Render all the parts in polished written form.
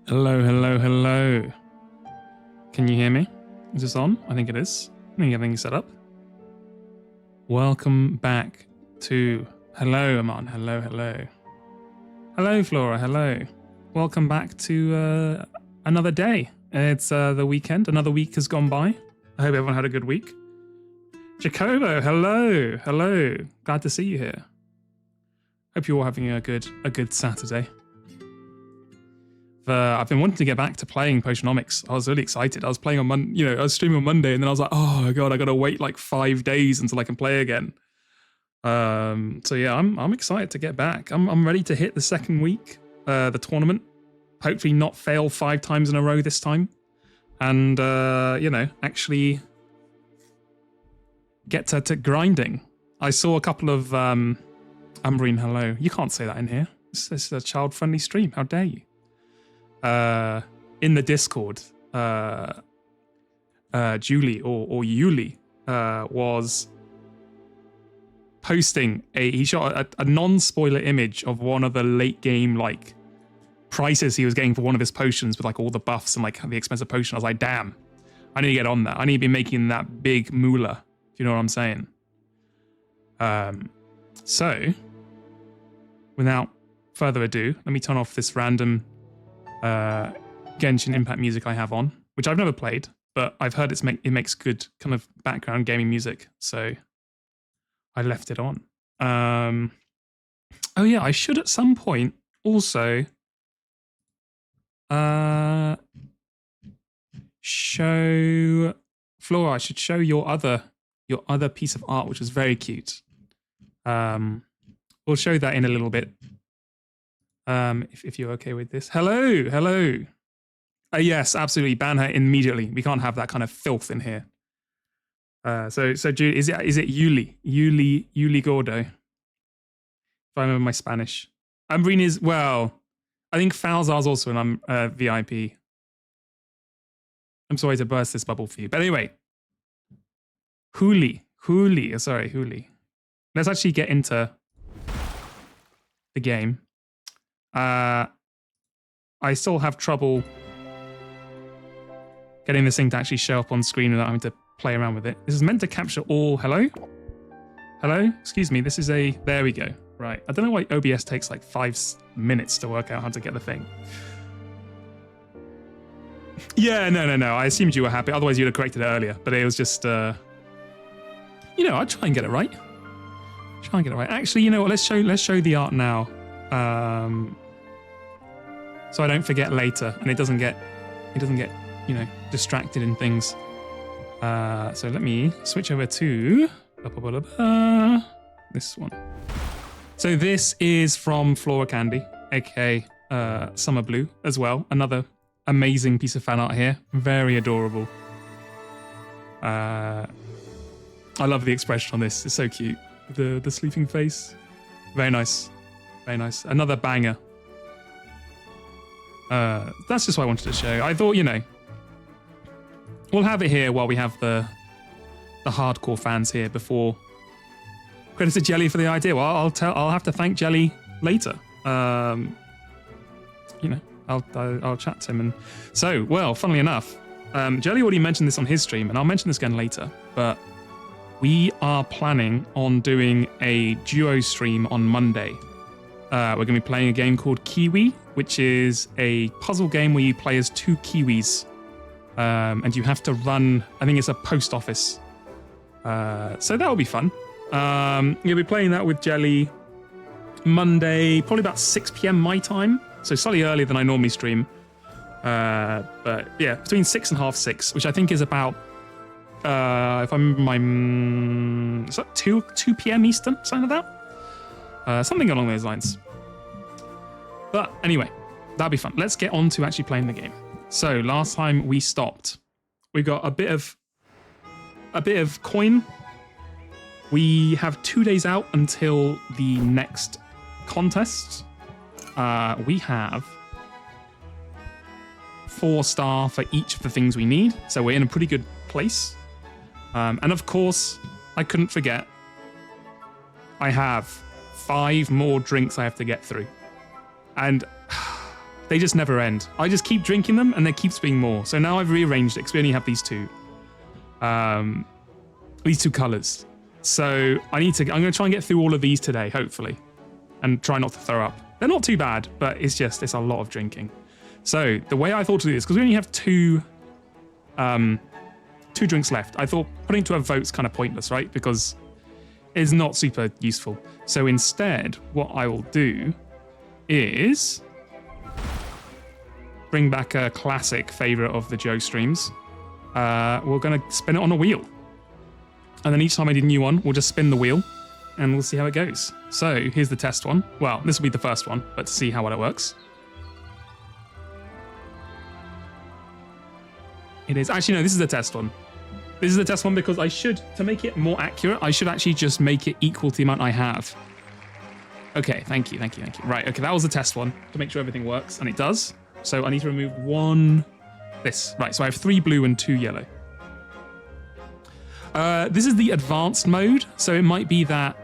Hello, hello, hello. Can you hear me? Is this on? I think it is. I think everything's set up. Welcome back to... Hello, Aman. Hello, hello. Hello, Flora. Hello. Welcome back to another day. It's the weekend. Another week has gone by. I hope everyone had a good week. Jacobo, hello. Hello. Glad to see you here. Hope you're all having a good Saturday. I've been wanting to get back to playing Potionomics. I was really excited. I was playing on I was streaming on Monday, and then I was like, oh my god, I gotta wait like 5 days until I can play again. So yeah, I'm excited to get back. I'm ready to hit the second week, the tournament. Hopefully not fail 5 times in a row this time, and actually get to grinding. I saw a couple of Umbrine, hello. You can't say that in here. This is a child-friendly stream. How dare you? In the Discord, Julie or Yuli was posting he shot a non-spoiler image of one of the late game like prices he was getting for one of his potions with like all the buffs and like the expensive potion. I was like, damn, I need to get on that. I need to be making that big moolah, if you know what I'm saying. So without further ado, let me turn off this random Genshin Impact music I have on, which I've never played, but I've heard it makes good kind of background gaming music, so I left it on. Oh yeah, I should at some point also show Flora. I should show your other piece of art, which was very cute. We'll show that in a little bit. If you're okay with this. Hello. Yes, absolutely. Ban her immediately. We can't have that kind of filth in here. So Julie, is it Yuli Gordo? If I remember my Spanish. Umbrine is, well, I think Falzar's also an VIP. I'm sorry to burst this bubble for you. But anyway. Huli. Let's actually get into the game. I still have trouble getting this thing to actually show up on screen without having to play around with it. This is meant to capture all... Hello? Excuse me, this is a... There we go. Right. I don't know why OBS takes like 5 minutes to work out how to get the thing. Yeah, no. I assumed you were happy. Otherwise you'd have corrected it earlier. But it was just... I'd try and get it right. Actually, you know what? Let's show the art now. So I don't forget later, and it doesn't get, distracted in things. So let me switch over to this one. So this is from Flora Candy, aka Summer Blue as well. Another amazing piece of fan art here, very adorable. I love the expression on this. It's so cute. The sleeping face, very nice. Another banger. That's just what I wanted to show. I thought, we'll have it here while we have the hardcore fans here before. Credit to Jelly for the idea. Well, I'll have to thank Jelly later. I'll chat to him. And so, well, funnily enough, Jelly already mentioned this on his stream, and I'll mention this again later. But we are planning on doing a duo stream on Monday. We're going to be playing a game called Kiwi, which is a puzzle game where you play as 2 Kiwis. And you have to run, I think it's a post office. So that'll be fun. You'll be playing that with Jelly Monday, probably about 6 p.m. my time. So slightly earlier than I normally stream. But yeah, between 6 and half 6, which I think is about, if I remember is that 2 p.m. Eastern, something like that? Something along those lines. But anyway, that'll be fun. Let's get on to actually playing the game. So last time we stopped, we got a bit of coin. We have 2 days out until the next contest. We have 4-star for each of the things we need. So we're in a pretty good place. And of course, I couldn't forget, I have 5 more drinks I have to get through. And They just never end. I just keep drinking them and there keeps being more. So now I've rearranged it because we only have these two colors. So I'm going to try and get through all of these today, hopefully, and try not to throw up. They're not too bad, but it's a lot of drinking. So the way I thought to do this, because we only have two drinks left, I thought putting it to a vote's kind of pointless, right? Because it's not super useful. So instead, what I will do is bring back a classic favorite of the Joe streams. We're going to spin it on a wheel. And then each time I do a new one, we'll just spin the wheel and we'll see how it goes. So here's the test one. Well, this will be the first one, but to see how well it works. It is. Actually, no, this is the test one. This is the test one because to make it more accurate, I should actually just make it equal to the amount I have. Okay, thank you. Right, okay, that was the test one to make sure everything works, and it does. So I need to remove this. Right, so I have 3 blue and 2 yellow. This is the advanced mode, so it might be that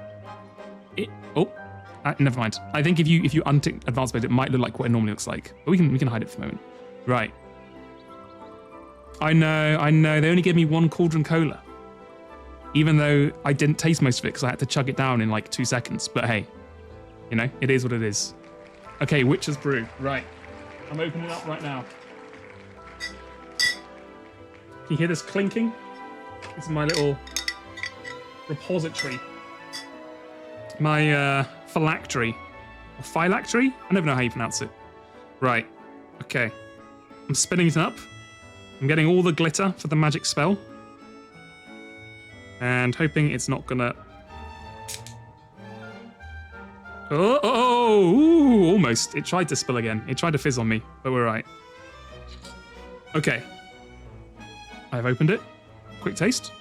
never mind. I think if you untick advanced mode, it might look like what it normally looks like, but we can hide it for a moment. Right. I know. They only gave me 1 cauldron cola, even though I didn't taste most of it because I had to chug it down in like 2 seconds. But hey, it is what it is. Okay, Witch's Brew. Right. I'm opening it up right now. Can you hear this clinking? This is my little repository. My phylactery. Or phylactery? I never know how you pronounce it. Right. Okay. I'm spinning it up. I'm getting all the glitter for the magic spell. And hoping it's not gonna... Ooh, almost. It tried to spill again. It tried to fizz on me, but we're right. Okay. I've opened it. Quick taste.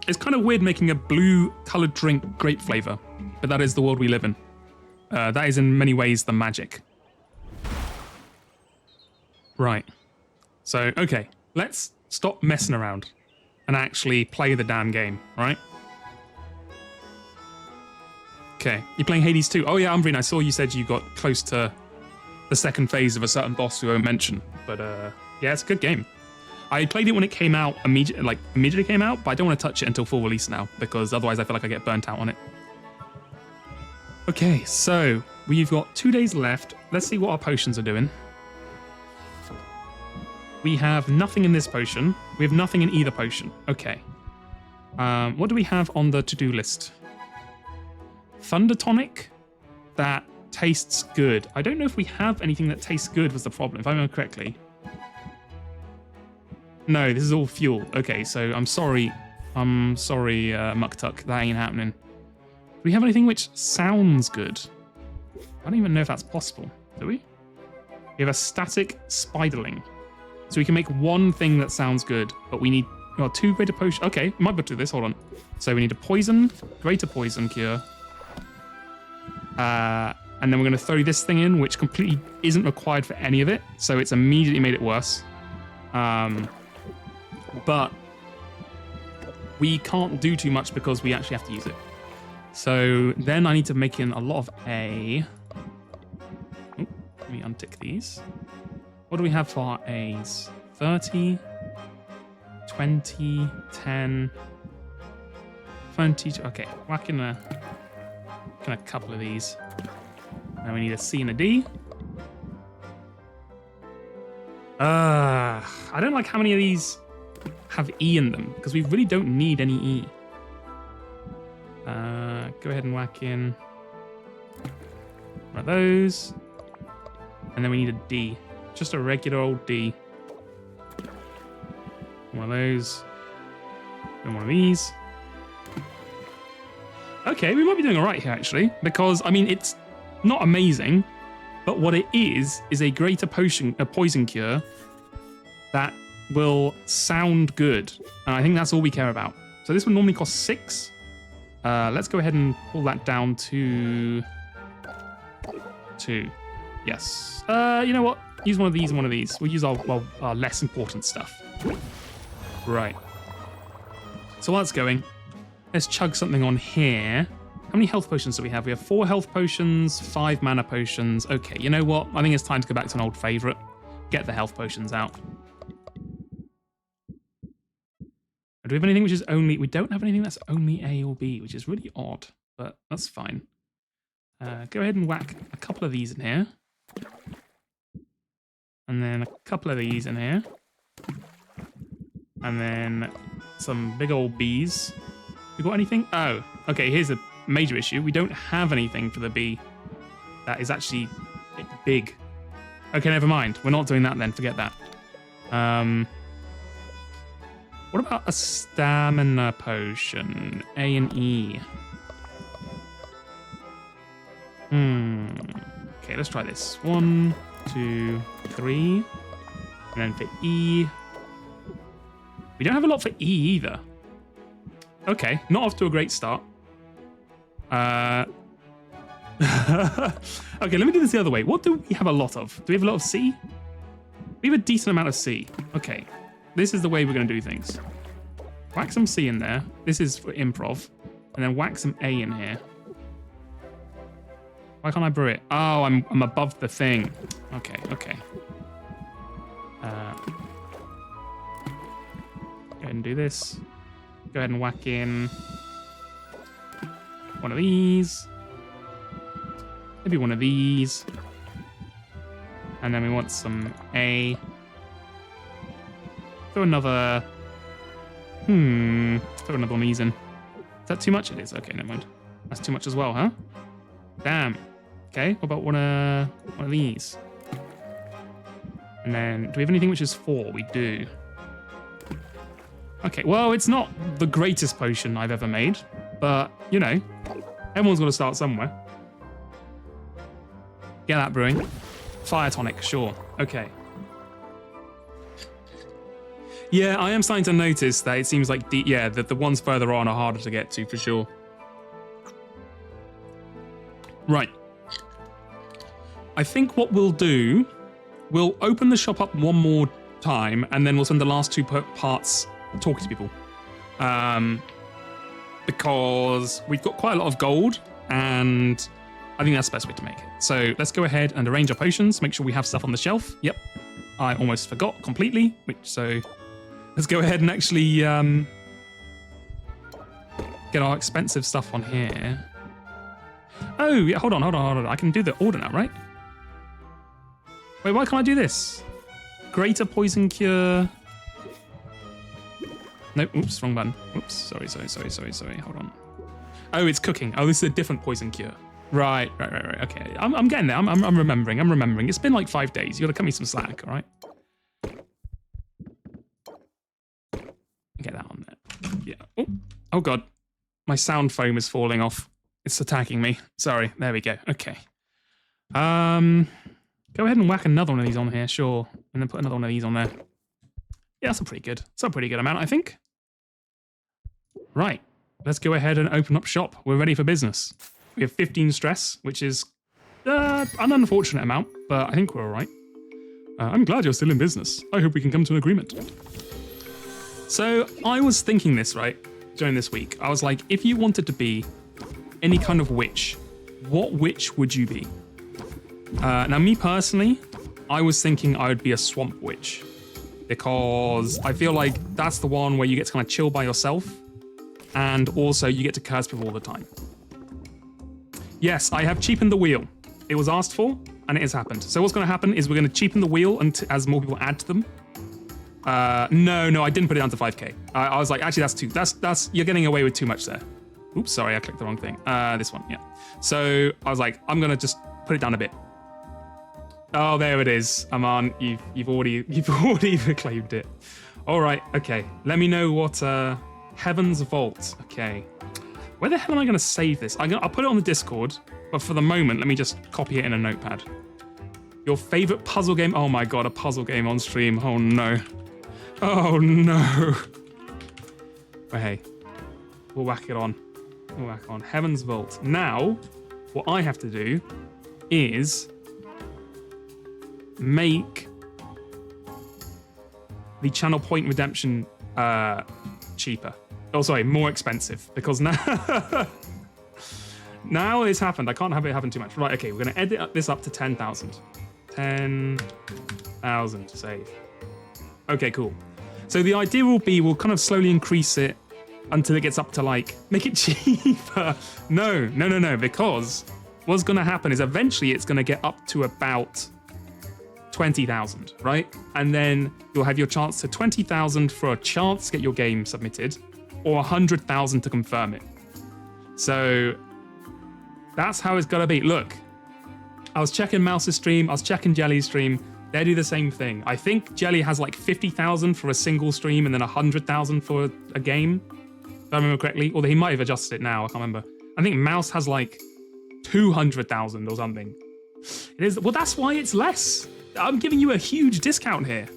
It's kind of weird making a blue-coloured drink grape flavour, but that is the world we live in. That is in many ways the magic. Right. So, okay. Let's stop messing around and actually play the damn game, right? Okay. You're playing Hades 2. Oh yeah, Umbrine, I saw you said you got close to the second phase of a certain boss we won't mention. But yeah, it's a good game. I played it when it came out, immediately came out, but I don't want to touch it until full release now, because otherwise I feel like I get burnt out on it. Okay, so we've got 2 days left. Let's see what our potions are doing. We have nothing in this potion. We have nothing in either potion. Okay. What do we have on the to-do list? Thunder Tonic? That tastes good. I don't know if we have anything that tastes good was the problem, if I remember correctly. No, this is all fuel. Okay, so I'm sorry, Muktuk. That ain't happening. Do we have anything which sounds good? I don't even know if that's possible. Do we? We have a static spiderling. So we can make one thing that sounds good, but we need 2 greater potions. Okay, we might be able to do this. Hold on. So we need a greater poison cure. And then we're going to throw this thing in, which completely isn't required for any of it. So it's immediately made it worse. But we can't do too much because we actually have to use it. So then I need to make in a lot of A. Oh, let me untick these. What do we have for our A's? 30, 20, 10, 20. Okay, whack in a couple of these. Now we need a C and a D. I don't like how many of these have E in them, because we really don't need any E. Go ahead and whack in one of those. And then we need a D. Just a regular old D. One of those. And one of these. Okay, we might be doing all right here, actually. Because, I mean, it's not amazing. But what it is a greater poison cure that will sound good. And I think that's all we care about. So this would normally cost 6. Let's go ahead and pull that down to 2. Yes. You know what? Use one of these and one of these. We'll use our less important stuff. Right. So while it's going, let's chug something on here. How many health potions do we have? We have 4 health potions, 5 mana potions. Okay, you know what? I think it's time to go back to an old favorite. Get the health potions out. Do we have anything which is only... We don't have anything that's only A or B, which is really odd, but that's fine. Go ahead and whack a couple of these in here. And then a couple of these in here. And then some big old Bs. We got anything? Oh, okay, here's a major issue. We don't have anything for the B that is actually big. Okay, never mind. We're not doing that then. Forget that. What about a stamina potion? A and E. Okay, let's try this. 1, 2, 3. And then for E. We don't have a lot for E either. Okay, not off to a great start. Okay, let me do this the other way. What do we have a lot of? Do we have a lot of C? We have a decent amount of C. Okay, this is the way we're going to do things. Whack some C in there. This is for improv. And then whack some A in here. Why can't I brew it? Oh, I'm above the thing. Okay. Go ahead and do this. Go ahead and whack in one of these. Maybe one of these. And then we want some A. Throw another... Throw another one of these in. Is that too much? It is. Okay, never mind. That's too much as well, huh? Damn. Okay, what about one of these? And then, do we have anything which is 4? We do. Okay, well, it's not the greatest potion I've ever made, but, you know, everyone's got to start somewhere. Get that brewing. Fire tonic, sure. Okay. Yeah, I am starting to notice that it seems like, that the ones further on are harder to get to, for sure. Right. I think what we'll do, we'll open the shop up one more time, and then we'll spend the last 2 parts talking to people. Because we've got quite a lot of gold, and I think that's the best way to make it. So let's go ahead and arrange our potions, make sure we have stuff on the shelf. Yep, I almost forgot completely, so let's go ahead and actually get our expensive stuff on here. Oh, yeah, hold on. I can do the order now, right? Wait, why can't I do this? Greater poison cure. No, oops, wrong button. Oops, sorry. Hold on. Oh, it's cooking. Oh, this is a different poison cure. Right. Okay, I'm getting there. I'm remembering. It's been like 5 days. You gotta cut me some slack, all right? Get that on there. Yeah. Oh God. My sound foam is falling off. It's attacking me. Sorry. There we go. Okay. Go ahead and whack another one of these on here, sure. And then put another one of these on there. Yeah, that's a pretty good amount, I think. Right. Let's go ahead and open up shop. We're ready for business. We have 15 stress, which is an unfortunate amount, but I think we're all right. I'm glad you're still in business. I hope we can come to an agreement. So I was thinking this, right, during this week. I was like, if you wanted to be any kind of witch, what witch would you be? Now, me personally, I was thinking I would be a swamp witch because I feel like that's the one where you get to kind of chill by yourself and also you get to curse people all the time. Yes, I have cheapened the wheel. It was asked for and it has happened. So what's going to happen is we're going to cheapen the wheel as more people add to them. No, I didn't put it down to 5k. I was like, actually, that's you're getting away with too much there. Oops, sorry, I clicked the wrong thing. This one, yeah. So I was like, I'm going to just put it down a bit. Oh, there it is. Aman, you've already reclaimed it. All right, okay. Let me know what Heaven's Vault. Okay. Where the hell am I going to save this? I'll put it on the Discord, but for the moment, let me just copy it in a notepad. Your favorite puzzle game? Oh my God, a puzzle game on stream. Oh no. Oh no. But hey, we'll whack it on. We'll whack on. Heaven's Vault. Now, what I have to do is make the channel point redemption cheaper. Oh, sorry, more expensive. Because now now it's happened. I can't have it happen too much. Right, okay, we're going to edit this up to 10,000. 10,000 save. Okay, cool. So the idea will be we'll kind of slowly increase it until it gets up to like, make it cheaper. No, because what's going to happen is eventually it's going to get up to about 20,000, right? And then you'll have your chance to 20,000 for a chance to get your game submitted, or 100,000 to confirm it. So that's how it's gotta be. Look, I was checking Mouse's stream, I was checking Jelly's stream. They do the same thing. I think Jelly has like 50,000 for a single stream and then 100,000 for a game, if I remember correctly. Although he might have adjusted it now, I can't remember. I think Mouse has like 200,000 or something. It is, well, that's why it's less. I'm giving you a huge discount here.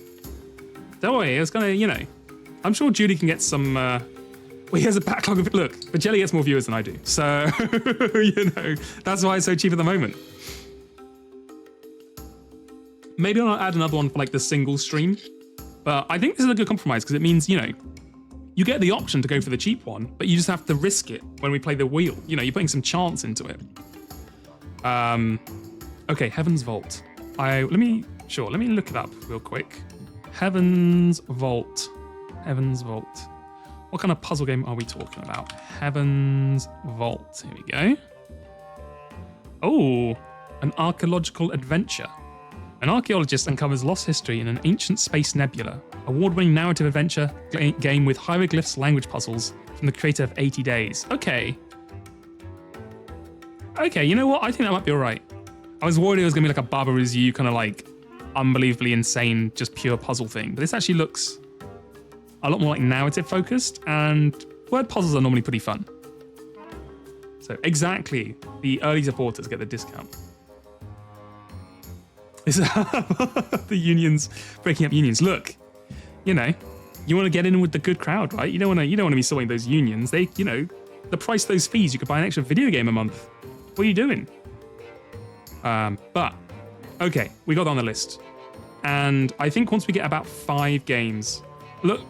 Don't worry, it's gonna, you know, I'm sure Judy can get some, well, he has a backlog of it. Look, but Jelly gets more viewers than I do. So, you know, that's why it's so cheap at the moment. Maybe I'll add another one for like the single stream. But I think this is a good compromise because it means, you know, you get the option to go for the cheap one, but you just have to risk it when we play the wheel. You know, you're putting some chance into it. Okay, Heaven's Vault. Let me look it up real quick. Heaven's Vault. Heaven's Vault. What kind of puzzle game are we talking about? Heaven's Vault. Here we go. Oh, an archaeological adventure. An archaeologist uncovers lost history in an ancient space nebula. Award-winning narrative adventure game with hieroglyphs language puzzles from the creator of 80 Days. Okay. Okay, you know what? I think that might be all right. I was worried it was going to be like a Baba Is You kind of like unbelievably insane, just pure puzzle thing. But this actually looks a lot more like narrative focused, and word puzzles are normally pretty fun. So exactly, the early supporters get the discount. The unions, breaking up unions. Look, you know, you want to get in with the good crowd, right? You don't want to be sawing those unions. They, you know, the price of those fees, you could buy an extra video game a month. What are you doing? But okay, we got that on the list, and I think once we get about 5 games, look,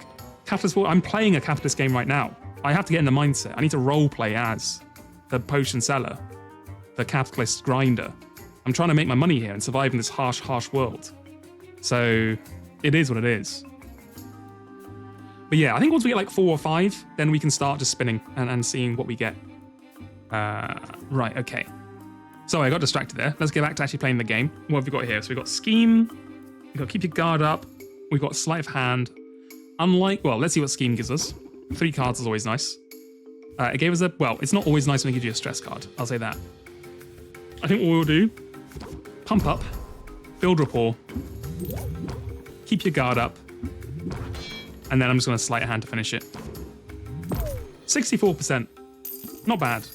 Capitalist. I'm playing a capitalist game right now. I have to get in the mindset. I need to role play as the potion seller, the capitalist grinder. I'm trying to make my money here and survive in this harsh, harsh world. So it is what it is. But yeah, I think once we get like 4 or 5, then we can start just spinning and seeing what we get. Right, okay. Sorry, I got distracted there. Let's get back to actually playing the game. What have we got here? So we've got Scheme, we've got Keep Your Guard Up, we've got Sleight of Hand. Unlike, well, let's see what Scheme gives us. 3 cards is always nice. It gave us a, well, it's not always nice when it gives you a stress card. I'll say that. I think what we'll do, Pump Up, Build Rapport, Keep Your Guard Up, and then I'm just going to Sleight of Hand to finish it. 64%. Not bad.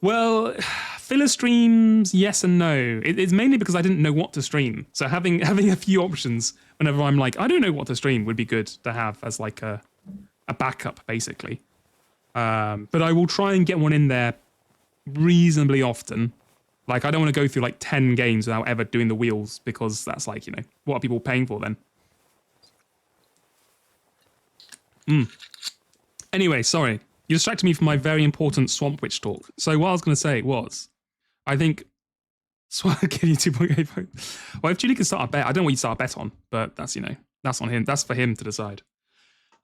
Well, filler streams, yes and no. It's mainly because I didn't know what to stream. So having a few options whenever I'm like, I don't know what to stream would be good to have as like a backup, basically. But I will try and get one in there reasonably often. Like, I don't want to go through like 10 games without ever doing the wheels, because that's like, you know, what are people paying for then? Anyway, sorry. You distracted me from my very important Swamp Witch talk. So what I was going to say was, I think, give you 2.8 points. Well, if Julie can start a bet, I don't know what you start a bet on, but that's, you know, that's on him. That's for him to decide.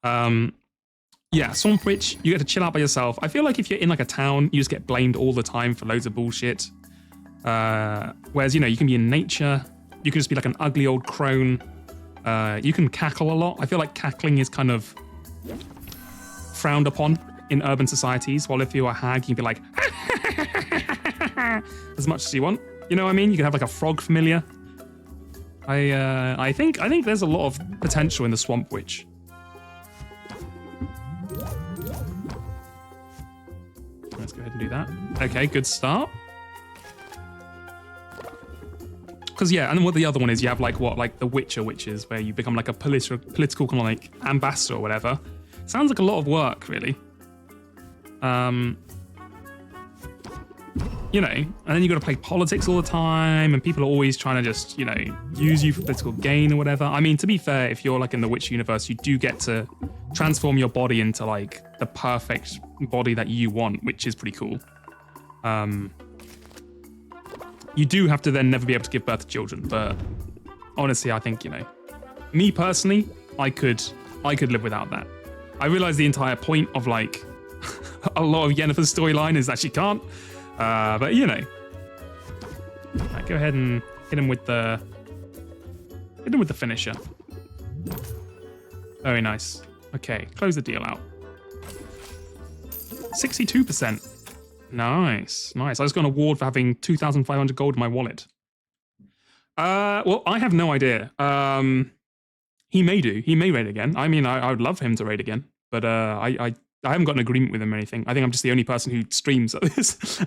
Yeah, Swamp Witch, you get to chill out by yourself. I feel like if you're in like a town, you just get blamed all the time for loads of bullshit. Whereas, you know, you can be in nature. You can just be like an ugly old crone. You can cackle a lot. I feel like cackling is kind of frowned upon in urban societies, while if you're a hag, you can be like as much as you want. You know what I mean? You can have like a frog familiar. I think there's a lot of potential in the Swamp Witch. Let's go ahead and do that. Okay, good start. Because yeah, and then what the other one is, you have like what, like the Witcher witches, where you become like a political kind of like ambassador or whatever. Sounds like a lot of work, really. You know, and then you got to play politics all the time, and people are always trying to just, you know, use you for political gain or whatever. I mean, to be fair, if you're like in the Witch universe, you do get to transform your body into like the perfect body that you want, which is pretty cool. You do have to then never be able to give birth to children, but honestly, I think, you know, me personally, I could live without that. I realize the entire point of like a lot of Yennefer's storyline is that she can't, but you know. Right, go ahead and hit him with the finisher. Very nice. Okay, close the deal out. 62%. Nice, nice. I just got an award for having 2,500 gold in my wallet. Well, I have no idea. He may do. He may raid again. I mean, I would love him to raid again, but I haven't got an agreement with him or anything. I think I'm just the only person who streams at this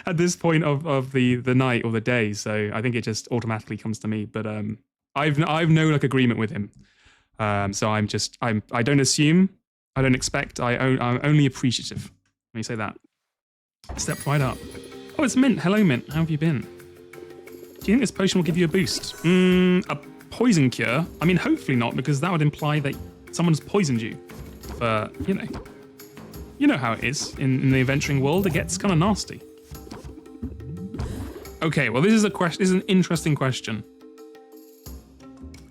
at this point of the night or the day. So I think it just automatically comes to me. But I've no like agreement with him. So I don't assume, I don't expect. I'm only appreciative. Let me say that. Step right up. Oh, it's Mint. Hello, Mint. How have you been? Do you think this potion will give you a boost? A poison cure? I mean, hopefully not, because that would imply that someone's poisoned you. But, you know how it is in the adventuring world. It gets kind of nasty. Okay, well, this is an interesting question.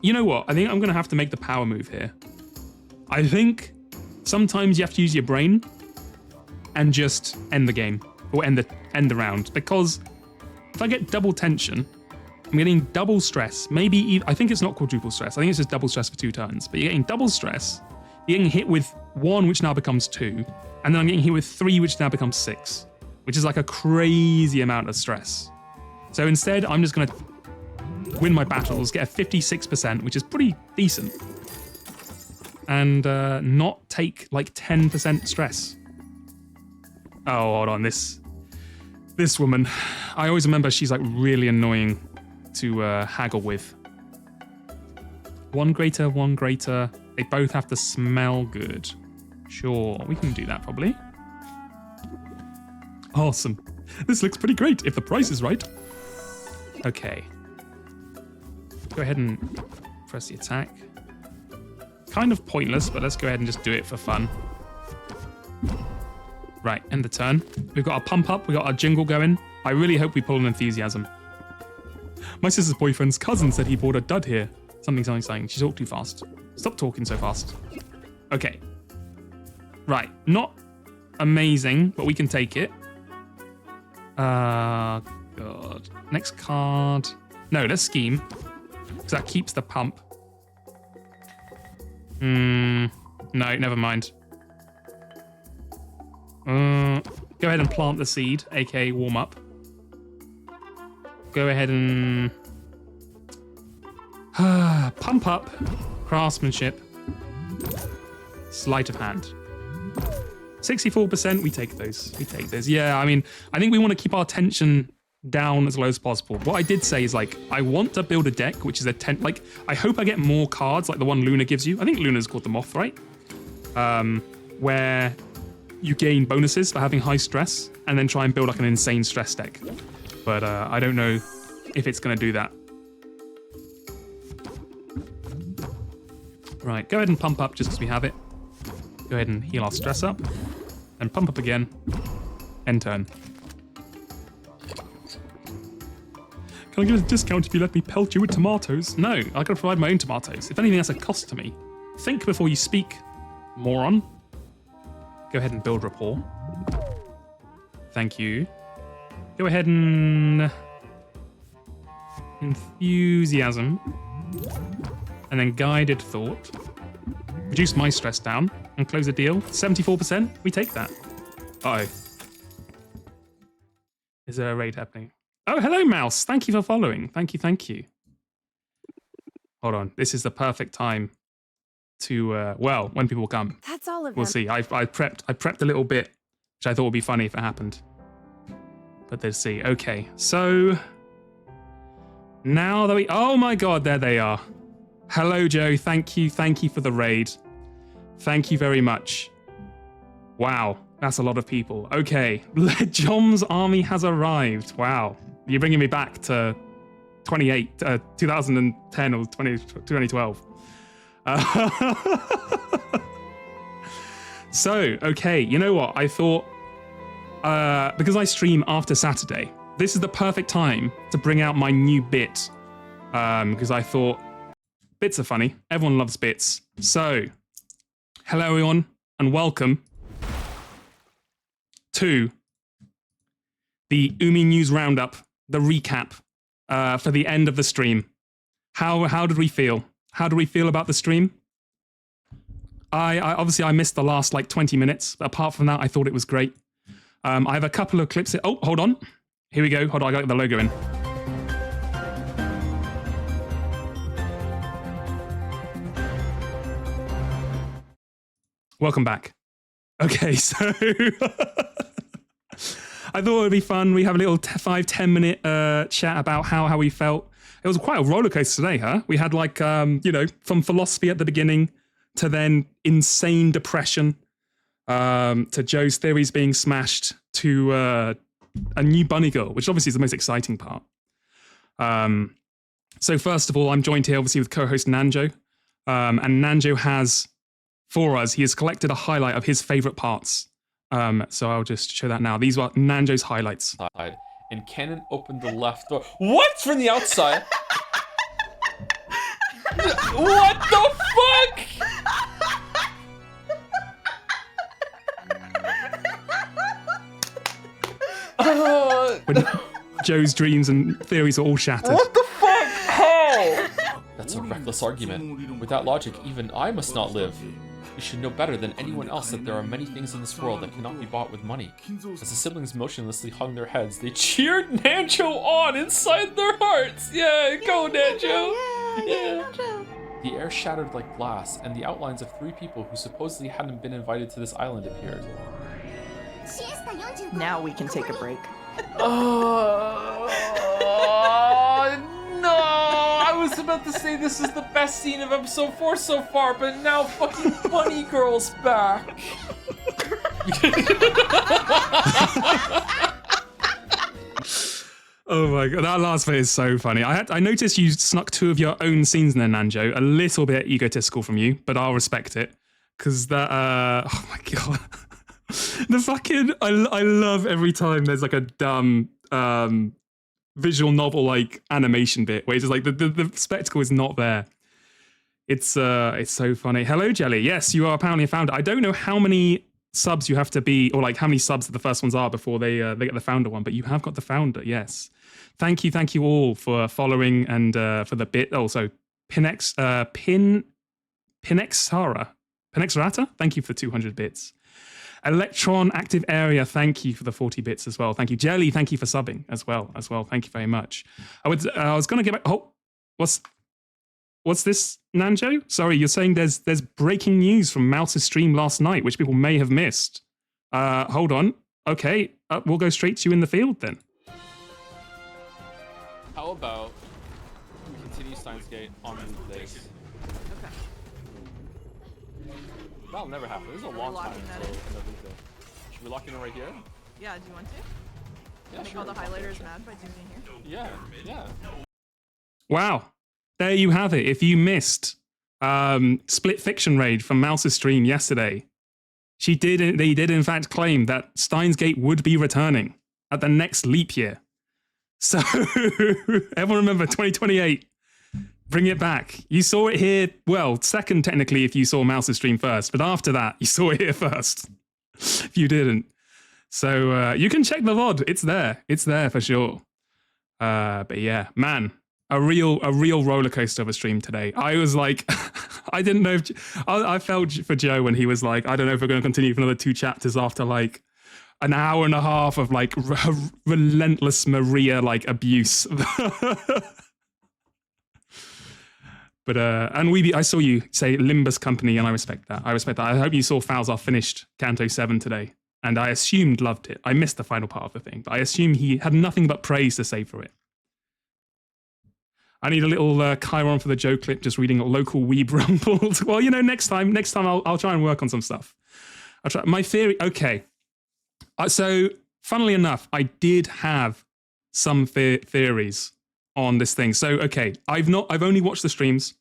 You know what? I think I'm going to have to make the power move here. I think sometimes you have to use your brain and just end the game or end the round, because if I get double tension, I'm getting double stress. I think it's not quadruple stress. I think it's just double stress for 2 turns. But you're getting double stress. You're getting hit with 1, which now becomes 2, and then I'm getting hit with 3, which now becomes 6, which is like a crazy amount of stress. So instead, I'm just going to win my battles, get a 56%, which is pretty decent, and not take like 10% stress. Oh, hold on, this woman. I always remember she's like really annoying to haggle with. 1 greater, 1 greater. They both have to smell good. Sure, we can do that probably. Awesome. This looks pretty great if the price is right. Okay. Go ahead and press the attack. Kind of pointless, but let's go ahead and just do it for fun. Right, end the turn. We've got our pump up, we've got our jingle going. I really hope we pull an enthusiasm. My sister's boyfriend's cousin said he bought a dud here. Something. She talked too fast. Stop talking so fast. Okay. Right, not amazing, but we can take it. God. Next card. No, let's scheme. Because that keeps the pump. No, never mind. Go ahead and plant the seed, aka warm up. Go ahead and pump up, craftsmanship, sleight of hand. 64%, we take those. Yeah, I mean, I think we want to keep our tension down as low as possible. What I did say is like, I want to build a deck, which is like, I hope I get more cards like the one Luna gives you. I think Luna's called the Moth, right? Where you gain bonuses for having high stress and then try and build like an insane stress deck. But I don't know if it's going to do that. Right, go ahead and pump up just because we have it. Go ahead and heal our stress up. And pump up again. End turn. Can I get a discount if you let me pelt you with tomatoes? No, I gotta provide my own tomatoes. If anything, that's a cost to me. Think before you speak, moron. Go ahead and build rapport. Thank you. Go ahead and enthusiasm. And then guided thought. Reduce my stress down and close the deal. 74%, we take that. Uh-oh. Is there a raid happening? Oh, hello, Mouse. Thank you for following. Thank you. Hold on. This is the perfect time to, well, when people come. That's all of them. We'll see. I prepped a little bit, which I thought would be funny if it happened. But let's see. Okay, so now that oh my God, there they are. Hello, Joe. Thank you for the raid. Thank you very much. Wow, that's a lot of people. Okay, Jom's army has arrived. Wow, you're bringing me back to 2010 or 2012. So, okay, you know what? I thought because I stream after Saturday, this is the perfect time to bring out my new bit. Because I thought bits are funny. Everyone loves bits. So, hello everyone, and welcome to the Umi News Roundup, the recap for the end of the stream. How did we feel? How do we feel about the stream? I obviously I missed the last like 20 minutes. But apart from that, I thought it was great. I have a couple of clips. Oh, hold on. Here we go. Hold on, I got the logo in. Welcome back. Okay, so I thought it would be fun. We have a little 5-10 minute chat about how we felt. It was quite a roller coaster today, huh? We had like, from philosophy at the beginning to then insane depression, to Joe's theories being smashed, to a new bunny girl, which obviously is the most exciting part. So first of all, I'm joined here obviously with co-host Nanjo. And Nanjo has, for us, he has collected a highlight of his favorite parts. So I'll just show that now. These are Nanjo's highlights. And Cannon opened the left door. What? From the outside? What the fuck? When Joe's dreams and theories are all shattered. What the fuck? How? That's a reckless argument. With that logic, even I must not live. You should know better than anyone else that there are many things in this world that cannot be bought with money. As the siblings motionlessly hung their heads, they cheered Nanjo on inside their hearts. Yeah, go Nanjo! Yeah. The air shattered like glass, and the outlines of 3 people who supposedly hadn't been invited to this island appeared. Now we can take a break. No! I was about to say this is the best scene of episode 4 so far, but now fucking Bunny Girl's back. Oh my god, that last bit is so funny. I noticed you snuck 2 of your own scenes in there, Nanjo. A little bit egotistical from you, but I'll respect it. Because that, oh my god. The fucking, I love every time there's like a dumb visual novel like animation bit where it's just like the spectacle is not there. It's so funny. Hello, Jelly. Yes, you are apparently a founder. I don't know how many subs you have to be, or like how many subs the first ones are before they get the founder one, but you have got the founder, yes. Thank you all for following and for the bit. Also, Pinexrata, thank you for 200 bits. Electron Active Area, thank you for the 40 bits as well. Thank you. Jelly, thank you for subbing as well. Thank you very much. I was going to get back. Oh, what's this, Nanjo? Sorry, you're saying there's breaking news from Mouse's stream last night, which people may have missed. Hold on. Okay, we'll go straight to you in the field then. How about we continue Steins Gate on weekdays? Okay. That'll never happen. This is a long time until another weekday. Should we lock in right here? Yeah, do you want to? Yeah, Make sure. all the highlighters mad by doing it here? Yeah. Wow. There you have it. If you missed Split Fiction Raid from Mouse's stream yesterday, they did in fact claim that Steins Gate would be returning at the next leap year. So everyone remember 2028. Bring it back. You saw it here, well, second technically if you saw Mouse's stream first, but after that, you saw it here first. If you didn't. So you can check the VOD. It's there. It's there for sure. But yeah, man, a real roller coaster of a stream today. I was like, I didn't know if, I felt for Joe when he was like, I don't know if we're going to continue for another 2 chapters after like an hour and a half of like relentless Maria like abuse. But and I saw you say Limbus Company, and I respect that. I hope you saw Falzar finished Canto 7 today, and I assumed loved it. I missed the final part of the thing, but I assume he had nothing but praise to say for it. I need a little Chiron for the Joe clip, just reading local weeb rumbles. Well, you know, next time I'll try and work on some stuff. I'll try. My theory, okay. So, funnily enough, I did have some theories on this thing. So, okay, I've only watched the streams.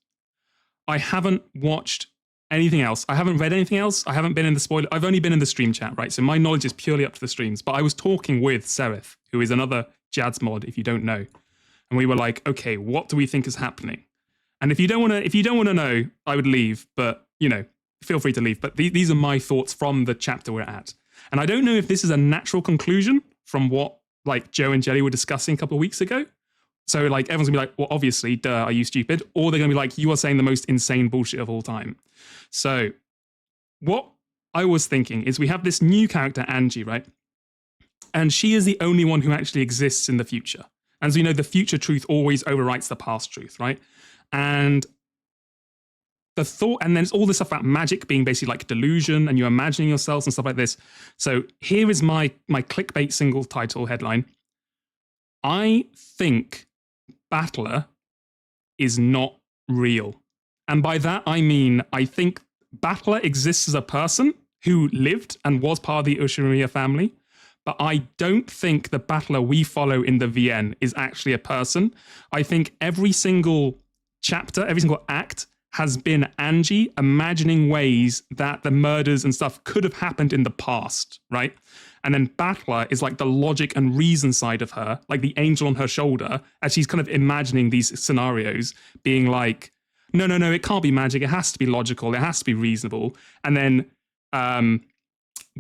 I haven't watched anything else. I haven't read anything else. I haven't been in the spoiler. I've only been in the stream chat, right? So my knowledge is purely up to the streams. But I was talking with Sereth, who is another Jads mod, if you don't know, and we were like, okay, what do we think is happening? And if you don't want to know, I would leave. But feel free to leave. But these are my thoughts from the chapter we're at. And I don't know if this is a natural conclusion from what like Joe and Jelly were discussing a couple of weeks ago. So like everyone's gonna be like, well, obviously, duh, are you stupid? Or they're gonna be like, you are saying the most insane bullshit of all time. So what I was thinking is we have this new character, Angie, right? And she is the only one who actually exists in the future. As we know, the future truth always overwrites the past truth, right? And the thought, and then it's all this stuff about magic being basically like delusion and you're imagining yourselves and stuff like this. So here is my clickbait single title headline. I think Battler is not real. And by that, I mean, I think Battler exists as a person who lived and was part of the Ushiriya family. But I don't think the Battler we follow in the VN is actually a person. I think every single chapter, every single act has been Angie imagining ways that the murders and stuff could have happened in the past, right? And then Battler is like the logic and reason side of her, like the angel on her shoulder, as she's kind of imagining these scenarios, being like, no, it can't be magic. It has to be logical. It has to be reasonable. And then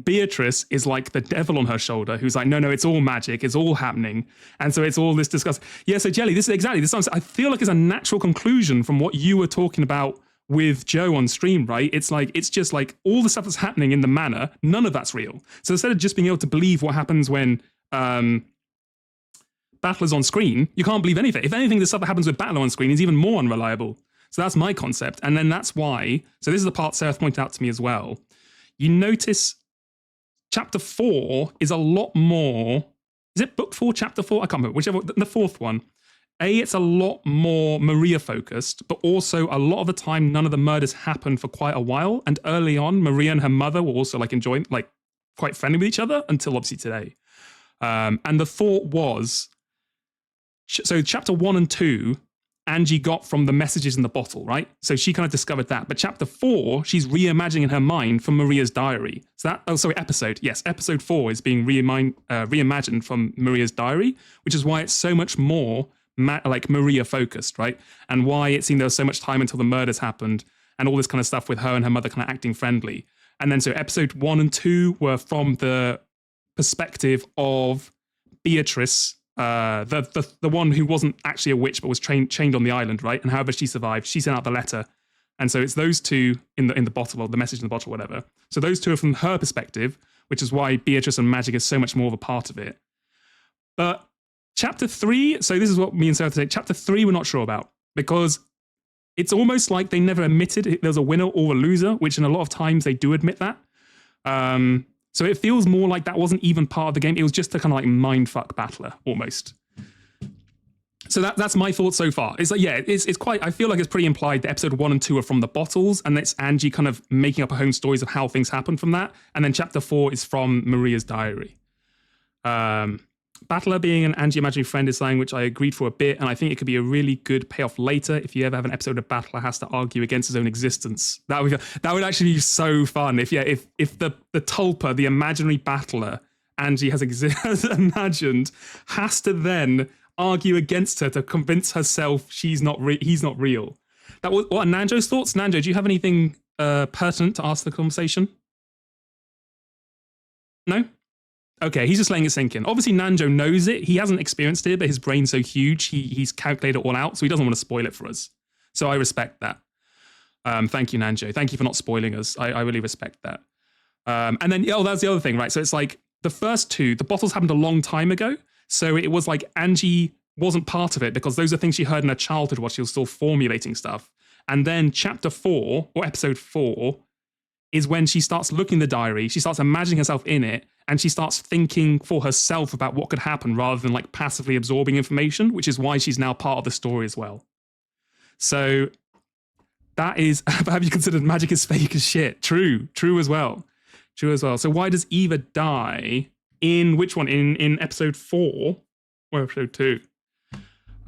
Beatrice is like the devil on her shoulder, who's like, no, it's all magic. It's all happening. And so it's all this discuss. Yeah, so Jelly, this is exactly this. I feel like it's a natural conclusion from what you were talking about with Joe on stream, right? It's like, it's just like all the stuff that's happening in the manor, none of that's real. So instead of just being able to believe what happens when Battler's on screen, you can't believe anything. If anything, the stuff that happens with Battler on screen is even more unreliable. So that's my concept. And then that's why, so this is the part Sereth pointed out to me as well. You notice chapter 4 is a lot more, is it book 4, chapter 4? I can't remember, whichever, the fourth one. It's a lot more Maria focused, but also a lot of the time, none of the murders happen for quite a while. And early on, Maria and her mother were also like enjoying, like quite friendly with each other until obviously today. And the thought was, so chapter 1 and 2, Angie got from the messages in the bottle, right? So she kind of discovered that. But chapter 4, she's reimagining in her mind from Maria's diary. So that, episode. Yes, episode 4 is being reimagined from Maria's diary, which is why it's so much more like Maria focused, right? And why it seemed there was so much time until the murders happened and all this kind of stuff with her and her mother kind of acting friendly. And then so episode 1 and 2 were from the perspective of Beatrice, the one who wasn't actually a witch but was chained on the island, right? And however she survived, she sent out the letter. And so it's those two in the bottle, or the message in the bottle, whatever. So those two are from her perspective, which is why Beatrice and magic is so much more of a part of it. But chapter 3, so this is what me and Sarah say. Chapter 3 we're not sure about, because it's almost like they never admitted there's a winner or a loser, which in a lot of times they do admit that. So it feels more like that wasn't even part of the game. It was just a kind of like mindfuck Battler almost. So that's my thoughts so far. It's like, yeah, it's quite, I feel like it's pretty implied that episode 1 and 2 are from the bottles, and it's Angie kind of making up her own stories of how things happen from that. And then chapter 4 is from Maria's diary. Battler being an Angie imaginary friend is something which I agreed for a bit, and I think it could be a really good payoff later if you ever have an episode of Battler has to argue against his own existence. That would actually be so fun if the Tulpa, the imaginary Battler Angie has imagined, has to then argue against her to convince herself he's not real. That was what Nanjo's thoughts. Nanjo, do you have anything pertinent to ask the conversation? No? Okay, he's just letting it sink in. Obviously, Nanjo knows it. He hasn't experienced it, but his brain's so huge, he's calculated it all out, so he doesn't want to spoil it for us. So I respect that. Thank you, Nanjo. Thank you for not spoiling us. I really respect that. And then, that's the other thing, right? So it's like the first two, the bottles happened a long time ago. So it was like Angie wasn't part of it because those are things she heard in her childhood while she was still formulating stuff. And then chapter 4, or episode 4, is when she starts looking in the diary, she starts imagining herself in it, and she starts thinking for herself about what could happen rather than like passively absorbing information, which is why she's now part of the story as well. So that is, have you considered magic is fake as shit? True as well. True as well. So why does Eva die in which one? In episode 4 or episode 2?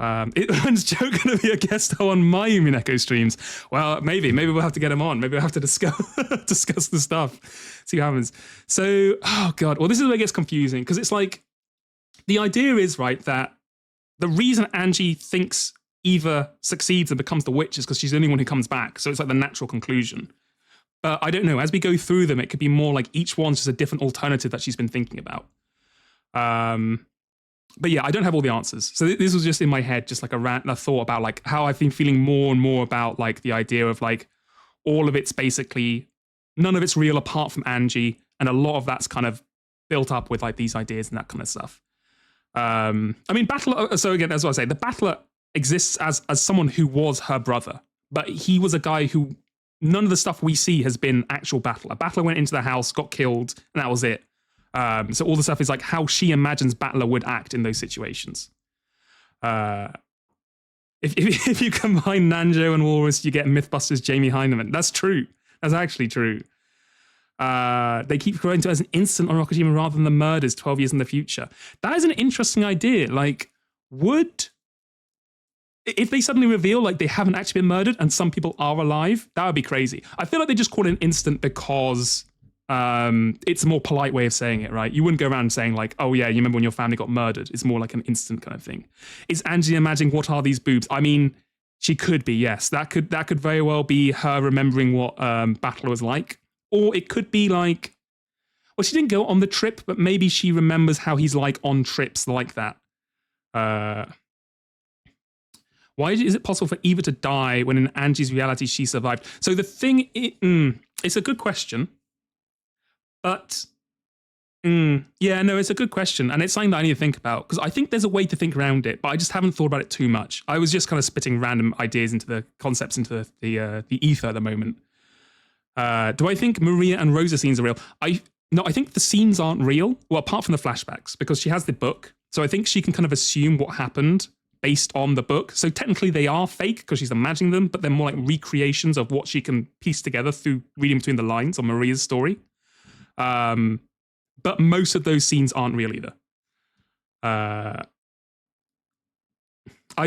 When's Joe going to be a guest on my Umineko streams? Well, maybe we'll have to get him on. Maybe we'll have to discuss the stuff, see what happens. So, oh God, well, this is where it gets confusing because it's like, the idea is, right, that the reason Angie thinks Eva succeeds and becomes the witch is because she's the only one who comes back. So it's like the natural conclusion. But I don't know, as we go through them, it could be more like each one's just a different alternative that she's been thinking about. But yeah, I don't have all the answers. So this was just in my head, just like a thought about like how I've been feeling more and more about like the idea of like all of it's basically, none of it's real apart from Angie. And a lot of that's kind of built up with like these ideas and that kind of stuff. I mean, Battler, so again, that's what I say, the Battler exists as someone who was her brother, but he was a guy who, none of the stuff we see has been actual Battler. Battler went into the house, got killed, and that was it. So all the stuff is like how she imagines Battler would act in those situations. If you combine Nanjo and Walrus, you get Mythbusters Jamie Heineman. That's true. That's actually true. They keep referring to it as an incident on Nakajima rather than the murders 12 years in the future. That is an interesting idea. Like, if they suddenly reveal like they haven't actually been murdered and some people are alive, that would be crazy. I feel like they just call it an instant because it's a more polite way of saying it, right? You wouldn't go around saying like, oh yeah, you remember when your family got murdered? It's more like an instant kind of thing. Is Angie imagining what are these boobs? I mean, she could be, yes. That could very well be her remembering what Battler was like. Or it could be like, well, she didn't go on the trip, but maybe she remembers how he's like on trips like that. Why is it possible for Eva to die when in Angie's reality she survived? So the thing, it's a good question. But, yeah, no, it's a good question. And it's something that I need to think about. Because I think there's a way to think around it, but I just haven't thought about it too much. I was just kind of spitting random ideas into the concepts into the ether at the moment. Do I think Maria and Rosa scenes are real? No, I think the scenes aren't real. Well, apart from the flashbacks, because she has the book. So I think she can kind of assume what happened based on the book. So technically they are fake because she's imagining them, but they're more like recreations of what she can piece together through reading between the lines on Maria's story. But most of those scenes aren't real either. I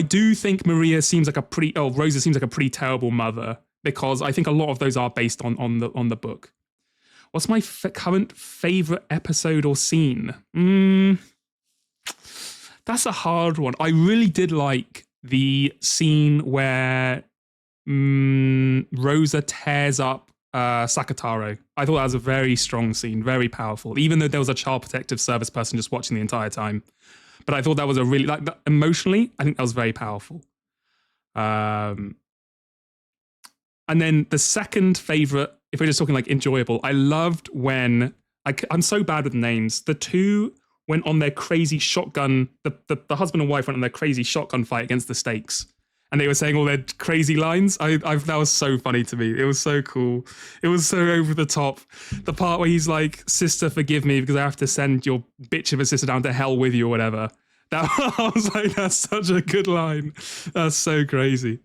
do think Rosa seems like a pretty terrible mother, because I think a lot of those are based on the book. What's my current favorite episode or scene? That's a hard one. I really did like the scene where Rosa tears up Sakataro. I thought that was a very strong scene, very powerful, even though there was a child protective service person just watching the entire time. But I thought that was a really, like, emotionally, I think that was very powerful. And then the second favorite, if we're just talking like enjoyable, I loved when, I'm so bad with names, the two went on their crazy shotgun, the husband and wife went on their crazy shotgun fight against the stakes. And they were saying all their crazy lines. That was so funny to me. It was so cool. It was so over the top. The part where he's like, sister, forgive me because I have to send your bitch of a sister down to hell with you or whatever. I was like, that's such a good line. That's so crazy.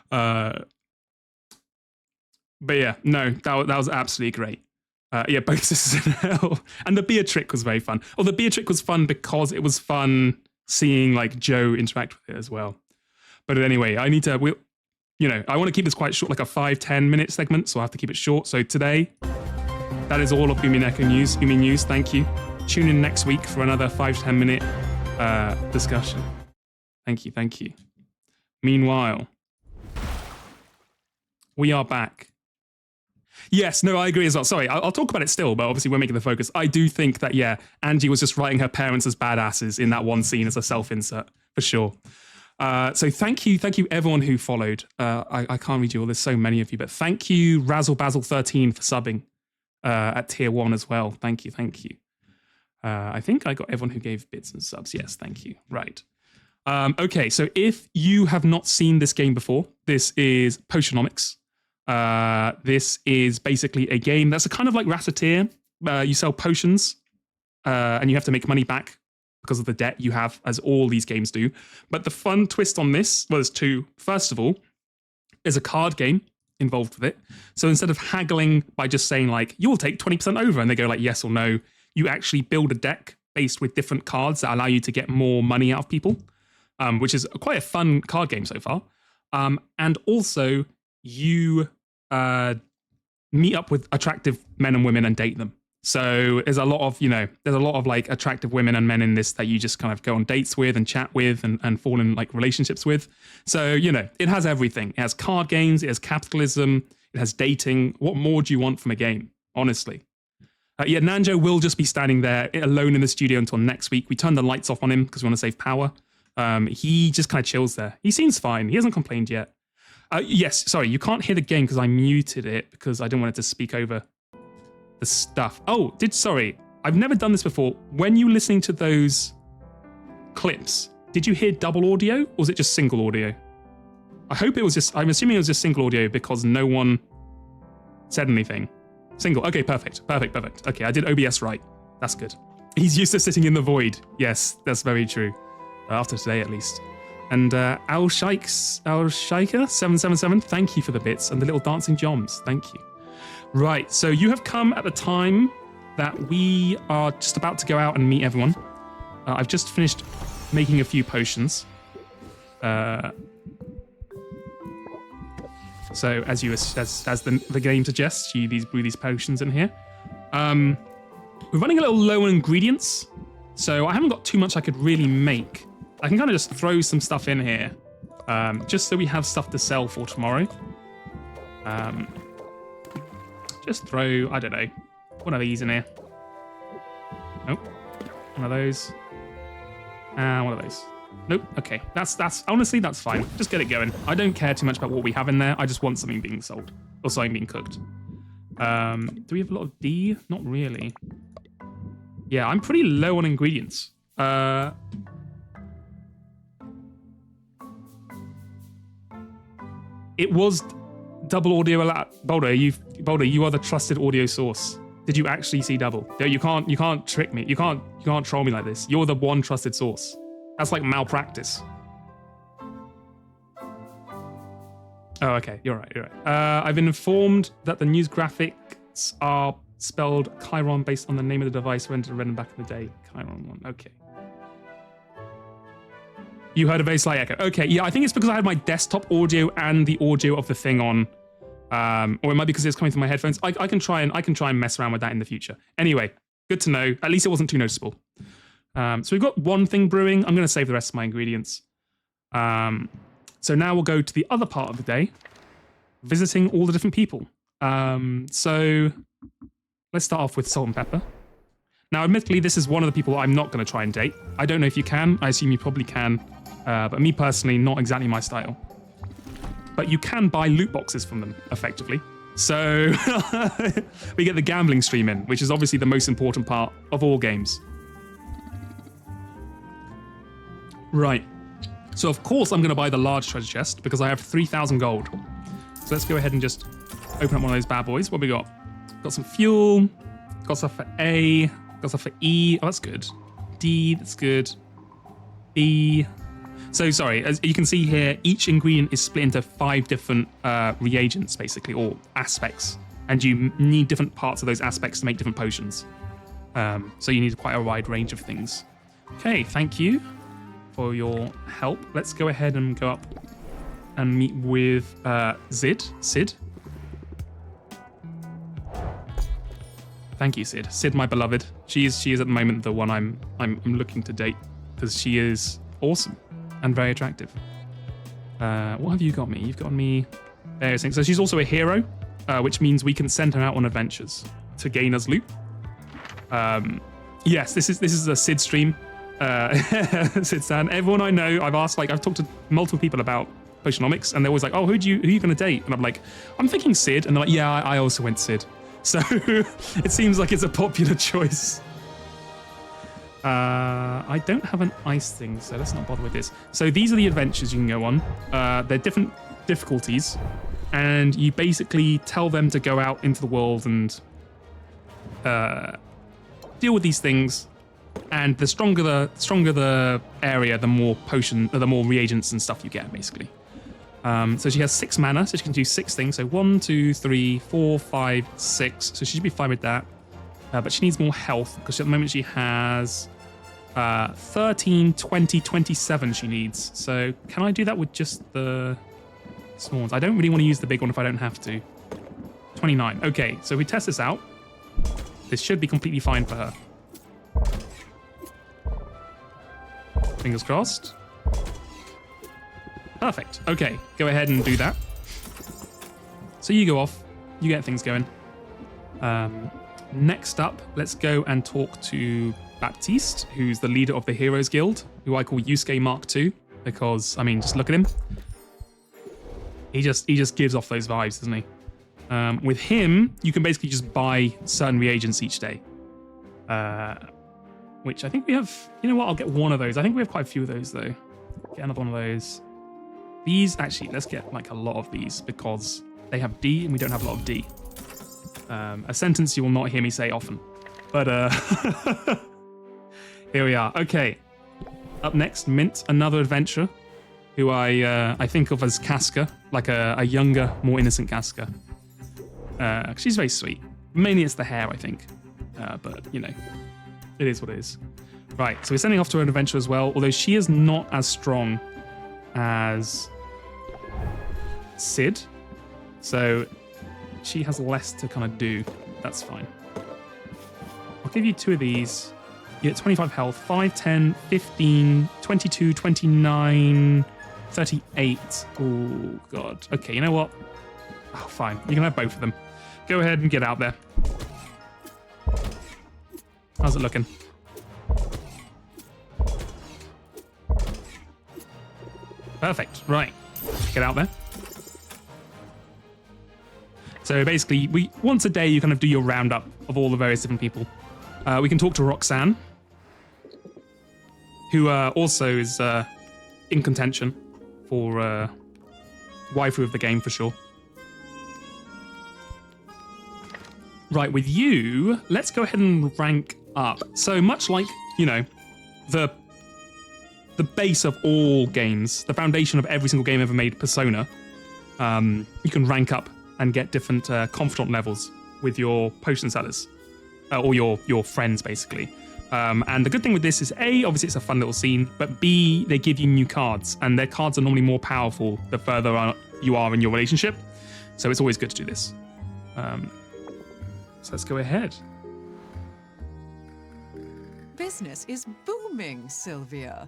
But yeah, no, that was absolutely great. Yeah, both sisters in hell. And the beer trick was very fun. Well, the beer trick was fun because it was fun seeing like Joe interact with it as well. But anyway, I want to keep this quite short, like a 5-10 minute segment, so I have to keep it short. So today, that is all of Umineko News. Umi News, thank you. Tune in next week for another 5-10 minute discussion. Thank you. Meanwhile, we are back. Yes, no, I agree as well. Sorry, I'll talk about it still, but obviously we're making the focus. I do think that, yeah, Angie was just writing her parents as badasses in that one scene as a self-insert, for sure. So thank you everyone who followed. I can't read you all, there's so many of you, but thank you RazzleBazzle13 for subbing at tier 1 as well. Thank you. I think I got everyone who gave bits and subs. Yes, thank you. Right. Okay, so if you have not seen this game before, this is Potionomics. This is basically a game that's a kind of like Racketeer. You sell potions and you have to make money back because of the debt you have, as all these games do. But the fun twist on this, well, there's two. First of all, there's a card game involved with it. So instead of haggling by just saying like, you'll take 20% over, and they go like yes or no, you actually build a deck based with different cards that allow you to get more money out of people. which is quite a fun card game so far. And also you meet up with attractive men and women and date them. So there's a lot of, there's a lot of like attractive women and men in this that you just kind of go on dates with and chat with and fall in like relationships with. So, it has everything. It has card games, it has capitalism, it has dating. What more do you want from a game, honestly? Nanjo will just be standing there alone in the studio until next week. We turned the lights off on him because we want to save power. He just kind of chills there. He seems fine. He hasn't complained yet. Yes, sorry, you can't hear the game because I muted it because I didn't want it to speak over the stuff. Oh, sorry, I've never done this before. When you were listening to those clips, did you hear double audio or was it just single audio? I'm assuming it was just single audio because no one said anything. Single, okay, perfect. Okay, I did OBS right. That's good. He's used to sitting in the void. Yes, that's very true. After today, at least. And Al Shaika 777, thank you for the bits and the little dancing joms. Thank you. Right, so you have come at the time that we are just about to go out and meet everyone. I've just finished making a few potions. So as the game suggests, you brew these potions in here. We're running a little low on ingredients, so I haven't got too much I could really make. I can kind of just throw some stuff in here, just so we have stuff to sell for tomorrow. Just throw, I don't know, one of these in here. Nope. One of those. One of those. Nope. Okay. That's honestly, that's fine. Just get it going. I don't care too much about what we have in there. I just want something being sold or something being cooked. Do we have a lot of D? Not really. Yeah, I'm pretty low on ingredients. It was double audio. Boulder, you are the trusted audio source. Did you actually see double? No, you can't trick me. You can't troll me like this. You're the one trusted source. That's like malpractice. Oh, okay. You're right. I've been informed that the news graphics are spelled Chiron based on the name of the device rendered red back in the day. Chiron 1. Okay. You heard a very slight echo. Okay, yeah, I think it's because I had my desktop audio and the audio of the thing on. Or it might be because it's coming through my headphones. I can try and mess around with that in the future. Anyway, good to know. At least it wasn't too noticeable. So we've got one thing brewing. I'm going to save the rest of my ingredients. So now we'll go to the other part of the day, visiting all the different people. So let's start off with Salt and Pepper. Now, admittedly, this is one of the people I'm not going to try and date. I don't know if you can. I assume you probably can. But me personally, not exactly my style. But you can buy loot boxes from them, effectively. So we get the gambling stream in, which is obviously the most important part of all games. Right. So of course I'm going to buy the large treasure chest because I have 3,000 gold. So let's go ahead and just open up one of those bad boys. What we got? Got some fuel. Got stuff for A. Got stuff for E. Oh, that's good. D. That's good. B. So sorry, as you can see here, each ingredient is split into 5 different reagents, basically, or aspects. And you need different parts of those aspects to make different potions. So you need quite a wide range of things. Okay, thank you for your help. Let's go ahead and go up and meet with Sid. Thank you, Sid. Sid, my beloved. She is at the moment the one I'm looking to date because she is awesome and very attractive. What have you got me? You've got me various things. So she's also a hero, which means we can send her out on adventures to gain us loot. Yes, this is a Sid stream. Sid Stan. Everyone I know, I've talked to multiple people about Potionomics, and they're always like, "Oh, who are you going to date?" And I'm like, "I'm thinking Sid," and they're like, "Yeah, I also went Sid." So it seems like it's a popular choice. I don't have an ice thing, so let's not bother with this. So these are the adventures you can go on. They're different difficulties, and you basically tell them to go out into the world and deal with these things. And the stronger the area, the more reagents and stuff you get, basically. So she has 6 mana, so she can do 6 things. So 1, 2, 3, 4, 5, 6. So she should be fine with that. But she needs more health because at the moment she has 13, 20, 27 she needs. So can I do that with just the small ones? I don't really want to use the big one if I don't have to. 29. Okay, so we test this out. This should be completely fine for her. Fingers crossed. Perfect. Okay, go ahead and do that. So you go off. You get things going. Next up, let's go and talk to Baptiste, who's the leader of the Heroes Guild, who I call Yusuke Mark II, because, I mean, just look at him. He just gives off those vibes, doesn't he? With him, you can basically just buy certain reagents each day. Which I think we have... You know what? I'll get one of those. I think we have quite a few of those, though. Get another one of those. These, actually, let's get, like, a lot of these, because they have D, and we don't have a lot of D. A sentence you will not hear me say often. But, here we are. Okay. Up next, Mint, another adventurer, who I think of as Casca, like a younger, more innocent Casca. She's very sweet. Mainly it's the hair, I think. But, you know, it is what it is. Right, so we're sending off to an adventure as well, although she is not as strong as Sid. So she has less to kind of do. That's fine. I'll give you two of these. You get 25 health, 5, 10, 15, 22, 29, 38. Oh, God. Okay, you know what? Oh, fine. You can have both of them. Go ahead and get out there. How's it looking? Perfect. Right. Get out there. So basically, once a day, you kind of do your roundup of all the various different people. We can talk to Roxanne, who also is in contention for waifu of the game for sure. Right, with you, let's go ahead and rank up. So much like, you know, the base of all games, the foundation of every single game ever made, Persona, you can rank up and get different confidant levels with your potion sellers, or your friends, basically. And the good thing with this is, A, obviously it's a fun little scene, but B, they give you new cards, and their cards are normally more powerful the further you are in your relationship. So it's always good to do this. So let's go ahead. Business is booming, Sylvia.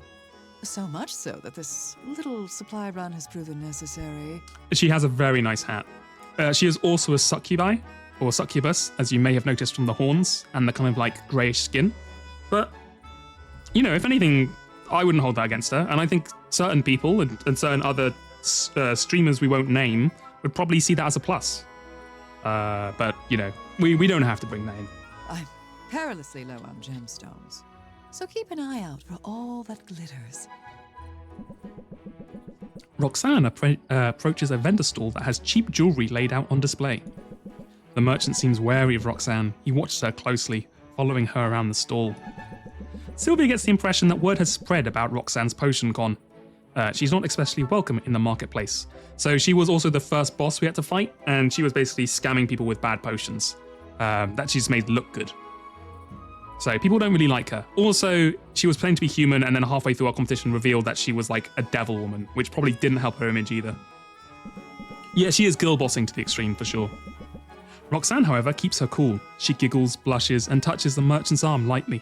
So much so that this little supply run has proven necessary. She has a very nice hat. She is also a succubi, or succubus, as you may have noticed from the horns and the kind of like greyish skin. But, you know, if anything, I wouldn't hold that against her. And I think certain people and certain other streamers we won't name would probably see that as a plus. But, you know, we don't have to bring that in. I'm perilously low on gemstones, so keep an eye out for all that glitters. Roxanne approaches a vendor stall that has cheap jewelry laid out on display. The merchant seems wary of Roxanne. He watches her closely, following her around the stall. Sylvia gets the impression that word has spread about Roxanne's potion con. She's not especially welcome in the marketplace. So she was also the first boss we had to fight, and she was basically scamming people with bad potions that she's made look good. So people don't really like her. Also, she was claimed to be human, and then halfway through our competition revealed that she was like a devil woman, which probably didn't help her image either. Yeah, she is girl bossing to the extreme for sure. Roxanne, however, keeps her cool. She giggles, blushes, and touches the merchant's arm lightly.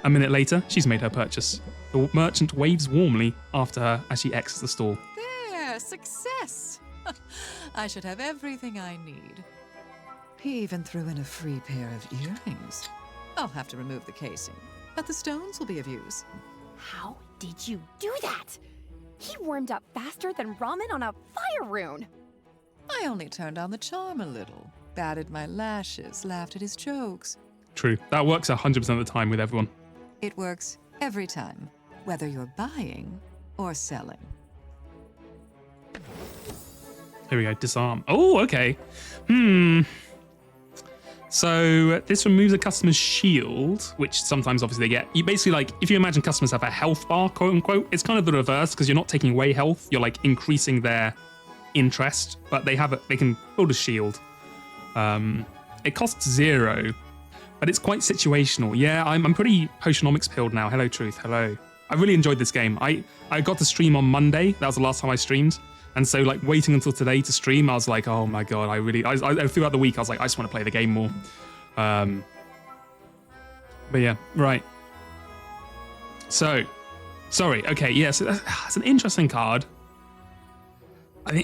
A minute later, she's made her purchase. The merchant waves warmly after her as she exits the store. There, success! I should have everything I need. He even threw in a free pair of earrings. I'll have to remove the casing, but the stones will be of use. How did you do that? He warmed up faster than ramen on a fire rune. I only turned on the charm a little, batted my lashes, laughed at his jokes. True, that works 100% of the time with everyone. It works every time, whether you're buying or selling. Here we go, disarm. Oh, okay. So this removes a customer's shield, which sometimes obviously they get. You basically like, if you imagine customers have a health bar, quote unquote, it's kind of the reverse because you're not taking away health, you're like increasing their interest, but they can build a shield. It costs 0, but it's quite situational. Yeah, I'm pretty Potionomics pilled now. Hello, Truth. Hello. I really enjoyed this game. I got to stream on Monday. That was the last time I streamed. And so, like, waiting until today to stream, I was like, oh my God, I throughout the week, I was like, I just want to play the game more. But yeah, right. So, sorry. Okay, yeah, so that's an interesting card. I'm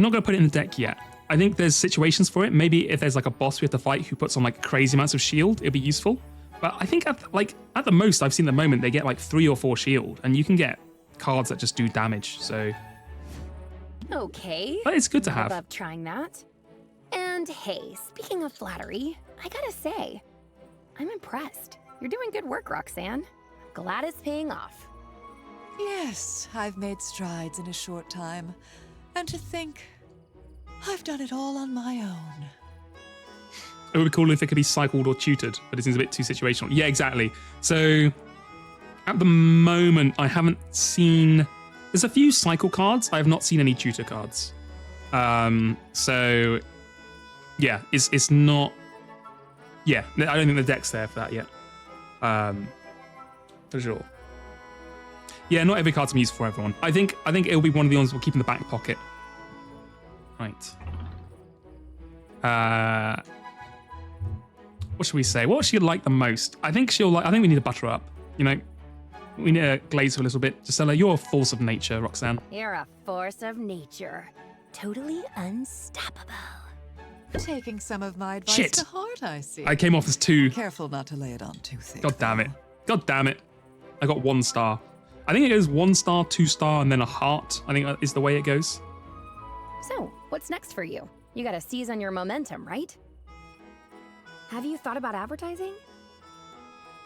not going to put it in the deck yet. I think there's situations for it. Maybe if there's like a boss we have to fight who puts on like crazy amounts of shield, it'd be useful. But I think at the most I've seen at the moment, they get like 3 or 4 shield, and you can get cards that just do damage. So Okay. but it's good to I have. love trying that. And hey, speaking of flattery, I gotta say, I'm impressed. You're doing good work, Roxanne. Glad it's paying off. Yes, I've made strides in a short time. And to think, I've done it all on my own. It would be cool if it could be cycled or tutored, but it seems a bit too situational. Yeah, exactly. So at the moment, I haven't seen. There's a few cycle cards. I have not seen any tutor cards. So yeah, it's not. Yeah, I don't think the deck's there for that yet. For sure. Yeah, not every card's used for everyone. I think it'll be one of the ones we'll keep in the back pocket. Right. What should we say? What she like the most? I think we need to butter her up. You know, we need to glaze her a little bit. Just tell her you're a force of nature, Roxanne. You're a force of nature. Totally unstoppable. Taking some of my advice Shit. to heart, I see. I came off as 2. Careful not to lay it on too thick. God damn it. God damn it. I got 1 star. I think it goes 1 star, 2 star, and then a heart. I think that is the way it goes. So, what's next for you? You gotta seize on your momentum, right? Have you thought about advertising?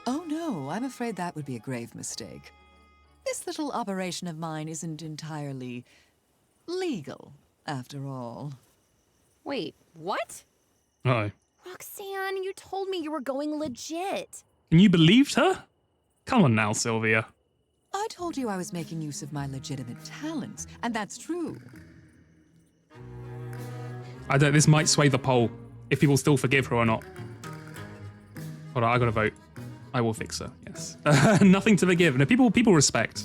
Oh no, I'm afraid that would be a grave mistake. This little operation of mine isn't entirely legal, after all. Wait, what? Uh-oh. Roxanne, you told me you were going legit. And you believed her? Come on now, Sylvia. I told you I was making use of my legitimate talents, and that's true. This might sway the poll, if people still forgive her or not. Hold on, I gotta vote. I will fix her, yes. Nothing to forgive. No, people respect.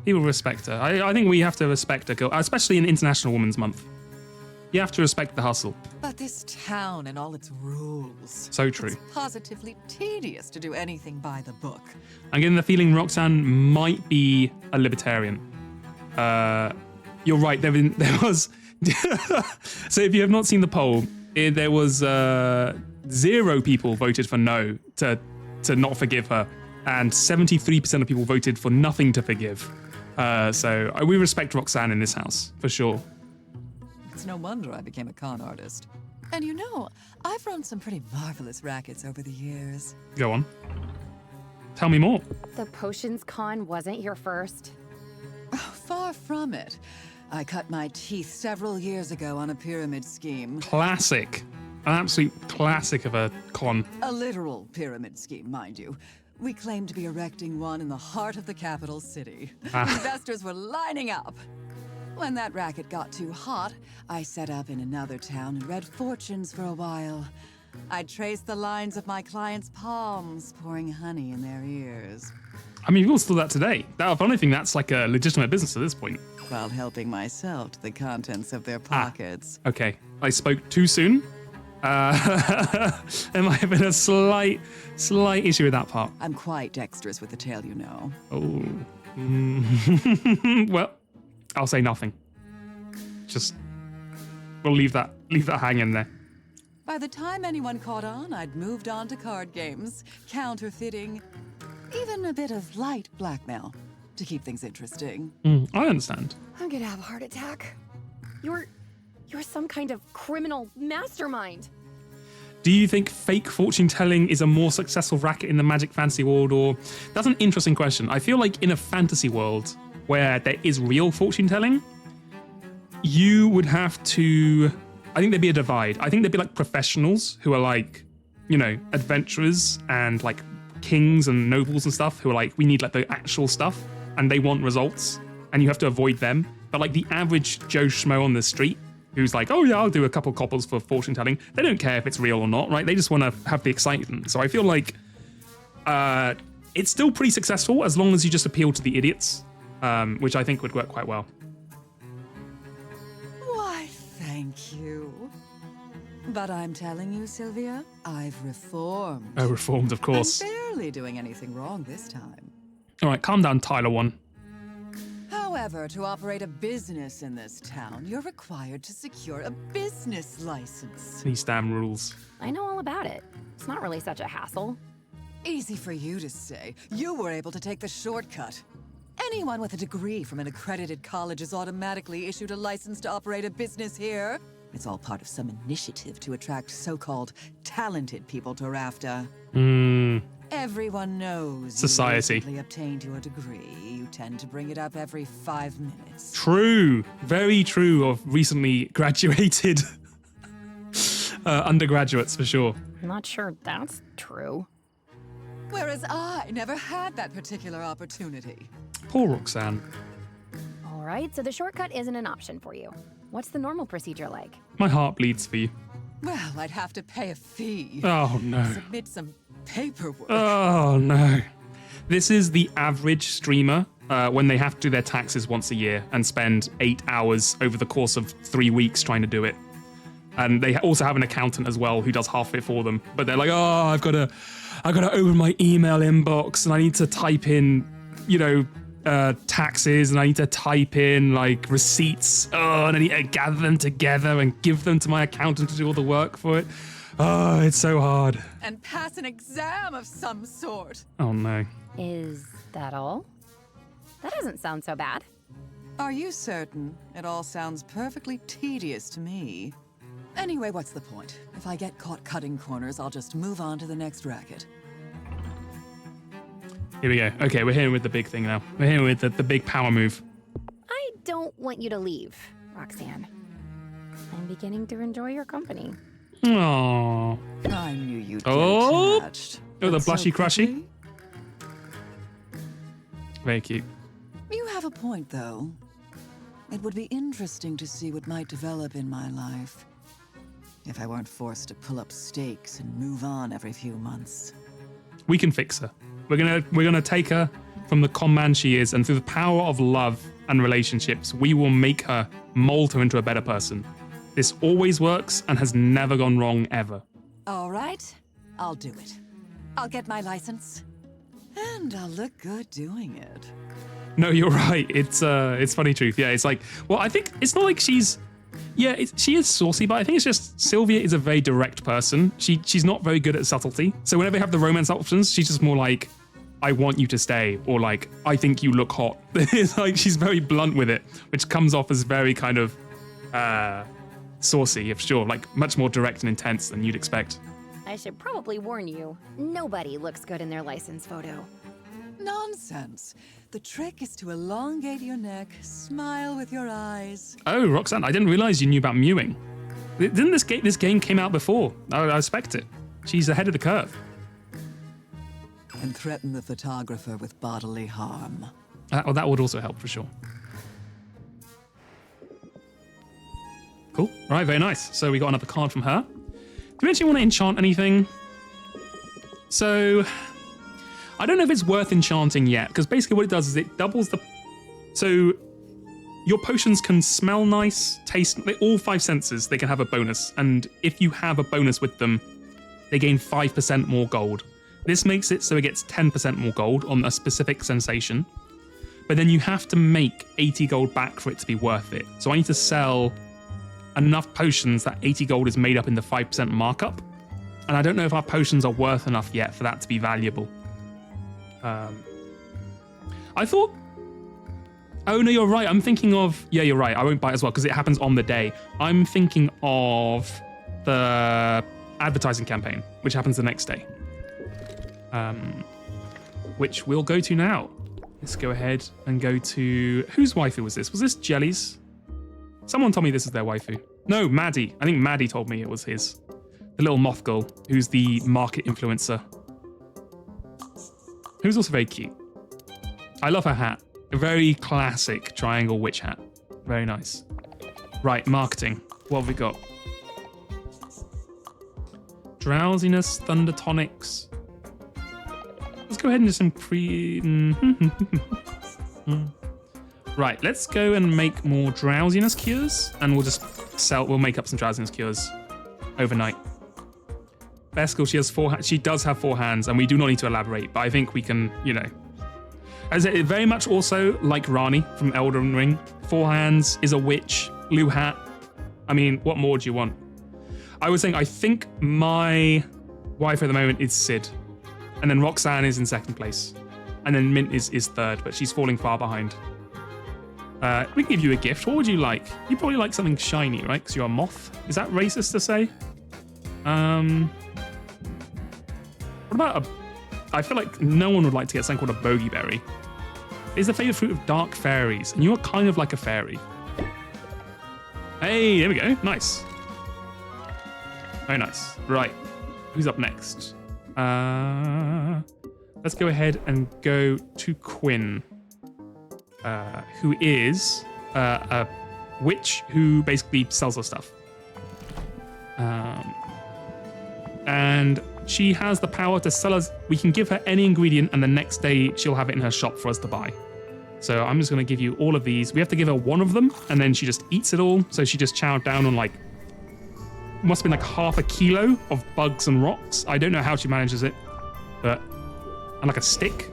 People respect her. I think we have to respect a girl, especially in International Women's Month. You have to respect the hustle. But this town and all its rules. So true. It's positively tedious to do anything by the book. I'm getting the feeling Roxanne might be a libertarian. You're right, there was... So if you have not seen the poll, there was 0 people voted for no to not forgive her, and 73% of people voted for nothing to forgive. So we respect Roxanne in this house, for sure. It's no wonder I became a con artist. And you know, I've run some pretty marvelous rackets over the years. Go on. Tell me more. The Potions Con wasn't your first. Far from it. I cut my teeth several years ago on a pyramid scheme. Classic. An absolute classic of a con. A literal pyramid scheme, mind you. We claimed to be erecting one in the heart of the capital city. Investors were lining up. When that racket got too hot, I set up in another town and read fortunes for a while. I traced the lines of my clients' palms, pouring honey in their ears. I mean, people still do that today. If anything, that's like a legitimate business at this point. While helping myself to the contents of their pockets. Okay, I spoke too soon. There might have been a slight issue with that part. I'm quite dexterous with the tail, you know. Oh. Well, I'll say nothing. Just, we'll leave that hanging there. By the time anyone caught on, I'd moved on to card games, counterfeiting, even a bit of light blackmail to keep things interesting. I understand. I'm gonna have a heart attack. You're some kind of criminal mastermind. Do you think fake fortune telling is a more successful racket in the Magic Fantasy world, or that's an interesting question. I feel like in a fantasy world where there is real fortune telling, you would have to. I think there'd be a divide. I think there'd be like professionals who are like, you know, adventurers and like kings and nobles and stuff who are like, we need like the actual stuff, and they want results, and you have to avoid them. But like the average Joe Schmo on the street who's like, oh yeah, I'll do a couple coppers for fortune telling. They don't care if it's real or not, right? They just want to have the excitement. So I feel like it's still pretty successful as long as you just appeal to the idiots, which I think would work quite well. Why, thank you. But I'm telling you, Sylvia, I've reformed. Oh, reformed, of course. I'm barely doing anything wrong this time. All right, calm down, Tyler one. However, to operate a business in this town, you're required to secure a business license. These damn rules. I know all about it. It's not really such a hassle. Easy for you to say. You were able to take the shortcut. Anyone with a degree from an accredited college is automatically issued a license to operate a business here. It's all part of some initiative to attract so-called talented people to Rafta. Everyone knows Society. you recently obtained your degree. You tend to bring it up every 5 minutes. True. Very true of recently graduated undergraduates, for sure. I'm not sure that's true. Whereas I never had that particular opportunity. Poor Roxanne. All right, so the shortcut isn't an option for you. What's the normal procedure like? My heart bleeds for you. Well, I'd have to pay a fee. Oh, no. Submit some paperwork. Oh, no. This is the average streamer when they have to do their taxes once a year and spend 8 hours over the course of 3 weeks trying to do it. And they also have an accountant as well who does half of it for them. But they're like, oh, I've got to open my email inbox and I need to type in, taxes, and I need to type in like receipts. Oh, and I need to gather them together and give them to my accountant to do all the work for it. Oh, it's so hard. And pass an exam of some sort. Oh no. Is that all? That doesn't sound so bad. Are you certain? It all sounds perfectly tedious to me. Anyway, what's the point? If I get caught cutting corners, I'll just move on to the next racket. Here we go. Okay, we're here with the big thing now. We're here with the big power move. I don't want you to leave, Roxanne. I'm beginning to enjoy your company. Aww. I knew you'd get Oh. attached. Oh, the But so blushy crushy. quickly? Very cute. You have a point, though. It would be interesting to see what might develop in my life if I weren't forced to pull up stakes and move on every few months. We can fix her. We're gonna take her from the con man she is, and through the power of love and relationships, we will make her, mold her into a better person. This always works and has never gone wrong ever. All right, I'll do it. I'll get my license, and I'll look good doing it. No, you're right. It's funny truth. Yeah, it's like, well, I think it's not like she's, yeah, she is saucy, but I think it's just Sylvia is a very direct person. She's not very good at subtlety. So whenever they have the romance options, she's just more like, I want you to stay, or like, I think you look hot. It's like she's very blunt with it, which comes off as very kind of saucy, if sure, like much more direct and intense than you'd expect. I should probably warn you, nobody looks good in their license photo. Nonsense. The trick is to elongate your neck, smile with your eyes. Oh, Roxanne, I didn't realize you knew about mewing. Didn't this game came out before? I respect it. She's ahead of the curve. And threaten the photographer with bodily harm. That would also help for sure. Cool. All right, very nice. So we got another card from her. Do we actually want to enchant anything? So I don't know if it's worth enchanting yet, because basically what it does is it doubles the... So your potions can smell nice, taste... All 5 senses, they can have a bonus. And if you have a bonus with them, they gain 5% more gold. This makes it so it gets 10% more gold on a specific sensation. But then you have to make 80 gold back for it to be worth it. So I need to sell enough potions that 80 gold is made up in the 5% markup. And I don't know if our potions are worth enough yet for that to be valuable. I thought... Oh, no, you're right. I'm thinking of... Yeah, you're right. I won't buy it as well because it happens on the day. I'm thinking of the advertising campaign, which happens the next day. Which we'll go to now. Let's go ahead and go to... Whose waifu was this? Was this Jelly's? Someone told me this is their waifu. No, Maddie. I think Maddie told me it was his. The little moth girl, who's the market influencer. Who's also very cute. I love her hat. A very classic triangle witch hat. Very nice. Right, marketing. What have we got? Drowsiness, thunder tonics. Let's go ahead and do some Right, let's go and make more drowsiness cures, and we'll just we'll make up some drowsiness cures overnight. Beskell, she has 4 hands. She does have 4 hands, and we do not need to elaborate, but I think we can, you know. As it very much also like Rani from Elden Ring. 4 hands, is a witch, blue hat. I mean, what more do you want? I was saying, I think my wife at the moment is Sid, and then Roxanne is in 2nd place, and then Mint is 3rd, but she's falling far behind. We can give you a gift. What would you like? You probably like something shiny, right? Because you're a moth. Is that racist to say? What about I feel like no one would like to get something called a bogey berry. It's the favorite fruit of dark fairies, and you're kind of like a fairy. Hey, there we go. Nice. Very nice. Right. Who's up next? Let's go ahead and go to Quinn. Who is a witch who basically sells us stuff. And she has the power to sell us. We can give her any ingredient, and the next day she'll have it in her shop for us to buy. So I'm just going to give you all of these. We have to give her one of them, and then she just eats it all. So she just chowed down on like, must have been like half a kilo of bugs and rocks. I don't know how she manages it, but, and like a stick.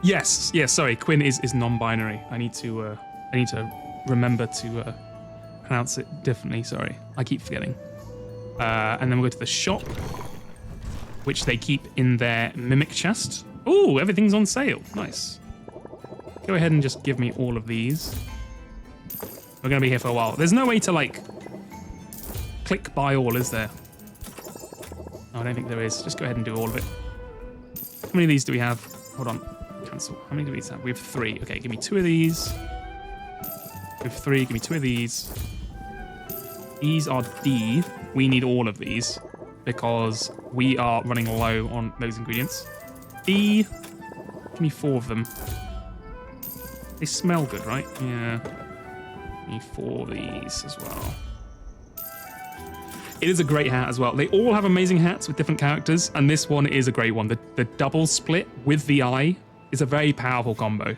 Yes, sorry, Quinn is non-binary. I need to remember to pronounce it differently, sorry. I keep forgetting. And then we'll go to the shop, which they keep in their mimic chest. Ooh, everything's on sale, nice. Go ahead and just give me all of these. We're gonna be here for a while. There's no way to like, click buy all, is there? No, I don't think there is. Just go ahead and do all of it. How many of these do we have? Hold on. Cancel. How many do we have? We have 3. Okay, give me 2 of these. We have 3. Give me 2 of these. These are D. We need all of these because we are running low on those ingredients. E. Give me 4 of them. They smell good, right? Yeah. Give me 4 of these as well. It is a great hat as well. They all have amazing hats with different characters, and this one is a great one. The double split with the eye is a very powerful combo.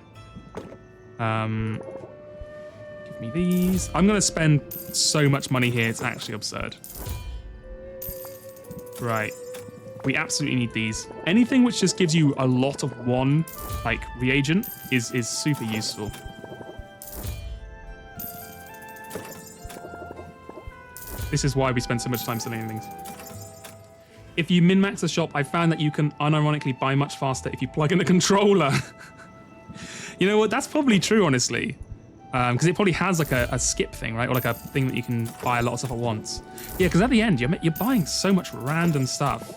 Give me these. I'm going to spend so much money here, it's actually absurd. Right. We absolutely need these. Anything which just gives you a lot of one, like, reagent is super useful. This is why we spend so much time selling things. If you min-max a shop, I found that you can unironically buy much faster if you plug in a controller. You know what? That's probably true, honestly. Because it probably has like a skip thing, right? Or like a thing that you can buy a lot of stuff at once. Yeah, because at the end, you're buying so much random stuff.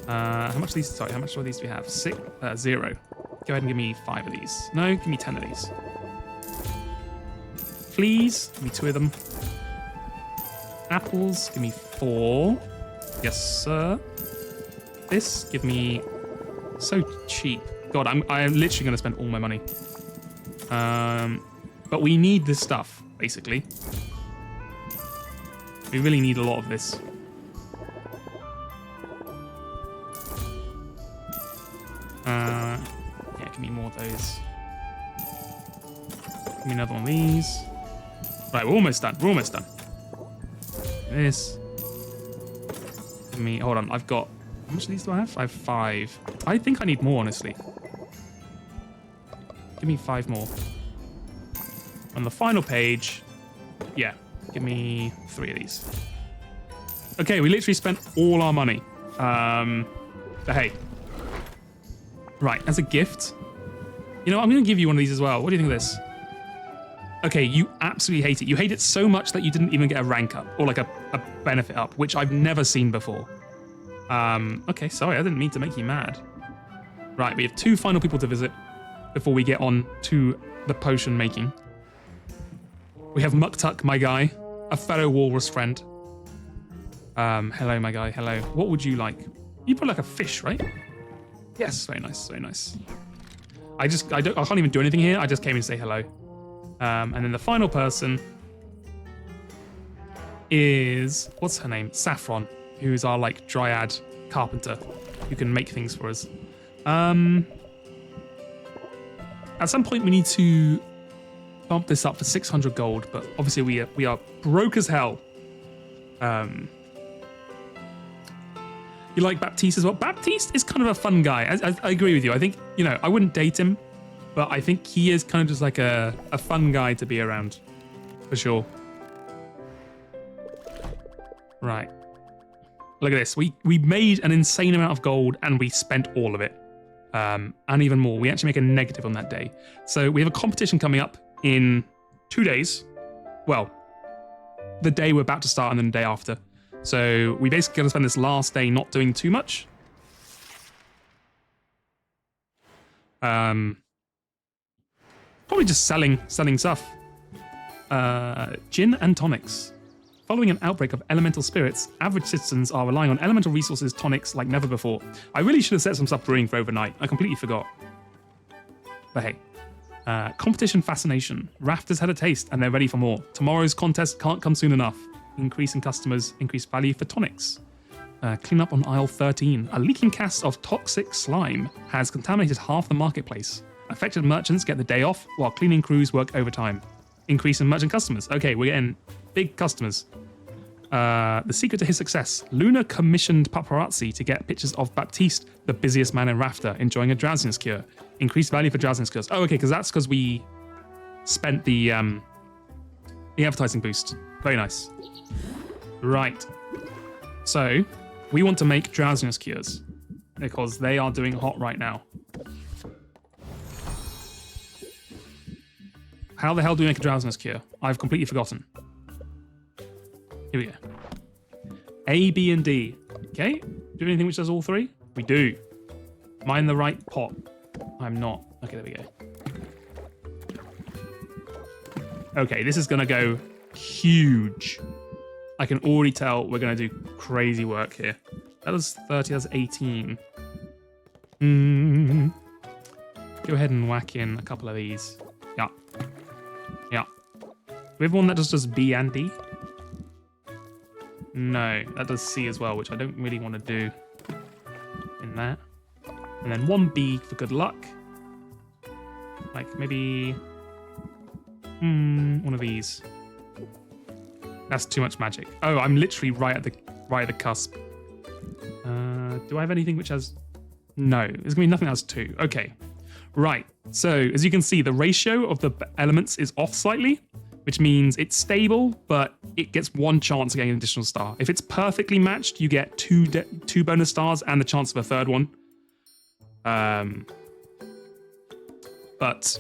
How much of these? Sorry, how much of these do we have? 0. Go ahead and give me 5 of these. No, give me 10 of these. Please, give me 2 of them. Apples, give me 4. Yes, sir. This, give me... So cheap. God, I'm literally going to spend all my money. But we need this stuff, basically. We really need a lot of this. Yeah, give me more of those. Give me another one of these. Right, we're almost done. We're almost done. This. Give me... Hold on, I've got... How much of these do I have? I have 5. I think I need more, honestly. Give me 5 more. On the final page... Yeah, give me 3 of these. Okay, we literally spent all our money. But hey. Right, as a gift... You know, I'm going to give you one of these as well. What do you think of this? Okay, you absolutely hate it. You hate it so much that you didn't even get a rank up or like a benefit up, which I've never seen before. Okay, sorry, I didn't mean to make you mad. Right, we have 2 final people to visit before we get on to the potion making. We have Muktuk, my guy, a fellow walrus friend. Hello, my guy, hello. What would you like? You put like a fish, right? Yes, very nice, very nice. I can't even do anything here. I just came in to say hello. And then the final person is, what's her name? Saffron, who's our like dryad carpenter who can make things for us. At some point we need to bump this up for 600 gold, but obviously we are broke as hell. You like Baptiste as well? Baptiste is kind of a fun guy. I agree with you. I think, you know, I wouldn't date him, but I think he is kind of just like a fun guy to be around, for sure. Right. Look at this. We made an insane amount of gold and we spent all of it. And even more. We actually make a negative on that day. So we have a competition coming up in 2 days. Well, the day we're about to start and then the day after. So we basically got to spend this last day not doing too much. Probably just selling stuff. Gin and tonics. Following an outbreak of elemental spirits, average citizens are relying on elemental resources tonics like never before. I really should have set some stuff brewing for overnight. I completely forgot. But hey. Competition fascination. Rafters had a taste and they're ready for more. Tomorrow's contest can't come soon enough. Increasing customers, increased value for tonics. Clean up on aisle 13. A leaking cast of toxic slime has contaminated half the marketplace. Affected merchants get the day off while cleaning crews work overtime. Increase in merchant customers. Okay, we're getting big customers. The secret to his success. Luna commissioned paparazzi to get pictures of Baptiste, the busiest man in Rafter, enjoying a drowsiness cure. Increased value for drowsiness cures. Oh, okay, because that's because we spent the advertising boost. Very nice. Right. So, we want to make drowsiness cures because they are doing hot right now. How the hell do we make a drowsiness cure? I've completely forgotten. Here we go. A, B, and D. Okay. Do we have anything which does all three? We do. Am I in the right pot? I'm not. Okay, there we go. Okay, this is going to go huge. I can already tell we're going to do crazy work here. That was 30, that's 18. Go ahead and whack in a couple of these. Yeah. Yeah. We have one that does B and D? No, that does C as well, which I don't really want to do in that. And then one B for good luck. Like maybe one of these. That's too much magic. Oh, I'm literally right at the cusp. Do I have anything which has? No, there's gonna be nothing that has 2. Okay, right. So as you can see, the ratio of the elements is off slightly, which means it's stable, but it gets 1 chance of getting an additional star. If it's perfectly matched, you get 2 bonus stars and the chance of a 3rd one. But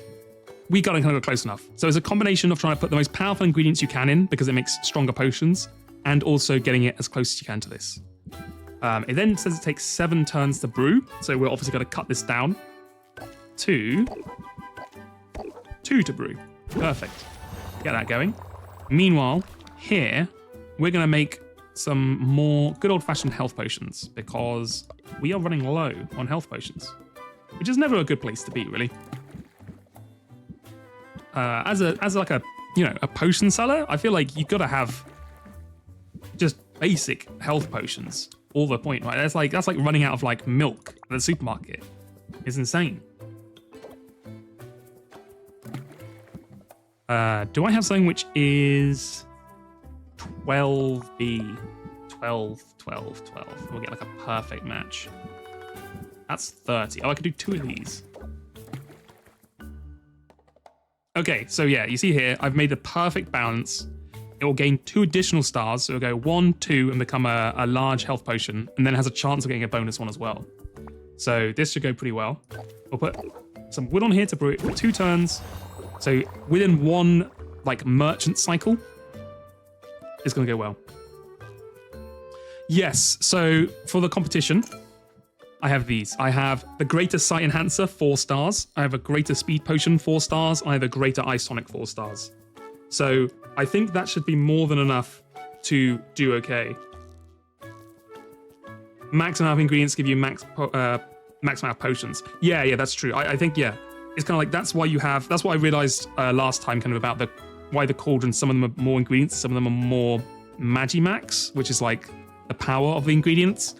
we got to kind of go close enough. So it's a combination of trying to put the most powerful ingredients you can in because it makes stronger potions, and also getting it as close as you can to this. It then says it takes 7 turns to brew, so we're obviously going to cut this down to 2 to brew. Perfect. Get that going. Meanwhile, here, we're going to make some more good old-fashioned health potions because we are running low on health potions, which is never a good place to be, really. As like a potion seller, I feel like you've got to have just basic health potions all the point, right? That's like running out of like milk at the supermarket. It's insane. Do I have something which is 12B? 12. We'll get like a perfect match. That's 30. Oh, I could do 2 of these. Okay, so yeah, you see here, I've made the perfect balance. It will gain 2 additional stars, so it'll go 1, 2, and become a large health potion, and then it has a chance of getting a bonus one as well. So this should go pretty well. We'll put some wood on here to brew it for 2 turns. So within 1 like merchant cycle, it's going to go well. Yes, so for the competition, I have these. I have the Greater Sight Enhancer, 4 stars. I have a Greater Speed Potion, 4 stars. I have a Greater Ice Tonic, 4 stars. So I think that should be more than enough to do okay. Max amount of ingredients give you max amount of potions. Yeah, that's true. I think, yeah. it's kind of like that's what I realized last time kind of about why the cauldrons, some of them are more ingredients, some of them are more Magimax, which is like the power of the ingredients.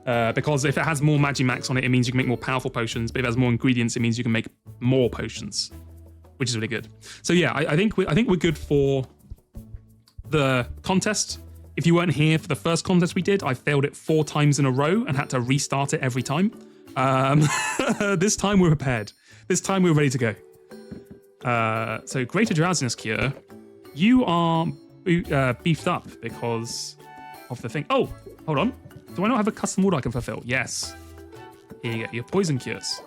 Because if it has more Magimax on it, it means you can make more powerful potions, but if it has more ingredients, it means you can make more potions, which is really good. So yeah, I think we're good for the contest. If you weren't here for the first contest we did, I failed it 4 times in a row and had to restart it every time. This time we're prepared. This time we're ready to go. So greater drowsiness cure. You are beefed up because of the thing. Oh, hold on. Do I not have a custom order I can fulfill? Yes. Here you go. Your poison cures.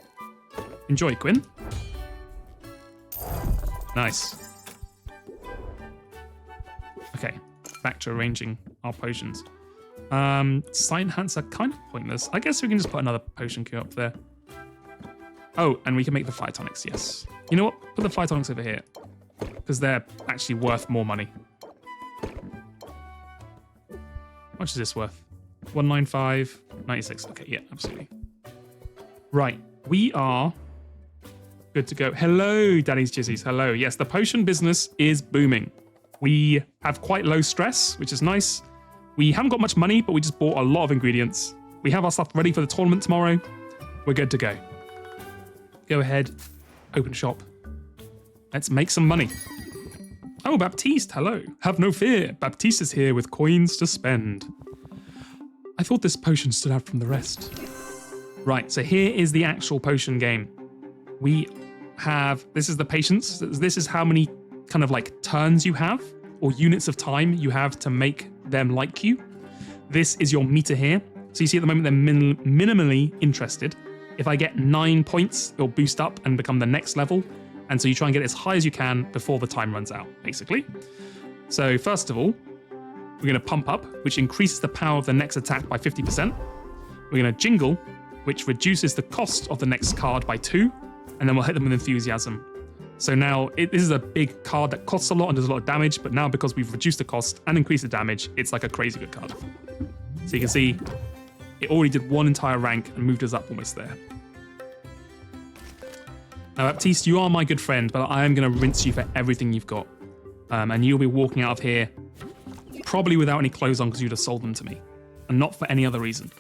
Enjoy, Quinn. Nice. Okay. Back to arranging our potions. Sight enhancer kind of pointless. I guess we can just put another potion cure up there. Oh, and we can make the fire tonics, yes. You know what? Put the fire tonics over here. Because they're actually worth more money. How much is this worth? 195, 96. Okay, yeah, absolutely. Right, we are good to go. Hello, Daddy's Jizzies. Hello. Yes, the potion business is booming. We have quite low stress, which is nice. We haven't got much money, but we just bought a lot of ingredients. We have our stuff ready for the tournament tomorrow. We're good to go. Go ahead, open shop. Let's make some money. Oh, Baptiste, hello. Have no fear. Baptiste is here with coins to spend. I thought this potion stood out from the rest. Right, so here is the actual potion game. We have, this is the patience. This is how many kind of like turns you have or units of time you have to make them like you. This is your meter here. So you see at the moment they're minimally interested. If I get 9 points, it'll boost up and become the next level. And so you try and get as high as you can before the time runs out, basically. So first of all, we're going to pump up, which increases the power of the next attack by 50%. We're going to jingle, which reduces the cost of the next card by 2. And then we'll hit them with enthusiasm. So now this is a big card that costs a lot and does a lot of damage, but now because we've reduced the cost and increased the damage, it's like a crazy good card. So you can see it already did 1 entire rank and moved us up almost there. Now, Baptiste, you are my good friend, but I am going to rinse you for everything you've got. And you'll be walking out of here probably without any clothes on because you'd have sold them to me. And not for any other reason.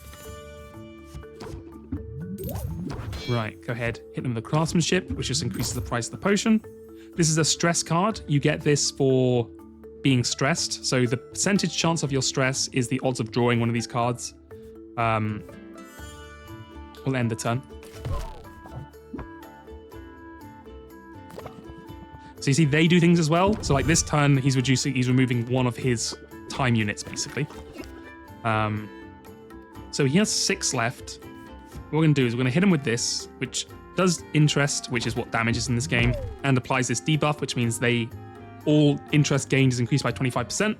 Right, go ahead, hit them with the craftsmanship, which just increases the price of the potion. This is a stress card. You get this for being stressed. So the percentage chance of your stress is the odds of drawing one of these cards. We'll end the turn. So you see, they do things as well. So like this turn, he's removing one of his time units, basically. So he has 6 left. What we're going to do is we're going to hit him with this, which does interest, which is what damages in this game, and applies this debuff, which means all interest gained is increased by 25%.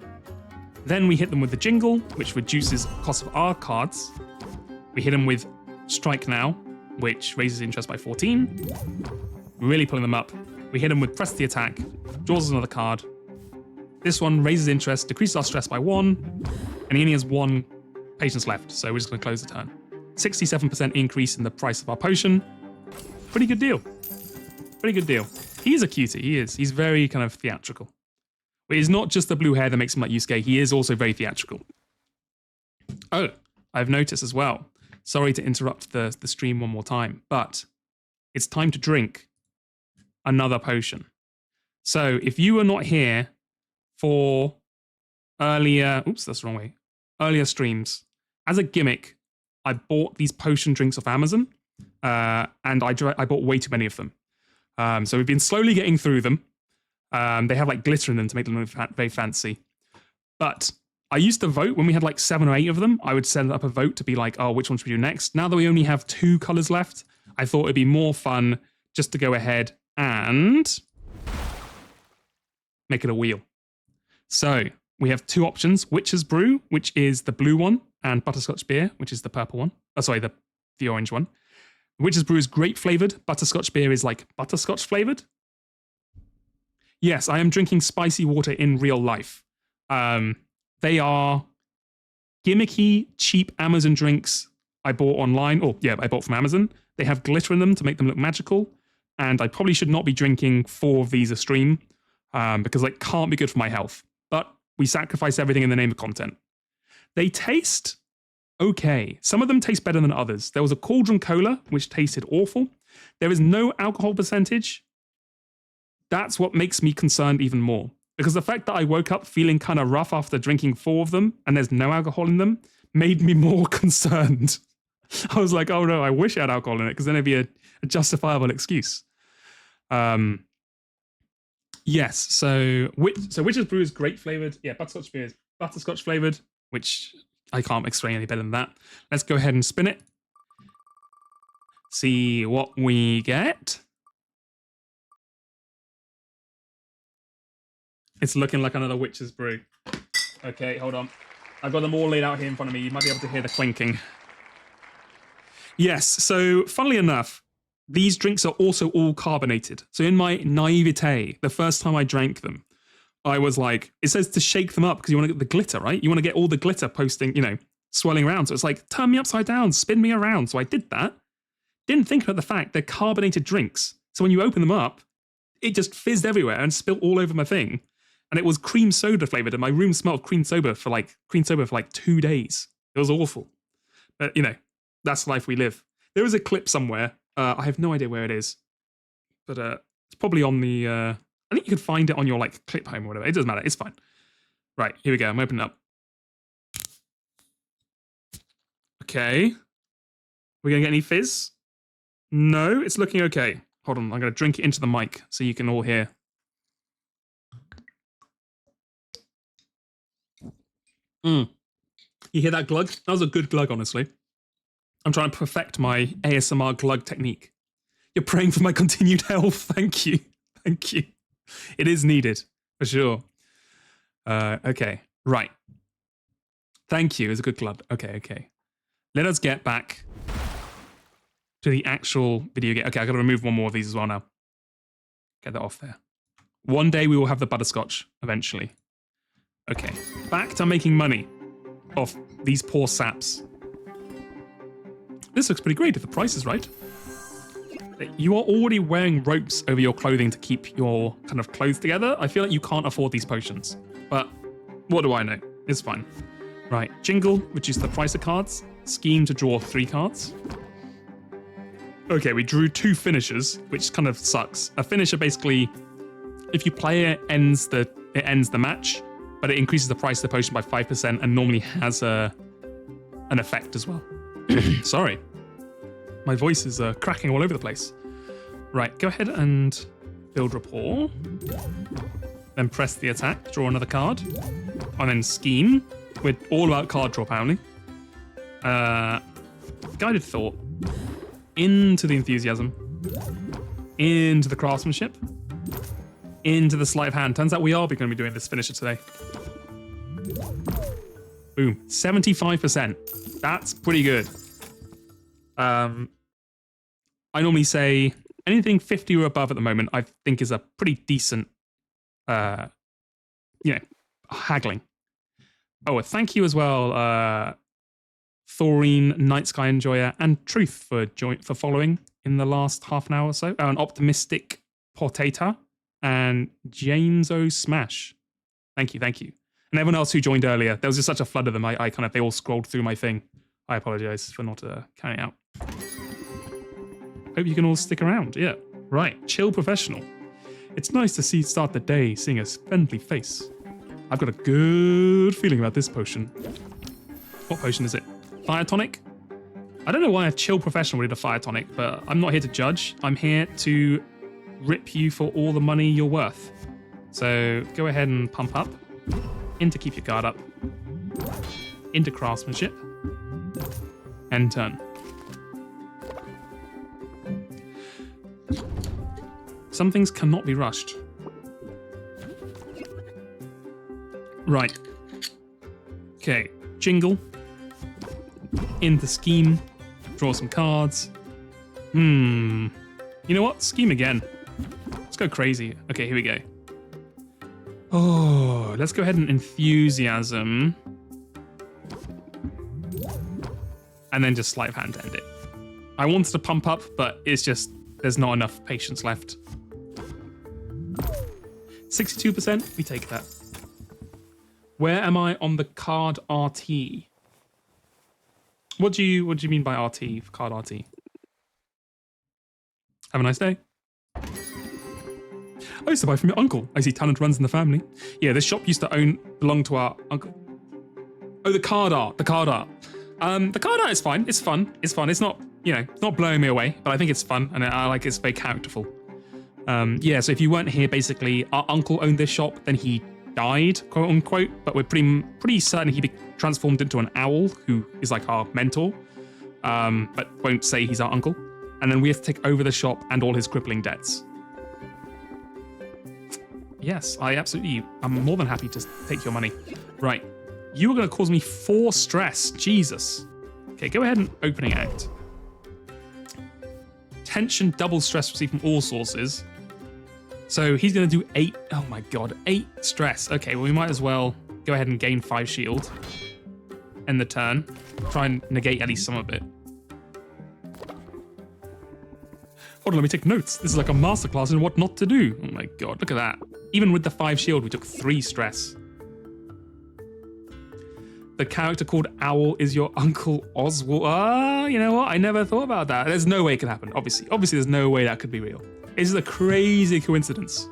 Then we hit them with the jingle, which reduces cost of our cards. We hit them with strike now, which raises interest by 14. We're really pulling them up. We hit him with press the attack, draws us another card. This one raises interest, decreases our stress by 1, and he only has 1 patience left, so we're just going to close the turn. 67% increase in the price of our potion. Pretty good deal. Pretty good deal. He is a cutie, he is. He's very kind of theatrical. But it's not just the blue hair that makes him like Yusuke, he is also very theatrical. Oh, I've noticed as well. Sorry to interrupt the stream one more time, but it's time to drink another potion. So if you were not here for earlier, oops, that's the wrong way, earlier streams, as a gimmick, I bought these potion drinks off Amazon, and I bought way too many of them. So we've been slowly getting through them. They have like glitter in them to make them look very fancy. But I used to vote when we had like 7 or 8 of them. I would send up a vote to be like, oh, which one should we do next? Now that we only have 2 colors left, I thought it'd be more fun just to go ahead and make it a wheel. So we have 2 options: Witch's Brew, which is the blue one, and Butterscotch Beer, which is the purple one. Oh, sorry, the orange one. Witch's Brew is grape flavored. Butterscotch Beer is like butterscotch flavored. Yes, I am drinking spicy water in real life. They are gimmicky, cheap Amazon drinks I bought online. Oh, yeah, I bought from Amazon. They have glitter in them to make them look magical. and I probably should not be drinking 4 of these a stream because it can't be good for my health. But we sacrifice everything in the name of content. They taste okay. Some of them taste better than others. There was a Cauldron Cola, which tasted awful. There is no alcohol percentage. That's what makes me concerned even more. Because the fact that I woke up feeling kind of rough after drinking 4 of them and there's no alcohol in them made me more concerned. I was like, oh no, I wish I had alcohol in it because then it'd be a justifiable excuse. Yes, so Witch's Brew is grape flavored. Yeah, butterscotch beer is butterscotch flavored, which I can't explain any better than that. Let's go ahead and spin it. See what we get. It's looking like another Witch's Brew. Okay, hold on. I've got them all laid out here in front of me. You might be able to hear the clinking. Yes, so funnily enough, these drinks are also all carbonated. So in my naivete, the first time I drank them, I was like, it says to shake them up because you want to get the glitter, right? You want to get all the glitter posting, swirling around. So it's like, turn me upside down, spin me around. So I did that. Didn't think about the fact they're carbonated drinks. So when you open them up, it just fizzed everywhere and spilled all over my thing. And it was cream soda flavored, and my room smelled cream soda for like 2 days. It was awful. But that's life we live. There is a clip somewhere. I have no idea where it is, but it's probably on the. I think you could find it on your clip home or whatever. It doesn't matter. It's fine. Right, here we go. I'm opening up. Okay. We're gonna get any fizz? No, it's looking okay. Hold on, I'm gonna drink it into the mic so you can all hear. You hear that glug? That was a good glug, honestly. I'm trying to perfect my ASMR glug technique. You're praying for my continued health. Thank you. Thank you. It is needed, for sure. Okay, right. Thank you. It's a good glug. Okay. Let us get back to the actual video game. Okay, I gotta remove one more of these as well now. Get that off there. One day we will have the butterscotch, eventually. Okay, back to making money off these poor saps. This looks pretty great if the price is right. You are already wearing ropes over your clothing to keep your kind of clothes together. I feel like you can't afford these potions, but what do I know? It's fine. Right, Jingle, reduce the price of cards. Scheme to draw 3 cards. Okay, we drew 2 finishers, which kind of sucks. A finisher basically, if you play it, ends the match, but it increases the price of the potion by 5% and normally has an effect as well. Sorry. My voice is cracking all over the place. Right, go ahead and build rapport. Then press the attack, draw another card. And then scheme. We're all about card draw, apparently. Guided thought. Into the enthusiasm. Into the craftsmanship. Into the sleight of hand. Turns out we are going to be doing this finisher today. Boom. 75%. That's pretty good. I normally say anything 50 or above at the moment, I think is a pretty decent, haggling. Oh, thank you as well, Thorine, Night Sky Enjoyer, and Truth for following in the last half an hour or so. An Optimistic Potato and James O Smash. Thank you. And everyone else who joined earlier. There was just such a flood of them. They all scrolled through my thing. I apologize for not carrying out. Hope you can all stick around. Yeah, right. Chill professional. It's nice to start the day seeing a friendly face. I've got a good feeling about this potion. What potion is it? Fire tonic? I don't know why a chill professional would need a fire tonic, but I'm not here to judge. I'm here to rip you for all the money you're worth. So go ahead and pump up. Into keep your guard up. Into craftsmanship. End turn. Some things cannot be rushed. Right. Okay. Jingle. Into scheme. Draw some cards. You know what? Scheme again. Let's go crazy. Okay, here we go. Oh, let's go ahead and enthusiasm. And then just sleight of hand to end it. I wanted to pump up, but it's just there's not enough patients left. 62%, we take that. Where am I on the card RT? What do you mean by RT for card RT? Have a nice day. I used to buy from your uncle. I see talent runs in the family. Yeah, this shop used to belong to our uncle. Oh, the card art. The card art is fine. It's fun. It's fun. It's not, not blowing me away, but I think it's fun and I like it's very characterful. Yeah, so if you weren't here, basically, our uncle owned this shop, then he died, quote unquote, but we're pretty certain he transformed into an owl who is like our mentor, but won't say he's our uncle. And then we have to take over the shop and all his crippling debts. Yes, I'm more than happy to take your money. Right, you are going to cause me 4 stress. Jesus. Okay, go ahead and opening act. Tension, double stress received from all sources. So he's going to do 8. Oh my god, 8 stress. Okay, well, we might as well go ahead and gain 5 shield. End the turn. Try and negate at least some of it. Hold on, let me take notes. This is like a masterclass in what not to do. Oh my god, look at that. Even with the 5 shield, we took 3 stress. The character called Owl is your Uncle Oswald. You know what? I never thought about that. There's no way it could happen, obviously. Obviously, there's no way that could be real. It's a crazy coincidence.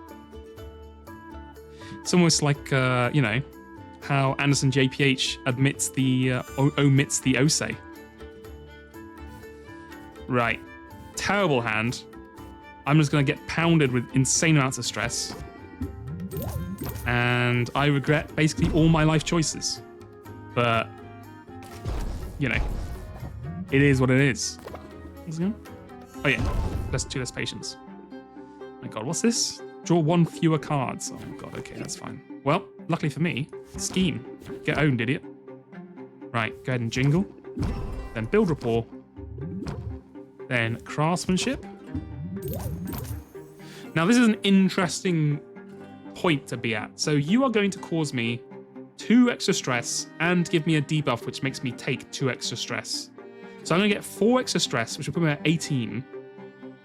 It's almost like, how Anderson JPH omits the Osei. Right. Terrible hand. I'm just going to get pounded with insane amounts of stress. And I regret basically all my life choices. But, it is what it is. Oh yeah, let's do less patience. My god, what's this? Draw 1 fewer cards. Oh god, okay, that's fine. Well, luckily for me, scheme. Get owned, idiot. Right, go ahead and jingle. Then build rapport. Then craftsmanship. Now this is an interesting point to be at. So you are going to cause me 2 extra stress and give me a debuff which makes me take 2 extra stress. So I'm going to get 4 extra stress, which will put me at 18.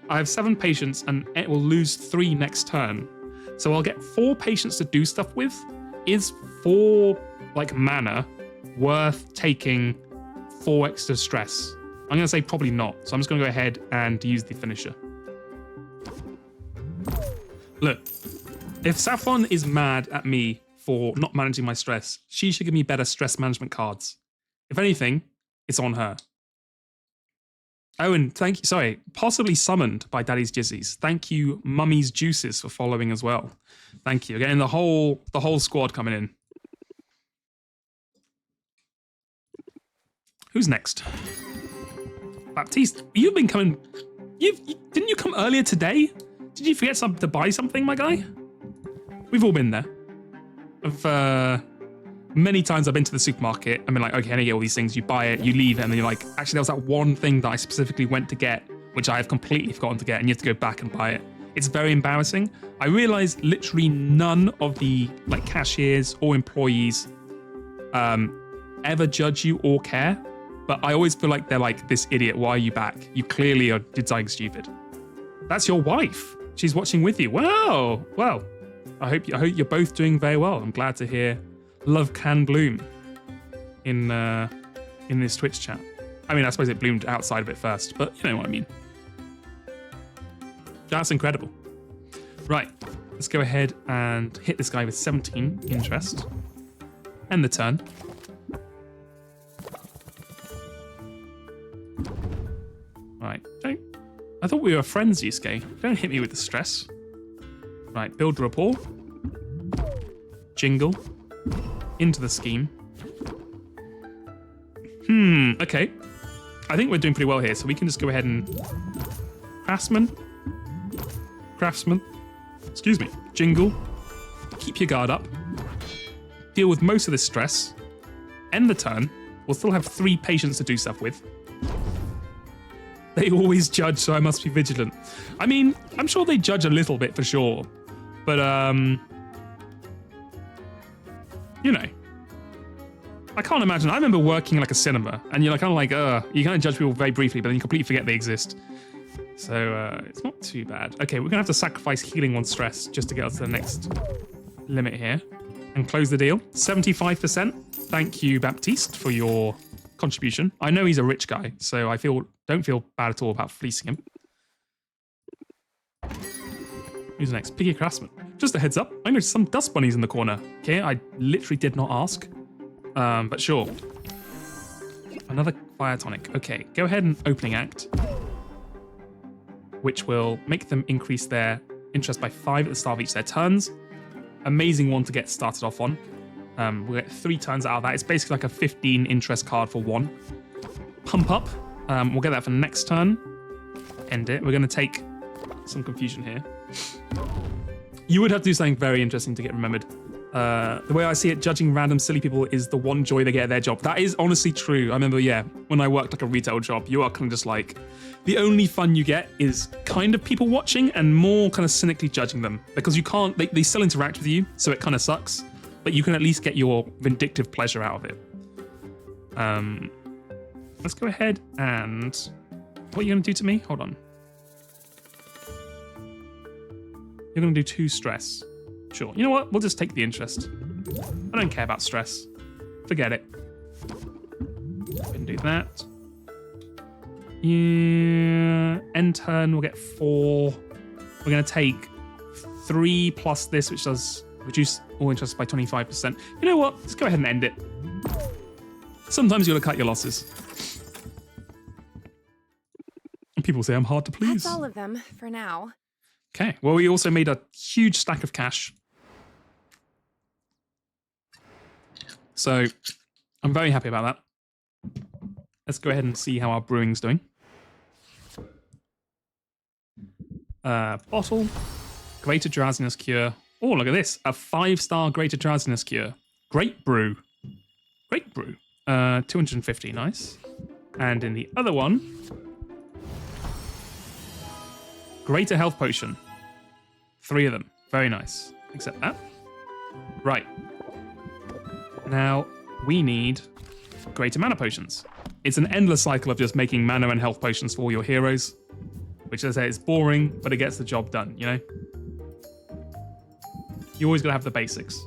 I have 7 patience and it will lose 3 next turn. So I'll get 4 patience to do stuff with. Is 4 mana worth taking 4 extra stress? I'm going to say probably not. So I'm just going to go ahead and use the finisher. Look, if Saffron is mad at me for not managing my stress, she should give me better stress management cards. If anything, it's on her. Oh, and thank you, sorry, possibly summoned by Daddy's Jizzies. Thank you, Mummy's Juices, for following as well. Thank you. Again, the whole squad coming in. Who's next? Baptiste, you've been coming. Didn't you come earlier today? Did you forget to buy something, my guy? We've all been there. Many times I've been to the supermarket and been like, okay, I need to get all these things. You buy it, you leave it, and then you're like, actually, there was that one thing that I specifically went to get, which I have completely forgotten to get, and you have to go back and buy it. It's very embarrassing. I realize literally none of the cashiers or employees ever judge you or care, but I always feel like they're like, this idiot, why are you back? You clearly did something stupid. That's your wife. She's watching with you. Wow. Well, I hope you're both doing very well. I'm glad to hear love can bloom in this Twitch chat. I mean, I suppose it bloomed outside of it first, but you know what I mean. That's incredible. Right, let's go ahead and hit this guy with 17 interest. End the turn. Right, I thought we were friends, Yusuke. Don't hit me with the stress. Right, build rapport. Jingle. Into the scheme. Okay. I think we're doing pretty well here, so we can just go ahead and... Craftsman. Excuse me. Jingle. Keep your guard up. Deal with most of this stress. End the turn. We'll still have 3 patients to do stuff with. They always judge, so I must be vigilant. I mean, I'm sure they judge a little bit for sure. But, you know. I can't imagine. I remember working in like a cinema, and you're like, kind of like, you kind of judge people very briefly, but then you completely forget they exist. So it's not too bad. Okay, we're gonna have to sacrifice healing on stress just to get us to the next limit here and close the deal. 75%. Thank you, Baptiste, for your contribution. I know he's a rich guy, so I don't feel bad at all about fleecing him. Who's next? Piggy Craftsman. Just a heads up, I noticed some dust bunnies in the corner. Okay, I literally did not ask. But sure. Another fire tonic. Okay, go ahead and opening act, which will make them increase their interest by 5 at the start of each of their turns. Amazing one to get started off on. We'll get 3 turns out of that. It's basically like a 15 interest card for 1. Pump up. We'll get that for next turn. End it. We're going to take some confusion here. You would have to do something very interesting to get remembered. The way I see it, judging random silly people is the one joy they get at their job. That is honestly true. I remember, when I worked like a retail job, you are kind of just like, the only fun you get is kind of people watching and more kind of cynically judging them, because you can't, they still interact with you, so it kind of sucks, but you can at least get your vindictive pleasure out of it. Let's go ahead and, what are you going to do to me? Hold on. You're going to do 2 stress. Sure. You know what? We'll just take the interest. I don't care about stress. Forget it. Can do that. Yeah. End turn, we'll get 4. We're going to take 3 plus this, which does reduce all interest by 25%. You know what? Let's go ahead and end it. Sometimes you got to cut your losses. And people say I'm hard to please. That's all of them for now. Okay. Well, we also made a huge stack of cash. So I'm very happy about that. Let's go ahead and see how our brewing's doing. Bottle. Greater drowsiness cure. Oh, look at this. A 5-star greater drowsiness cure. Great brew. Great brew. 250. Nice. And in the other one, greater health potion. 3 of them. Very nice. Accept that. Right. Now, we need greater mana potions. It's an endless cycle of just making mana and health potions for all your heroes, which, as I say, is boring, but it gets the job done, you know? You always gotta have the basics.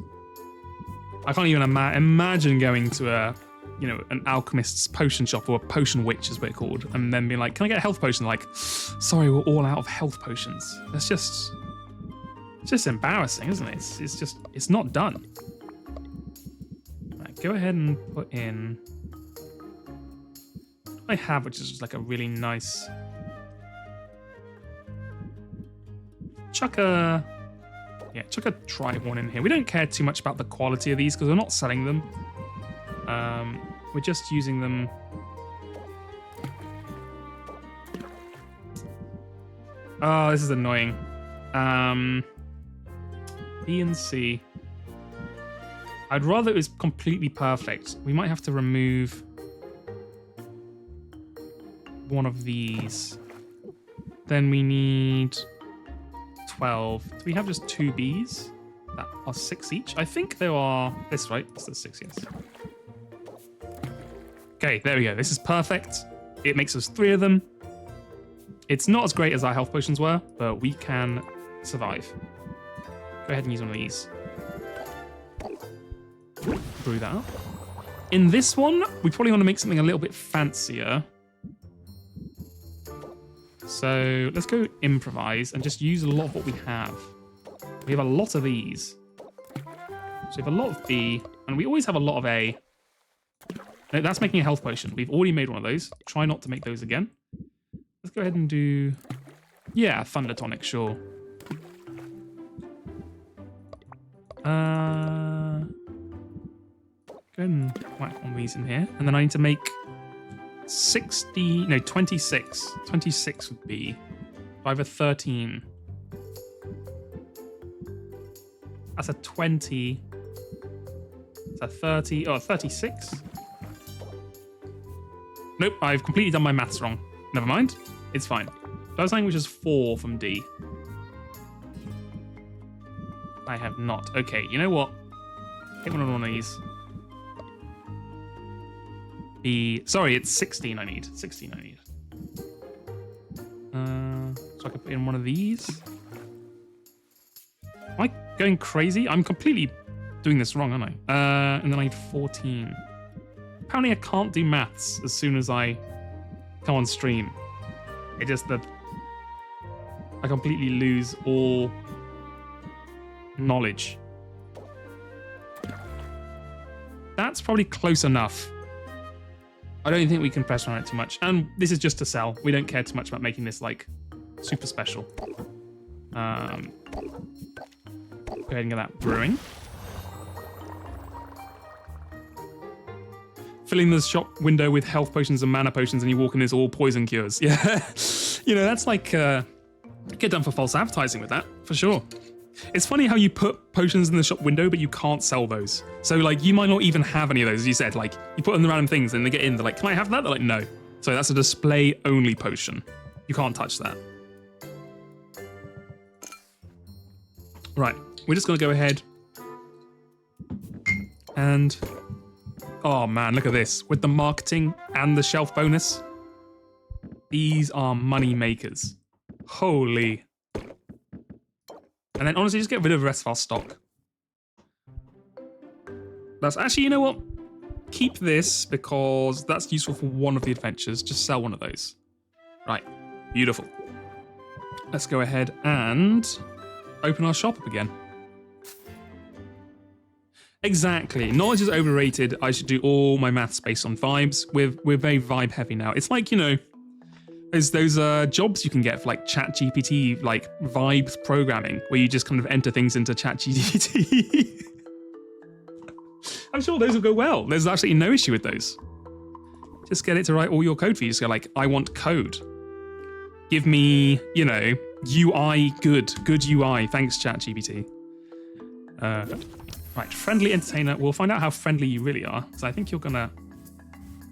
I can't even imagine going to an alchemist's potion shop, or a potion witch is what it's called, and then being like, can I get a health potion? Like, sorry, we're all out of health potions. It's just embarrassing, isn't it? It's not done. Right, go ahead and put in what I have, which is just like a really nice chuck a tribe one in here. We don't care too much about the quality of these because we're not selling them. We're just using them. Oh, this is annoying. B and C. I'd rather it was completely perfect. We might have to remove one of these. Then we need 12. Do we have just 2 Bs that are 6 each? I think there are this, right? It's the 6, yes. Okay, there we go. This is perfect. It makes us 3 of them. It's not as great as our health potions were, but we can survive. Go ahead and use one of these. Brew that up. In this one, we probably want to make something a little bit fancier. So let's go improvise and just use a lot of what we have. We have a lot of these. So we have a lot of B, and we always have a lot of A. No, that's making a health potion. We've already made one of those. Try not to make those again. Let's go ahead and do... Yeah, Thunder Tonic, sure. Go ahead and whack one of these in here. And then I need to make 26. 26 would be. I have a 13. That's a 20. That's a 30. Oh, 36. Nope, I've completely done my maths wrong. Never mind. It's fine. I was saying which is 4 from D. I have not. Okay, you know what? Hit one of these. Sorry, it's 16 I need. 16 I need. Put in one of these. Am I going crazy? I'm completely doing this wrong, aren't I? And then I need 14. Apparently I can't do maths as soon as I come on stream. It just that I completely lose all knowledge. That's probably close enough. I don't think we can press on it too much. And this is just to sell. We don't care too much about making this like super special. Go ahead and get that brewing. Filling the shop window with health potions and mana potions, and you walk in, it's all poison cures. Yeah, you know, that's like get done for false advertising with that for sure. It's funny how you put potions in the shop window, but you can't sell those. So like you might not even have any of those, as you said. Like you put in the random things, and they get in. They're like, "Can I have that?" They're like, "No." So that's a display only potion. You can't touch that. Right, we're just gonna go ahead and. Oh man, look at this. With the marketing and the shelf bonus, these are money makers. Holy. And then honestly, just get rid of the rest of our stock. That's actually, you know what? Keep this because that's useful for one of the adventures. Just sell one of those. Right, beautiful. Let's go ahead and open our shop up again. Exactly. Knowledge is overrated. I should do all my maths based on vibes. We're very vibe heavy now. It's like, you know, there's those jobs you can get for like ChatGPT, like vibes programming, where you just kind of enter things into ChatGPT. I'm sure those will go well. There's absolutely no issue with those. Just get it to write all your code for you. Just go like, I want code. Give me, you know, UI good UI. Thanks, ChatGPT. Right, friendly entertainer. We'll find out how friendly you really are. So I think you're gonna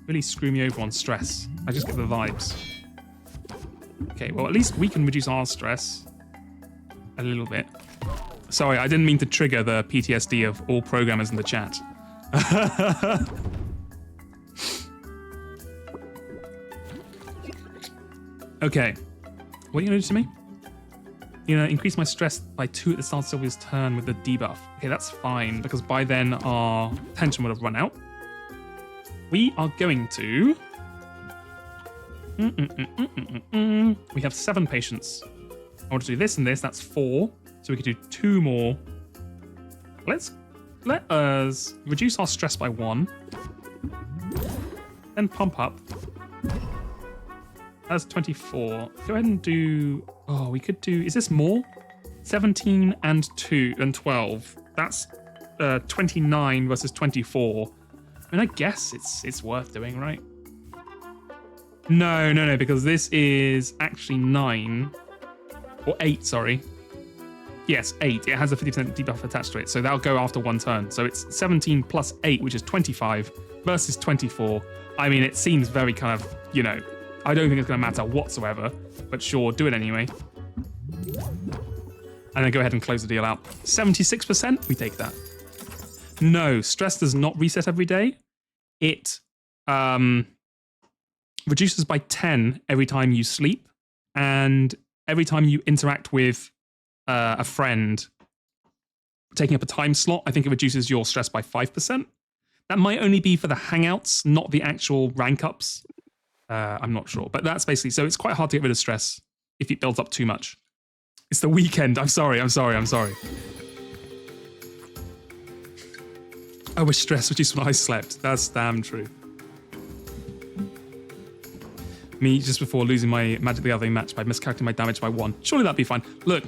really screw me over on stress. I just get the vibes. Okay, well at least we can reduce our stress a little bit. Sorry, I didn't mean to trigger the PTSD of all programmers in the chat. Okay, what are you gonna do to me? You know, increase my stress by 2 at the start of Sylvia's turn with the debuff. Okay, that's fine, because by then our tension would have run out. We are going to... We have 7 patients. I want to do this and this, that's 4. So we could do 2 more. Let us reduce our stress by 1. Then pump up. That's 24. Go ahead and do... Oh, we could do... Is this more? 17 and 2 and 12. That's 29 versus 24. I mean, I guess it's worth doing, right? No, because this is actually 9. Or 8, sorry. Yes, 8. It has a 50% debuff attached to it, so that'll go after 1 turn. So it's 17 plus 8, which is 25, versus 24. I mean, it seems very kind of, you know... I don't think it's going to matter whatsoever, but sure, do it anyway. And then go ahead and close the deal out. 76%, we take that. No, stress does not reset every day. It reduces by 10 every time you sleep, and every time you interact with a friend, taking up a time slot, I think it reduces your stress by 5%. That might only be for the hangouts, not the actual rank ups. I'm not sure, but that's basically, so it's quite hard to get rid of stress if it builds up too much. It's the weekend. I'm sorry. I was stressed, which is when I slept. That's damn true. Me just before losing my Magic the Gathering match by miscalculating my damage by 1. Surely that'd be fine. Look,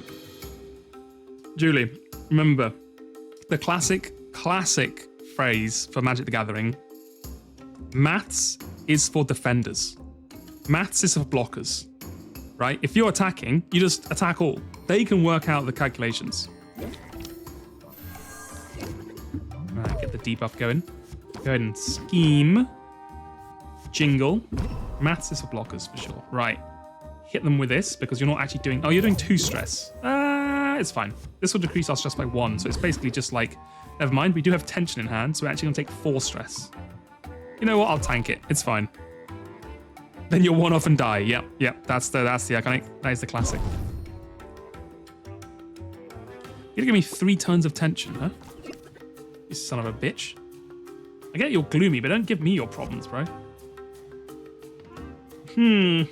Julie, remember the classic phrase for Magic the Gathering. Maths is for defenders. Maths is for blockers, right? If you're attacking, you just attack all. They can work out the calculations. Right, get the debuff going. Go ahead and scheme. Jingle. Maths is for blockers for sure. Right. Hit them with this because you're not actually doing... Oh, you're doing 2 stress. It's fine. This will decrease our stress by 1. So it's basically just like... Never mind, we do have tension in hand, so we're actually going to take 4 stress. You know what? I'll tank it. It's fine. Then you'll 1-off and die. Yep. That's the iconic. That is the classic. You're gonna give me 3 turns of tension, huh? You son of a bitch. I get you're gloomy, but don't give me your problems, bro. We're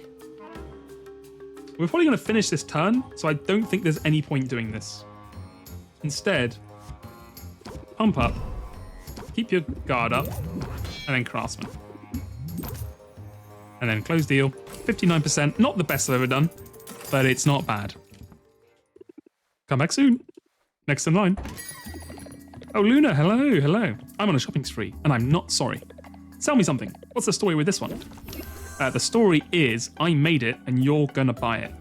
probably gonna finish this turn, so I don't think there's any point doing this. Instead, pump up, keep your guard up, and then Craftsman. And then close deal. 59%, not the best I've ever done, but it's not bad. Come back soon. Next in line. Oh, Luna, hello, hello. I'm on a shopping spree, and I'm not sorry. Tell me something. What's the story with this one? The story is I made it, and you're gonna buy it.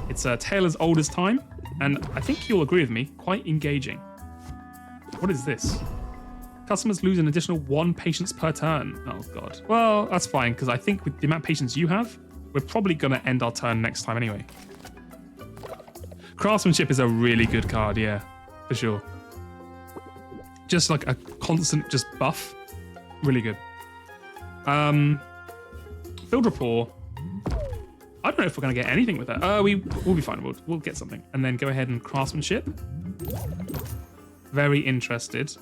It's a tale as old as time, and I think you'll agree with me, quite engaging. What is this? Customers lose an additional 1 patience per turn. Oh, God. Well, that's fine, because I think with the amount of patience you have, we're probably going to end our turn next time anyway. Craftsmanship is a really good card, yeah, for sure. Just like a constant just buff. Really good. Build rapport. I don't know if we're going to get anything with that. We'll be fine. We'll get something. And then go ahead and craftsmanship. Very interested.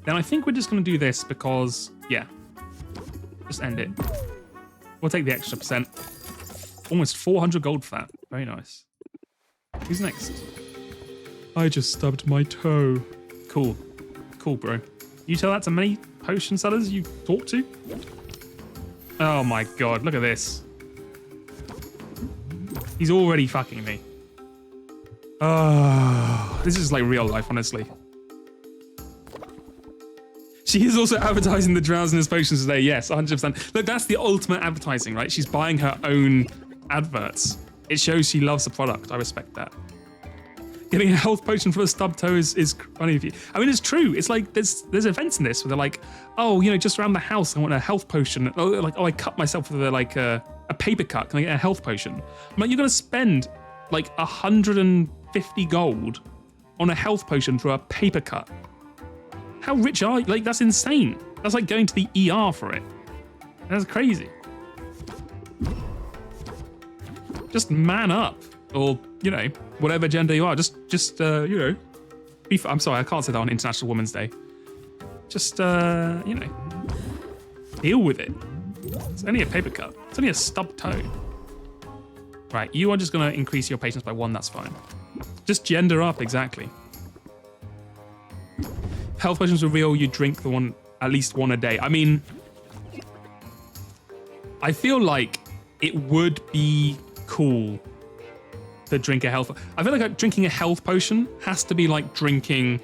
Then I think we're just going to do this because, yeah, just end it. We'll take the extra percent. Almost 400 gold for that. Very nice. Who's next? I just stubbed my toe. Cool. Cool, bro. You tell that to many potion sellers you talk to? Oh my God, look at this. He's already fucking me. Oh, this is like real life, honestly. She is also advertising the drowsiness potions today. Yes, 100%. Look, that's the ultimate advertising, right? She's buying her own adverts. It shows she loves the product. I respect that. Getting a health potion for a stub toe is funny of you. I mean, it's true. It's like there's events in this where they're like, oh, you know, just around the house, I want a health potion. Oh, like, oh, I cut myself with a paper cut. Can I get a health potion? I'm like, you're gonna spend like 150 gold on a health potion for a paper cut. How rich are you? Like, that's insane. That's like going to the ER for it. That's crazy. Just man up, or you know, whatever gender you are. Just you know, I'm sorry, I can't say that on International Women's Day. Just you know, deal with it. It's only a paper cut. It's only a stub toe. Right, you are just gonna increase your patience by 1. That's fine. Just gender up, exactly. Health potions are real. You drink the one, at least 1 a day. I mean, I feel like it would be cool to drink a health. I feel like drinking a health potion has to be like drinking.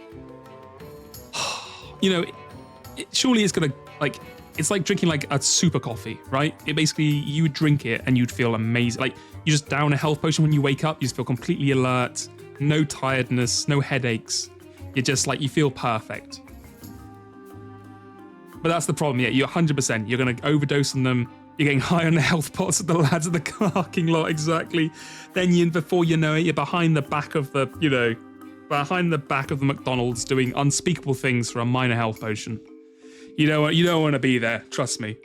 You know, surely it's gonna like. It's like drinking like a super coffee, right? It basically, you would drink it and you'd feel amazing. Like you just down a health potion when you wake up, you just feel completely alert, no tiredness, no headaches. You're just like, you feel perfect. But that's the problem, yeah, you're 100%. You're gonna overdose on them. You're getting high on the health pots of the lads at the parking lot, exactly. Then before you know it, you're behind the back of the, you know, behind the back of the McDonald's doing unspeakable things for a minor health potion. You don't want to be there, trust me.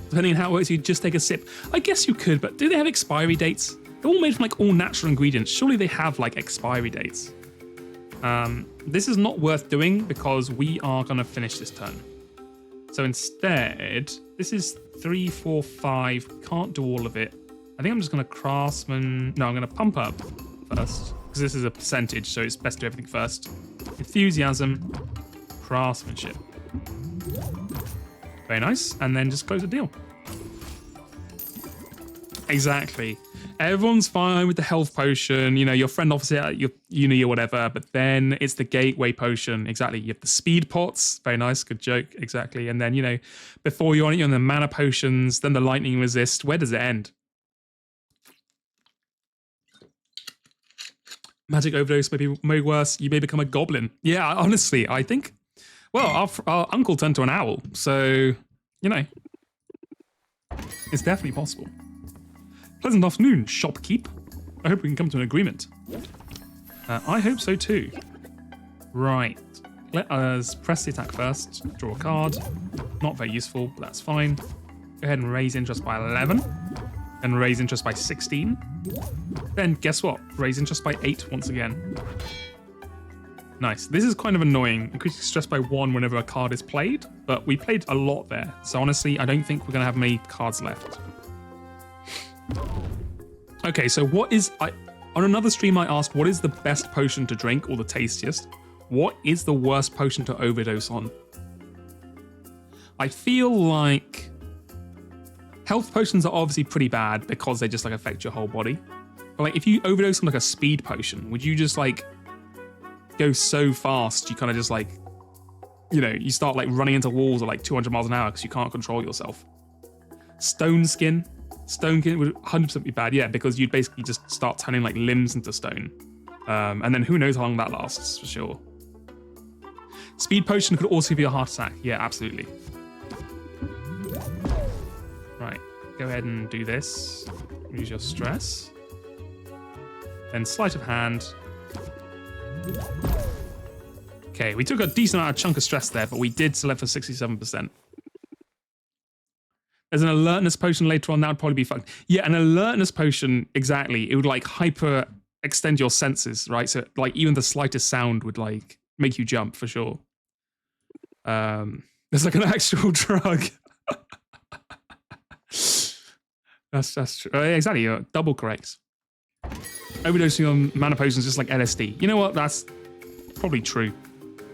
Depending on how it works, you just take a sip. I guess you could, but do they have expiry dates? They're all made from like all natural ingredients. Surely they have like expiry dates. This is not worth doing because we are going to finish this turn. So instead, this is 3, 4, 5. Can't do all of it. I think I'm just going to craftsman. No, I'm going to pump up first because this is a percentage, so it's best to do everything first. Enthusiasm, craftsmanship. Very nice. And then just close the deal. Exactly. Everyone's fine with the health potion. You know, your friend obviously at your uni or whatever, but then it's the gateway potion. Exactly. You have the speed pots. Very nice. Good joke. Exactly. And then, you know, before you're on it, you're on the mana potions, then the lightning resist. Where does it end? Magic overdose may be worse. You may become a goblin. Yeah, honestly, I think. Well, our uncle turned to an owl, so you know, it's definitely possible. Pleasant afternoon, shopkeep. I hope we can come to an agreement. I hope so too. Right, let us press the attack first. Draw a card. Not very useful, but that's fine. Go ahead and raise interest by 11. and raise interest by 16. Then guess what? Raise interest by 8 once again. Nice. This is kind of annoying. Increasing stress by 1 whenever a card is played, but we played a lot there. So honestly, I don't think we're going to have many cards left. Okay, so what is... on another stream, I asked, what is the best potion to drink or the tastiest? What is the worst potion to overdose on? I feel like health potions are obviously pretty bad because they just like affect your whole body. But like if you overdose on like a speed potion, would you just like go so fast you kind of just like, you know, you start like running into walls at like 200 miles an hour because you can't control yourself. Stone skin would 100% be bad, yeah, because you'd basically just start turning like limbs into stone. And then who knows how long that lasts, for sure. Speed potion could also be a heart attack. Yeah, absolutely. Right, go ahead and do this. Use your stress. Then sleight of hand. Okay, we took a decent amount of chunk of stress there, but we did select for 67%. There's an alertness potion later on, that would probably be fun. Yeah, an alertness potion, exactly. It would like hyper extend your senses, right? So like even the slightest sound would like make you jump for sure. There's like an actual drug. That's true. Exactly, you're double correct. Overdosing on mana potions just like LSD. You know what? That's probably true.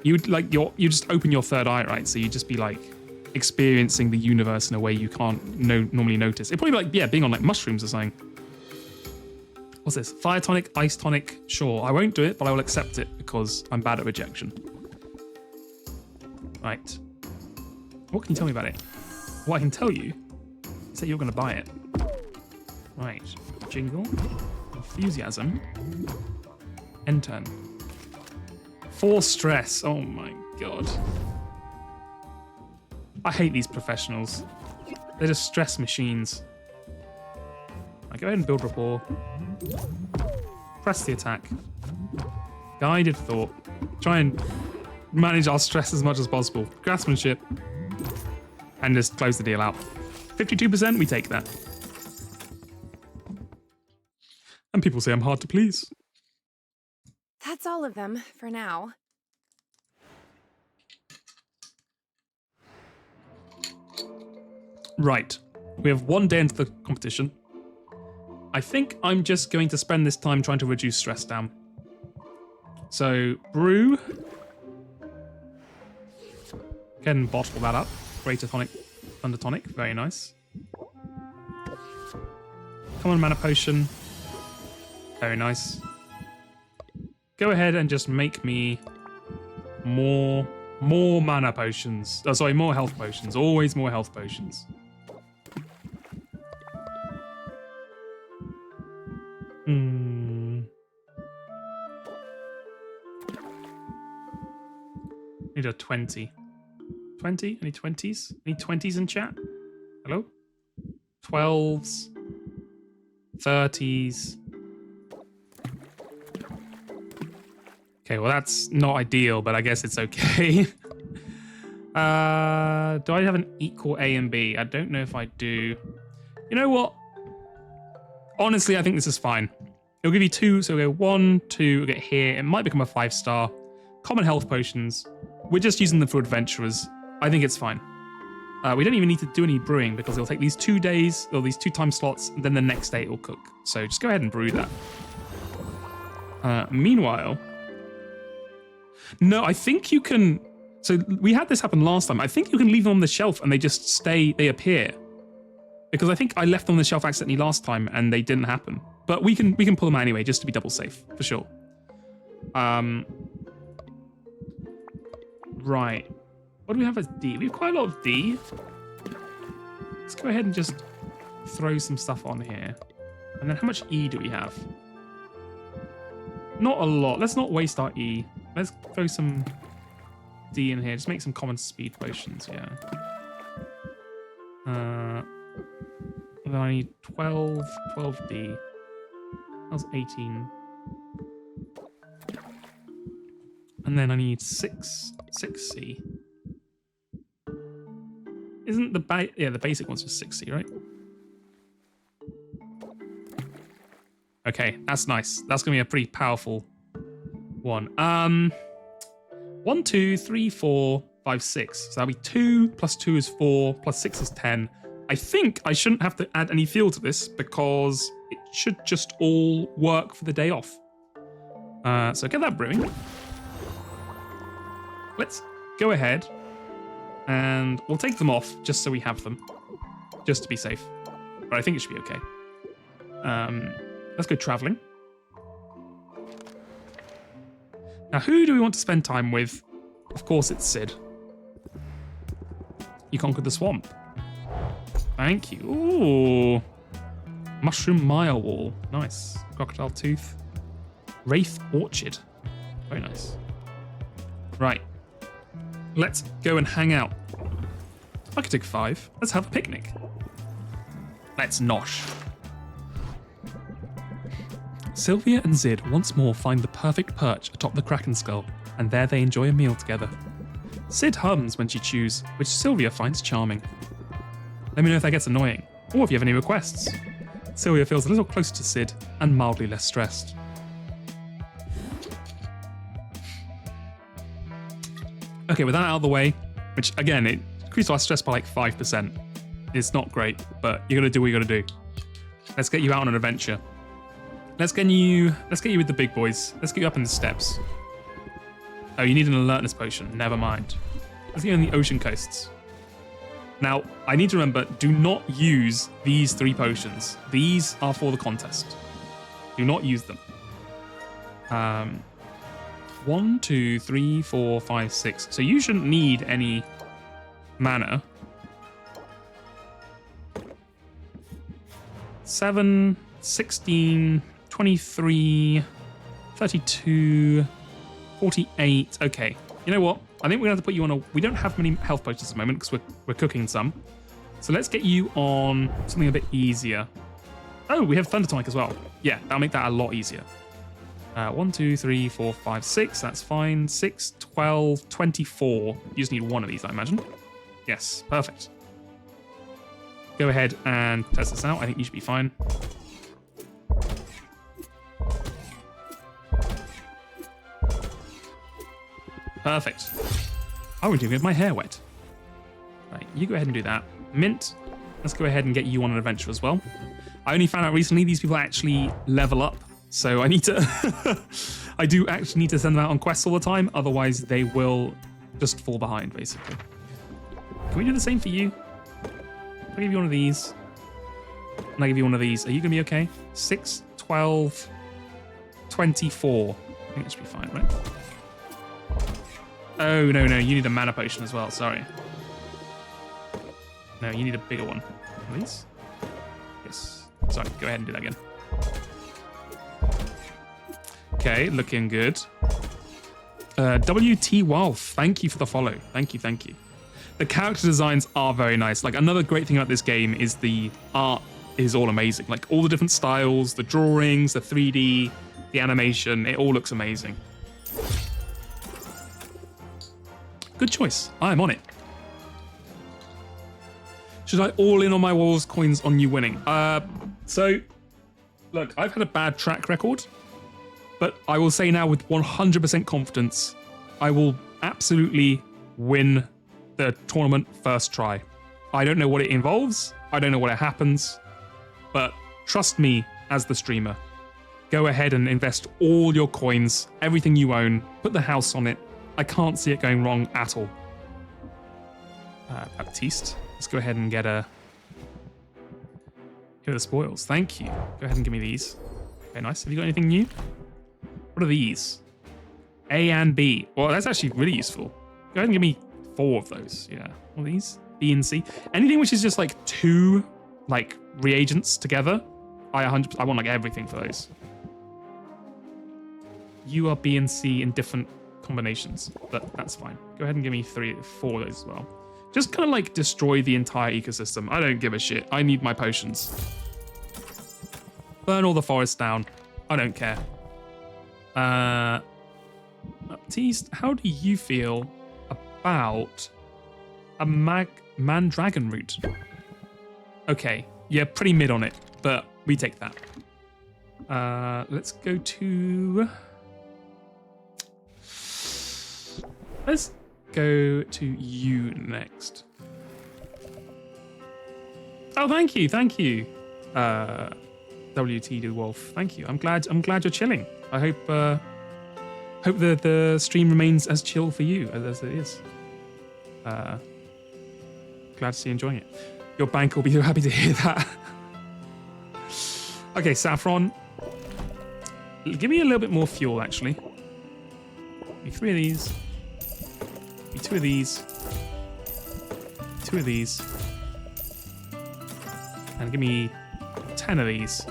You'd like you just open your third eye, right? So you'd just be like experiencing the universe in a way you can't normally notice. It'd probably be like, yeah, being on like mushrooms or something. What's this? Fire tonic, ice tonic. Sure, I won't do it, but I will accept it because I'm bad at rejection. Right. What can you tell me about it? What I can tell you is that you're going to buy it. Right. Jingle. Enthusiasm. End turn. 4 stress. Oh my god. I hate these professionals. They're just stress machines. Right, go ahead and build rapport. Press the attack. Guided thought. Try and manage our stress as much as possible. Craftsmanship. And just close the deal out. 52%, we take that. And people say I'm hard to please. That's all of them for now. Right. We have 1 day into the competition. I think I'm just going to spend this time trying to reduce stress down. So, brew. Go ahead and bottle that up. Greater tonic, thunder tonic. Very nice. Common mana potion. Very nice. Go ahead and just make me more mana potions. Oh, sorry, more health potions. Always more health potions. Need a 20. 20? Any 20s? Any 20s in chat? Hello? 12s. 30s. Okay, well that's not ideal, but I guess it's okay. Do I have an equal A and B? I don't know if I do. You know what? Honestly, I think this is fine. It'll give you 2, so we'll go 1, 2, we'll get here. It might become a 5-star. Common health potions. We're just using them for adventurers. I think it's fine. We don't even need to do any brewing because it'll take these 2 days, or these 2 time slots, and then the next day it will cook. So just go ahead and brew that. Meanwhile... No, I think you can... So we had this happen last time. I think you can leave them on the shelf and they just stay, they appear. Because I think I left them on the shelf accidentally last time and they didn't happen. But we can pull them out anyway, just to be double safe, for sure. Right. What do we have as D? We have quite a lot of D. Let's go ahead and just throw some stuff on here. And then how much E do we have? Not a lot. Let's not waste our E. Let's throw some D in here. Just make some common speed potions, yeah. Then I need 12D. That was 18. And then I need 6C. Isn't the the basic one's just 6C, right? Okay, that's nice. That's gonna be a pretty powerful one. 1, 2, 3, 4, 5, 6. So that'll be 2 plus 2 is 4 plus 6 is 10. I think I shouldn't have to add any fuel to this because it should just all work for the day off. So get that brewing. Let's go ahead and we'll take them off just so we have them, just to be safe. But I think it should be okay. Let's go traveling. Now, who do we want to spend time with? Of course, it's Sid. You conquered the swamp. Thank you. Ooh. Mushroom Mile Wall. Nice. Crocodile Tooth. Wraith Orchard. Very nice. Right. Let's go and hang out. I could take 5. Let's have a picnic. Let's nosh. Sylvia and Zid once more find the perfect perch atop the Kraken skull, and there they enjoy a meal together. Sid hums when she chews, which Sylvia finds charming. Let me know if that gets annoying, or if you have any requests. Sylvia feels a little closer to Sid and mildly less stressed. Okay, with that out of the way, which again, it increased our stress by like 5%. It's not great, but you gotta do what you gotta do. Let's get you out on an adventure. Let's get you with the big boys. Let's get you up in the steps. Oh, you need an alertness potion. Never mind. Let's get you on the ocean coasts. Now, I need to remember, do not use these 3 potions. These are for the contest. Do not use them. 1, 2, 3, 4, 5, 6. So you shouldn't need any mana. 7, 16, 23, 32, 48. Okay. You know what? I think we're going to have to put you on a... We don't have many health potions at the moment because we're cooking some. So let's get you on something a bit easier. Oh, we have Thunder Tonic as well. Yeah, that'll make that a lot easier. 1, 2, 3, 4, 5, 6. That's fine. 6, 12, 24. You just need one of these, I imagine. Yes, perfect. Go ahead and test this out. I think you should be fine. Perfect. Oh, we're doing it with my hair wet. Right, you go ahead and do that. Mint, let's go ahead and get you on an adventure as well. I only found out recently these people actually level up, so I need to... I do actually need to send them out on quests all the time, otherwise they will just fall behind, basically. Can we do the same for you? I'll give you one of these. And I give you one of these. Are you going to be okay? 6, 12, 24. I think it should be fine, right? Oh, no, you need a mana potion as well, sorry. No, you need a bigger one. Please? Yes. Sorry, go ahead and do that again. Okay, looking good. WT Wolf, thank you for the follow. Thank you. The character designs are very nice. Like, another great thing about this game is the art is all amazing. Like, all the different styles, the drawings, the 3D, the animation, it all looks amazing. Good choice. I am on it. Should I all in on my Walls coins on you winning? So, look, I've had a bad track record, but I will say now with 100% confidence, I will absolutely win the tournament first try. I don't know what it involves. I don't know what it happens, but trust me as the streamer. Go ahead and invest all your coins, everything you own, put the house on it. I can't see it going wrong at all. Baptiste, let's go ahead and get the spoils. Thank you. Go ahead and give me these. Okay, nice. Have you got anything new? What are these? A and B. Well, that's actually really useful. Go ahead and give me 4 of those. Yeah. What are these? B and C. Anything which is just like 2 like reagents together, I want like everything for those. You are B and C in different combinations, but that's fine. Go ahead and give me 4 of those as well. Just kind of like destroy the entire ecosystem. I don't give a shit. I need my potions. Burn all the forest down. I don't care. Baptiste, how do you feel about a Mandragon root? Okay, yeah, pretty mid on it, but we take that. Let's go to... Let's go to you next. Oh, thank you. WT the Wolf. Thank you. I'm glad you're chilling. I hope the stream remains as chill for you as it is. Glad to see you enjoying it. Your bank will be so happy to hear that. Okay, Saffron. Give me a little bit more fuel, actually. Give me 3 of these. Give me 2 of these. 2 of these. And give me 10 of these.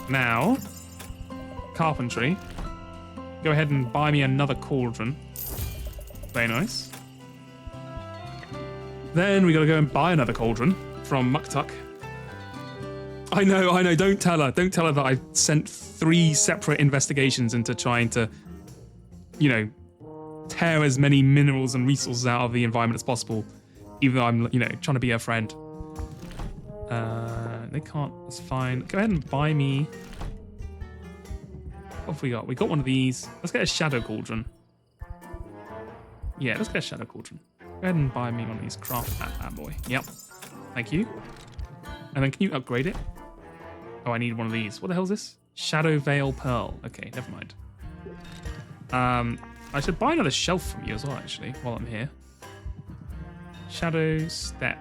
Now, carpentry. Go ahead and buy me another cauldron. Very nice. Then we gotta go and buy another cauldron from Muktuk. I know, don't tell her. Don't tell her that I sent 3 separate investigations into trying to, you know, tear as many minerals and resources out of the environment as possible, even though I'm, you know, trying to be her friend. They can't, that's fine. Go ahead and buy me. What have we got? We got one of these. Let's get a shadow cauldron. Yeah, let's get a shadow cauldron. Go ahead and buy me one of these. Craft that boy. Yep. Thank you. And then can you upgrade it? Oh, I need one of these. What the hell is this? Shadow Veil Pearl. Okay, never mind. I should buy another shelf from you as well, actually, while I'm here. Shadow Step.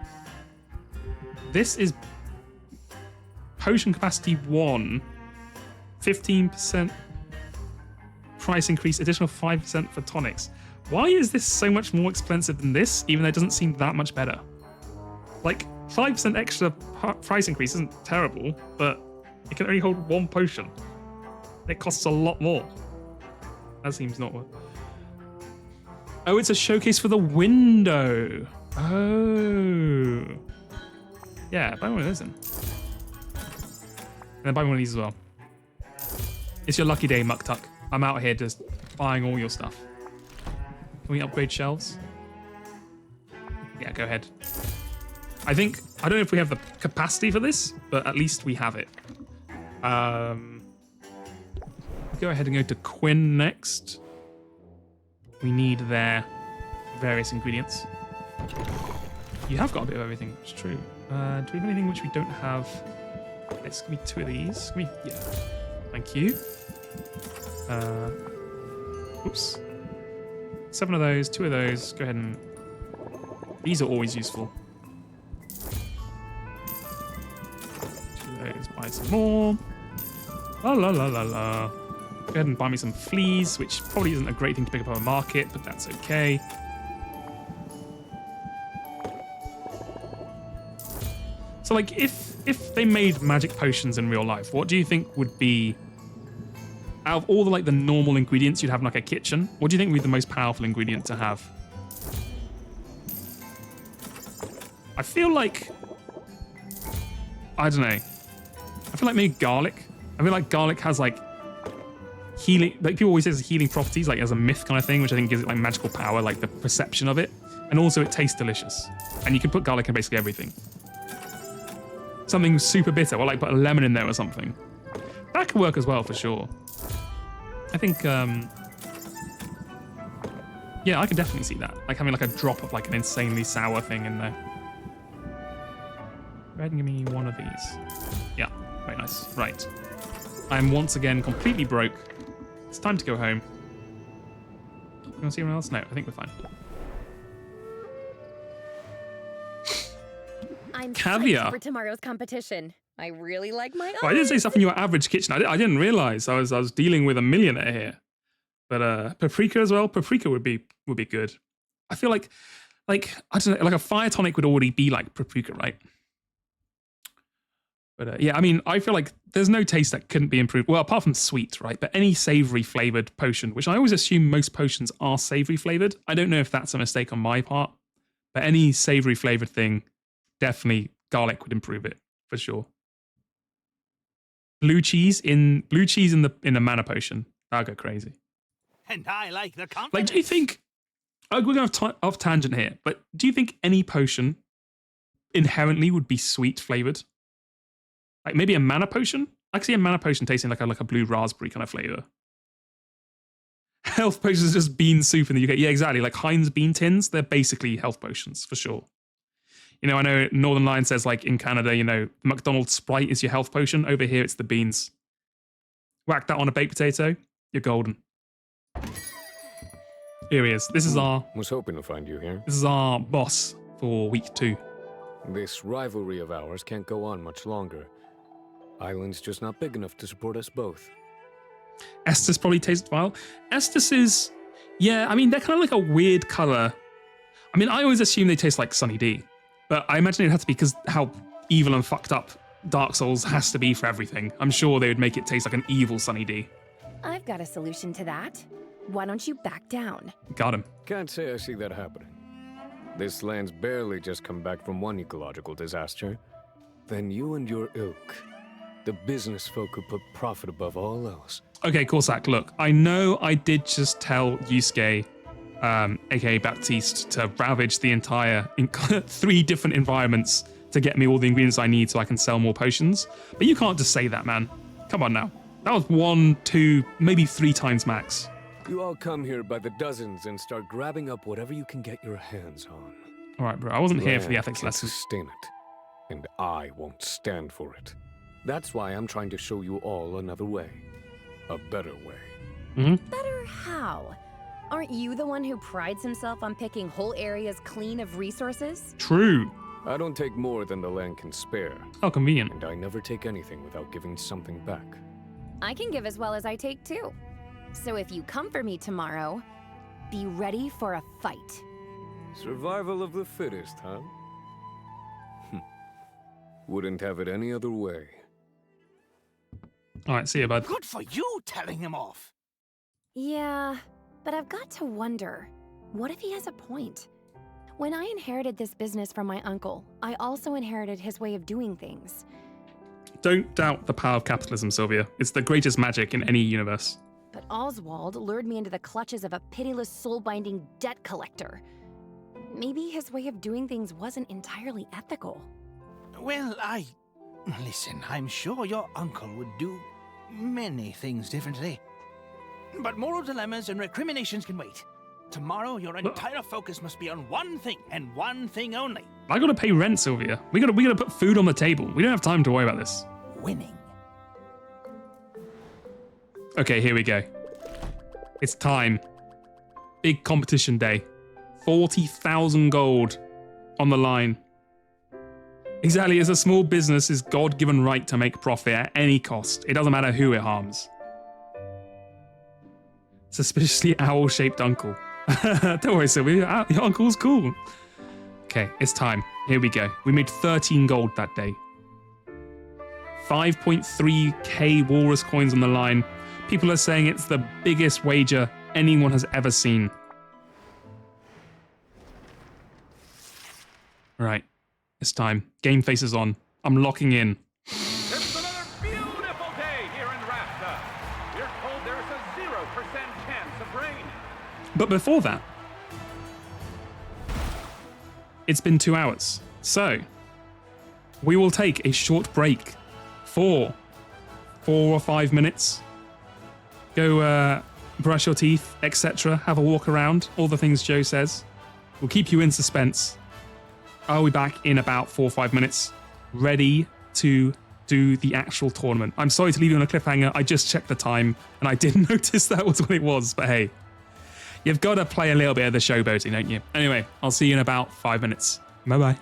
This is potion capacity 1. 15% price increase, additional 5% for tonics. Why is this so much more expensive than this, even though it doesn't seem that much better? Like, 5% extra price increase isn't terrible, but it can only hold 1 potion. It costs a lot more. That seems not worth. Oh, it's a showcase for the window. Oh. Yeah, buy one of those then. And then buy one of these as well. It's your lucky day, Muktuk. I'm out here just buying all your stuff. Can we upgrade shelves? Yeah, go ahead. I don't know if we have the capacity for this, but at least we have it. Go ahead and go to Quinn next. We need their various ingredients. You have got a bit of everything, it's true. Do we have anything which we don't have? Let's give me 2 of these. Give me, yeah. Thank you. Oops. 7 of those, 2 of those. Go ahead and... These are always useful. 2 of those, buy some more. La la la la la. Go ahead and buy me some fleas, which probably isn't a great thing to pick up on a market, but that's okay. So, like, if they made magic potions in real life, what do you think would be, out of all the, like, the normal ingredients you'd have in, like, a kitchen, what do you think would be the most powerful ingredient to have? I feel like, I don't know. I feel like maybe garlic. I feel like garlic has, like, healing, like, people always say it's healing properties, like, as a myth kind of thing, which I think gives it, like, magical power, like, the perception of it. And also it tastes delicious. And you can put garlic in basically everything. Something super bitter, or like put a lemon in there or something. That could work as well, for sure. I think, yeah, I could definitely see that. Like having like a drop of like an insanely sour thing in there. Go ahead and give me one of these. Yeah, very nice. Right. I'm once again completely broke. It's time to go home. You want to see anyone else? No, I think we're fine. I'm Caviar psyched for tomorrow's competition. I really like my Well, I didn't say stuff in your average kitchen. I didn't realize I was dealing with a millionaire here. But paprika as well. Paprika would be good. I feel like I don't know, like a fire tonic would already be like paprika, right? But yeah, I mean, I feel like there's no taste that couldn't be improved. Well, apart from sweet, right? But any savory flavored potion, which I always assume most potions are savory flavored. I don't know if that's a mistake on my part, but any savory flavored thing, definitely garlic would improve it for sure. Blue cheese in the mana potion. I'll go crazy. And I like the confidence. Like, do you think? We're going off tangent here, but do you think any potion inherently would be sweet flavored? Like maybe a mana potion? I can see a mana potion tasting like a blue raspberry kind of flavor. Health potions is just bean soup in the UK. Yeah, exactly. Like Heinz bean tins, they're basically health potions for sure. You know, I know Northern Lion says like in Canada, you know, McDonald's Sprite is your health potion. Over here, it's the beans. Whack that on a baked potato, you're golden. Here he is. This is Was hoping to find you here. our boss for week 2. This rivalry of ours can't go on much longer. Island's just not big enough to support us both. Estus probably tastes vile. Estus is, yeah, I mean, they're kind of like a weird color. I mean, I always assume they taste like Sunny D, but I imagine it'd have to be because how evil and fucked up Dark Souls has to be for everything. I'm sure they would make it taste like an evil Sunny D. I've got a solution to that. Why don't you back down? Got him. Can't say I see that happening. This land's barely just come back from one ecological disaster. Then you and your ilk, the business folk who put profit above all else. Okay, Corsac, look, I know I did just tell Yusuke, aka Baptiste, to ravage the entire 3 different environments to get me all the ingredients I need so I can sell more potions. But you can't just say that, man. Come on now. That was 1, 2, maybe 3 times max. You all come here by the dozens and start grabbing up whatever you can get your hands on. All right, bro, I wasn't here for the Land ethics can't lesson. sustain it, and I won't stand for it. That's why I'm trying to show you all another way. A better way. Better how? Aren't you the one who prides himself on picking whole areas clean of resources? True. I don't take more than the land can spare, How convenient. and I never take anything without giving something back. I can give as well as I take too. So if you come for me tomorrow, be ready for a fight. Survival of the fittest, huh? Wouldn't have it any other way. All right, see you, bud. Good for you telling him off. Yeah, but I've got to wonder, what if he has a point? When I inherited this business from my uncle, I also inherited his way of doing things. Don't doubt the power of capitalism, Sylvia. It's the greatest magic in any universe. But Oswald lured me into the clutches of a pitiless soul-binding debt collector. Maybe his way of doing things wasn't entirely ethical. Well, listen, I'm sure your uncle would do many things differently. But moral dilemmas and recriminations can wait. Tomorrow, your entire focus must be on one thing, and one thing only. I gotta pay rent, Sylvia. We gotta put food on the table. We don't have time to worry about this. Winning. Okay, here we go. It's time. Big competition day. 40,000 gold on the line. Exactly, as a small business is God-given right to make profit at any cost. It doesn't matter who it harms. Suspiciously owl-shaped uncle. Don't worry, Sylvia. Your uncle's cool. Okay, it's time. Here we go. We made 13 gold that day. 5.3k walrus coins on the line. People are saying it's the biggest wager anyone has ever seen. Right, it's time. Game face is on. I'm locking in. It's another beautiful day here in Rafta. We're told there's a 0% chance of rain. But before that, it's been 2 hours. So, we will take a short break for 4 or 5 minutes. Go brush your teeth, etc. Have a walk around. All the things Joe says. We'll keep you in suspense. I'll be back in about 4 or 5 minutes, ready to do the actual tournament. I'm sorry to leave you on a cliffhanger. I just checked the time, and I didn't notice that was when it was. But hey, you've got to play a little bit of the showboating, don't you? Anyway, I'll see you in about 5 minutes. Bye-bye.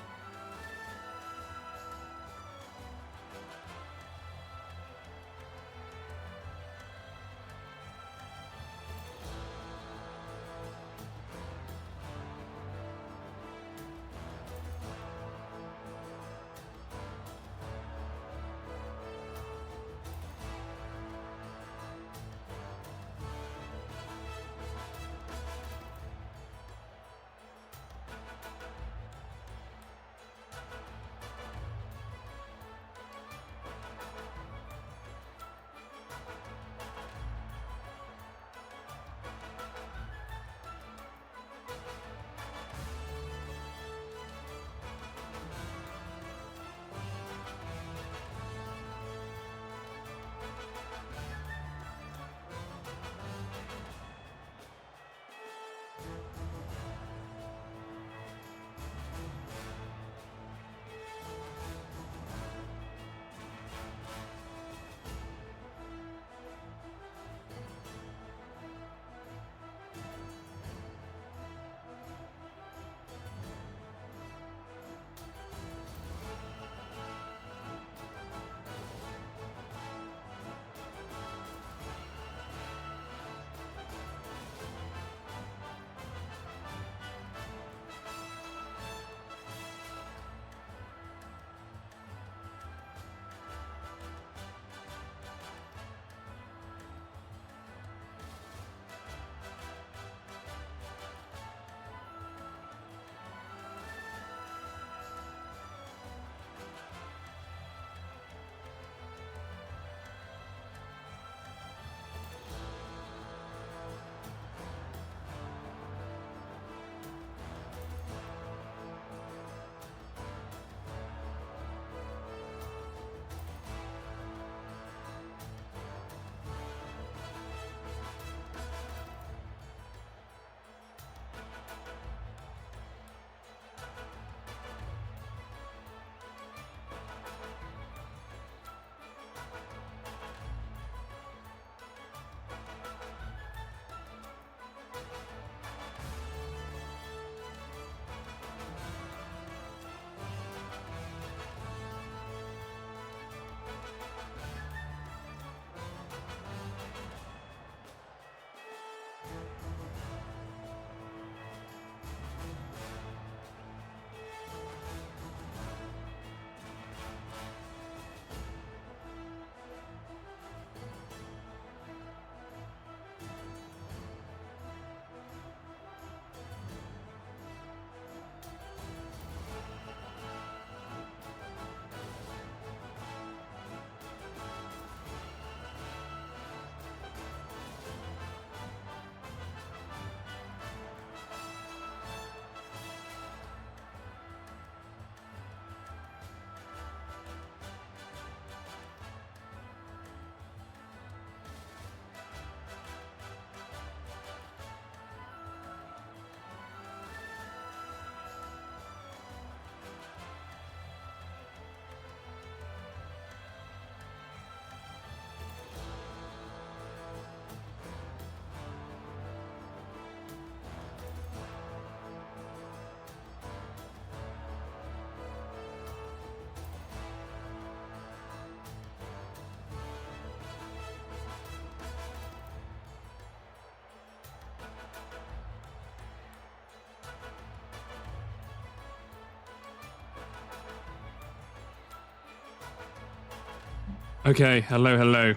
Okay, hello, hello.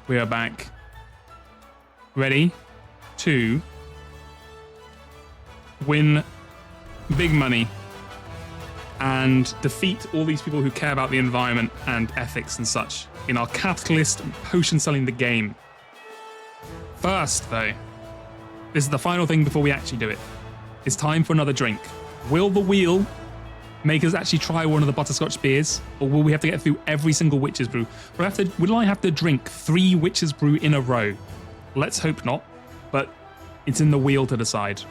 We are back. Ready to win big money and defeat all these people who care about the environment and ethics and such in our capitalist potion selling the game. First, though, this is the final thing before we actually do it. It's time for another drink. Will the wheel make us actually try one of the butterscotch beers, or will we have to get through every single witch's brew? Will I have to drink 3 witch's brew in a row? Let's hope not, but it's in the wheel to decide.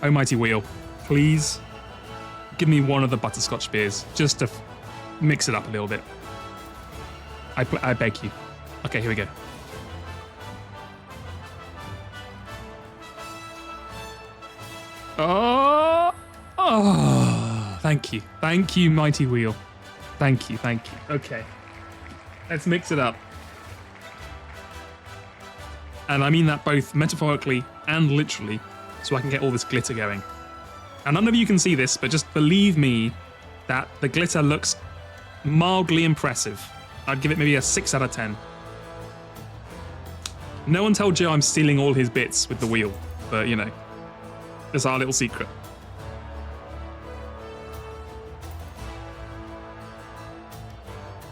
Oh, mighty wheel, please give me one of the butterscotch beers, just to mix it up a little bit. I beg you. Okay, here we go. Oh, thank you. Thank you, mighty wheel. Thank you, thank you. Okay, let's mix it up. And I mean that both metaphorically and literally, so I can get all this glitter going. And none of you can see this, but just believe me that the glitter looks mildly impressive. I'd give it maybe a 6 out of 10. No one tell Joe I'm stealing all his bits with the wheel, but you know, it's our little secret.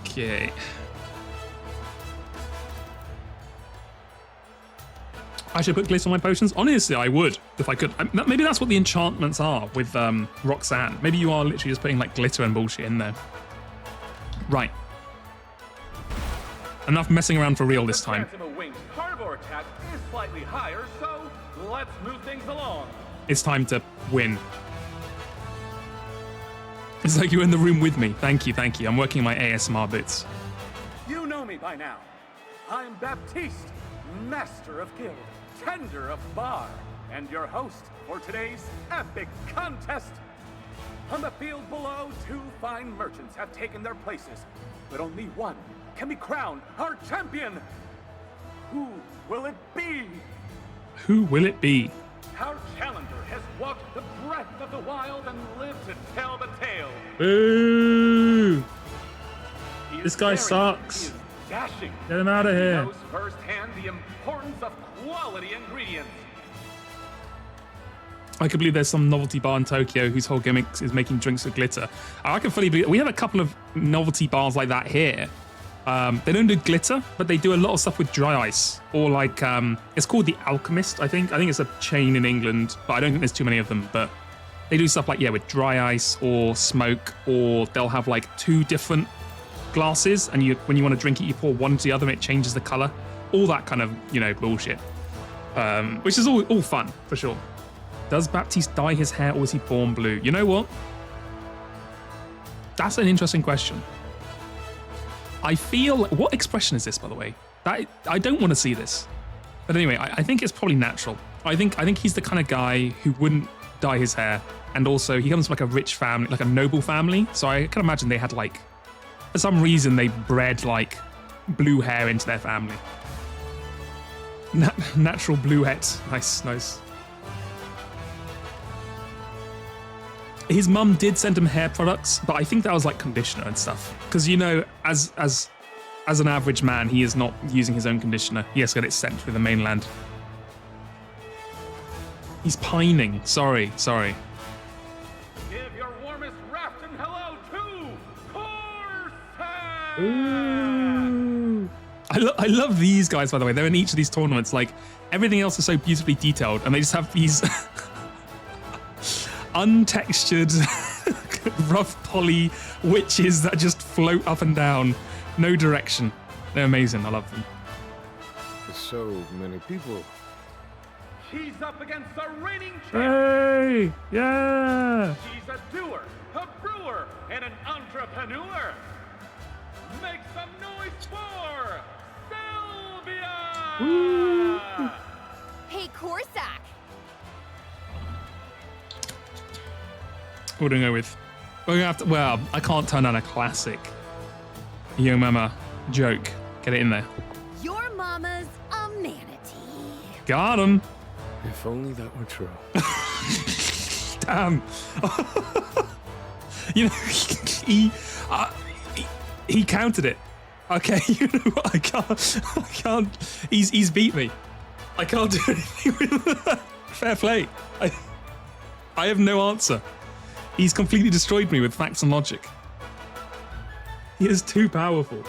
Okay. I should put glitter on my potions? Honestly, I would, if I could. Maybe that's what the enchantments are with Roxanne. Maybe you are literally just putting like glitter and bullshit in there. Right. Enough messing around for real this time. The chance of a winged carnivore attack is slightly higher, so let's move things along. It's time to win. It's like you're in the room with me. Thank you, thank you. I'm working my ASMR bits. You know me by now. I'm Baptiste, master of guild, tender of bar, and your host for today's epic contest. On the field below, 2 fine merchants have taken their places, but only one can be crowned our champion. Who will it be? Who will it be? Our challenger has walked the breadth of the wild and lived to tell the tale. Boo! He is This guy daring, sucks. he is dashing. Get him out of He here. knows firsthand the importance of quality ingredients. I can believe there's some novelty bar in Tokyo whose whole gimmick is making drinks with glitter. I can fully believe we have a couple of novelty bars like that here. They don't do glitter, but they do a lot of stuff with dry ice. Or like, it's called The Alchemist, I think. I think it's a chain in England, but I don't think there's too many of them. But they do stuff like, yeah, with dry ice or smoke, or they'll have like 2 different glasses, and when you want to drink it, you pour one to the other and it changes the color. All that kind of, you know, bullshit. Which is all fun, for sure. Does Baptiste dye his hair or is he born blue? You know what? That's an interesting question. I feel... What expression is this, by the way? I don't want to see this. But anyway, I think it's probably natural. I think he's the kind of guy who wouldn't dye his hair. And also, he comes from like a rich family, like a noble family. So I can imagine they had like... For some reason, they bred like blue hair into their family. Natural blue head. Nice, nice. His mum did send him hair products, but I think that was like conditioner and stuff. Because, you know, as an average man, he is not using his own conditioner. He has to get it sent through the mainland. He's pining. Sorry. Give your warmest raft and hello to Corsair! Ooh. I love these guys, by the way. They're in each of these tournaments. Like, everything else is so beautifully detailed, and they just have these untextured, rough poly witches that just float up and down. No direction. They're amazing. I love them. So many people. She's up against the reigning champ. Hey! Yeah! She's a doer, a brewer, and an entrepreneur. Make some noise for Sylvia! Woo. Hey, Corsac! What do we go with? We're gonna have to. Well, I can't turn down a classic Yo Mama joke. Get it in there. Your mama's a manatee. Got him. If only that were true. Damn. You know, he countered it. Okay, you know what? I can't. He's beat me. I can't do anything with that. Fair play. I have no answer. He's completely destroyed me with facts and logic. He is too powerful.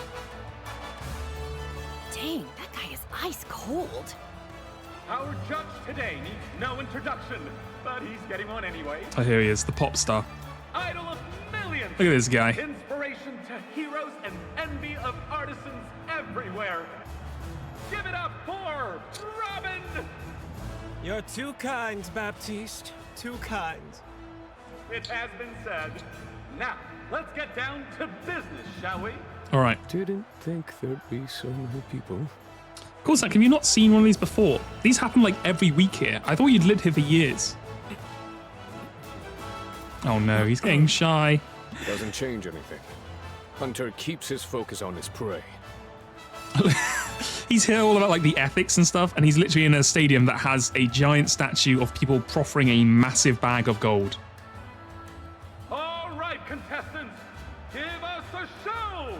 Dang, that guy is ice cold. Our judge today needs no introduction, but he's getting one anyway. Oh, here he is, the pop star. Idol of millions. Look at this guy. Inspiration to heroes and envy of artisans everywhere. Give it up for Robin! You're too kind, Baptiste. Too kind. It has been said. Now, let's get down to business, shall we? All right. Didn't think there'd be so many people. Of course, have you not seen one of these before? These happen like every week here. I thought you'd lived here for years. Oh no, he's getting shy. Doesn't change anything. Hunter keeps his focus on his prey. He's here all about like the ethics and stuff, and he's literally in a stadium that has a giant statue of people proffering a massive bag of gold. All right, contestants, give us a show!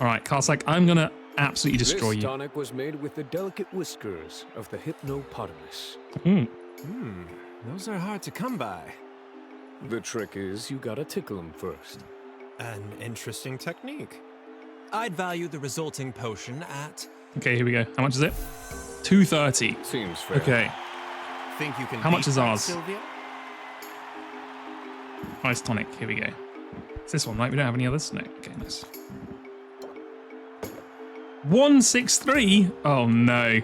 All right, Karsak, I'm gonna absolutely destroy This you. tonic was made with the delicate whiskers of the hippopotamus. Those are hard to come by. The trick is you gotta tickle him first. An interesting technique. I'd value the resulting potion at... Okay, here we go. How much is it? 230. Seems fair. Okay. Think you can How much beat is that, ours? Sylvia? Ice tonic. Here we go. It's this one, right? We don't have any others? No. Okay, nice. 163? Oh, no.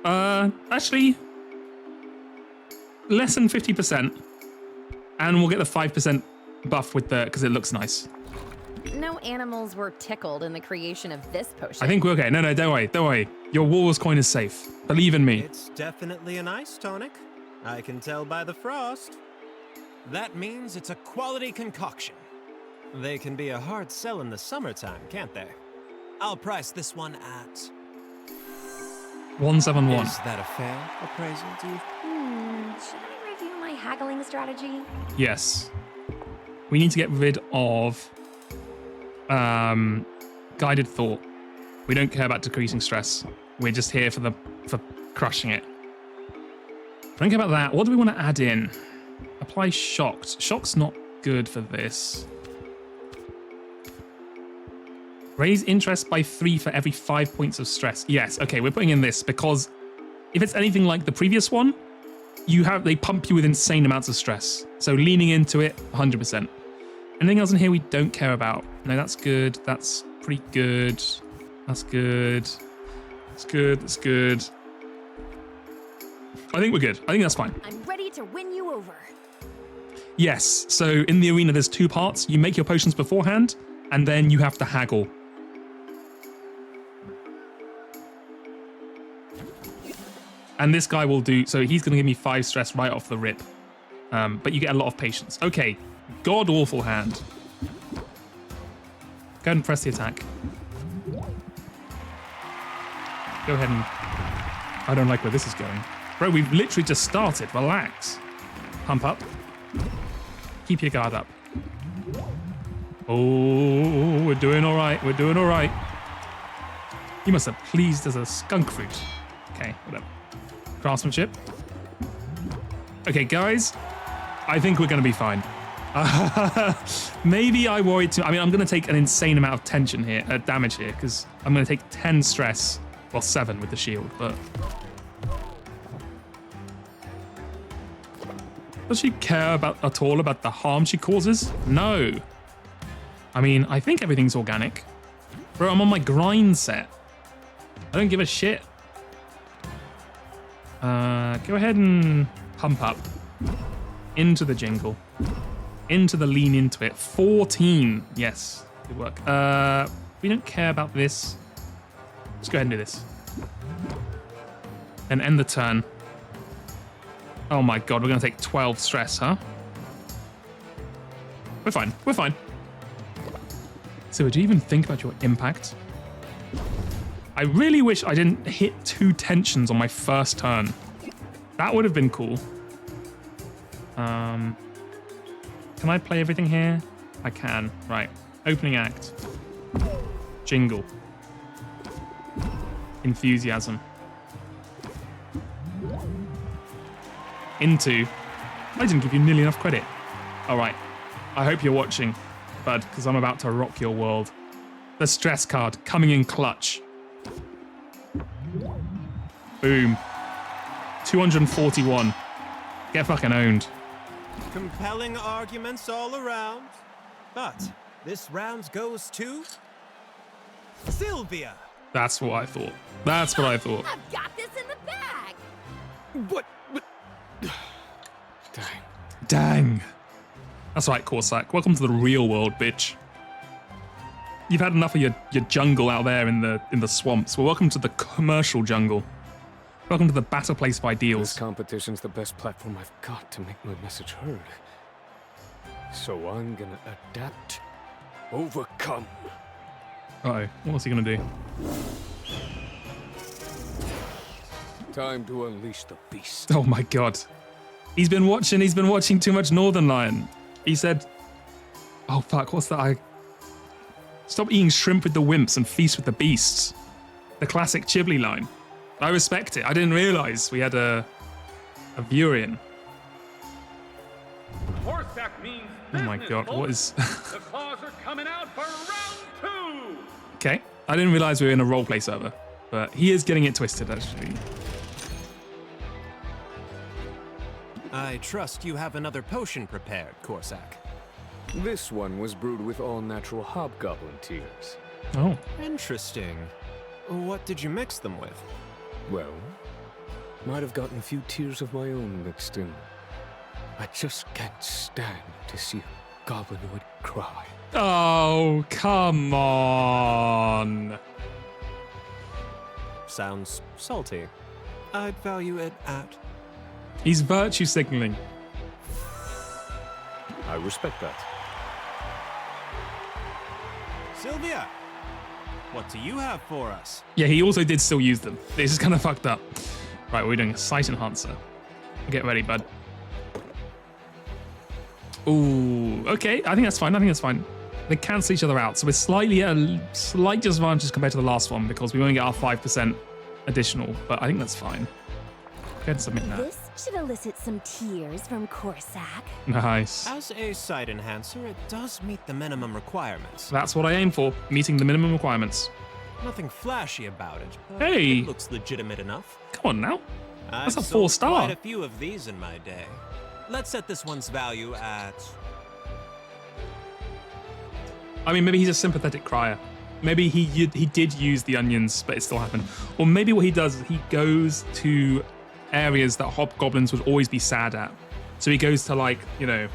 Actually, less than 50%. And we'll get the 5% buff with the, because it looks nice. No animals were tickled in the creation of this potion. I think we're okay. No, don't worry. Don't worry. Your Walrus coin is safe. Believe in me. It's definitely an ice tonic. I can tell by the frost. That means it's a quality concoction. They can be a hard sell in the summertime, can't they? I'll price this one at... 171. Is that a fair appraisal, do you? Should I review my haggling strategy? Yes. We need to get rid of guided thought. We don't care about decreasing stress. We're just here for crushing it. Don't care about that. What do we want to add in? Apply shocked. Shock's not good for this. Raise interest by 3 for every 5 points of stress. Yes, okay, we're putting in this because if it's anything like the previous one, they pump you with insane amounts of stress. So leaning into it, 100%. Anything else in here we don't care about? No, that's good. That's pretty good. That's good. That's good. That's good. I think we're good. I think that's fine. I'm ready to win you over. Yes. So in the arena, there's 2 parts. You make your potions beforehand, and then you have to haggle. And this guy will do, so he's going to give me 5 stress right off the rip. But you get a lot of patience. Okay, god-awful hand. Go ahead and press the attack. Go ahead and... I don't like where this is going. Bro, we've literally just started. Relax. Pump up. Keep your guard up. Oh, we're doing all right. We're doing all right. You must have pleased as a skunk fruit. Okay, whatever. Craftsmanship. Okay, guys, I think we're going to be fine. Maybe I worried too. I mean, I'm going to take an insane amount of tension here, damage here, because I'm going to take 10 stress, well, 7 with the shield, but... Does she care at all about the harm she causes? No. I mean, I think everything's organic. Bro, I'm on my grind set. I don't give a shit. Go ahead and pump up. Into the jingle. Into the lean into it. 14. Yes, good work. We don't care about this. Let's go ahead and do this. And end the turn. Oh my god, we're going to take 12 stress, huh? We're fine. We're fine. So would you even think about your impact? I really wish I didn't hit 2 tensions on my first turn. That would have been cool. Can I play everything here? I can. Right. Opening act. Jingle. Enthusiasm. Into. I didn't give you nearly enough credit. All right. I hope you're watching, bud, because I'm about to rock your world. The stress card coming in clutch. Boom. 241. Get fucking owned. Compelling arguments all around. But this round goes to Sylvia. That's what I thought. That's what I thought. I've got this in the bag. What? Dang. Dang. That's right, Corsac. Welcome to the real world, bitch. You've had enough of your jungle out there in the swamps. Well, welcome to the commercial jungle. Welcome to the better place of ideals. This competition's the best platform I've got to make my message heard. So I'm gonna adapt, overcome. Uh-oh. What's he gonna do? Time to unleash the beast. Oh my god. He's been watching too much Northern Lion. He said, oh fuck, what's that? Stop eating shrimp with the wimps and feast with the beasts. The classic Chibli line. I respect it. I didn't realize we had a viewer in. Horseback means Oh my business, god, what folks. is... The claws are coming out for round 2. Okay, I didn't realize we were in a roleplay server, but he is getting it twisted actually. I trust you have another potion prepared, Corsac. This one was brewed with all natural hobgoblin tears. Oh, Interesting. What did you mix them with? Well, might have gotten a few tears of my own mixed in. I just can't stand to see a goblinoid cry. oh, come on. Sounds salty. I'd value it at... He's virtue signaling. I respect that. Sylvia, what do you have for us? Yeah, he also did still use them. This is kind of fucked up. Right, we're doing a sight enhancer. Get ready, bud. Ooh, okay. I think that's fine. They cancel each other out, so we're slightly at a slight disadvantage compared to the last one because we won't get our 5% additional, but I think that's fine. Go ahead and submit that. This should elicit some tears from Corsac. Nice. As a sight enhancer, it does meet the minimum requirements. That's what I aim for, meeting the minimum requirements. Nothing flashy about it, but Hey. it looks legitimate enough. Come on now. That's a I've sold 4-star. Quite a few of these in my day. Let's set this one's value at... I mean, maybe he's a sympathetic crier. Maybe he did use the onions, but it still happened. Or maybe what he does is he goes to areas that hobgoblins would always be sad at. So he goes to like, you know,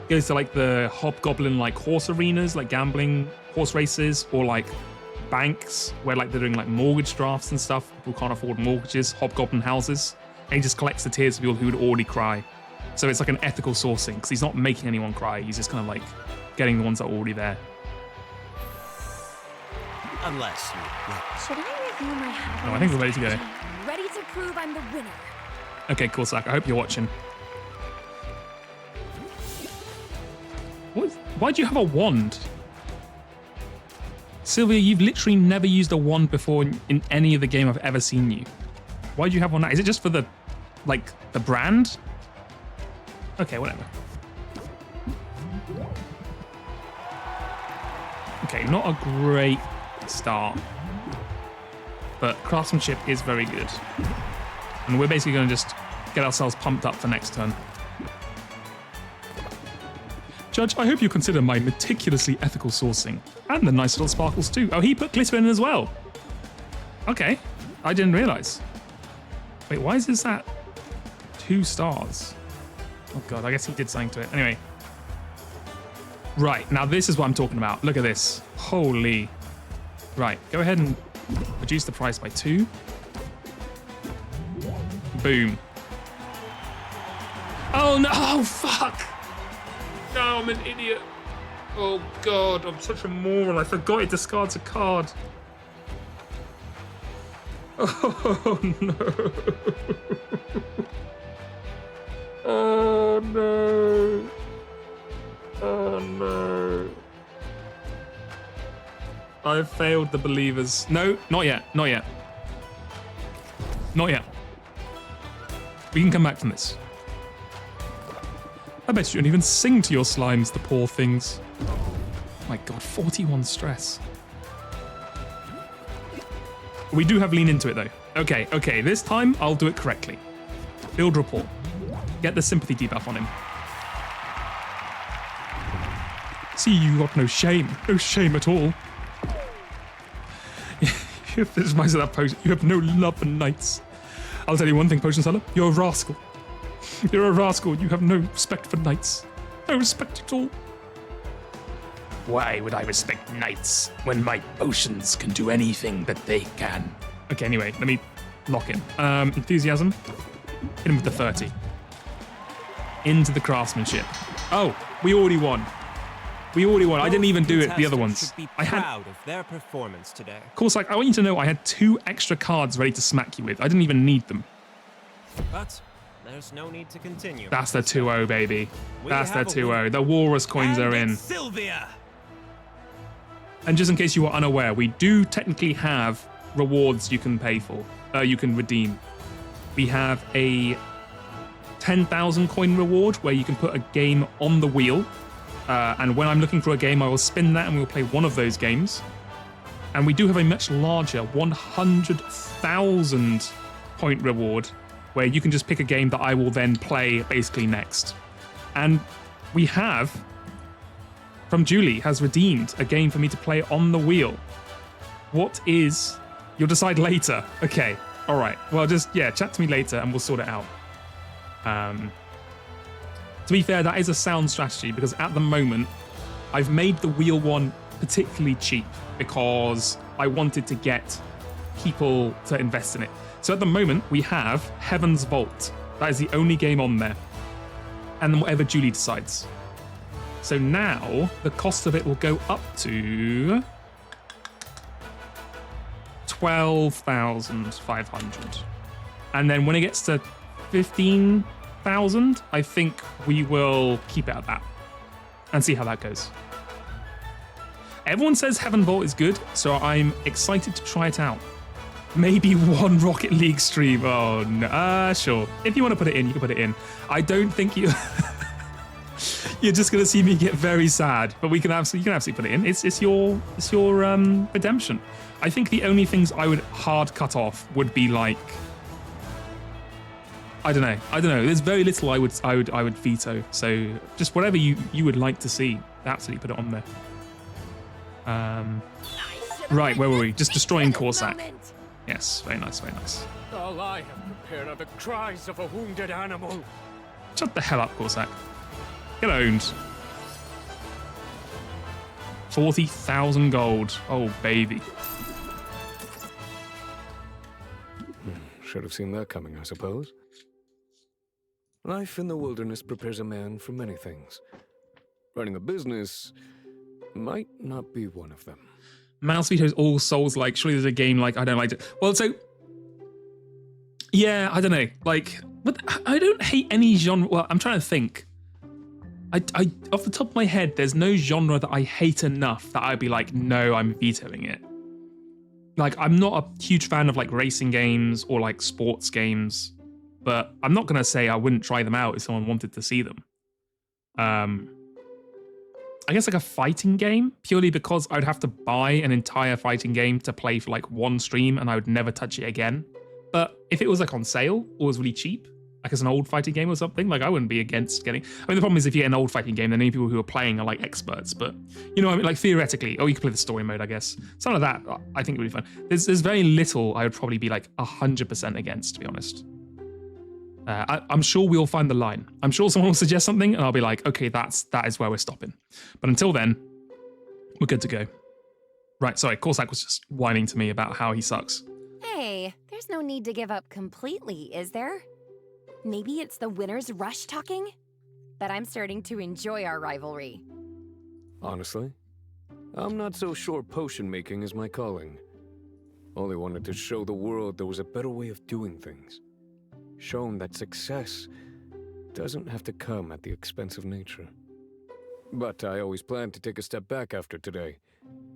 goes to like the hobgoblin like horse arenas, like gambling horse races, or like banks where like they're doing like mortgage drafts and stuff. People can't afford mortgages, hobgoblin houses. And he just collects the tears of people who would already cry. So it's like an ethical sourcing because he's not making anyone cry. He's just kind of like getting the ones that are already there. Unless you... Should I review my habits? No, I think we're ready to go. Ready to prove I'm the winner. Okay, cool, Zach. I hope you're watching. Why'd you have a wand? Sylvia, you've literally never used a wand before in any of the game I've ever seen you. Why'd you have one now? Is it just for the, like, the brand? Okay, whatever. Okay, not a great start. But craftsmanship is very good. And we're basically going to just get ourselves pumped up for next turn. Judge, I hope you consider my meticulously ethical sourcing. And the nice little sparkles too. Oh, he put glitter in as well. Okay, I didn't realize. Wait, why is this at 2 stars? Oh god, I guess he did something to it. Anyway. Right, now this is what I'm talking about. Look at this. Holy. Right, go ahead and reduce the price by 2. Boom. Oh no, oh fuck. No, I'm an idiot. Oh god, I'm such a moron. I forgot it discards a card. Oh no. Oh no. Oh no. I've failed the believers. No, not yet. Not yet. Not yet. We can come back from this. I bet you don't even sing to your slimes, the poor things. My god, 41 stress. We do have lean into it though. Okay, okay, this time I'll do it correctly. Build rapport. Get the sympathy debuff on him. See, you got no shame. No shame at all. This reminds me of that potion. You have no love for knights. I'll tell you one thing, potion seller. You're a rascal. You're a rascal. You have no respect for knights. No respect at all. Why would I respect knights when my potions can do anything that they can? Okay, anyway, let me lock in. Enthusiasm. Hit him with the 30. Into the craftsmanship. Oh, we already won. We already won. I didn't even do it the other ones. Should be I had, proud of their performance today. of course, like I want you to know I had 2 extra cards ready to smack you with. I didn't even need them. But there's no need to continue. That's the 2-0, baby. We That's the have a 2-0. winner. The walrus coins And are in. it's Sylvia. And just in case you are unaware, we do technically have rewards you can pay for. You can redeem. We have a 10,000 coin reward where you can put a game on the wheel. And when I'm looking for a game, I will spin that and we'll play one of those games. And we do have a much larger 100,000 point reward where you can just pick a game that I will then play basically next. And we have, from Julie, has redeemed a game for me to play on the wheel. What is, you'll decide later. Okay, all right. Well, just, yeah, chat to me later and we'll sort it out. To be fair, that is a sound strategy because at the moment, I've made the wheel one particularly cheap because I wanted to get people to invest in it. So at the moment, we have Heaven's Vault. That is the only game on there. And then whatever Julie decides. So now, the cost of it will go up to 12,500. And then when it gets to 15,000, I think we will keep it at that and see how that goes. Everyone says Heaven Vault is good, so I'm excited to try it out. Maybe one Rocket League stream. Oh no, sure. If you want to put it in, you can put it in. I don't think you. You're just gonna see me get very sad, but you can absolutely put it in. It's your redemption. I think the only things I would hard cut off would be like, I don't know. There's very little I would veto. So just whatever you would like to see, absolutely put it on there. Right, where were we? Just destroying Corsac. Yes, very nice, very nice. All I have prepared are the cries of a wounded animal. Shut the hell up, Corsac. Get owned. 40,000 gold. Oh, baby. Should have seen that coming, I suppose. Life in the wilderness prepares a man for many things. Running a business might not be one of them. Mouse Vito's all Souls-like. Surely there's a game like I don't like it. Well, so yeah, I don't know. Like, but I don't hate any genre. Well, I'm trying to think. I off the top of my head, there's no genre that I hate enough that I'd be like, no, I'm vetoing it. Like, I'm not a huge fan of like racing games or like sports games, but I'm not gonna say I wouldn't try them out if someone wanted to see them. I guess like a fighting game, purely because I would have to buy an entire fighting game to play for like one stream and I would never touch it again. But if it was like on sale or was really cheap, like as an old fighting game or something, like I wouldn't be against getting. I mean, the problem is if you get an old fighting game, then any people who are playing are like experts. But you know, I mean, like theoretically, you could play the story mode, I guess. Some of that I think would be fun. There's very little I would probably be like 100% against, to be honest. I'm sure we'll find the line. I'm sure someone will suggest something and I'll be like, okay, that is where we're stopping. But until then, we're good to go. Right, sorry, Corsac was just whining to me about how he sucks. Hey, there's no need to give up completely, is there? Maybe it's the winner's rush talking? But I'm starting to enjoy our rivalry. Honestly, I'm not so sure potion making is my calling. Only wanted to show the world there was a better way of doing things. Shown that success doesn't have to come at the expense of nature. But I always planned to take a step back after today.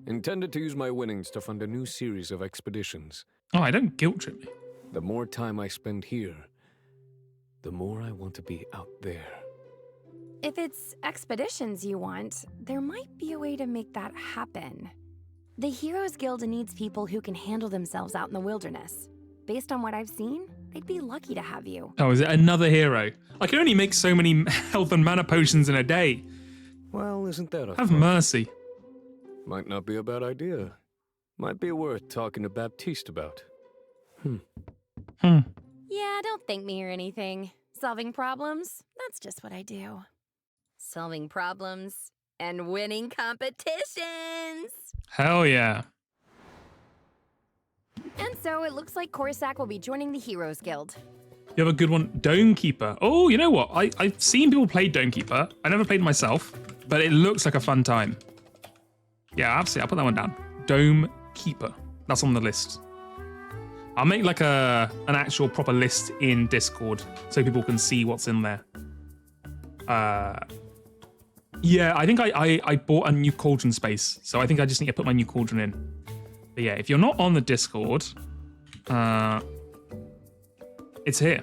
Intended to use my winnings to fund a new series of expeditions. Oh, I don't guilt trip me. The more time I spend here, the more I want to be out there. If it's expeditions you want, there might be a way to make that happen. The Heroes Guild needs people who can handle themselves out in the wilderness. Based on what I've seen, they'd be lucky to have you. Oh, is it another hero? I can only make so many health and mana potions in a day. Well, isn't that a Have thought? mercy. Might not be a bad idea. Might be worth talking to Baptiste about. Yeah, don't thank me or anything. Solving problems, that's just what I do. Solving problems and winning competitions. Hell yeah. And so it looks like Corsac will be joining the Heroes Guild. You have a good one. Domekeeper. Oh, you know what? I've seen people play Domekeeper. I never played it myself, but it looks like a fun time. Yeah, absolutely. I'll put that one down. Domekeeper. That's on the list. I'll make like an actual proper list in Discord so people can see what's in there. Yeah, I think I bought a new cauldron space, so I think I just need to put my new cauldron in. But yeah, if you're not on the Discord, it's here.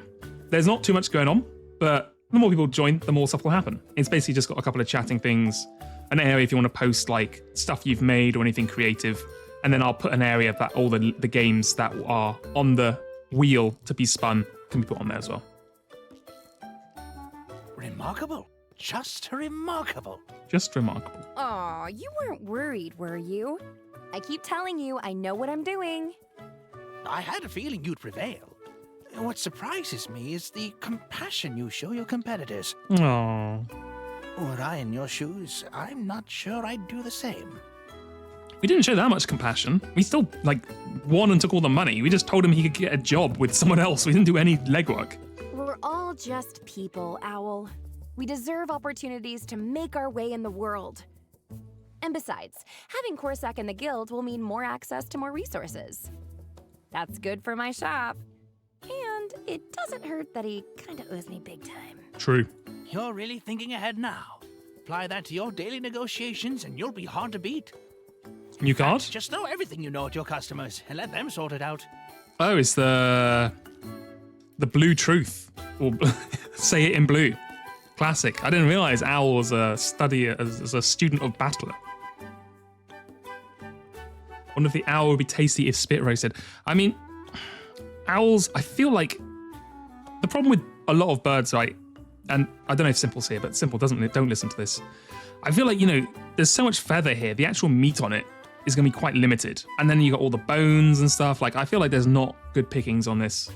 There's not too much going on, but the more people join, the more stuff will happen. It's basically just got a couple of chatting things, an area if you want to post like stuff you've made or anything creative, and then I'll put an area that all the games that are on the wheel to be spun can be put on there as well. Remarkable. Just remarkable. Just remarkable. Aw, you weren't worried, were you? I keep telling you I know what I'm doing. I had a feeling you'd prevail. What surprises me is the compassion you show your competitors. Aww. Were I in your shoes, I'm not sure I'd do the same. We didn't show that much compassion. We still, won and took all the money. We just told him he could get a job with someone else. We didn't do any legwork. We're all just people, Owl. We deserve opportunities to make our way in the world. And besides, having Corsac in the guild will mean more access to more resources. That's good for my shop. And it doesn't hurt that he kinda owes me big time. True. You're really thinking ahead now. Apply that to your daily negotiations and you'll be hard to beat. New card? Just throw everything you know at your customers and let them sort it out. Oh, it's the blue truth. Or say it in blue. Classic. I didn't realize Owl was a student of Battler. Wonder if the owl would be tasty if spit roasted. I mean, owls, I feel like the problem with a lot of birds, right? And I don't know if Simple's here, but Simple don't listen to this. I feel like, there's so much feather here. The actual meat on it is going to be quite limited. And then you got all the bones and stuff. I feel like there's not good pickings on this.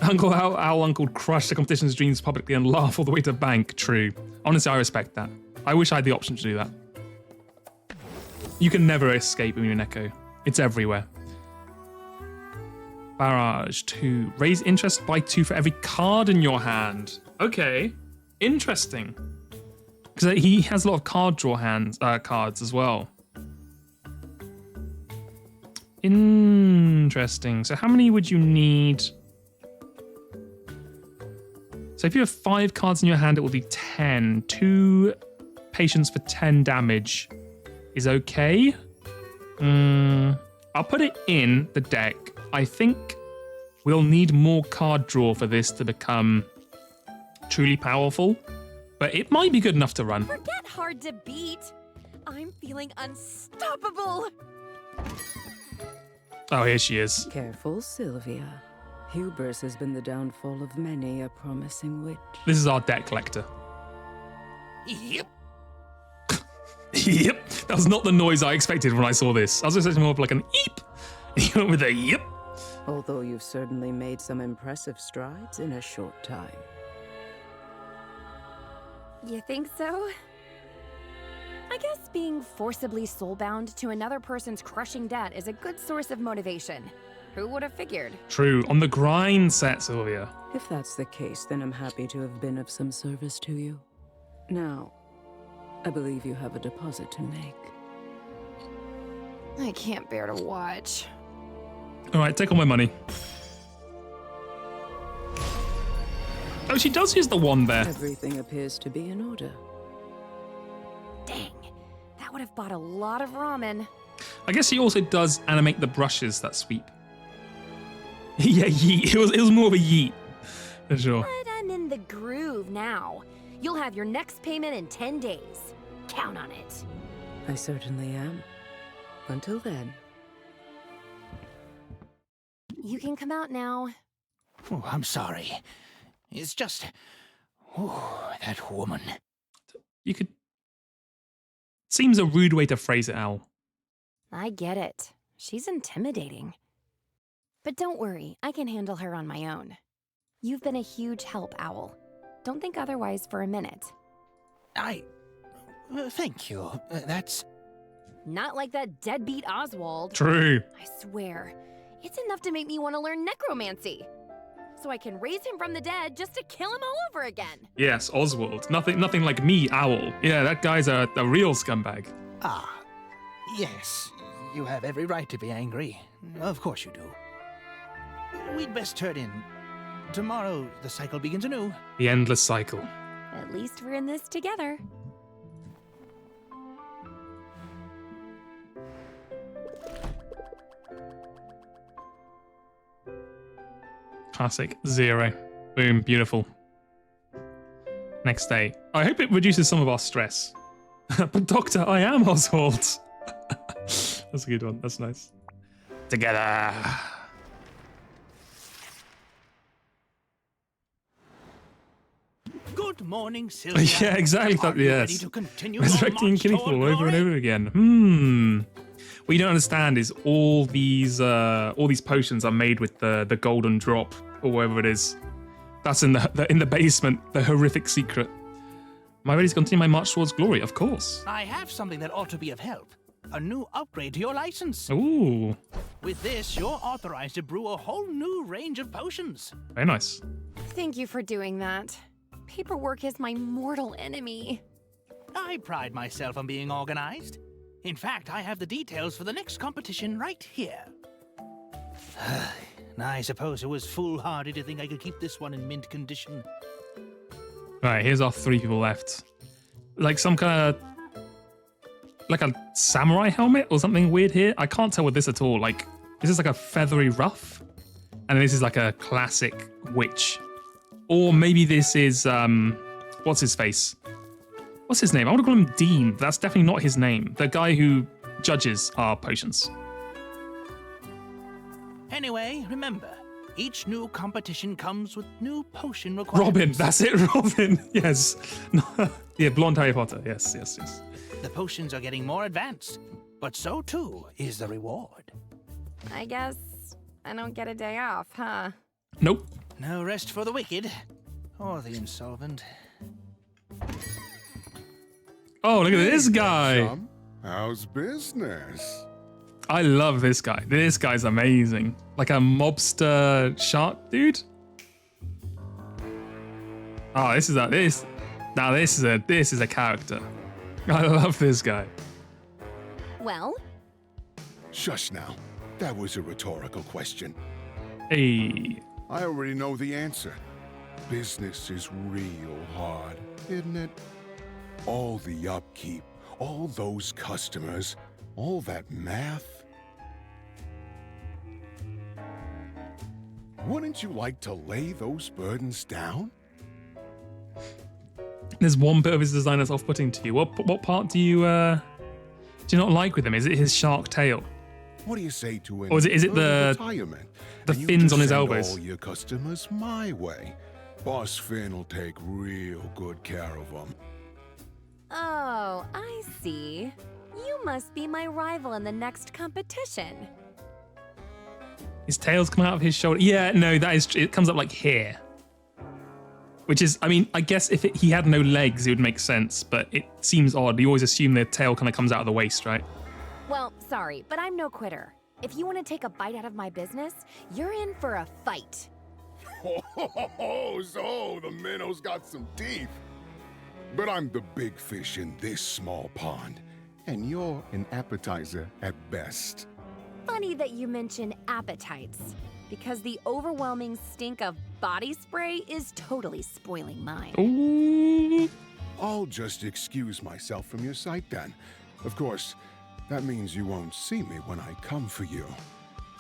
Owl Uncle crushed the competition's dreams publicly and laugh all the way to bank. True. Honestly, I respect that. I wish I had the option to do that. You can never escape when you're an Echo. It's everywhere. Barrage 2. Raise interest by 2 for every card in your hand. Okay. Interesting. Because he has a lot of card draw cards as well. Interesting. So how many would you need? So if you have 5 cards in your hand, it will be 10. 2 patience for 10 damage is okay. I'll put it in the deck. I think we'll need more card draw for this to become truly powerful, but it might be good enough to run. Forget hard to beat. I'm feeling unstoppable. Oh, here she is. Careful, Sylvia. Hubris has been the downfall of many a promising witch. This is our deck collector. Yep. Yep. That was not the noise I expected when I saw this. I was expecting more of like an eep. And you went with a yep. Although you've certainly made some impressive strides in a short time. You think so? I guess being forcibly soulbound to another person's crushing debt is a good source of motivation. Who would have figured? True. On the grind set, Sylvia. If that's the case, then I'm happy to have been of some service to you. Now, I believe you have a deposit to make. I can't bear to watch. All right, take all my money. Oh, she does use the wand there. Everything appears to be in order. Dang, that would have bought a lot of ramen. I guess she also does animate the brushes that sweep. Yeah, yeet. It was more of a yeet, for sure. But I'm in the groove now. You'll have your next payment in 10 days. Count on it. I certainly am. Until then. You can come out now. Oh, I'm sorry. It's just... Oh, that woman. You could... Seems a rude way to phrase it, Owl. I get it. She's intimidating. But don't worry, I can handle her on my own. You've been a huge help, Owl. Don't think otherwise for a minute. Thank you. That's... Not like that deadbeat Oswald. True. I swear, it's enough to make me want to learn necromancy. So I can raise him from the dead just to kill him all over again. Yes, Oswald. Nothing like me, Owl. Yeah, that guy's a real scumbag. Ah, yes. You have every right to be angry. Of course you do. We'd best turn in. Tomorrow, the cycle begins anew. The endless cycle. At least we're in this together. Classic. 0. Boom. Beautiful. Next day. I hope it reduces some of our stress. But Doctor, I am Oswald. That's a good one. That's nice. Together. Good morning, Sylvia. Yeah, exactly. Are you ready Yes. to continue Resurrecting and your killing march people toward over and glory? over again. What you don't understand is all these potions are made with the golden drop or whatever it is. That's in the basement. The horrific secret. Am I ready to continue my march towards glory? Of course. I have something that ought to be of help. A new upgrade to your license. Ooh, With this, you're authorized to brew a whole new range of potions. very nice. Thank you for doing that. Paperwork is my mortal enemy. I pride myself on being organized. In fact, I have the details for the next competition right here. I suppose it was foolhardy to think I could keep this one in mint condition. Right, here's our 3 people left. Like some kind of... Like a samurai helmet or something weird here. I can't tell with this at all. Like, this is like a feathery ruff. And this is like a classic witch. Or maybe this is, what's his face? What's his name? I want to call him Dean. But that's definitely not his name. The guy who judges our potions. Anyway, remember, each new competition comes with new potion requirements. Robin, that's it, Robin. Yes. Yeah, blonde Harry Potter. Yes. The potions are getting more advanced, but so too is the reward. I guess I don't get a day off, huh? Nope. No rest for the wicked, or the insolvent. Oh, look at this guy. How's business? I love this guy. This guy's amazing. Like a mobster shark dude. Oh, this is a character. I love this guy. Well, Shush now. That was a rhetorical question. Hey. I already know the answer. Business is real hard, isn't it? All the upkeep, all those customers, all that math. Wouldn't you like to lay those burdens down? There's one bit of his design that's off-putting to you. What part do you not like with him? Is it his shark tail? What do you say to an Or is it early the retirement? the and you fins just on his send elbows? all your customers my way. Boss Finn will take real good care of them. oh, I see. You must be my rival in the next competition. His tail's coming out of his shoulder. Yeah, no, it comes up like here. Which is, I mean, I guess if he had no legs, it would make sense, but it seems odd. You always assume the tail kind of comes out of the waist, right? Well, sorry, but I'm no quitter. If you want to take a bite out of my business, you're in for a fight. Oh, so the minnow's got some teeth. But I'm the big fish in this small pond, and you're an appetizer at best. Funny that you mention appetites, because the overwhelming stink of body spray is totally spoiling mine. Ooh. I'll just excuse myself from your sight then. Of course, that means you won't see me when I come for you.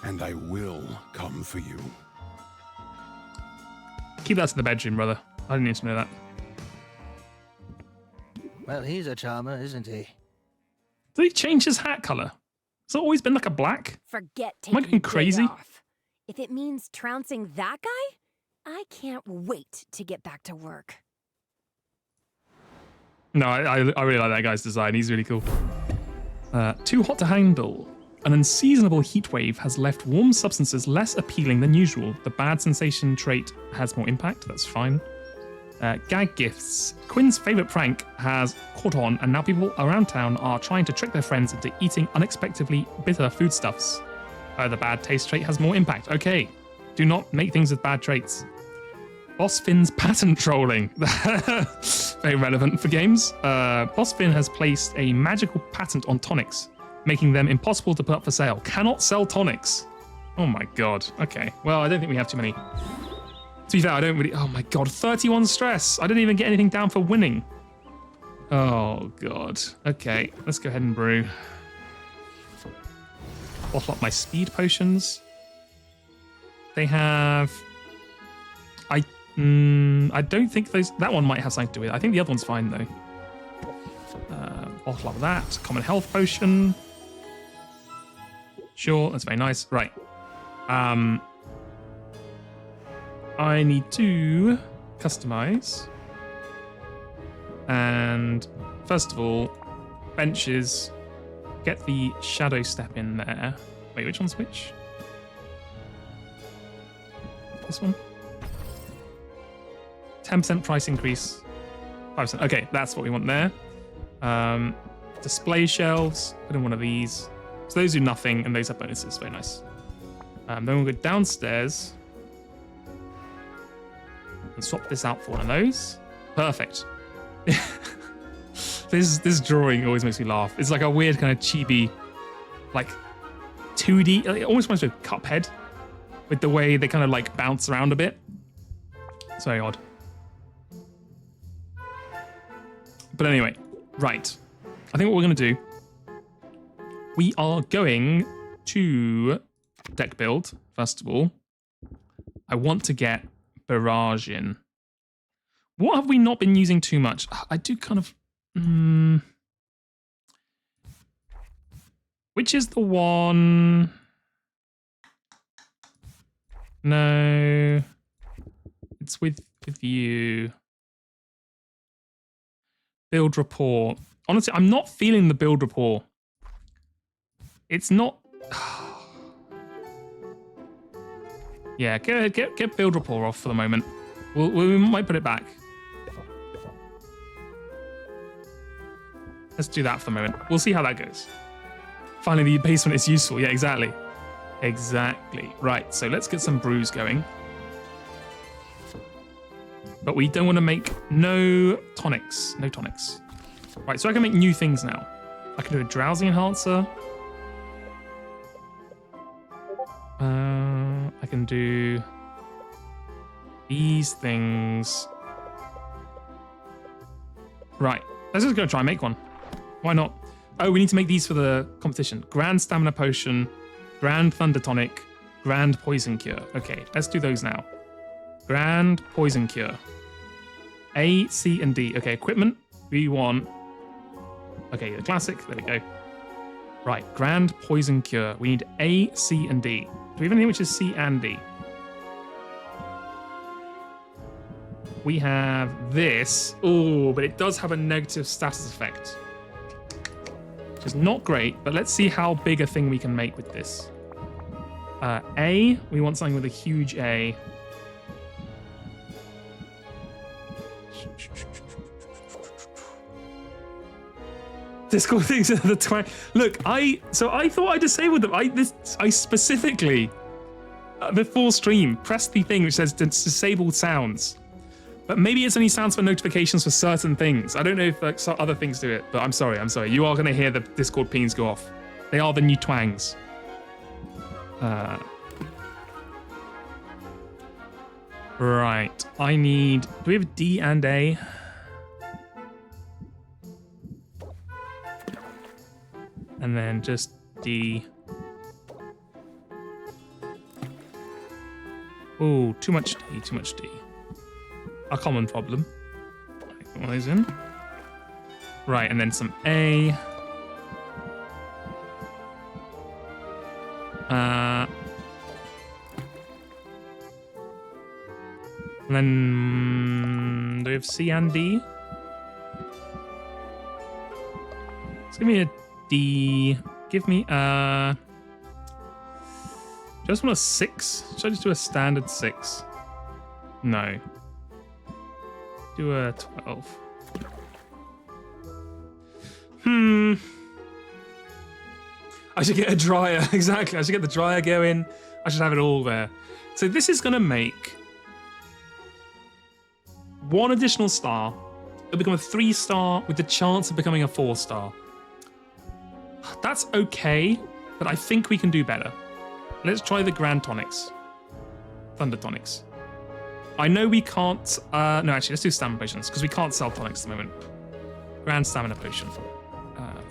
And I will come for you. Keep that to the bedroom, brother. I didn't need to know that. Well, he's a charmer, isn't he? Did he change his hat color? Has it always been like a black? Forget Am I taking going the day crazy? off. If it means trouncing that guy, I can't wait to get back to work. No, I really like that guy's design. He's really cool. Too hot to handle. An unseasonable heat wave has left warm substances less appealing than usual. The bad sensation trait has more impact. That's fine. Gag gifts. Quinn's favourite prank has caught on, and now people around town are trying to trick their friends into eating unexpectedly bitter foodstuffs. The bad taste trait has more impact. Okay. Do not make things with bad traits. Boss Finn's patent trolling. Very relevant for games. Boss Finn has placed a magical patent on tonics, making them impossible to put up for sale. Cannot sell tonics. Oh my god. Okay. Well, I don't think we have too many. To be fair, I don't really... Oh my god. 31 stress. I didn't even get anything down for winning. Oh god. Okay. Let's go ahead and brew. Bottle up my speed potions. They have... I don't think that one might have something to do with it. I think the other one's fine though. Bottle up that. Common health potion. Sure, that's very nice. Right. I need to customize. And first of all, benches. Get the shadow step in there. Wait, which one's which? This one? 10% price increase. 5%. Okay, that's what we want there. Display shelves. Put in one of these. So those do nothing, and those have bonuses. Very nice. Then we'll go downstairs and swap this out for one of those. Perfect. This drawing always makes me laugh. It's like a weird kind of chibi, like 2D. It almost reminds me of Cuphead, with the way they kind of like bounce around a bit. It's very odd. But anyway, right. I think what we're going to do, we are going to deck build, first of all. I want to get Barrage in. What have we not been using too much? I do kind of... Which is the one... No. It's with you. Build rapport. Honestly, I'm not feeling the build rapport. It's not... Yeah, get build rapport off for the moment. We might put it back. Let's do that for the moment. We'll see how that goes. Finally, the basement is useful. Yeah, exactly. Exactly. Right, so let's get some brews going. But we don't want to make no tonics. No tonics. Right, so I can make new things now. I can do a drowsy enhancer. I can do these things. Right, let's just go try and make one. Why not? Oh, we need to make these for the competition. Grand Stamina Potion, Grand Thunder Tonic, Grand Poison Cure. Okay, let's do those now. Grand Poison Cure. A, C, and D. Okay, equipment. We want... Okay, the classic. There we go. Right, Grand Poison Cure. We need A, C, and D. Do we have anything which is C and D? We have this. Oh, but it does have a negative status effect. Which is not great, but let's see how big a thing we can make with this. A, we want something with a huge A. Discord things are the twang. Look, I thought I disabled them. I specifically before stream pressed the thing which says disable sounds, but maybe it's only sounds for notifications for certain things. I don't know if like other things do it, but I'm sorry. You are going to hear the Discord pings go off. They are the new twangs. Right. I need... Do we have D and A? And then just D. Oh, too much D, too much D. A common problem. Put one of those in. Right, and then some A. And then do we have C and D? Let's give me a D. Give me a... Just want a 6? Should I just do a standard 6? No. Do a 12. I should get a dryer. Exactly. I should get the dryer going. I should have it all there. So this is going to make 1 additional star. It'll become a 3-star with the chance of becoming a 4-star. That's okay, but I think we can do better. Let's try the Grand Tonics. Thunder Tonics. I know we can't... no, actually, let's do Stamina Potions, because we can't sell Tonics at the moment. Grand Stamina Potion.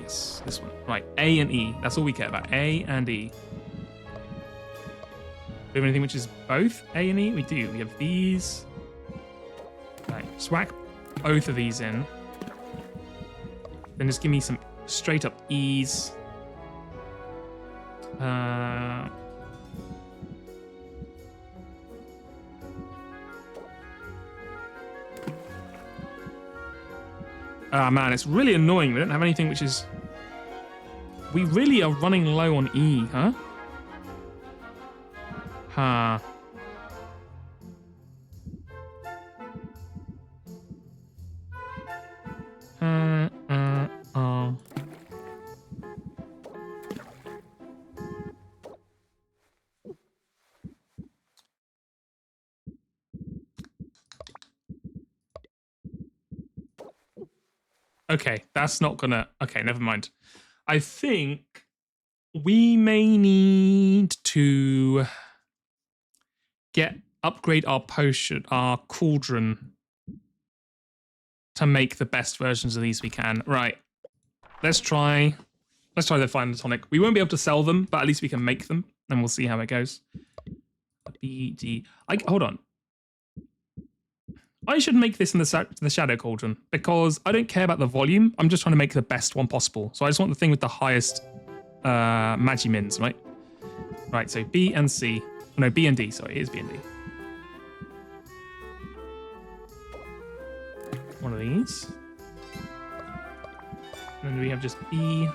Yes, this one. Right, A and E. That's all we care about. A and E. Do we have anything which is both A and E? We do. We have these. Right, just whack both of these in. Then just give me some straight up E's. Ah, man, it's really annoying. We don't have anything which is... We really are running low on E, huh? Huh. Okay, that's not gonna... Okay, never mind. I think we may need to upgrade our potion, our cauldron, to make the best versions of these we can. Right. Let's try the final tonic. We won't be able to sell them, but at least we can make them, and we'll see how it goes. B, D. Hold on. I should make this in the Shadow Cauldron, because I don't care about the volume. I'm just trying to make the best one possible. So I just want the thing with the highest Magimins, right? Right, so B and C. No, B and D, sorry. It is B and D. One of these. And then we have just B.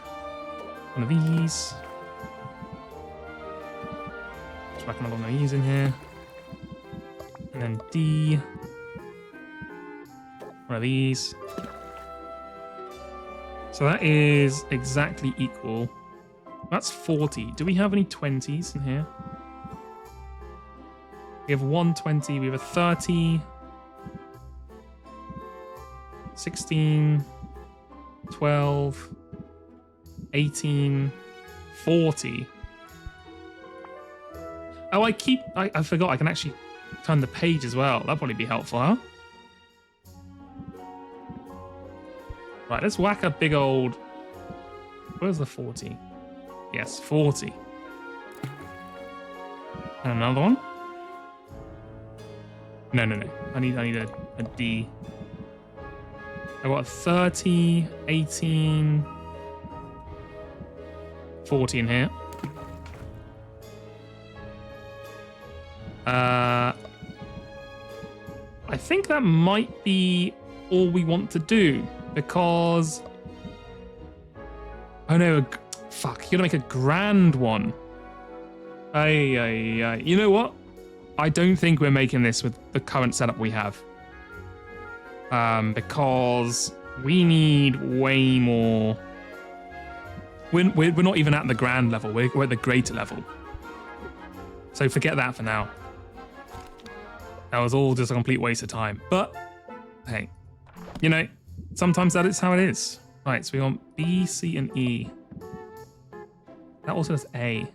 One of these. Just whack another one of these in here. And then D. One of these. So that is exactly equal. That's 40. Do we have any 20s in here? We have 120. We have a 30. 16. 12. 18. 40. Oh, I forgot. I can actually turn the page as well. That'll probably be helpful, huh? Right, let's whack a big old... Where's the 40? Yes, 40. And another one? No. I need a D. I got a 30, 18, 40 in here. I think that might be all we want to do. Because... Oh no, fuck, you gotta make a grand one. You know what? I don't think we're making this with the current setup we have. Because we need way more... We're not even at the grand level, we're at the greater level. So forget that for now. That was all just a complete waste of time. But, hey, you know, sometimes that is how it is. Right, so we want B, C, and E. That also does A.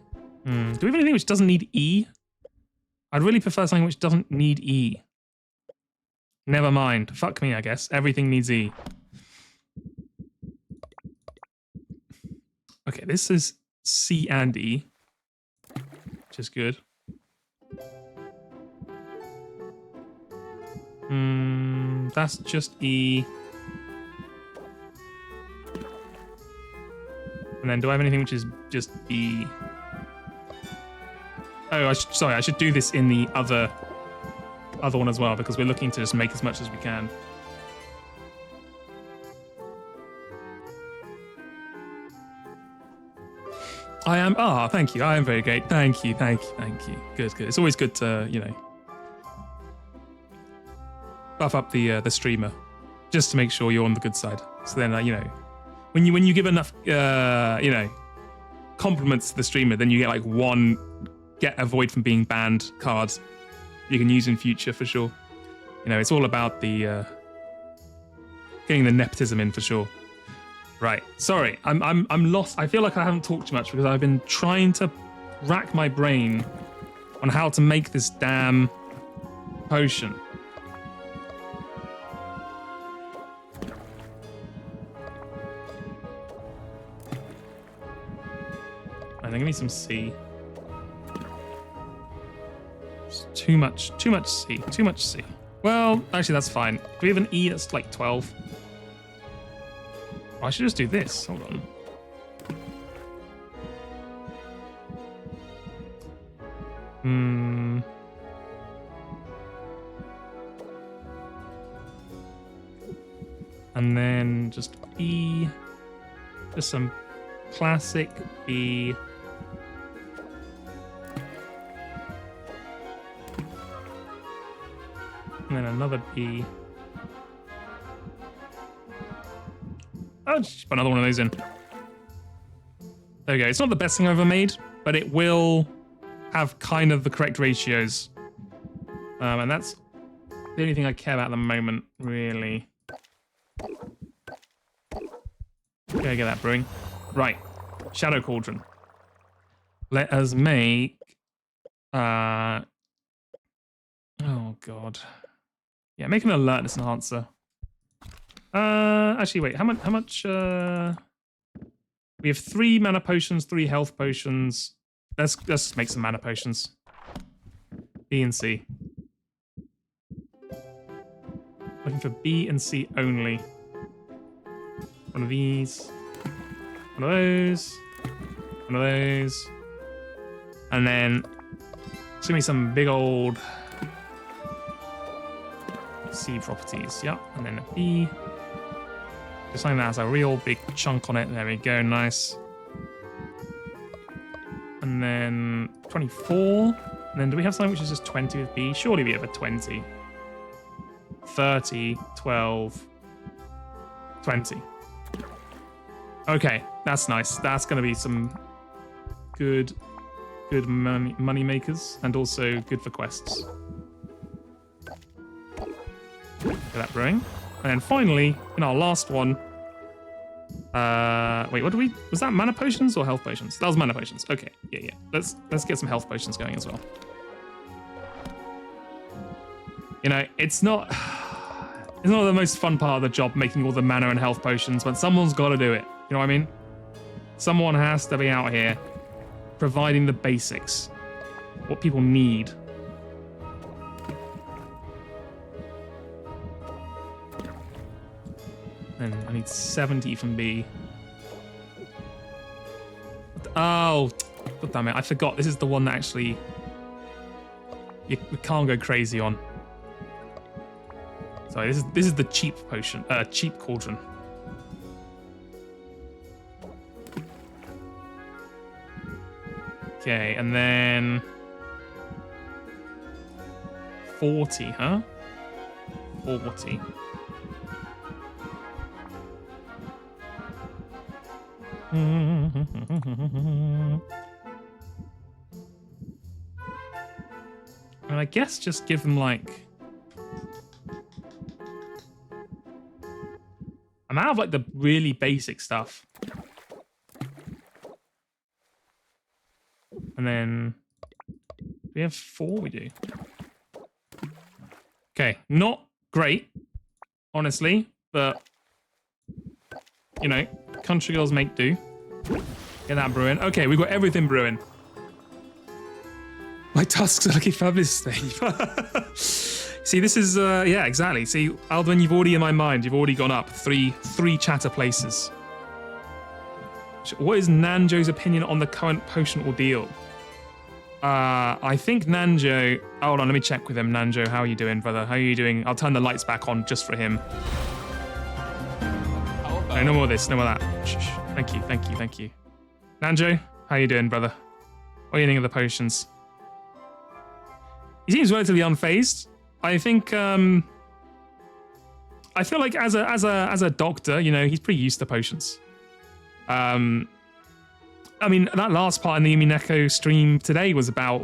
Do we have anything which doesn't need E? I'd really prefer something which doesn't need E. Never mind. Fuck me, I guess. Everything needs E. Okay, this is C and E, which is good. That's just E. And then do I have anything which is just E? Oh, sorry, I should do this in the other one as well, because we're looking to just make as much as we can. I am. Ah, thank you. I am very great. Thank you. Good. It's always good to, you know, buff up the streamer, just to make sure you're on the good side. So then, you know, when you give enough, you know, compliments to the streamer, then you get like one get avoid from being banned cards you can use in future for sure. You know, it's all about the getting the nepotism in for sure. Right. Sorry, I'm lost. I feel like I haven't talked too much because I've been trying to rack my brain on how to make this damn potion. I think I need some C. It's too much C. Well, actually that's fine. Do we have an E that's like 12? Oh, I should just do this. Hold on. And then just E. Just some classic E. And then another B. I'll just put another one of those in. There we go. It's not the best thing I've ever made, but it will have kind of the correct ratios. And that's the only thing I care about at the moment, really. Okay, get that brewing. Right. Shadow Cauldron. Let us make... oh, God. Yeah, make an alertness enhancer. Actually, wait. How much? We have 3 mana potions, 3 health potions. Let's make some mana potions. B and C. Looking for B and C only. One of these. One of those. One of those. And then it's gonna be some big old C properties. Yep. And then a B. Just something that has a real big chunk on it. There we go. Nice. And then 24. And then do we have something which is just 20 with B? Surely we have a 20. 30, 12, 20. Okay, that's nice. That's going to be some good money makers, and also good for quests. Get that brewing. And then finally, in our last one, wait, what do we? Was that mana potions or health potions? That was mana potions. Okay, yeah. Let's get some health potions going as well. You know, it's not the most fun part of the job, making all the mana and health potions, but someone's got to do it. You know what I mean? Someone has to be out here providing the basics, what people need. And I need 70 from B. Oh, God damn it! I forgot. This is the one that actually we can't go crazy on. Sorry, this is the cheap potion, cheap cauldron. Okay, and then 40, huh? 40. And I guess just give them like... I'm out of like the really basic stuff. And And then we have 4, we do. Okay, not great, honestly, but you know, country girls make do. Get that brewing. Okay, we've got everything brewing. My tusks are looking fabulous, Steve. See, this is, yeah, exactly. See, Alduin, you've already, in my mind, you've already gone up three chatter places. What is Nanjo's opinion on the current potion ordeal? I think Nanjo... Hold on, let me check with him. Nanjo, how are you doing, brother? How are you doing? I'll turn the lights back on just for him. No, no more of this, no more of that. Shh, shh. Thank you, thank you, thank you. Nanjo, how are you doing, brother? What do you think of the potions? He seems relatively unfazed. I think, I feel like as a doctor, you know, he's pretty used to potions. I mean, that last part in the Umineko stream today was about,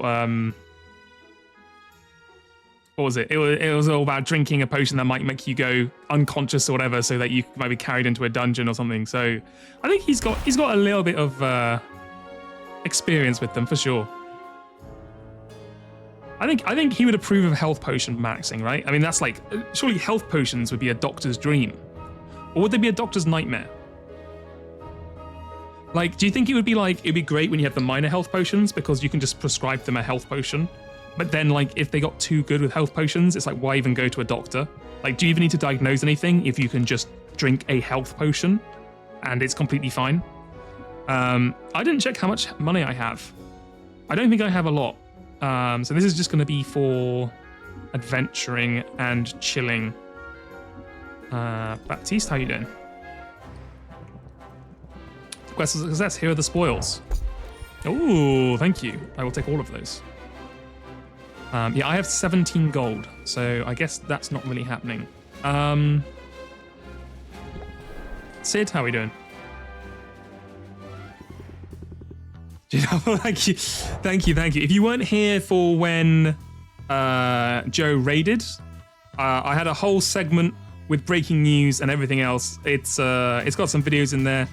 what was it? It was all about drinking a potion that might make you go unconscious or whatever, so that you might be carried into a dungeon or something. So I think he's got a little bit of experience with them for sure. I think he would approve of health potion maxing, right? I mean, that's like, surely health potions would be a doctor's dream. Or would they be a doctor's nightmare? Like, do you think it would be like, it'd be great when you have the minor health potions because you can just prescribe them a health potion? But then, like, if they got too good with health potions, it's like, why even go to a doctor? Like, do you even need to diagnose anything if you can just drink a health potion and it's completely fine? I didn't check how much money I have. I don't think I have a lot. So this is just going to be for adventuring and chilling. Baptiste, how you doing? Quest of success, here are the spoils. Oh, thank you. I will take all of those. Yeah, I have 17 gold, so I guess that's not really happening. Sid, how are we doing? Thank you. If you weren't here for when Joe raided, I had a whole segment with breaking news and everything else. It's got some videos in there,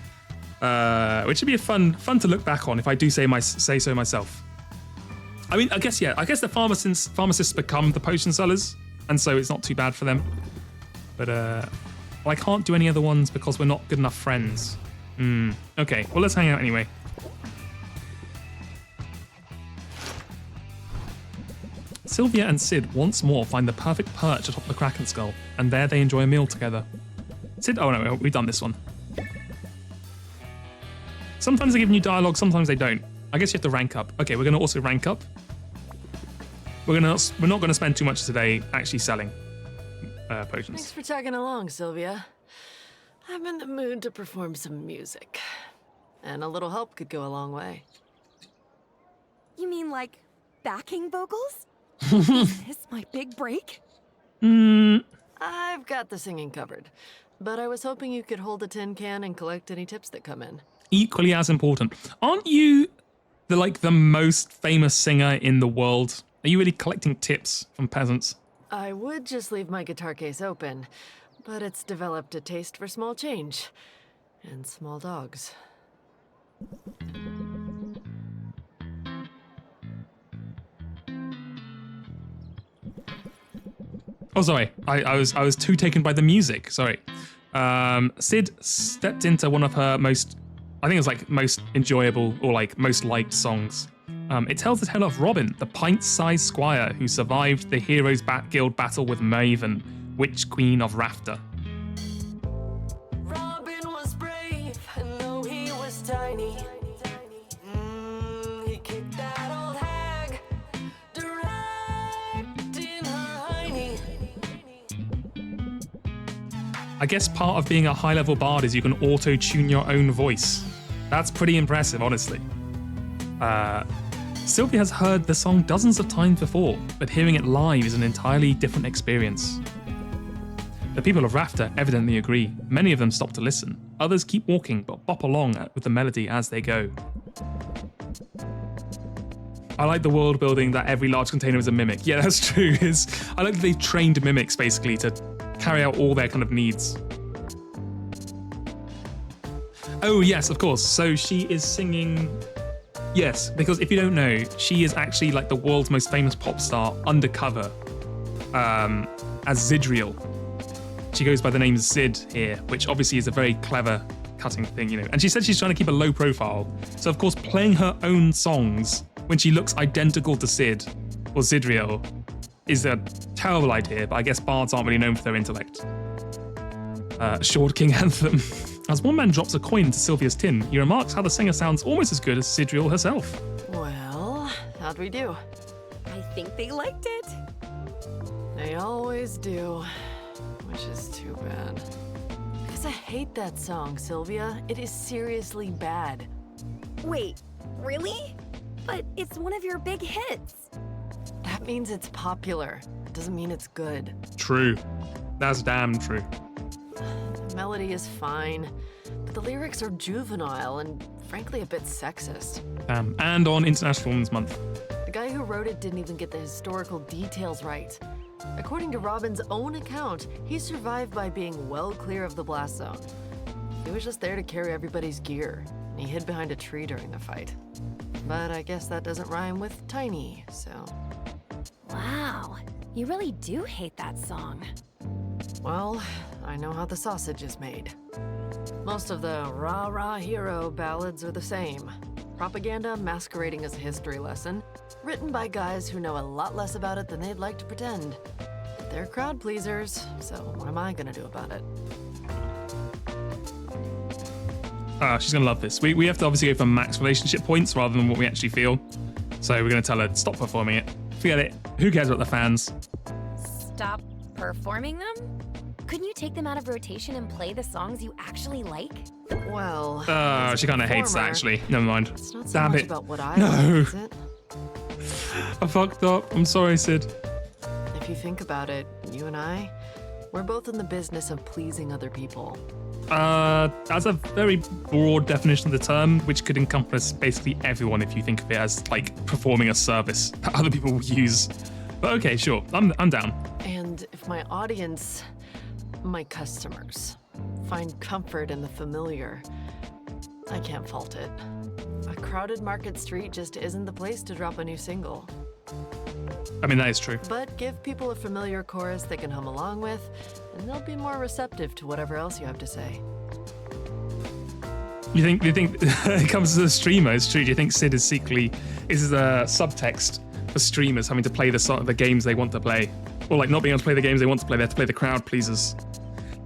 which should be fun to look back on if I do say so myself. I mean, I guess the pharmacists become the potion sellers, and so it's not too bad for them. But I can't do any other ones because we're not good enough friends. Okay, well, let's hang out anyway. Sylvia and Sid once more find the perfect perch atop the Kraken skull, and there they enjoy a meal together. Sid, oh no, we've done this one. Sometimes they give you dialogue, sometimes they don't. I guess you have to rank up. Okay, we're going to also rank up. We're not going to spend too much today actually selling potions. Thanks for tagging along, Sylvia. I'm in the mood to perform some music, and a little help could go a long way. You mean like backing vocals? Is this my big break? I've got the singing covered, but I was hoping you could hold a tin can and collect any tips that come in. Equally as important. Aren't you the most famous singer in the world? Are you really collecting tips from peasants? I would just leave my guitar case open, but it's developed a taste for small change and small dogs. Oh, sorry. I was too taken by the music. Sorry. Sid stepped into one of her most enjoyable or most liked songs. It tells the tale of Robin, the pint-sized squire who survived the Heroes Guild battle with Maven, Witch Queen of Rafter. Robin was brave, and though he was tiny, he kicked that old hag direct in her hiney. I guess part of being a high-level bard is you can auto-tune your own voice. That's pretty impressive, honestly. Sylvia has heard the song dozens of times before, but hearing it live is an entirely different experience. The people of Rafter evidently agree. Many of them stop to listen. Others keep walking, but bop along with the melody as they go. I like the world building that every large container is a mimic. Yeah, that's true. I like that they've trained mimics, basically, to carry out all their kind of needs. Oh, yes, of course. So she is singing... Yes, because if you don't know, she is actually like the world's most famous pop star undercover as Zidriel. She goes by the name Zid here, which obviously is a very clever cutting thing, you know. And she said she's trying to keep a low profile. So of course, playing her own songs when she looks identical to Sid or Zidriel is a terrible idea, but I guess bards aren't really known for their intellect. Short King Anthem. As one man drops a coin into Sylvia's tin, he remarks how the singer sounds almost as good as Zidriel herself. Well, how'd we do? I think they liked it. They always do, which is too bad. Because I hate that song, Sylvia. It is seriously bad. Wait, really? But it's one of your big hits. That means it's popular. It doesn't mean it's good. True. That's damn true. The melody is fine, but the lyrics are juvenile and frankly a bit sexist. And on International Women's Month. The guy who wrote it didn't even get the historical details right. According to Robin's own account, he survived by being well clear of the blast zone. He was just there to carry everybody's gear, and he hid behind a tree during the fight. But I guess that doesn't rhyme with tiny, so... Wow, you really do hate that song. Well, I know how the sausage is made. Most of the rah-rah hero ballads are the same. Propaganda masquerading as a history lesson, written by guys who know a lot less about it than they'd like to pretend. They're crowd pleasers, so what am I gonna do about it? She's gonna love this. We have to obviously go for max relationship points rather than what we actually feel. So we're gonna tell her, stop performing it. Forget it. Who cares about the fans? Stop performing them? Couldn't you take them out of rotation and play the songs you actually like? Well... she kind of hates that, actually. Never mind. It's not so Damn much it. about what I No. like, is it? I fucked up. I'm sorry, Sid. If you think about it, you and I, we're both in the business of pleasing other people. That's a very broad definition of the term, which could encompass basically everyone if you think of it as like performing a service that other people will use. But okay, sure, I'm down. And if my audience, my customers, find comfort in the familiar, I can't fault it. A crowded market street just isn't the place to drop a new single. I mean, that is true. But give people a familiar chorus they can hum along with, and they'll be more receptive to whatever else you have to say. You think it comes to the streamer, it's true. Do you think Sid is secretly is a subtext for streamers having to play the games they want to play? Or like not being able to play the games they want to play, they have to play the crowd pleasers.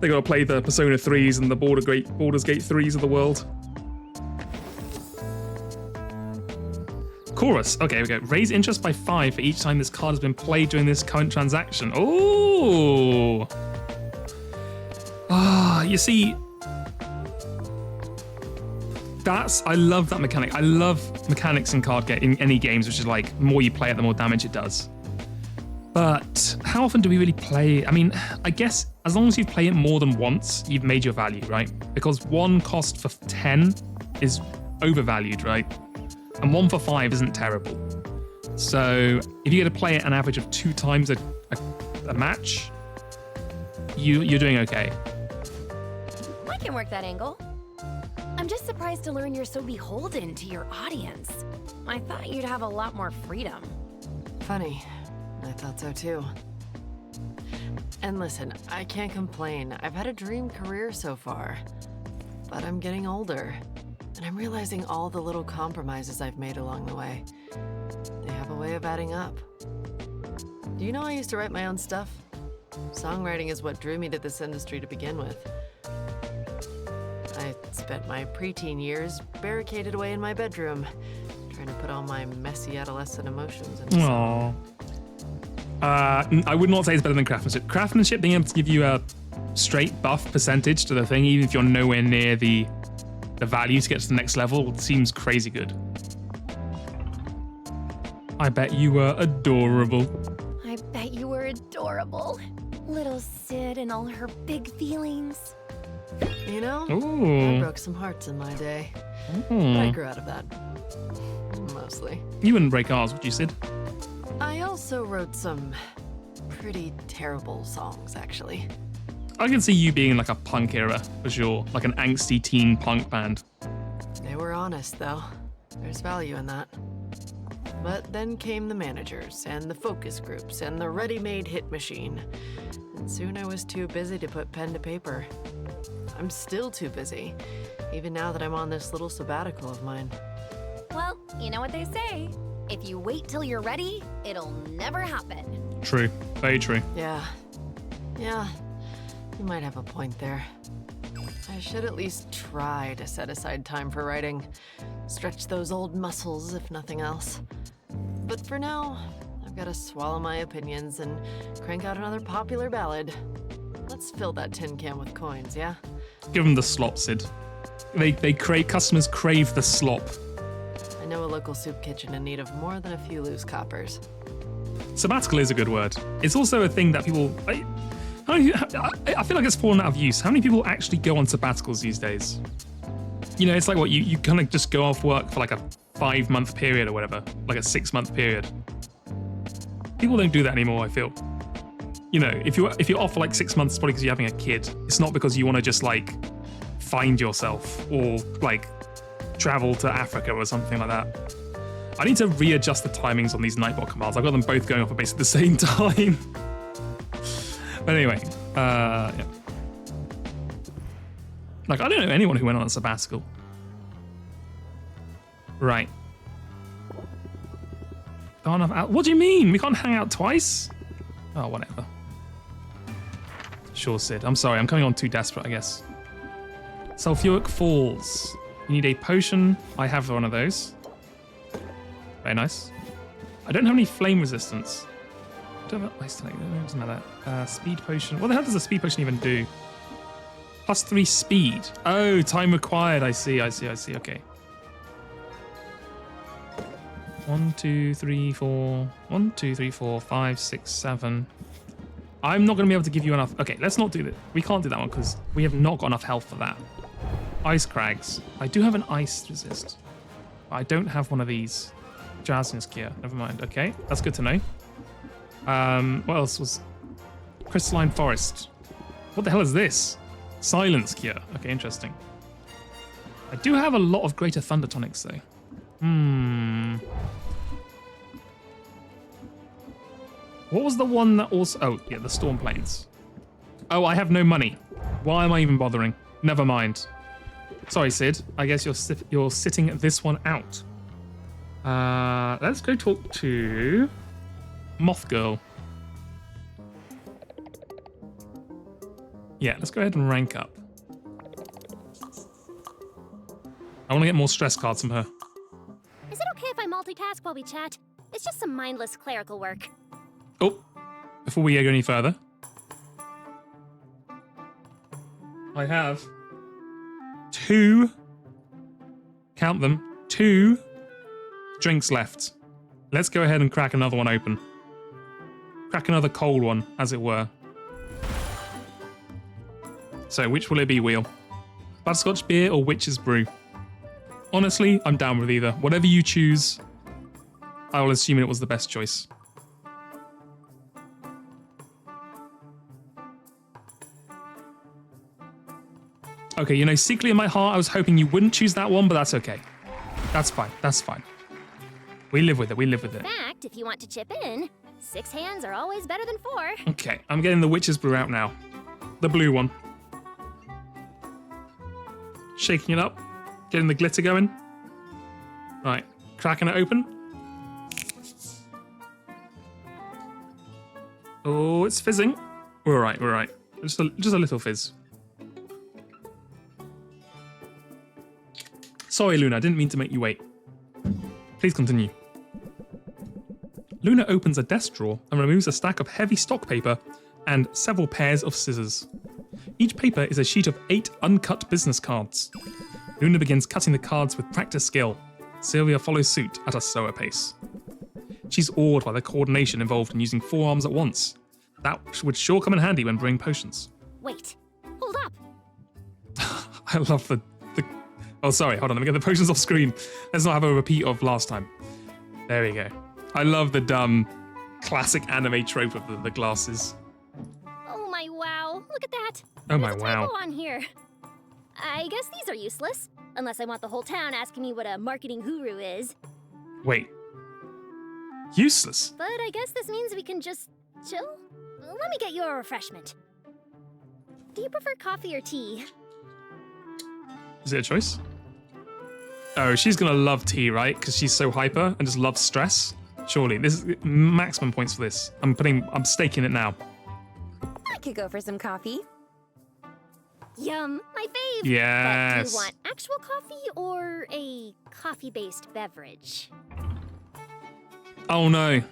They gotta play the Persona 3s and the Baldur's Gate 3s of the world. Chorus. Okay, here we go. Raise interest by 5 for each time this card has been played during this current transaction. Oh. You see, I love that mechanic. I love mechanics in card game in any games, which is like more you play it, the more damage it does. But how often do we really play? I mean, I guess as long as you play it more than once, you've made your value, right? Because one cost for 10 is overvalued, right? And 1 for 5 isn't terrible. So if you get to play it an average of 2 times a match, you're doing okay. I can work that angle. I'm just surprised to learn you're so beholden to your audience. I thought you'd have a lot more freedom. Funny. I thought so too. And listen, I can't complain. I've had a dream career so far. But I'm getting older. And I'm realizing all the little compromises I've made along the way. They have a way of adding up. Do you know I used to write my own stuff? Songwriting is what drew me to this industry to begin with. I spent my preteen years barricaded away in my bedroom, trying to put all my messy adolescent emotions into song. I would not say it's better than craftsmanship. Craftsmanship, being able to give you a straight buff percentage to the thing, even if you're nowhere near the value to get to the next level, seems crazy good. I bet you were adorable. I bet you were adorable. Little Sid and all her big feelings. You know, Ooh. I broke some hearts in my day. But I grew out of that. Mostly. You wouldn't break ours, would you, Sid? I also wrote some pretty terrible songs, actually. I can see you being like a punk era, for sure. Like an angsty teen punk band. They were honest, though. There's value in that. But then came the managers, and the focus groups, and the ready-made hit machine. And soon I was too busy to put pen to paper. I'm still too busy, even now that I'm on this little sabbatical of mine. Well, you know what they say. If you wait till you're ready, it'll never happen. True. Very true. Yeah, you might have a point there. I should at least try to set aside time for writing. Stretch those old muscles, if nothing else. But for now, I've got to swallow my opinions and crank out another popular ballad. Let's fill that tin can with coins, yeah? Give them the slop, Sid. Customers crave the slop. I know a local soup kitchen in need of more than a few loose coppers. Sabbatical is a good word. It's also a thing that people... I feel like it's fallen out of use. How many people actually go on sabbaticals these days? You know, it's like what, you kind of just go off work for like a 5-month period or whatever, like a 6-month period. People don't do that anymore, I feel. You know, if you're off for like 6 months, it's probably because you're having a kid. It's not because you want to just like find yourself or like travel to Africa or something like that. I need to readjust the timings on these Nightbot commands. I've got them both going off at basically the same time. But anyway, yeah. Like, I don't know anyone who went on a sabbatical. Right. What do you mean? We can't hang out twice? Oh, whatever. Sure, Sid. I'm sorry. I'm coming on too desperate, I guess. Sulfuric Falls. You need a potion. I have one of those. Very nice. I don't have any flame resistance. I don't have ice tank. It doesn't matter. Speed potion. What the hell does a speed potion even do? +3 speed. Oh, time required. I see. Okay. 1, 2, 3, 4. 1, 2, 3, 4, 5, 6, 7. I'm not going to be able to give you enough. Okay, let's not do that. We can't do that one because we have not got enough health for that. Ice crags. I do have an ice resist. I don't have one of these. Drowsiness gear. Never mind. Okay, that's good to know. What else was... Crystalline Forest. What the hell is this? Silence gear. Okay, interesting. I do have a lot of Greater Thunder tonics, though. What was the one that also... Oh, yeah, the Storm Plains. Oh, I have no money. Why am I even bothering? Never mind. Sorry, Sid. I guess you're sitting this one out. Let's go talk to... Moth Girl. Yeah, let's go ahead and rank up. I want to get more stress cards from her. Is it okay if I multitask while we chat? It's just some mindless clerical work. Oh, before we go any further, I have 2, count them, 2 drinks left. Let's go ahead and crack another one open. Crack another cold one, as it were. So, which will it be, Wheel? Butterscotch beer or witch's brew? Honestly, I'm down with either. Whatever you choose, I will assume it was the best choice. Okay, you know, secretly in my heart, I was hoping you wouldn't choose that one, but that's okay. That's fine. That's fine. We live with it. We live with it. In fact, if you want to chip in, 6 hands are always better than 4. Okay, I'm getting the witch's brew out now. The blue one. Shaking it up. Getting the glitter going. Right, cracking it open. Oh, it's fizzing. We're all right, we're all right. Just a little fizz. Sorry, Luna, I didn't mean to make you wait. Please continue. Luna opens a desk drawer and removes a stack of heavy stock paper and several pairs of scissors. Each paper is a sheet of 8 uncut business cards. Luna begins cutting the cards with practiced skill. Sylvia follows suit at a slower pace. She's awed by the coordination involved in using 4 arms at once. That would sure come in handy when brewing potions. Wait, hold up. I love the... Oh, sorry, hold on, let me get the potions off screen. Let's not have a repeat of last time. There we go. I love the dumb, classic anime trope of the glasses. Oh my wow, look at that. Oh my There's a wow. typo on here. I guess these are useless. Unless I want the whole town asking me what a marketing guru is. Wait. Useless? But I guess this means we can just chill? Let me get you a refreshment. Do you prefer coffee or tea? Is it a choice? Oh, she's gonna love tea, right? Because she's so hyper and just loves stress. Surely, this is maximum points for this. I'm staking it now. I could go for some coffee. Yum, my fave. Yes. But do you want actual coffee or a coffee-based beverage? Oh no.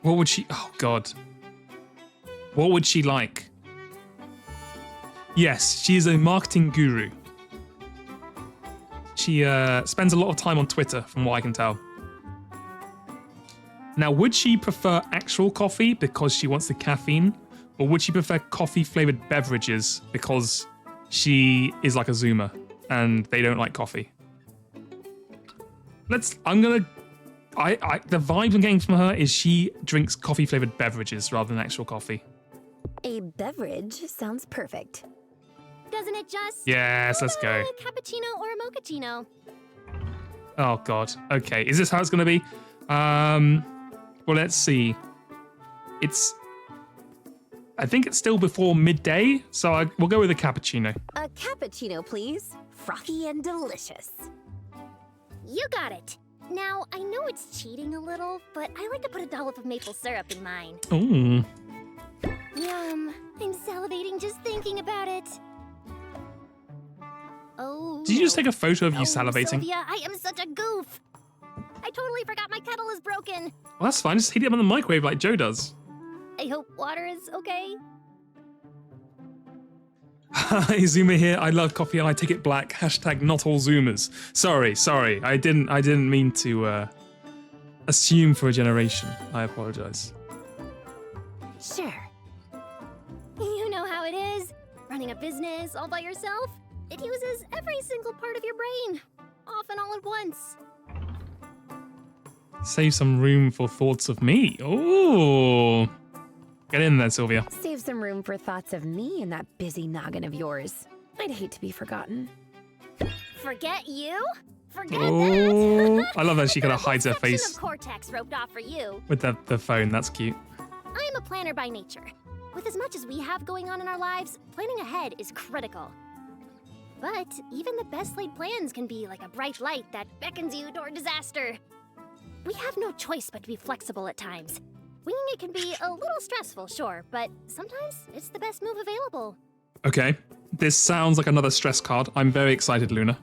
What would she? Oh god. What would she like? Yes, she is a marketing guru. She spends a lot of time on Twitter, from what I can tell. Now, would she prefer actual coffee because she wants the caffeine? Or would she prefer coffee-flavored beverages because she is like a Zoomer and they don't like coffee? The vibe I'm getting from her is she drinks coffee-flavored beverages rather than actual coffee. A beverage sounds perfect. Doesn't it just? Yes, let's go. A cappuccino or a mochaccino? Oh god. Okay, is this how it's gonna be? Well, let's see. I think it's still before midday, so we'll go with a cappuccino. A cappuccino, please. Frothy and delicious. You got it. Now, I know it's cheating a little, but I like to put a dollop of maple syrup in mine. Ooh. Yum. I'm salivating just thinking about it. Oh. Did you just take a photo of you salivating? Sylvia, I am such a goof. I totally forgot my kettle is broken. Well, that's fine. Just heat it up in the microwave like Joe does. I hope water is okay. Hi, Zoomer here. I love coffee and I take it black. Hashtag not all Zoomers. Sorry. I didn't mean to assume for a generation. I apologize. Sure. You know how it is. Running a business all by yourself. It uses every single part of your brain. Often all at once. Save some room for thoughts of me. Ooh. Get in there, Sylvia. Save some room for thoughts of me in that busy noggin of yours. I'd hate to be forgotten. Forget you? Forget Oh, that? I love that she kind of hides her face Of cortex roped off for you. with the phone. That's cute. I am a planner by nature. With as much as we have going on in our lives, planning ahead is critical. But even the best laid plans can be like a bright light that beckons you toward disaster. We have no choice but to be flexible at times. Winging it can be a little stressful, sure, but sometimes it's the best move available. Okay, this sounds like another stress card. I'm very excited, Luna.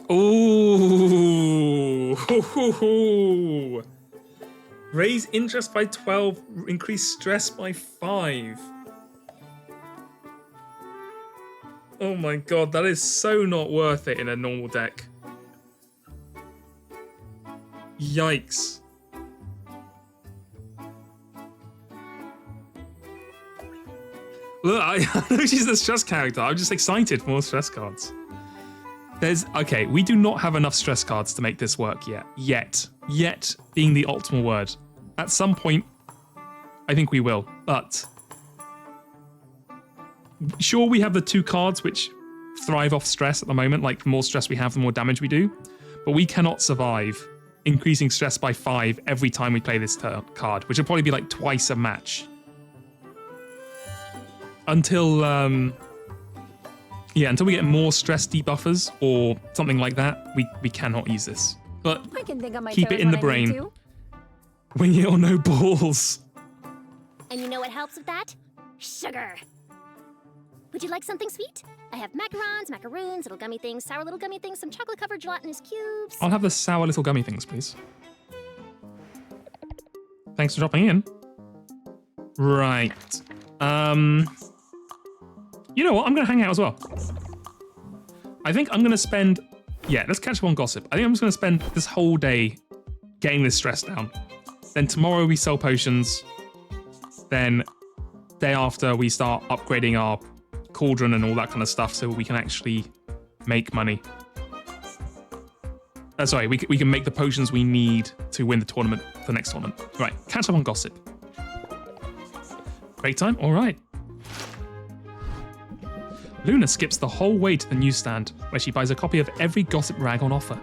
Ooh. Raise interest by 12, increase stress by 5. Oh my god, that is so not worth it in a normal deck. Yikes. Look, I know she's the stress character. I'm just excited for more stress cards. Okay, we do not have enough stress cards to make this work yet. Yet being the optimal word. At some point, I think we will, but sure, we have the 2 cards which thrive off stress at the moment. Like, the more stress we have, the more damage we do. But we cannot survive increasing stress by 5 every time we play this card, which will probably be like twice a match. Until until we get more stress debuffers or something like that, we cannot use this. But I can think on my keep toes it in the when I need brain. to. Wing it or no balls. And you know what helps with that? Sugar. Would you like something sweet? I have macarons, macaroons, little gummy things, sour little gummy things, some chocolate-covered gelatinous cubes. I'll have the sour little gummy things, please. Thanks for dropping in. Right. You know what? I'm going to hang out as well. I think I'm going to spend... Yeah, let's catch up on gossip. I think I'm just going to spend this whole day getting this stress down. Then tomorrow we sell potions. Then day after we start upgrading our cauldron and all that kind of stuff so we can actually make money. Sorry, we can make the potions we need to win the tournament, the next tournament. Right, catch up on gossip. Break time? All right. Luna skips the whole way to the newsstand, where she buys a copy of every gossip rag on offer.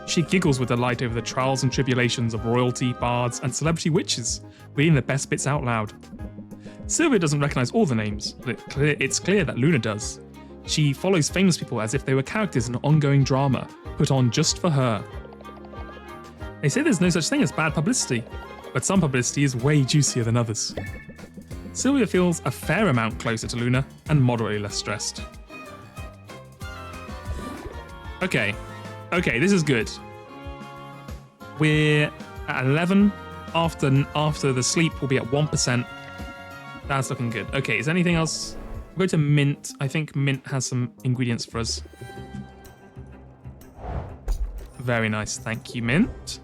She giggles with delight over the trials and tribulations of royalty, bards, and celebrity witches, reading the best bits out loud. Sylvia doesn't recognise all the names, but it's clear that Luna does. She follows famous people as if they were characters in an ongoing drama, put on just for her. They say there's no such thing as bad publicity, but some publicity is way juicier than others. Sylvia feels a fair amount closer to Luna and moderately less stressed. Okay, this is good. We're at 11. After the sleep, we'll be at 1%. That's looking good. Okay, is there anything else? We'll go to Mint. I think Mint has some ingredients for us. Very nice. Thank you, Mint.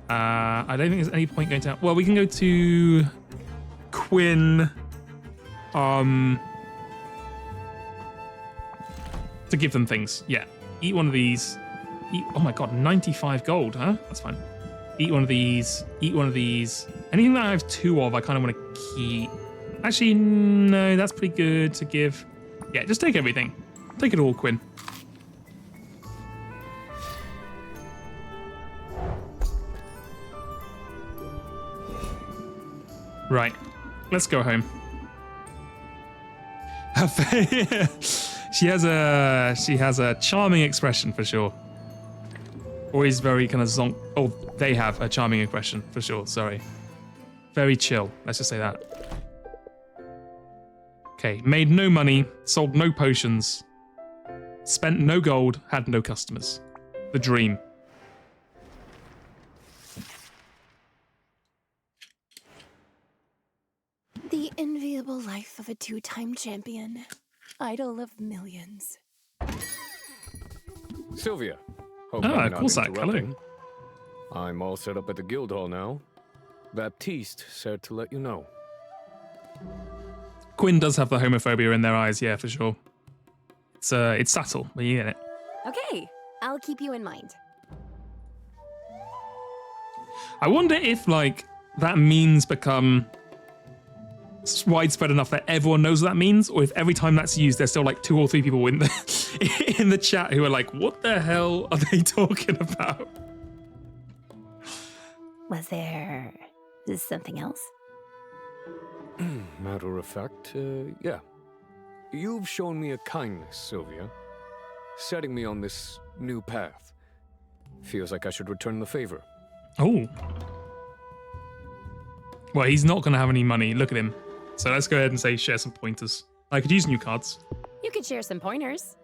I don't think there's any point going to... Well, we can go to Quinn to give them things. Yeah. Eat one of these. Oh my god, 95 gold, huh? That's fine. Eat one of these. Eat one of these. Anything that I have 2 of, I kind of want to keep. Actually, no, that's pretty good to give. Yeah, just take everything. Take it all, Quinn. Right, let's go home. She has a charming expression for sure. Always very kind of zonk. Oh, they have a charming expression for sure. Sorry, very chill. Let's just say that. Okay, made no money, sold no potions, spent no gold, had no customers. The dream. The enviable life of a 2-time champion, idol of millions. Sylvia. Hope I'm not Corsac, hello. interrupting. I'm all set up at the guild hall now. Baptiste said to let you know. Quinn does have the homophobia in their eyes, yeah, for sure. It's subtle, but you get it. Okay, I'll keep you in mind. I wonder if, like, that means become widespread enough that everyone knows what that means, or if every time that's used, there's still like 2 or 3 people in the chat who are like, "What the hell are they talking about?" Was there something else? Matter of fact, yeah. You've shown me a kindness, Sylvia. Setting me on this new path. Feels like I should return the favor. Oh. Well, he's not going to have any money. Look at him. So let's go ahead and say share some pointers. I could use new cards. You could share some pointers.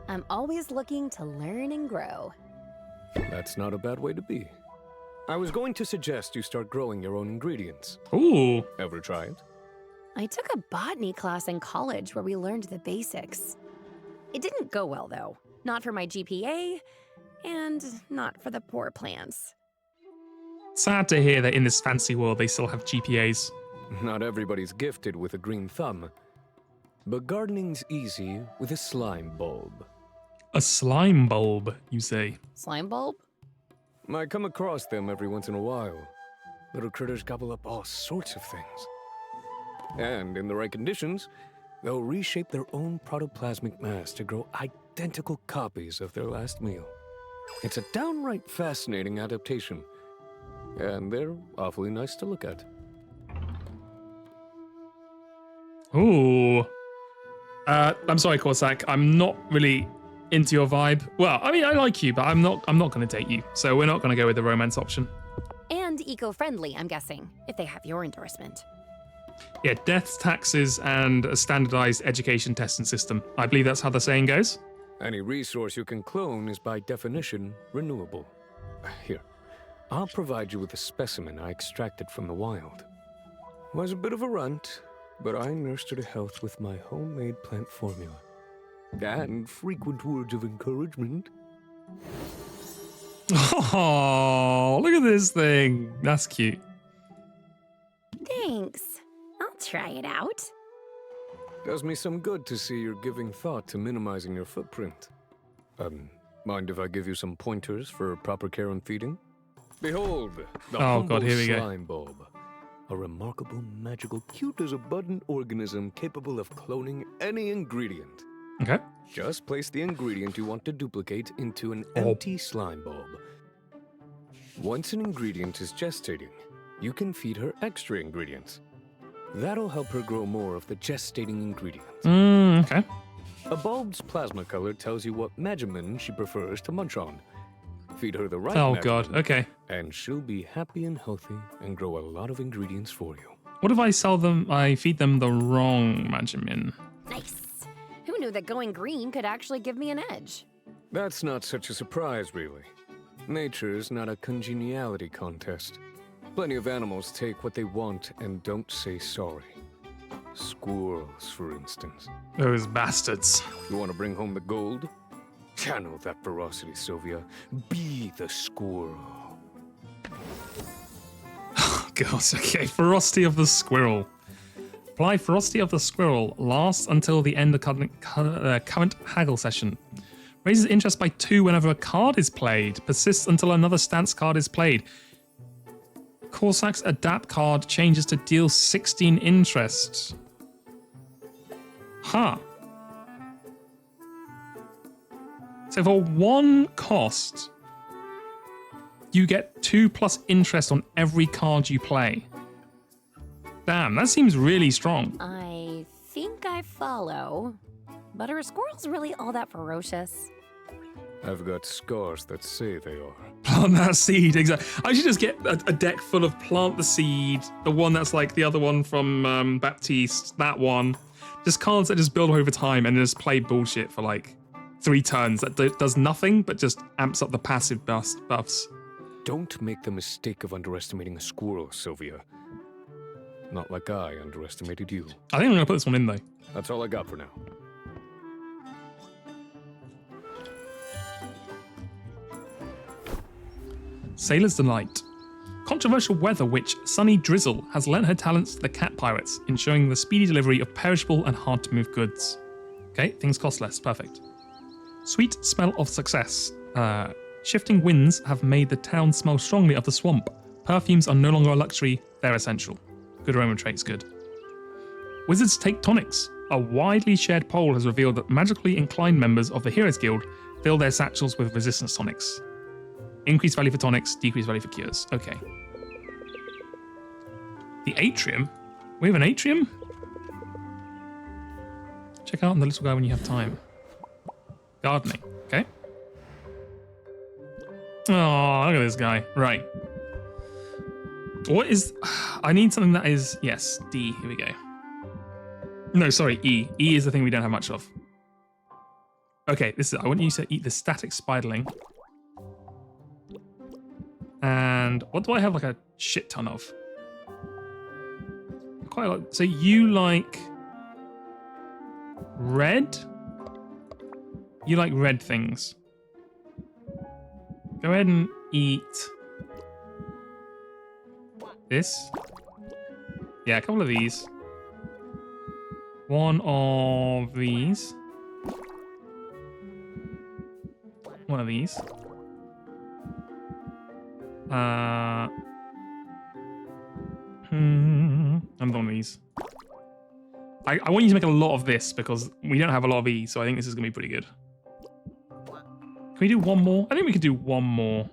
I'm always looking to learn and grow. That's not a bad way to be. I was going to suggest you start growing your own ingredients. Ooh. Ever tried? I took a botany class in college where we learned the basics. It didn't go well, though. Not for my GPA, and not for the poor plants. Sad to hear that in this fancy world they still have GPAs. Not everybody's gifted with a green thumb. But gardening's easy with a slime bulb. A slime bulb, you say? Slime bulb? I come across them every once in a while. Little critters gobble up all sorts of things. And in the right conditions, they'll reshape their own protoplasmic mass to grow identical copies of their last meal. It's a downright fascinating adaptation. And they're awfully nice to look at. Ooh. I'm sorry, Corsac. I'm not really into your vibe. Well, I mean, I like you, but I'm not going to date you. So we're not going to go with the romance option. And eco-friendly, I'm guessing, if they have your endorsement. Yeah, deaths, taxes, and a standardized education testing system. I believe that's how the saying goes. Any resource you can clone is by definition renewable. Here, I'll provide you with a specimen I extracted from the wild. Was a bit of a runt, but I nursed her to health with my homemade plant formula. And frequent words of encouragement. Oh, look at this thing. That's cute. Thanks. I'll try it out. Does me some good to see you're giving thought to minimizing your footprint. Mind if I give you some pointers for proper care and feeding? Behold, the humble God, here we go. slime bulb. A remarkable, magical, cute as a button organism capable of cloning any ingredient. Okay. Just place the ingredient you want to duplicate into an empty slime bulb. Once an ingredient is gestating, you can feed her extra ingredients. That'll help her grow more of the gestating ingredients. Okay. A bulb's plasma color tells you what Magimin she prefers to munch on. Feed her the right Oh Magimin, god, okay. and she'll be happy and healthy and grow a lot of ingredients for you. What if I feed them the wrong Magimin? Nice. Who knew that going green could actually give me an edge? That's not such a surprise, really. Nature's not a congeniality contest. Plenty of animals take what they want and don't say sorry. Squirrels, for instance. Those bastards. You want to bring home the gold? Channel that ferocity, Sylvia. Be the squirrel. God, okay. Ferocity of the squirrel. Apply Ferocity of the Squirrel. Lasts until the end of current haggle session. Raises interest by 2 whenever a card is played. Persists until another stance card is played. Corsac's Adapt card changes to deal 16 interest. Huh. So for 1 cost, you get 2+ interest on every card you play. Damn, that seems really strong. I think I follow. But are squirrels really all that ferocious? I've got scars that say they are. Plant that seed, exactly. I should just get a deck full of Plant the Seed, the one that's like the other one from Baptiste, that one. Just cards that just build over time and just play bullshit for like 3 turns that does nothing but just amps up the passive buffs. Don't make the mistake of underestimating a squirrel, Sylvia. Not like I underestimated you. I think I'm going to put this one in though. That's all I got for now. Sailor's Delight. Controversial weather witch Sunny Drizzle has lent her talents to the cat pirates, ensuring the speedy delivery of perishable and hard-to-move goods. Okay, things cost less. Perfect. Sweet Smell of Success. Shifting winds have made the town smell strongly of the swamp. Perfumes are no longer a luxury, they're essential. Good aroma traits, good. Wizards Take Tonics. A widely shared poll has revealed that magically inclined members of the Heroes Guild fill their satchels with resistance tonics. Increased value for tonics, decreased value for cures. Okay. The atrium? We have an atrium? Check out the little guy when you have time. Gardening. Okay. Oh, look at this guy. Right. What is... I need something that is... Yes, D. Here we go. No, sorry, E. E is the thing we don't have much of. Okay, this is... I want you to eat the static spiderling. And what do I have like a shit ton of? Quite a lot. So you like red? You like red things. Go ahead and eat this. Yeah, a couple of these. One of these. One of these. And one of these. I want you to make a lot of this because we don't have a lot of E, so I think this is going to be pretty good. Can we do one more? I think we could do one more.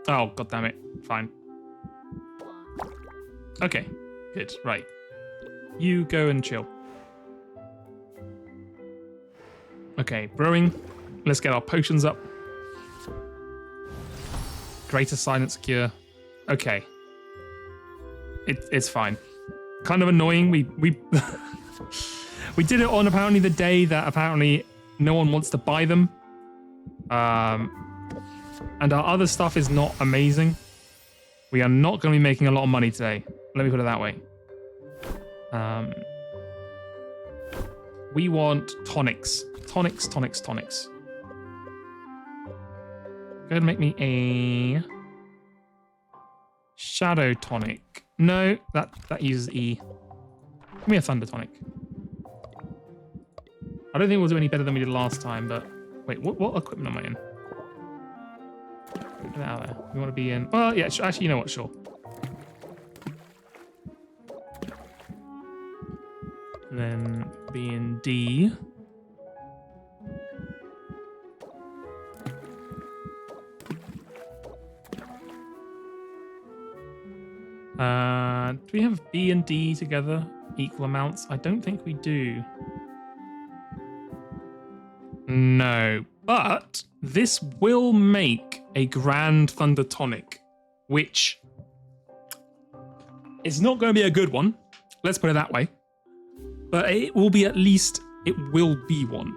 Oh, god damn it. Fine. Okay, good. Right. You go and chill. Okay, brewing. Let's get our potions up. Greater silence cure. Okay. It's fine. Kind of annoying. We we did it on apparently the day that apparently no one wants to buy them. And our other stuff is not amazing. We are not going to be making a lot of money today. Let me put it that way. We want tonics. Tonics. Go ahead and make me a shadow tonic. No, that uses E. Give me a thunder tonic. I don't think we'll do any better than we did last time, but wait, what equipment am I in? Get out of there. We want to be in. Well, yeah. Actually, you know what? Sure. And then be in D. Do we have B and D together? Equal amounts? I don't think we do. No. But this will make a Grand Thunder Tonic, which is not going to be a good one. Let's put it that way. But it will be at least, it will be one.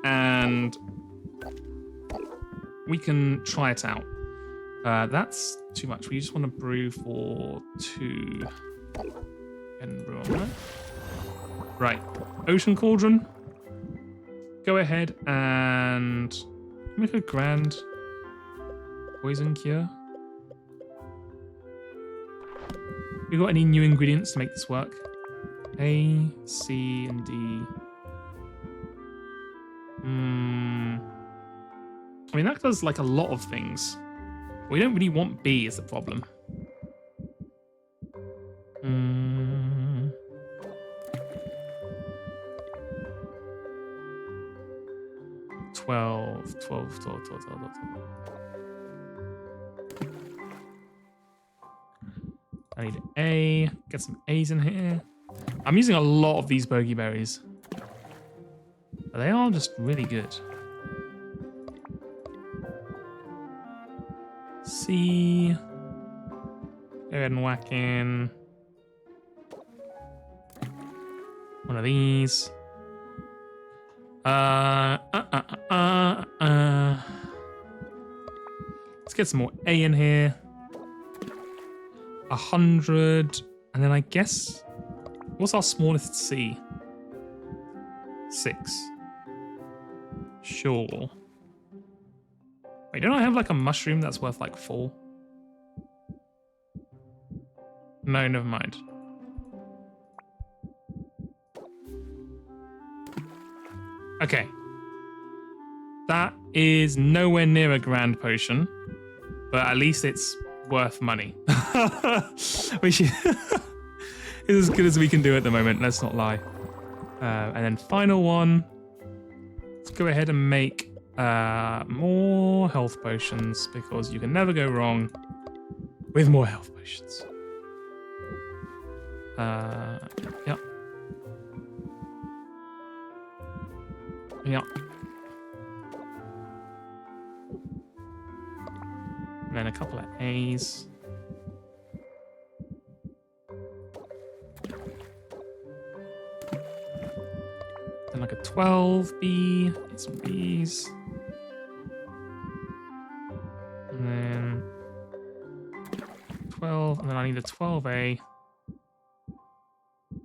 And we can try it out. That's too much. We just want to brew for 2. And brew on that. Right. Ocean Cauldron. Go ahead and make a Grand Poison Cure. We got any new ingredients to make this work? A, C, and D. I mean, that does like a lot of things. We don't really want B is the problem. 12. I need A. Get some A's in here. I'm using a lot of these bogey berries. But they are just really good. C. Go ahead and whack in one of these. Let's get some more A in here. 100. And then I guess, what's our smallest C? 6. Sure. Wait, don't I have like a mushroom that's worth like 4? No, never mind. Okay. That is nowhere near a grand potion, but at least it's worth money. Which is as good as we can do at the moment, let's not lie. And then final one. Let's go ahead and make more health potions, because you can never go wrong with more health potions. Yep. Yep. And then a couple of A's. Then like a 12B. Get some B's. And then 12. And then I need a 12A.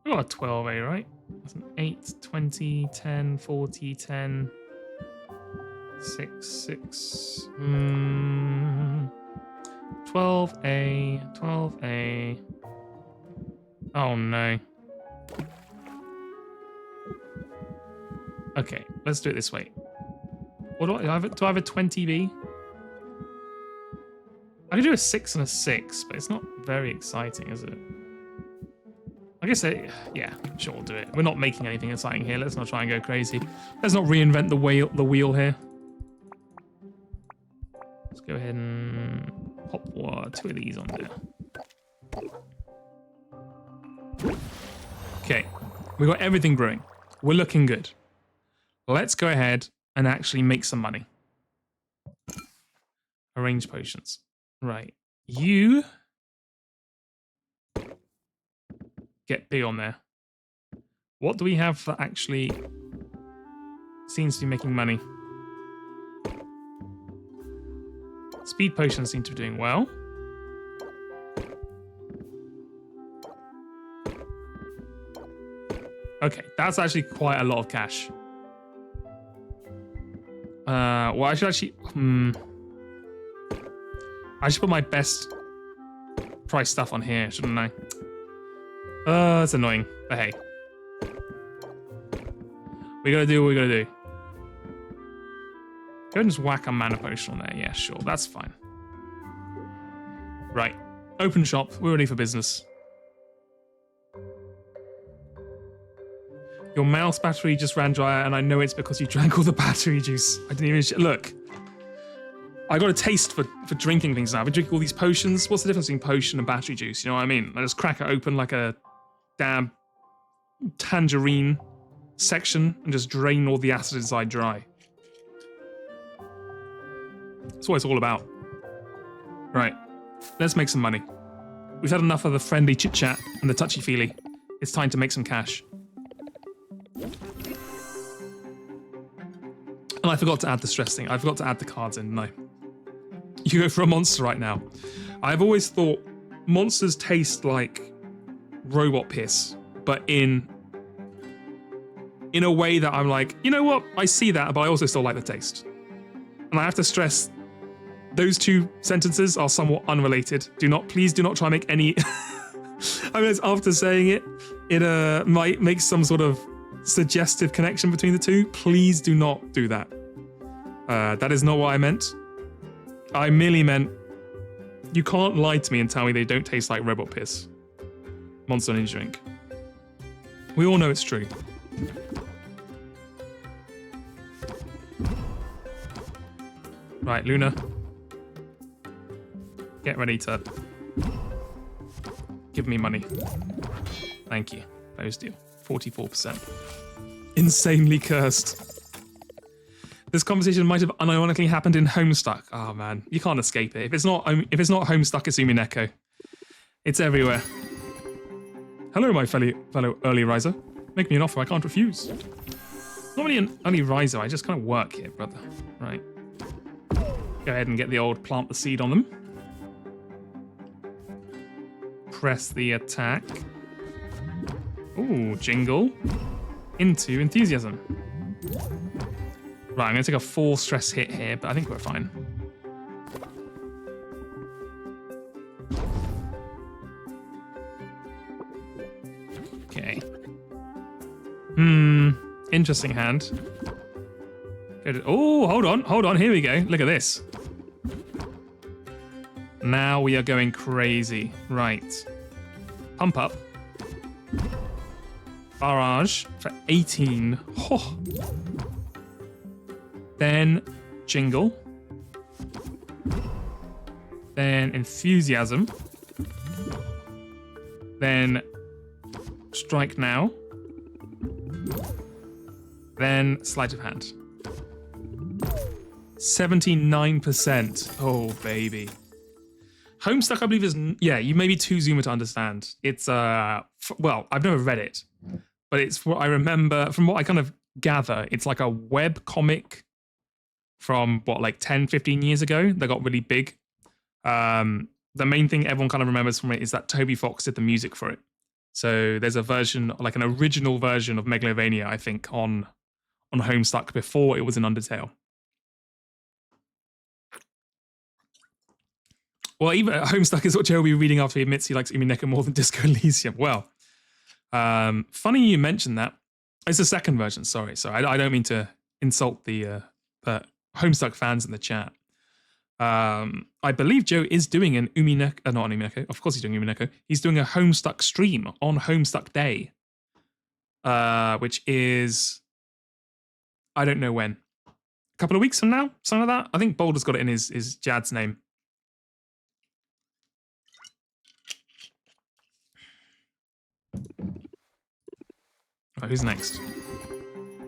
We got a 12A, right? That's an 8, 20, 10, 40, 10. 6, 6. 12A, 12A. Oh no. Okay, let's do it this way. What do I have? Do I have a 20B? I can do a 6 and a 6, but it's not very exciting, is it? I guess, yeah, sure, we'll do it. We're not making anything exciting here. Let's not try and go crazy. Let's not reinvent the wheel here. Let's go ahead and pop 2 of these on there. Okay, we got everything brewing. We're looking good. Let's go ahead and actually make some money. Arrange potions. Right. You get B on there. What do we have that actually seems to be making money? Speed potions seem to be doing well. Okay, that's actually quite a lot of cash. Well, I should actually... I should put my best price stuff on here, shouldn't I? That's annoying, but hey. We gotta do what we gotta do. Go and just whack a mana potion on there. Yeah, sure. That's fine. Right. Open shop. We're ready for business. Your mouse battery just ran dry, and I know it's because you drank all the battery juice. I didn't even... Look. I got a taste for drinking things now. I've been drinking all these potions. What's the difference between potion and battery juice? You know what I mean? I just crack it open like a damn tangerine section and just drain all the acid inside dry. That's what it's all about. Right. Let's make some money. We've had enough of the friendly chit-chat and the touchy-feely. It's time to make some cash. And I forgot to add the stress thing. I forgot to add the cards in, didn't I? You go for a monster right now. I've always thought monsters taste like robot piss, but in a way that I'm like, you know what? I see that, but I also still like the taste. And I have to stress those two sentences are somewhat unrelated. Please do not try and make any... I mean, after saying it, it might make some sort of suggestive connection between the two. Please do not do that. That is not what I meant. I merely meant you can't lie to me and tell me they don't taste like robot piss. Monster Energy Drink. We all know it's true. Right, Luna. Get ready to give me money. Thank you. Close deal. 44%. Insanely cursed. This conversation might have unironically happened in Homestuck. Oh man, you can't escape it. If it's not Homestuck, it's Umineko. It's everywhere. Hello, my fellow early riser. Make me an offer I can't refuse. Not really an early riser. I just kind of work here, brother. Right. Go ahead and get the old plant the seed on them. Press the attack. Ooh, jingle. Into enthusiasm. Right, I'm going to take a 4 stress hit here, but I think we're fine. Okay. Interesting hand. Good. Oh, hold on, here we go. Look at this. Now we are going crazy. Right. Pump up. Barrage for 18. Oh. Then jingle. Then enthusiasm. Then strike now. Then sleight of hand. 79%. Oh, baby. Homestuck, I believe, is... Yeah, you may be too zoomer to understand. It's, well, I've never read it. But it's what I remember... From what I kind of gather, it's like a web comic from, what, like 10, 15 years ago that got really big. The main thing everyone kind of remembers from it is that Toby Fox did the music for it. So there's a version, like an original version of Megalovania, I think, on Homestuck before it was in Undertale. Well, even Homestuck is what Joe will be reading after he admits he likes Umineko more than Disco Elysium. Well, funny you mentioned that. It's the second version, sorry. So I don't mean to insult the Homestuck fans in the chat. I believe Joe is doing an Umineko, not an Umineko, of course he's doing Umineko. He's doing a Homestuck stream on Homestuck Day, which is, I don't know when. A couple of weeks from now? Something like that? I think Boulder's got it in his Jad's name. Right, who's next?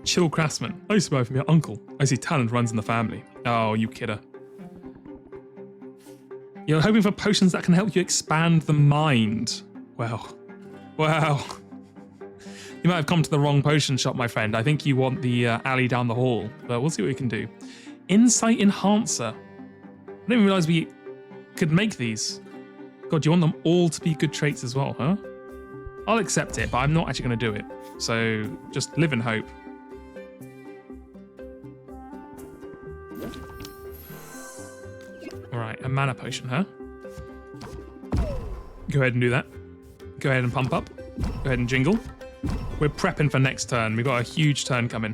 Chill Craftsman. I used to buy from your uncle. I see talent runs in the family. Oh, you kidder. You're hoping for potions that can help you expand the mind. Well. You might have come to the wrong potion shop, my friend. I think you want the alley down the hall, but we'll see what we can do. Insight Enhancer. I didn't even realize we could make these. God, you want them all to be good traits as well, huh? I'll accept it, but I'm not actually going to do it. So just live in hope. All right, a mana potion, huh? Go ahead and do that. Go ahead and pump up. Go ahead and jingle. We're prepping for next turn. We've got a huge turn coming.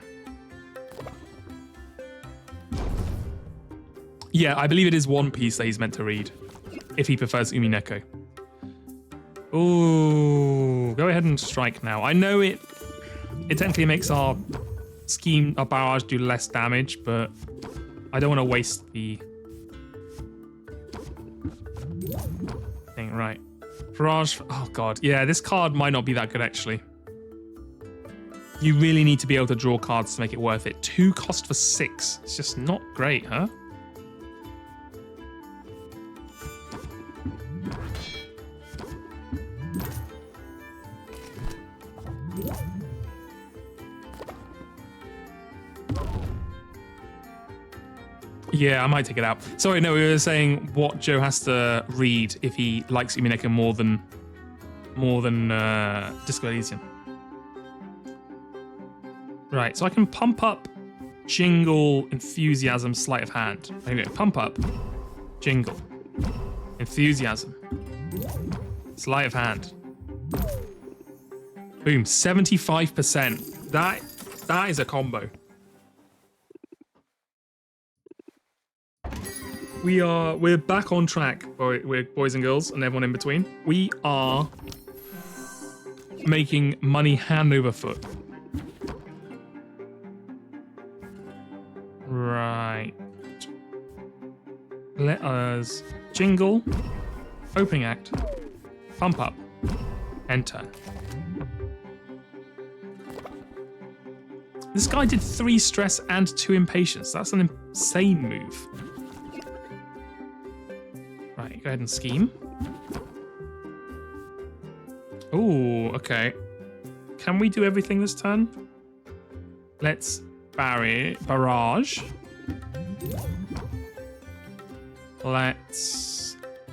Yeah, I believe it is One Piece that he's meant to read, if he prefers Umineko. Ooh, go ahead and strike now. I know it technically makes our barrage do less damage, but I don't want to waste the thing. Right. Barrage, oh god. Yeah, this card might not be that good actually. You really need to be able to draw cards to make it worth it. 2 cost for 6. It's just not great, huh? Yeah, I might take it out. Sorry, no, we were saying what Joe has to read if he likes Umineko more than Disco Elysium. Right, so I can pump up, jingle, enthusiasm, sleight of hand. Okay, pump up, jingle, enthusiasm, sleight of hand. Boom, 75%. That is a combo. We're back on track, boys and girls, and everyone in between. We are making money hand over foot. Right. Let us jingle, opening act, pump up, enter. This guy did 3 stress and 2 impatience. That's an insane move. Right, go ahead and scheme. Oh, okay. Can we do everything this turn? Let's barrage.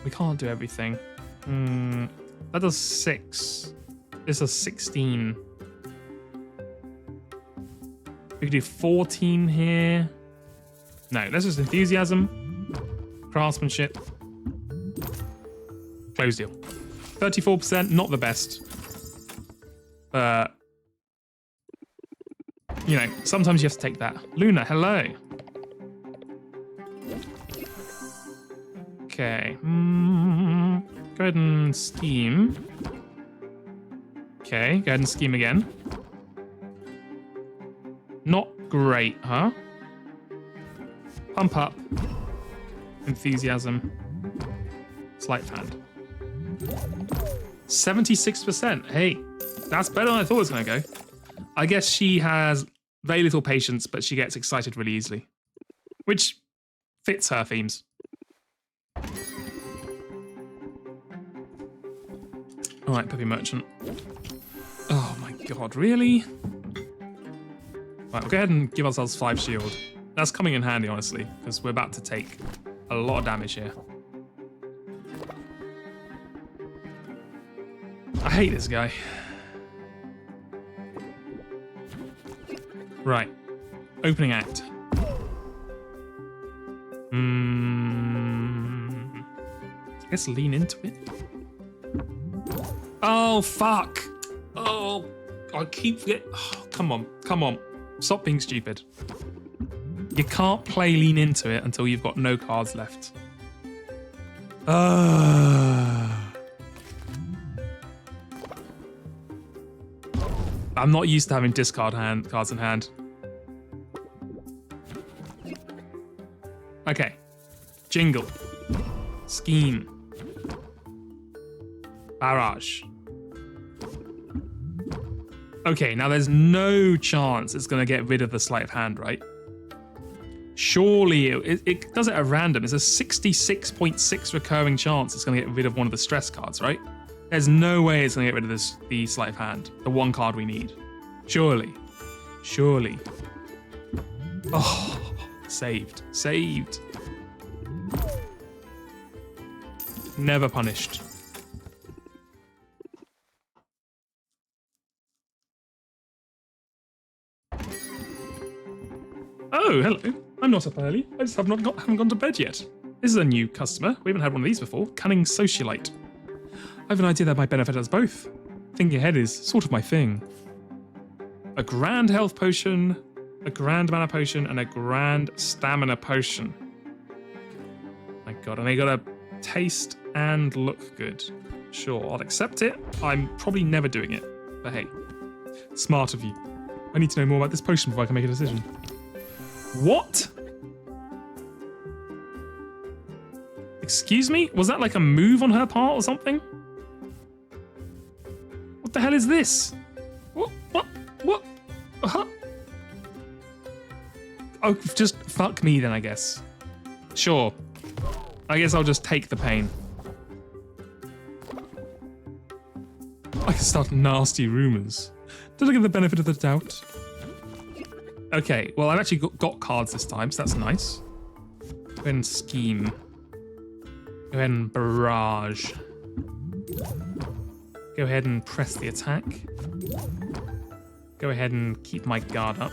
We can't do everything. That does 6. This does 16. We could do 14 here. No, let's just enthusiasm, craftsmanship, close deal. 34%, not the best. You know, sometimes you have to take that. Luna, hello. Okay. Go ahead and scheme. Okay, go ahead and scheme again. Not great, huh? Pump up. Enthusiasm. Sleight of hand. 76%. Hey, that's better than I thought it was going to go. I guess she has very little patience, but she gets excited really easily. Which fits her themes. Alright, Puppy Merchant. Oh my god, really? Right, we'll go ahead and give ourselves 5 shield. That's coming in handy, honestly, because we're about to take a lot of damage here. I hate this guy. Right. Opening act. I guess lean into it. Oh, fuck. Oh, I keep forgetting. Oh, come on. Come on. Stop being stupid. You can't play lean into it until you've got no cards left. I'm not used to having discard cards in hand. Okay. Jingle. Scheme. Barrage. Okay, now there's no chance it's going to get rid of the sleight of hand, right? Surely it does it at random. It's a 66.6 recurring chance it's going to get rid of one of the stress cards, right? There's no way it's going to get rid of the sleight of hand, the one card we need. Surely. Surely. Oh, saved. Saved. Never punished. Oh, hello. I'm not up early. I just haven't gone to bed yet. This is a new customer. We haven't had one of these before. Cunning socialite. I have an idea that might benefit us both. Thinking ahead is sort of my thing. A grand health potion, a grand mana potion, and a grand stamina potion. God, and they gotta taste and look good. Sure, I'll accept it. I'm probably never doing it, but hey, smart of you. I need to know more about this potion before I can make a decision. What? Excuse me? Was that like a move on her part or something? What the hell is this? What? Huh? Oh, just fuck me then, I guess. Sure. I guess I'll just take the pain. I can start nasty rumors. Did I give the benefit of the doubt? Okay, well, I've actually got cards this time, so that's nice. Go ahead and scheme. Go ahead and barrage. Go ahead and press the attack. Go ahead and keep my guard up.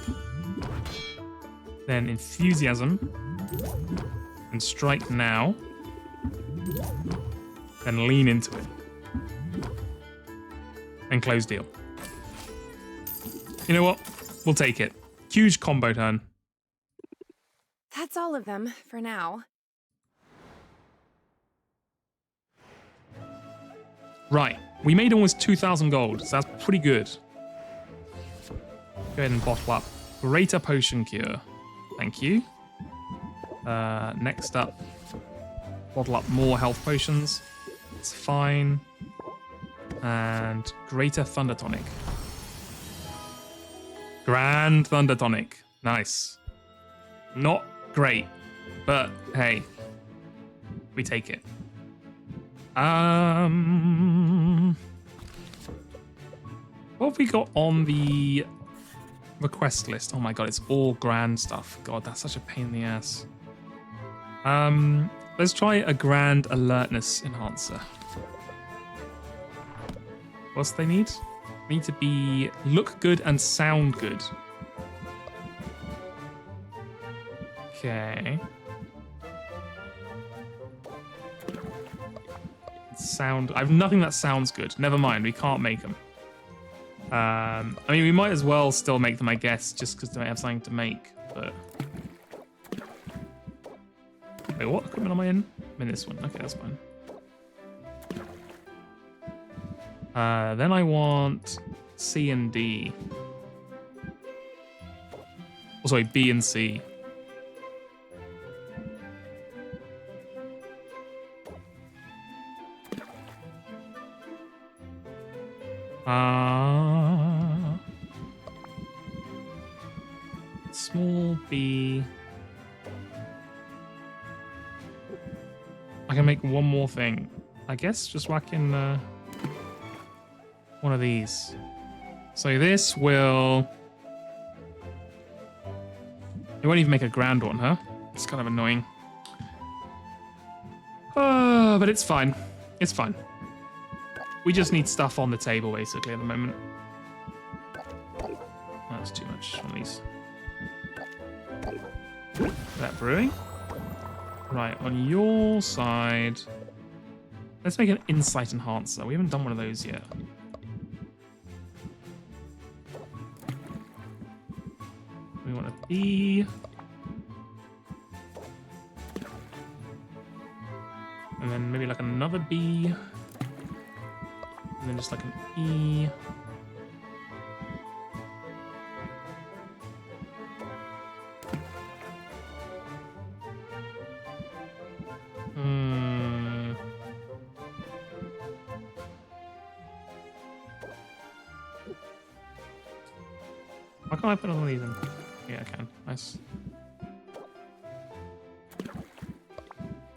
Then enthusiasm. And strike now. Then lean into it. And close deal. You know what? We'll take it. Huge combo turn. That's all of them for now. Right. We made almost 2,000 gold, so that's pretty good. Go ahead and bottle up. Greater potion cure. Thank you. Next up, bottle up more health potions. It's fine. And greater thunder tonic. Grand thunder tonic. Nice. Not great, but hey, we take it. What have we got on the request list? Oh my god, it's all grand stuff. God, that's such a pain in the ass. Let's try a grand alertness enhancer. What's they need? They need to be look good and sound good. Okay. Sound. I have nothing that sounds good. Never mind, we can't make them. I mean, we might as well still make them, I guess, just because they might have something to make. But wait, what equipment am I in? I'm in this one. Okay, that's fine. Then I want C and D. Oh, sorry, B and C. Small B. I can make one more thing. I guess just whack in one of these. So this will... It won't even make a grand one, huh? It's kind of annoying. But it's fine. It's fine. We just need stuff on the table, basically, at the moment. That's too much on these. That brewing. Right, on your side... Let's make an insight enhancer. We haven't done one of those yet. We want a B. And then maybe like another B. And then just like an E. Why can't I put all of these in? Yeah, I can. Nice.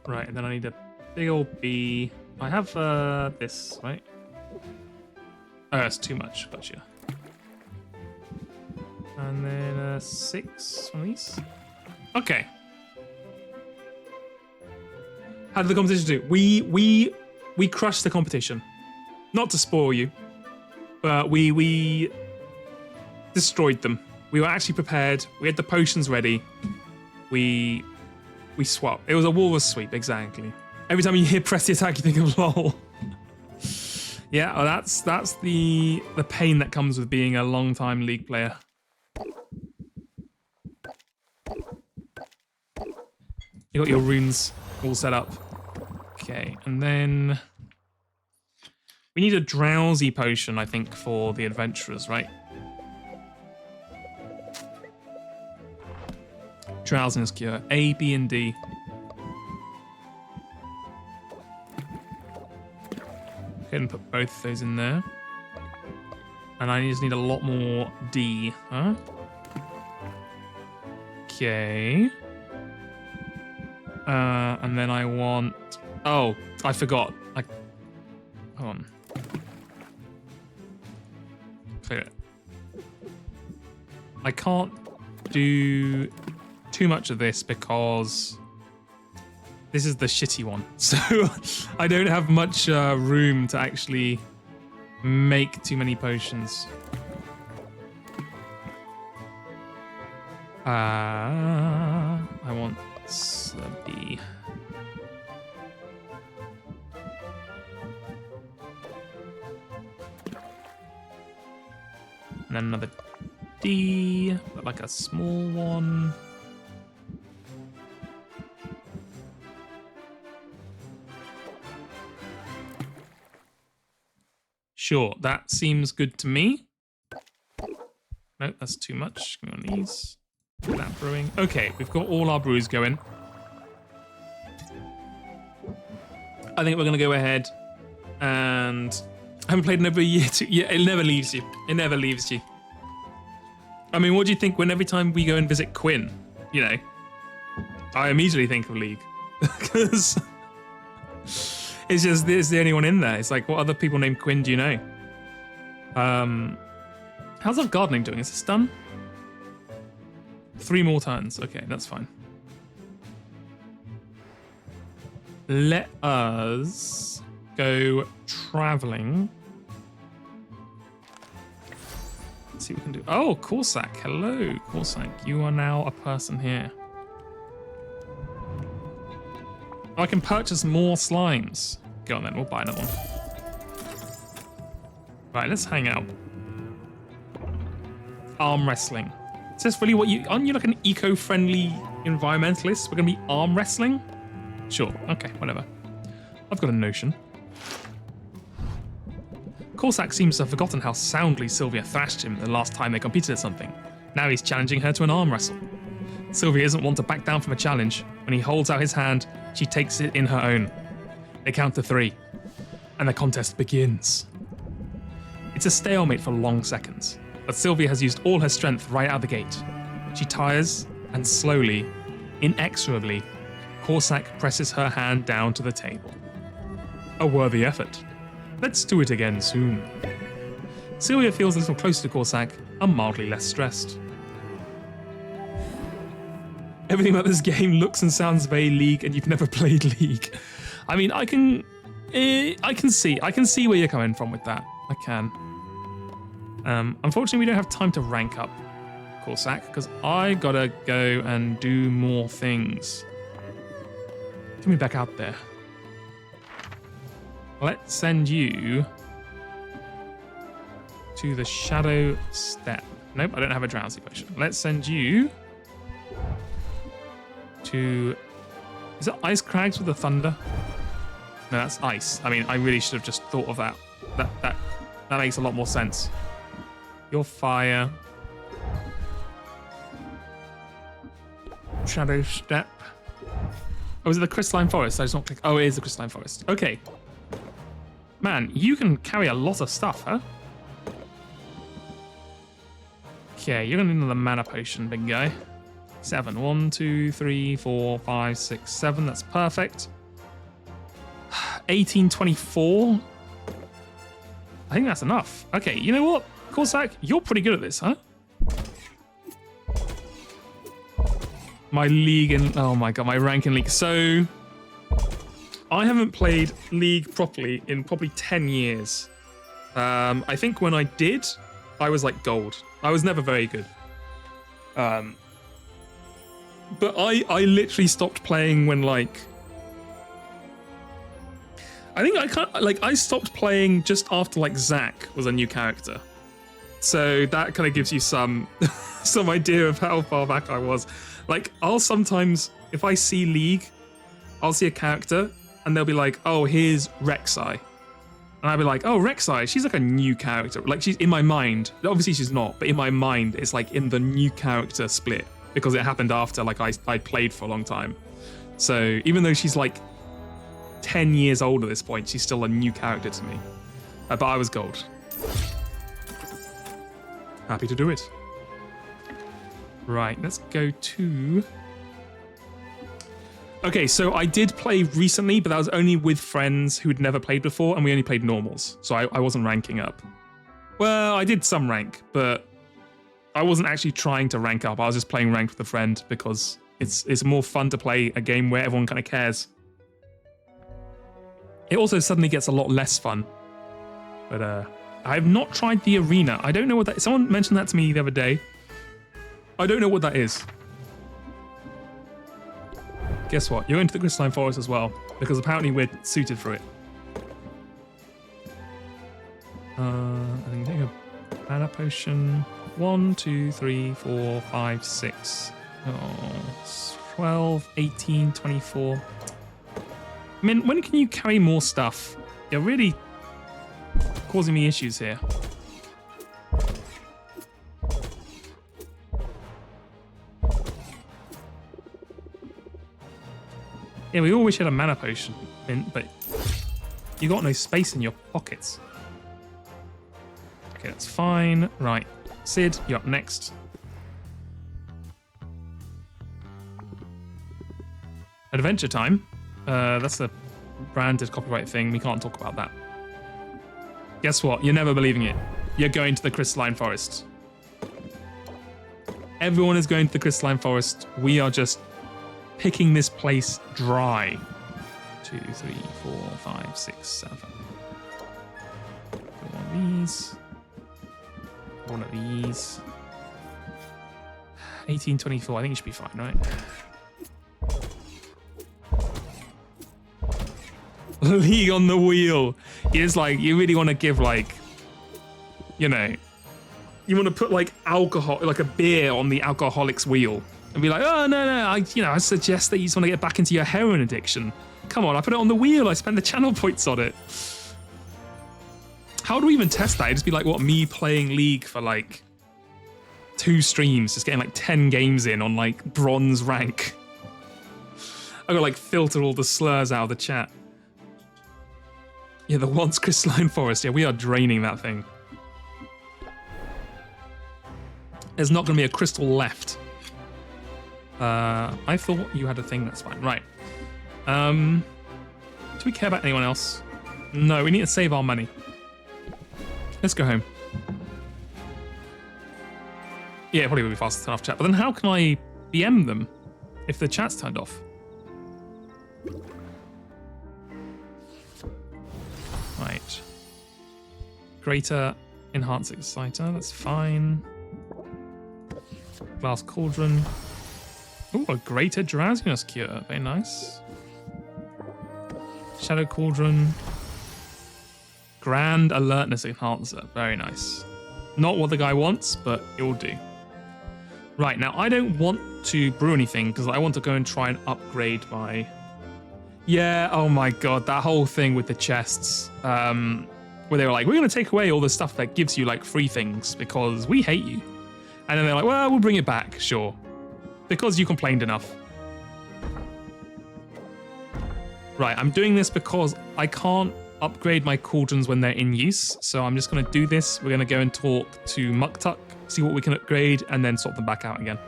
Right, and then I need a big old B. I have this, right? Oh, that's too much. Gotcha. And then 6 on these. Okay. How did the competition do? We crushed the competition. Not to spoil you, but we destroyed them. We were actually prepared. We had the potions ready. We swapped. It was a walrus sweep, exactly. Every time you hear press the attack, you think of lol. Yeah, well, that's the pain that comes with being a long-time League player. You got your runes. all set up. Okay, and then we need a drowsy potion, I think, for the adventurers, right? Drowsiness cure. A, B, and D. Go ahead and put both of those in there. And I just need a lot more D, huh? Okay. And then I want... Oh, I forgot. Hold on. Clear it. I can't do too much of this because this is the shitty one. So I don't have much room to actually make too many potions. I want B. And then another D, but like a small one. Sure, that seems good to me. No, that's too much. Give me one of these. Get that brewing. Okay, we've got all our brews going. I think we're going to go ahead and... I haven't played in over a year. Yeah, it never leaves you. It never leaves you. I mean, what do you think when every time we go and visit Quinn, you know, I immediately think of League. Because it's just, there's the only one in there. It's like, what other people named Quinn do you know? How's our gardening doing? Is this done? 3 more turns. Okay, that's fine. Let us go traveling. Let's see what we can do. Oh, Corsac. Hello, Corsac. You are now a person here. Oh, I can purchase more slimes. Go on then, we'll buy another one. Right, let's hang out. Arm wrestling. Is this really what you... Aren't you like an eco-friendly environmentalist? We're going to be arm wrestling? Sure, okay, whatever. I've got a notion. Corsac seems to have forgotten how soundly Sylvia thrashed him the last time they competed at something. Now he's challenging her to an arm wrestle. Sylvia isn't one to back down from a challenge. When he holds out his hand, she takes it in her own. They count to 3, and the contest begins. It's a stalemate for long seconds, but Sylvia has used all her strength right out the gate. She tires, and slowly, inexorably, Corsac presses her hand down to the table. A worthy effort. Let's do it again soon. Sylvia feels a little closer to Corsac and mildly less stressed. Everything about this game looks and sounds very League, and you've never played League. I mean, I can see where you're coming from with that. I can. Unfortunately, we don't have time to rank up Corsac because I gotta go and do more things. Get me back out there. Let's send you to the Shadow Step. Nope, I don't have a drowsy potion. Let's send you to... Is it Ice Crags with the thunder? No, that's ice. I mean, I really should have just thought of that. That makes a lot more sense. Your fire. Shadow Step. Oh, is it the Crystalline Forest? I just not click. Oh, it is the Crystalline Forest. Okay. Man, you can carry a lot of stuff, huh? Okay, you're gonna need another mana potion, big guy. 7. 1, 2, 3, 4, 5, 6, 7. That's perfect. 1824. I think that's enough. Okay, you know what? Corsac, you're pretty good at this, huh? My League and... Oh my god, my rank in League. So... I haven't played League properly in probably 10 years. I think when I did, I was like gold. I was never very good. But I literally stopped playing when like... I think I stopped playing just after like Zack was a new character. So that kind of gives you some some idea of how far back I was. Like I'll sometimes, if I see League I'll see a character and they'll be like, oh, here's Rek'Sai. And I'll be like, oh, Rek'Sai, she's like a new character. Like, she's in my mind. Obviously, she's not, but in my mind, it's like in the new character split because it happened after like I played for a long time. So even though she's like 10 years old at this point, she's still a new character to me. But I was gold. Happy to do it. Right, let's go to... Okay, so I did play recently, but that was only with friends who'd never played before, and we only played normals, so I wasn't ranking up. Well, I did some rank, but I wasn't actually trying to rank up. I was just playing ranked with a friend because it's more fun to play a game where everyone kind of cares. It also suddenly gets a lot less fun. But I've not tried the arena. I don't know what that is. Someone mentioned that to me the other day. I don't know what that is. Guess what? You're into the Crystalline Forest as well, because apparently we're suited for it. I think take a mana potion. 1, 2, 3, 4, 5, 6. 12, 18, 24. I mean, when can you carry more stuff? You're really causing me issues here. Yeah, we all wish you had a mana potion, but you got no space in your pockets. Okay, that's fine. Right, Sid, you're up next. Adventure Time. That's a branded copyright thing. We can't talk about that. Guess what? You're never believing it. You're going to the Crystalline Forest. Everyone is going to the Crystalline Forest. We are just picking this place dry. 2, 3, 4, 5, 6, 7. One of these. One of these. 1824. I think it should be fine, right? League on the wheel. It's like you really want to give like, you know, you want to put like alcohol, like a beer on the alcoholic's wheel. And be like, oh, no, I suggest that you just want to get back into your heroin addiction. Come on, I put it on the wheel. I spend the channel points on it. How do we even test that? It'd just be like, what, me playing League for like 2 streams, just getting like 10 games in on like bronze rank. I gotta like filter all the slurs out of the chat. Yeah, the once Crystalline Forest. Yeah, we are draining that thing. There's not gonna be a crystal left. I thought you had a thing, that's fine. Right. Do we care about anyone else? No, we need to save our money. Let's go home. Yeah, it probably would be faster to turn off chat. But then how can I BM them if the chat's turned off? Right. Greater Enhanced Exciter, that's fine. Glass Cauldron. Ooh, a Greater Drowsiness Cure. Very nice. Shadow Cauldron. Grand Alertness Enhancer. Very nice. Not what the guy wants, but it will do. Right, now I don't want to brew anything because I want to go and try and upgrade my... Yeah, oh my god, that whole thing with the chests. Where they were like, we're going to take away all the stuff that gives you like free things because we hate you. And then they're like, well, we'll bring it back, sure. Because you complained enough. Right, I'm doing this because I can't upgrade my cauldrons when they're in use. So I'm just going to do this. We're going to go and talk to Muktuk, see what we can upgrade, and then swap them back out again.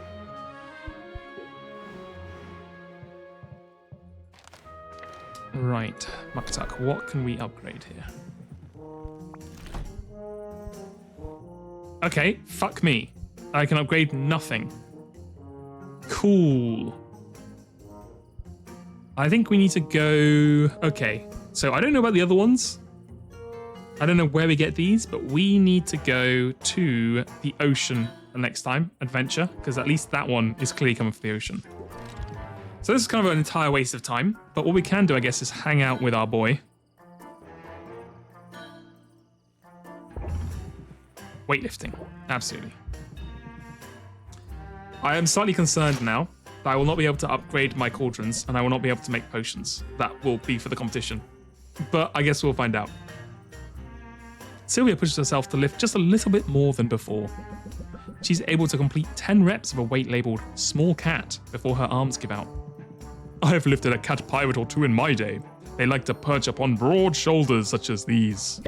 Right, Muktuk, what can we upgrade here? Okay, fuck me. I can upgrade nothing. Cool. I think we need to go... Okay, so I don't know about the other ones. I don't know where we get these, but we need to go to the ocean the next time, adventure, because at least that one is clearly coming from the ocean. So this is kind of an entire waste of time, but what we can do, I guess, is hang out with our boy. Weightlifting, absolutely. I am slightly concerned now that I will not be able to upgrade my cauldrons and I will not be able to make potions. That will be for the competition. But I guess we'll find out. Sylvia pushes herself to lift just a little bit more than before. She's able to complete 10 reps of a weight labelled small cat before her arms give out. I have lifted a cat pirate or two in my day. They like to perch upon broad shoulders such as these.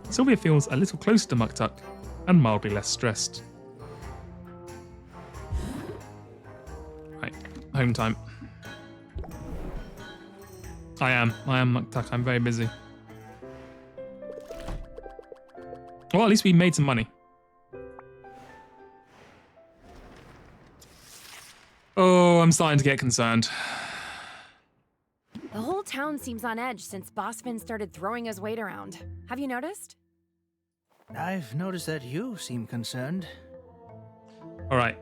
Sylvia feels a little closer to Muktuk and mildly less stressed. Right, home time. I am Muktuk, I'm very busy. Well, at least we made some money. Oh, I'm starting to get concerned. The whole town seems on edge since Bossman started throwing his weight around. Have you noticed? I've noticed that you seem concerned. All right.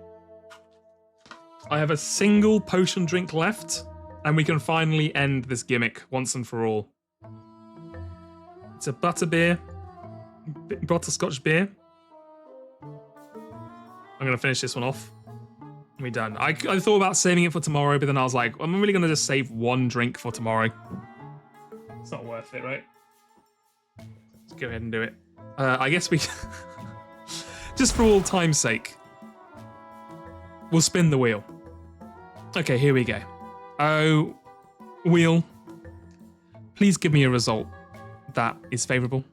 I have a single potion drink left, and we can finally end this gimmick once and for all. It's a butterbeer, butterscotch beer. I'm gonna finish this one off. And we're done. I thought about saving it for tomorrow, but then I was like, I'm really gonna just save one drink for tomorrow. It's not worth it, right? Let's go ahead and do it. I guess we, just for all time's sake, we'll spin the wheel. Okay, here we go. Oh, wheel, please give me a result that is favorable.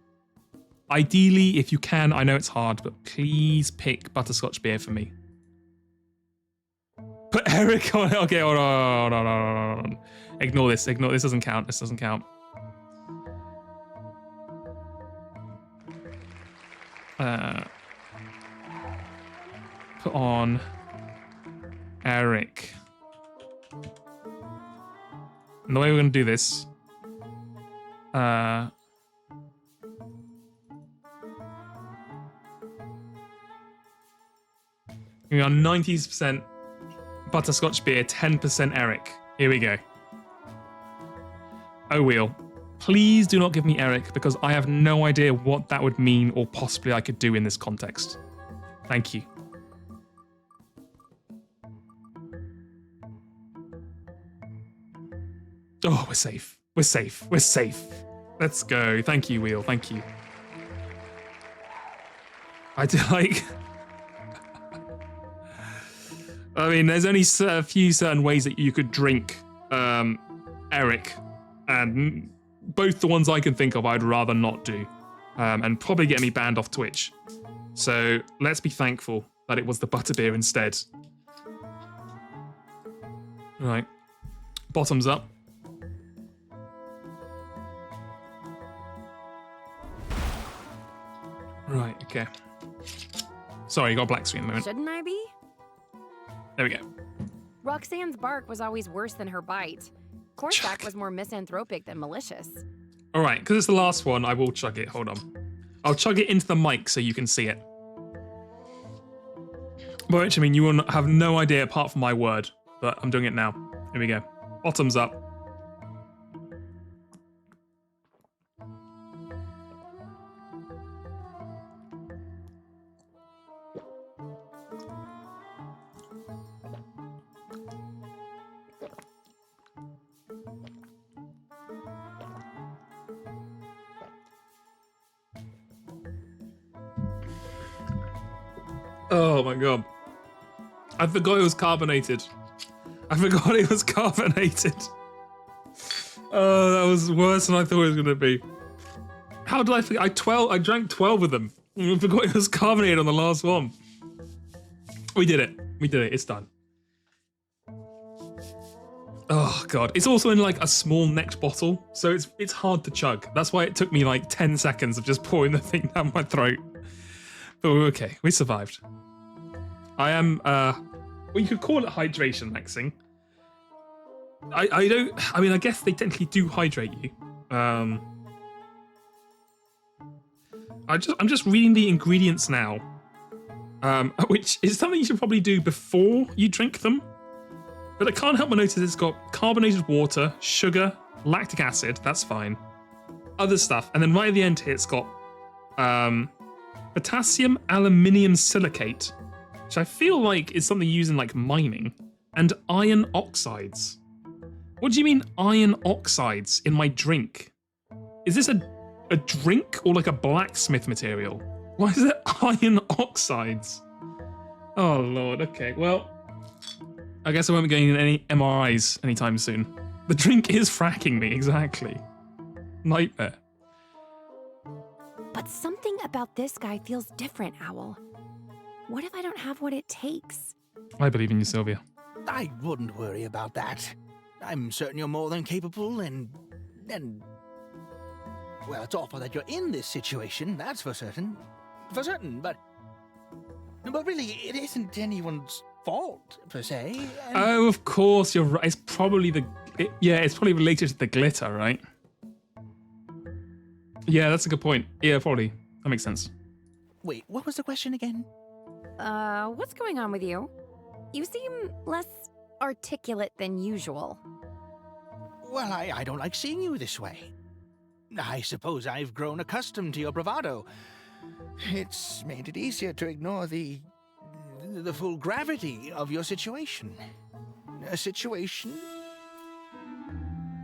Ideally, if you can, I know it's hard, but please pick butterscotch beer for me. Put Eric on it. Okay, hold on. Ignore this. Ignore this. Doesn't count. This doesn't count. Put on Eric. And the way we're going to do this, we are 90% butterscotch beer, 10% Eric. Here we go. Oh, wheel. Please do not give me Eric, because I have no idea what that would mean or possibly I could do in this context. Thank you. Oh, we're safe. We're safe. We're safe. Let's go. Thank you, wheel. Thank you. I do like... I mean, there's only a few certain ways that you could drink Eric, and both the ones I can think of I'd rather not do, and probably get me banned off Twitch. So let's be thankful that it was the butterbeer instead. Right, bottoms up. Right, okay. Sorry, you got a black screen a moment. Shouldn't I be? There we go. Roxanne's bark was always worse than her bite. Corsac was more misanthropic than malicious. All right, because it's the last one, I will chug it. Hold on. I'll chug it into the mic so you can see it. By which I mean you will have no idea apart from my word, but I'm doing it now. Here we go. Bottoms up. Oh my god. I forgot it was carbonated. I forgot it was carbonated. Oh, that was worse than I thought it was going to be. How did I forget? I drank 12 of them. I forgot it was carbonated on the last one. We did it. We did it. It's done. Oh god. It's also in like a small necked bottle, so it's hard to chug. That's why it took me like 10 seconds of just pouring the thing down my throat. But we're okay. We survived. I am, well, you could call it hydration, Maxing. I mean, I guess they technically do hydrate you. I'm just reading the ingredients now, which is something you should probably do before you drink them. But I can't help but notice it's got carbonated water, sugar, lactic acid, that's fine. Other stuff, and then right at the end here it's got potassium aluminium silicate, which I feel like is something used in like mining, and iron oxides. What do you mean iron oxides in my drink? Is this a drink or like a blacksmith material? Why is it iron oxides? Oh lord, okay, well, I guess I won't be getting any MRIs anytime soon. The drink is fracking me, exactly. Nightmare. But something about this guy feels different, Owl. What if I don't have what it takes? I believe in you, Sylvia. I wouldn't worry about that. I'm certain you're more than capable and... Well, it's awful that you're in this situation, that's for certain. For certain, but really, it isn't anyone's fault, per se. And... Oh, of course, you're right. It's probably it's probably related to the glitter, right? Yeah, that's a good point. Yeah, probably. That makes sense. Wait, what was the question again? What's going on with you? You seem less articulate than usual. Well, I don't like seeing you this way. I suppose I've grown accustomed to your bravado. It's made it easier to ignore the full gravity of your situation. A situation?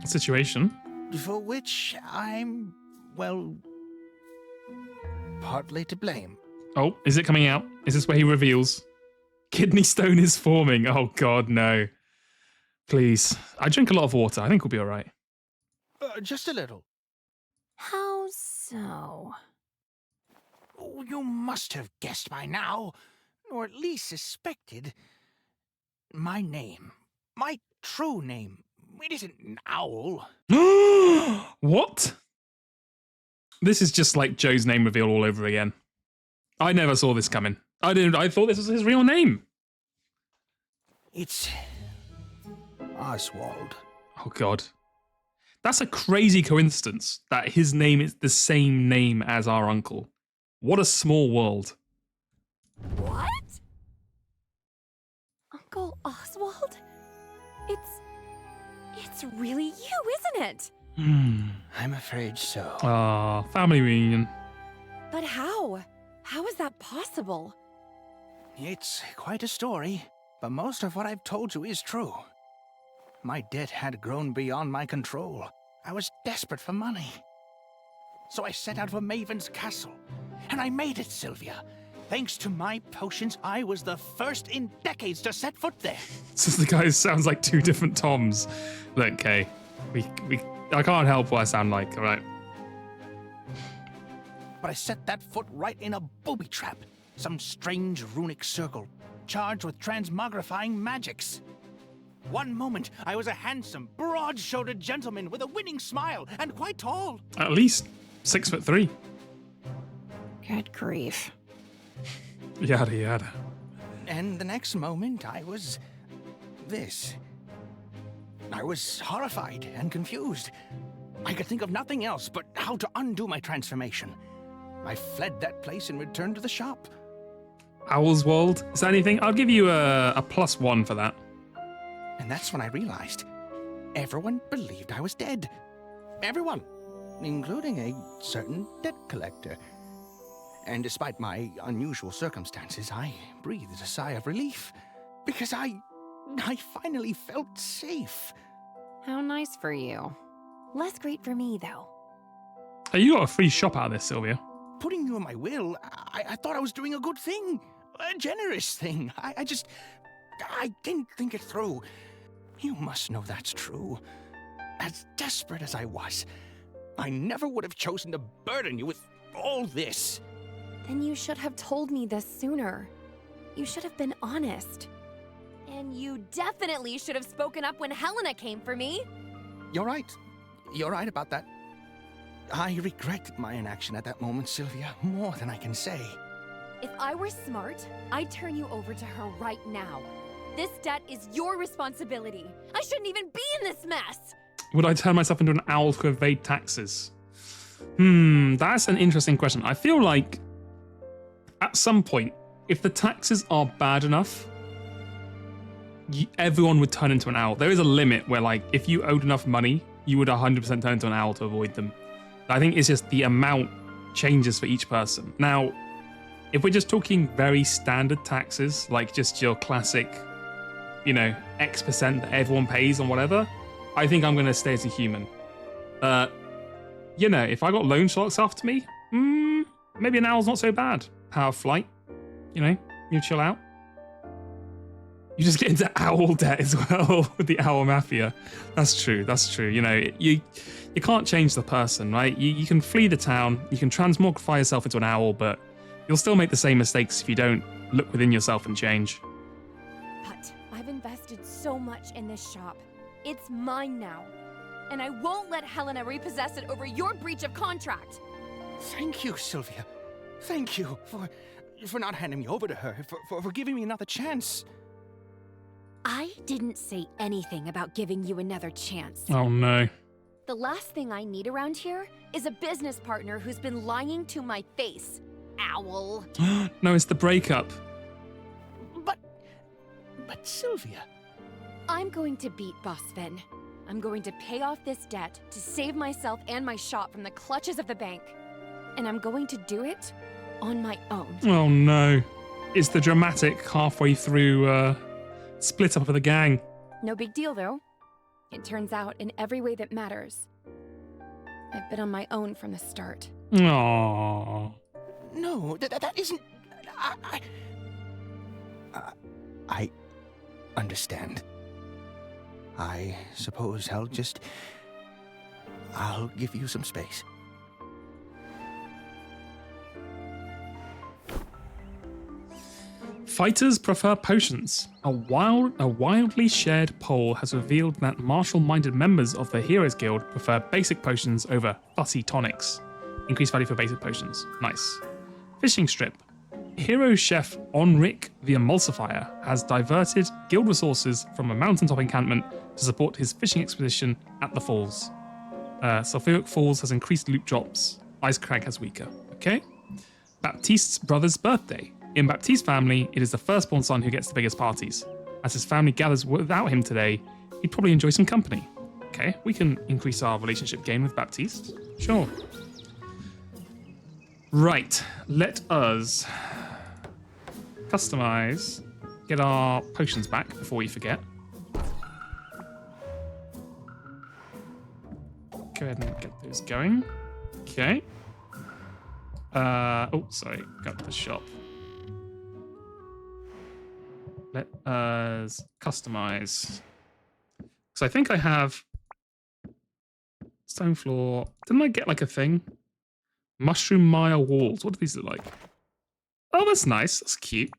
Situation? For which I'm, well, partly to blame. Oh, is it coming out? Is this where he reveals? Kidney stone is forming. Oh god, no. Please. I drink a lot of water. I think we'll be alright. Just a little. How so? Oh, you must have guessed by now, or at least suspected. My name. My true name. It isn't an owl. What? This is just like Joe's name reveal all over again. I never saw this coming. I thought this was his real name. It's Oswald. Oh god. That's a crazy coincidence that his name is the same name as our uncle. What a small world. What? Uncle Oswald? It's really you, isn't it? I'm afraid so. Ah, family reunion. But how? How is that possible? It's quite a story, but most of what I've told you is true. My debt had grown beyond my control. I was desperate for money. So I set out for Maven's castle, and I made it, Sylvia. Thanks to my potions, I was the first in decades to set foot there. So the guy sounds like two different Toms. Look, Kay, I can't help what I sound like, all right? But I set that foot right in a booby trap. Some strange runic circle, charged with transmogrifying magics. One moment, I was a handsome, broad-shouldered gentleman with a winning smile and quite tall. At least 6'3". Good grief. Yada yada. And the next moment, I was... this. I was horrified and confused. I could think of nothing else but how to undo my transformation. I fled that place and returned to the shop. Owlswald, is that anything? I'll give you a +1 for that. And that's when I realized everyone believed I was dead. Everyone, including a certain debt collector. And despite my unusual circumstances, I breathed a sigh of relief because I finally felt safe. How nice for you. Less great for me, though. Hey, you got a free shop out of this, Sylvia. Putting you in my will, I thought I was doing a good thing. A generous thing. I didn't think it through. You must know that's true. As desperate as I was, I never would have chosen to burden you with all this. Then you should have told me this sooner. You should have been honest. And you definitely should have spoken up when Helena came for me. You're right. You're right about that. I regret my inaction at that moment, Sylvia, more than I can say. If I were smart, I'd turn you over to her right now. This debt is your responsibility. I shouldn't even be in this mess. Would I turn myself into an owl to evade taxes? That's an interesting question. I feel like at some point, if the taxes are bad enough, everyone would turn into an owl. There is a limit where, like, if you owed enough money, you would 100% turn into an owl to avoid them. I think it's just the amount changes for each person. Now, if we're just talking very standard taxes, like just your classic you know, X percent that everyone pays on whatever, I think I'm going to stay as a human. You know, if I got loan sharks after me, maybe an owl's not so bad. Power of flight, you know, you chill out. You just get into owl debt as well with the owl mafia. That's true. That's true. You know, you can't change the person, right? You can flee the town, you can transmogrify yourself into an owl, but you'll still make the same mistakes if you don't look within yourself and change. But I've invested so much in this shop. It's mine now. And I won't let Helena repossess it over your breach of contract. Thank you, Sylvia. Thank you for not handing me over to her, for giving me another chance. I didn't say anything about giving you another chance. Oh no. The last thing I need around here is a business partner who's been lying to my face. Owl. No, it's the breakup. But Sylvia. I'm going to beat Boss Sven. I'm going to pay off this debt to save myself and my shop from the clutches of the bank. And I'm going to do it on my own. Oh no. It's the dramatic halfway through split up of the gang. No big deal, though. It turns out in every way that matters, I've been on my own from the start. Aww. No, that isn't... I understand. I suppose I'll give you some space. Fighters prefer potions. A wildly shared poll has revealed that martial-minded members of the Heroes Guild prefer basic potions over fussy tonics. Increased value for basic potions. Nice. Fishing strip. Hero chef Onric the Emulsifier has diverted guild resources from a mountaintop encampment to support his fishing expedition at the falls. Sulfuric Falls has increased loot drops. Ice Crag has weaker. Okay. Baptiste's brother's birthday. In Baptiste's family, it is the firstborn son who gets the biggest parties. As his family gathers without him today, he'd probably enjoy some company. Okay, we can increase our relationship gain with Baptiste. Sure. Right, let us customize, get our potions back before we forget. Go ahead and get those going. Okay. Oh, sorry, got the shop. Let us customize. So I think I have stone floor. Didn't I get like a thing? Mushroom Mire walls. What do these look like? Oh, that's nice. That's cute.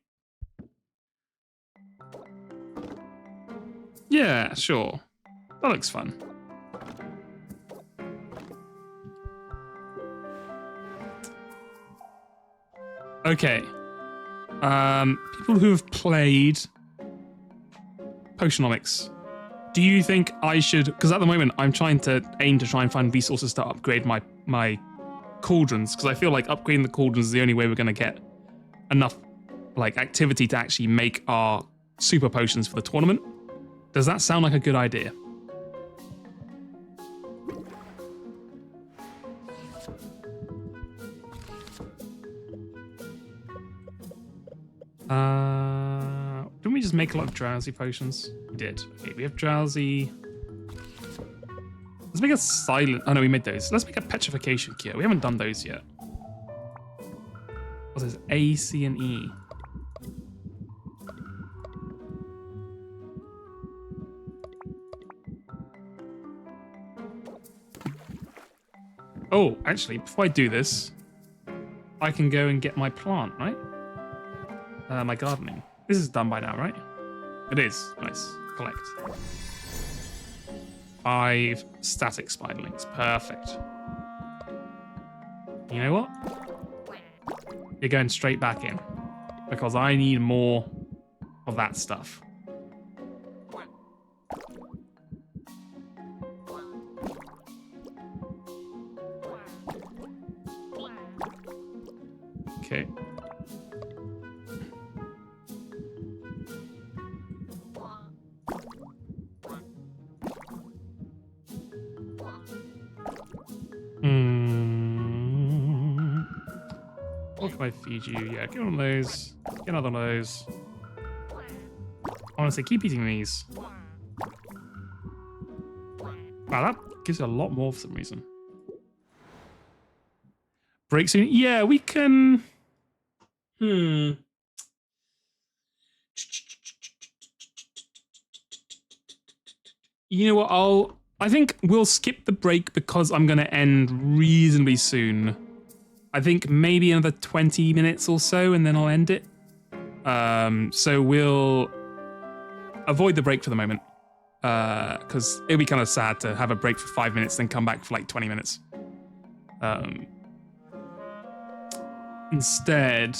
Yeah, sure. That looks fun. Okay. People who have played Potionomics, do you think I should, because at the moment I'm trying to find resources to upgrade my cauldrons, because I feel like upgrading the cauldrons is the only way we're going to get enough like activity to actually make our super potions for the tournament. Does that sound like a good idea? Didn't we just make a lot of drowsy potions? We did. Okay, we have drowsy. Let's make a silent. Oh no, we made those. Let's make a petrification cure. We haven't done those yet. What's this? A, C, and E. Oh, actually, before I do this, I can go and get my plant, right? My gardening. This is done by now, right? It is. Nice. Collect. 5 static spiderlings. Perfect. You know what? You're going straight back in. Because I need more of that stuff. Okay. What can I feed you? Yeah, get one of those. Get another one of those. Honestly, keep eating these. Wow, that gives you a lot more for some reason. Break soon? Yeah, we can... You know what, I think we'll skip the break because I'm going to end reasonably soon. I think maybe another 20 minutes or so and then I'll end it. So we'll avoid the break for the moment. Because it'd be kind of sad to have a break for 5 minutes, then come back for like 20 minutes. Instead,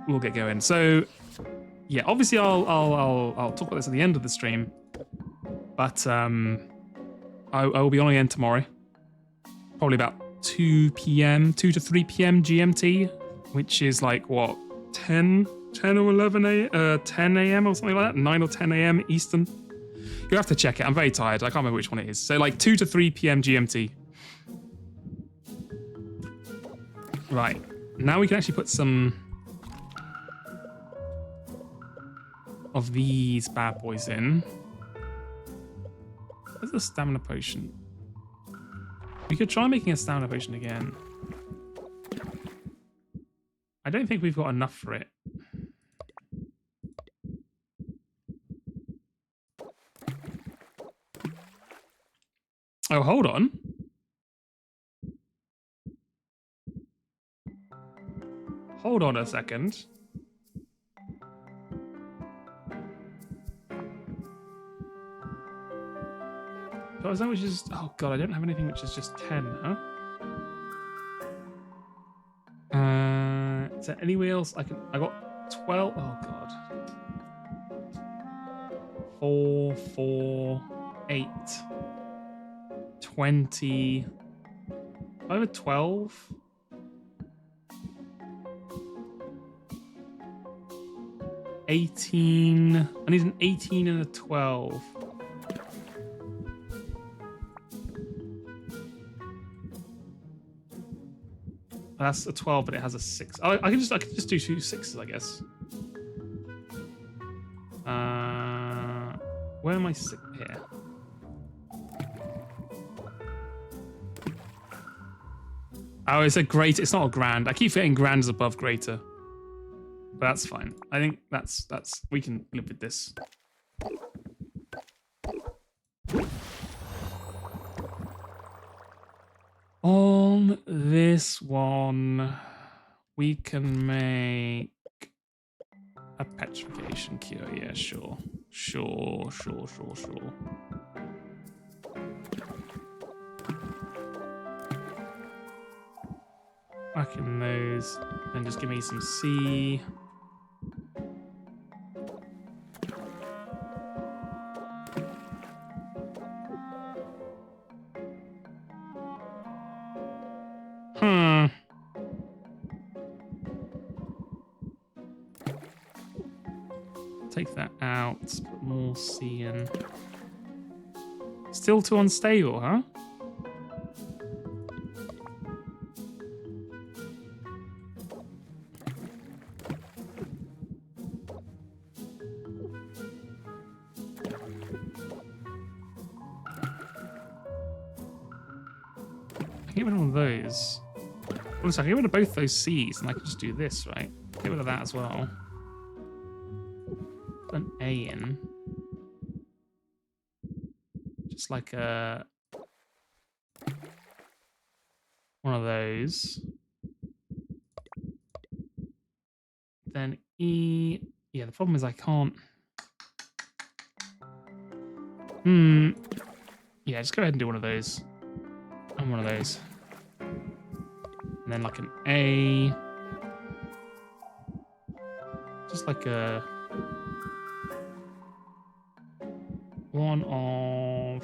we'll get going. So, yeah, obviously I'll talk about this at the end of the stream, but I will be on again tomorrow, probably about 2 p.m., 2 to 3 p.m. GMT, which is like what 10 or 11 10 a.m. or something like that, 9 or 10 a.m. Eastern. You have to check it. I'm very tired. I can't remember which one it is. So like 2 to 3 p.m. GMT. Right. Now we can actually put some of these bad boys in. Where's the stamina potion? We could try making a stamina potion again. I don't think we've got enough for it. Oh, hold on. Hold on a second. Oh, is that which is... Oh, God, I don't have anything which is just 10, huh? Is there anywhere else I can... I got 12... Oh, God. 4, 4, 8... 20... Over 12? I need an 18 and a 12. That's a 12, but it has a 6. I can just do 2 6s, I guess. Where am I sitting here? Oh, it's a greater. It's not a grand. I keep getting grand as above greater. But that's fine. I think that's we can live with this. On this one, we can make a petrification cure. Yeah, sure. Sure. Back in those, and just give me some C. Take that out, put more C in. Still too unstable, huh? I get rid of one of those. Well, so I can get rid of both those C's and I can just do this, right? Get rid of that as well. Put an A in. Just like a... one of those. Then E... Yeah, the problem is I can't... Yeah, just go ahead and do one of those. And one of those. And then like an A. Just like a... one of...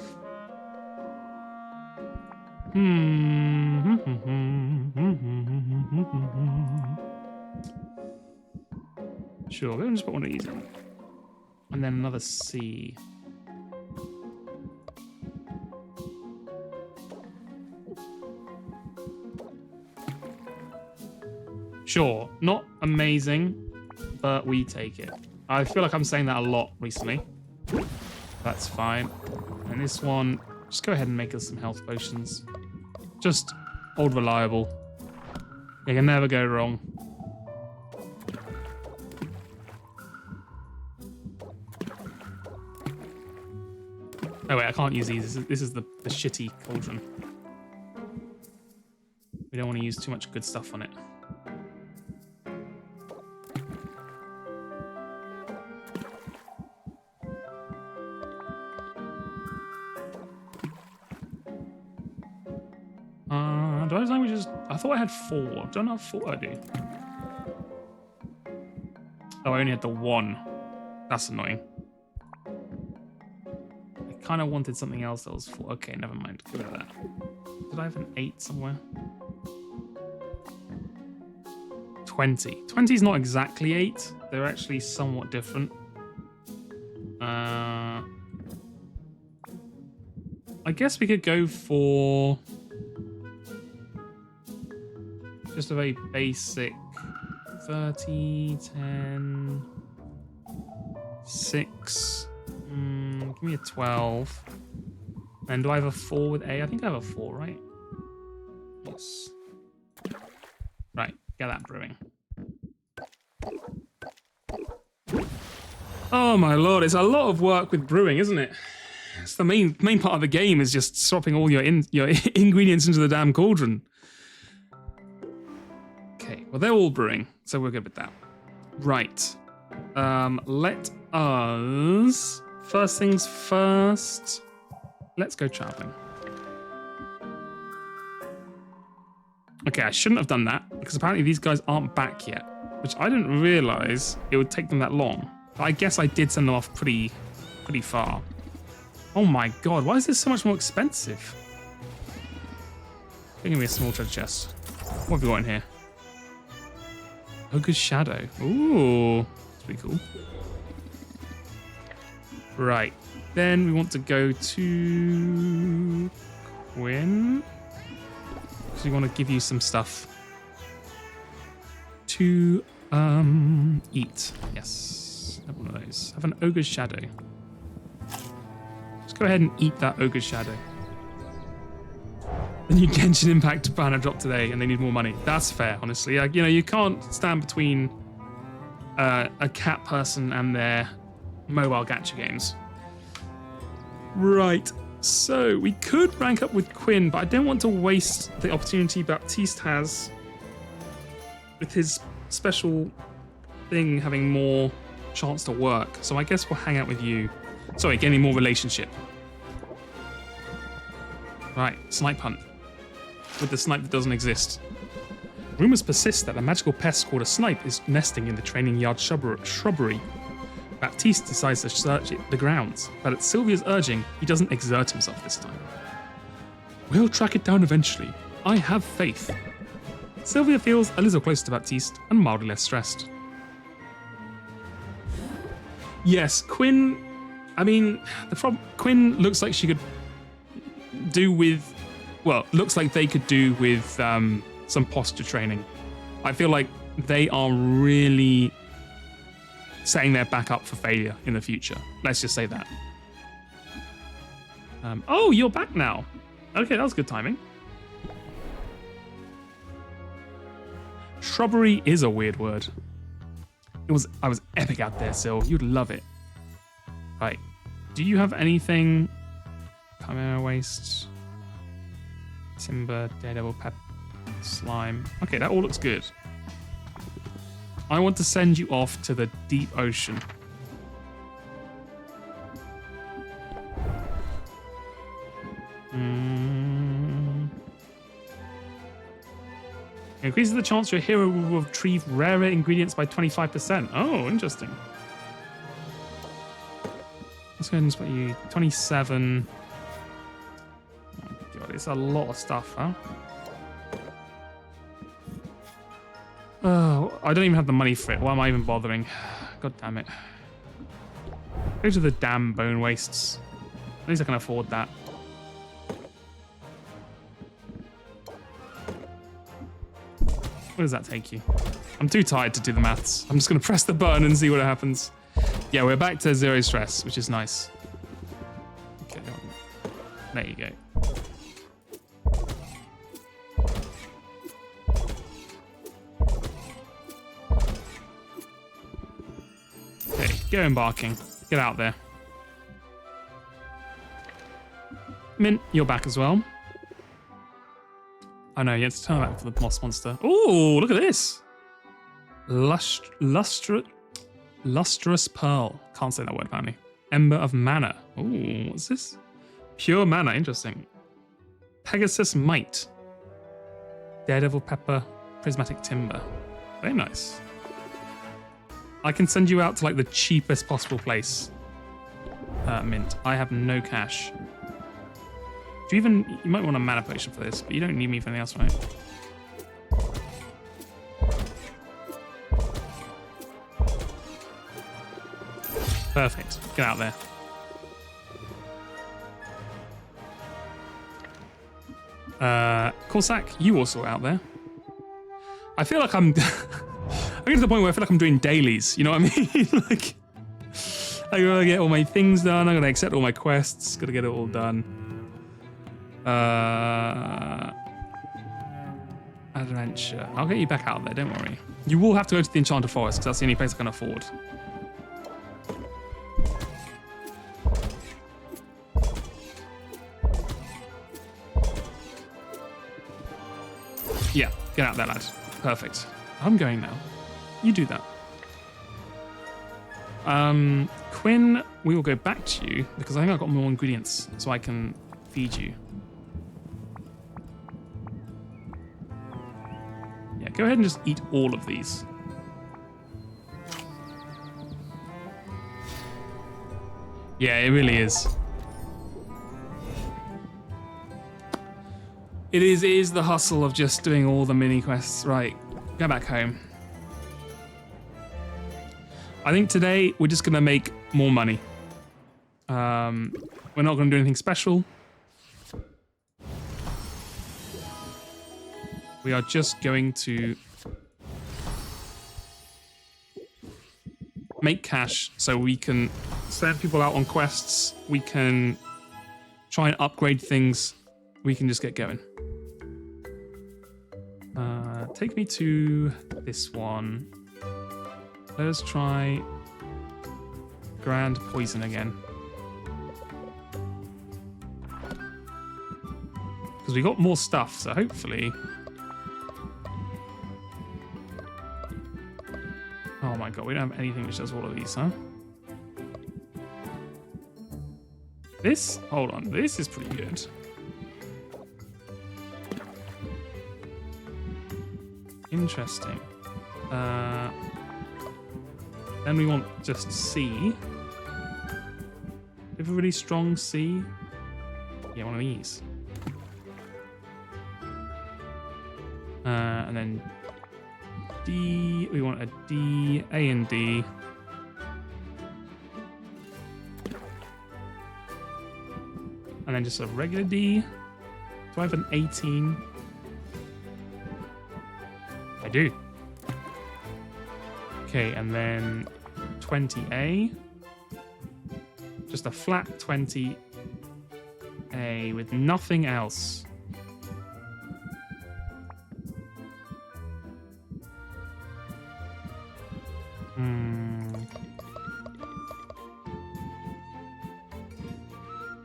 Sure, we're gonna just put one of these in. And then another C. Sure, not amazing, but we take it. I feel like I'm saying that a lot recently. That's fine. And this one, just go ahead and make us some health potions. Just old reliable. You can never go wrong. Oh wait, I can't use these. This is the shitty cauldron. We don't want to use too much good stuff on it. Do I have languages? I thought I had 4. Don't I have 4? I do. Oh, I only had the 1. That's annoying. I kind of wanted something else that was 4. Okay, never mind. Get rid of that. Did I have an 8 somewhere? 20. 20 is not exactly 8. They're actually somewhat different. I guess we could go for just a very basic 30, 10, 6. Give me a 12. And do I have a 4 with A? I think I have a 4, right? Yes. Right, get that brewing. Oh my lord, it's a lot of work with brewing, isn't it? It's the main part of the game is just swapping all your ingredients into the damn cauldron. Okay, well they're all brewing, so we're good with that. Right. Let us... First things first, let's go traveling. Okay, I shouldn't have done that, because apparently these guys aren't back yet, which I didn't realize it would take them that long. But I guess I did send them off pretty far. Oh my god, why is this so much more expensive? Give me a small treasure chest. What have we got in here? Ogre's Shadow. Ooh, that's pretty cool. Right, then we want to go to Quinn. So we want to give you some stuff to eat. Yes, have one of those. Have an Ogre's Shadow. Just go ahead and eat that Ogre's Shadow. The new Genshin Impact banner dropped today and they need more money. That's fair, honestly. You know, you can't stand between a cat person and their mobile gacha games. Right, so we could rank up with Quinn, but I don't want to waste the opportunity Baptiste has with his special thing having more chance to work. So I guess we'll hang out with you. Sorry, getting more relationship. Right, snipe hunt. With the snipe that doesn't exist. Rumors persist that a magical pest called a snipe is nesting in the training yard shrubbery. Baptiste decides to search the grounds, but at Sylvia's urging, he doesn't exert himself this time. We'll track it down eventually. I have faith. Sylvia feels a little closer to Baptiste and mildly less stressed. Yes, Quinn... I mean, Quinn looks like she could do with... Well, looks like they could do with some posture training. I feel like they are really setting their back up for failure in the future. Let's just say that. Oh, you're back now. Okay, that was good timing. Shrubbery is a weird word. I was epic out there, Syl. You'd love it. Right. Do you have anything? Chimera waste. Timber, daredevil, pep, slime. Okay, that all looks good. I want to send you off to the deep ocean. Increases the chance your hero will retrieve rarer ingredients by 25%. Oh, interesting. Let's go ahead and split you 27. Oh god, it's a lot of stuff, huh? Oh, I don't even have the money for it. Why am I even bothering? God damn it. Go to the damn bone wastes. At least I can afford that. What does that take you? I'm too tired to do the maths. I'm just going to press the button and see what happens. Yeah, we're back to 0 stress, which is nice. Okay, there you go. Okay, go embarking. Get out there. Mint, you're back as well. Oh no, you have to turn back for the moss monster. Oh, look at this. Lustrous pearl. Can't say that word apparently. Ember of mana. Oh, what's this? Pure mana. Interesting. Pegasus Might. Daredevil Pepper. Prismatic Timber. Very nice. I can send you out to like the cheapest possible place. Mint. I have no cash. Do you even... You might want a mana potion for this, but you don't need me for anything else, right? Perfect. Get out there. Corsac, you also out there. I feel like I'm... I get to the point where I feel like I'm doing dailies, you know what I mean? Like, I gotta get all my things done, I gotta accept all my quests, gotta get it all done. Adventure. I'll get you back out there, don't worry. You will have to go to the Enchanted Forest, because that's the only place I can afford. Yeah, get out there, lad. Perfect. I'm going now. You do that. Quinn, we will go back to you because I think I've got more ingredients so I can feed you. Yeah, go ahead and just eat all of these. Yeah, it really is. It is the hustle of just doing all the mini quests. Right, go back home. I think today we're just gonna make more money. We're not gonna do anything special. We are just going to make cash so we can send people out on quests. We can try and upgrade things. We can just get going. Take me to this one. Let's try Grand Poison again. Because we got more stuff, so hopefully... Oh my god, we don't have anything which does all of these, huh? This? Hold on, this is pretty good. Interesting. Then we want just C. Do you have a really strong C? Yeah, one of these. And then D. We want a D, A and D. And then just a regular D. Do I have an 18? I do. Okay, and then 20A. Just a flat 20A with nothing else.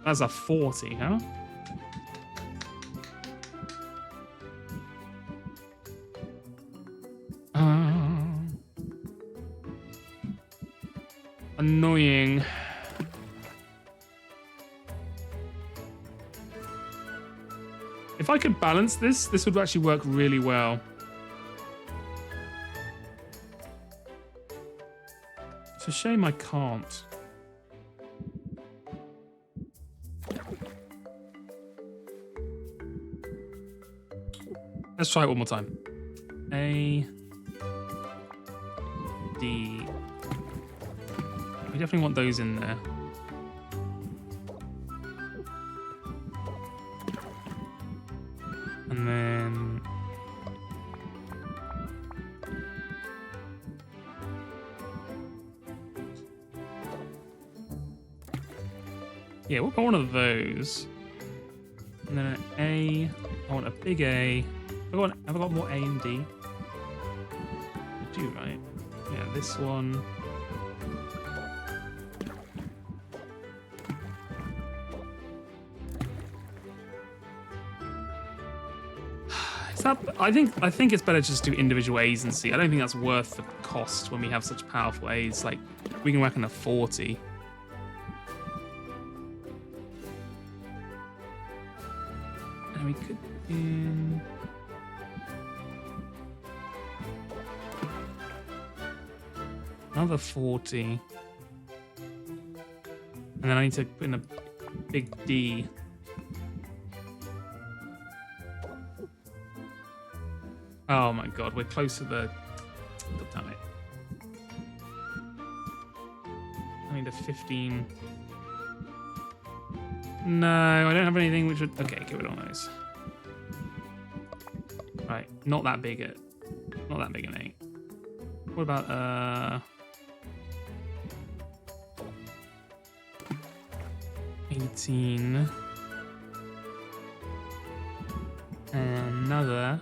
That's a 40, huh? Annoying. If I could balance this, this would actually work really well. It's a shame I can't. Let's try it one more time. A, D. We definitely want those in there. And then... Yeah, we'll put one of those. And then an A. I want a big A. Have I got more A and D? I do, right? Yeah, this one. I think it's better to just do individual A's and C. I don't think that's worth the cost when we have such powerful A's. Like, we can work on a 40. And we could put in... another 40. And then I need to put in a big D. Oh my god, we're close to the... Damn it. I need a 15. No, I don't have anything which would... Okay, get rid of all those. Right, not that big an 8. What about 18. Another.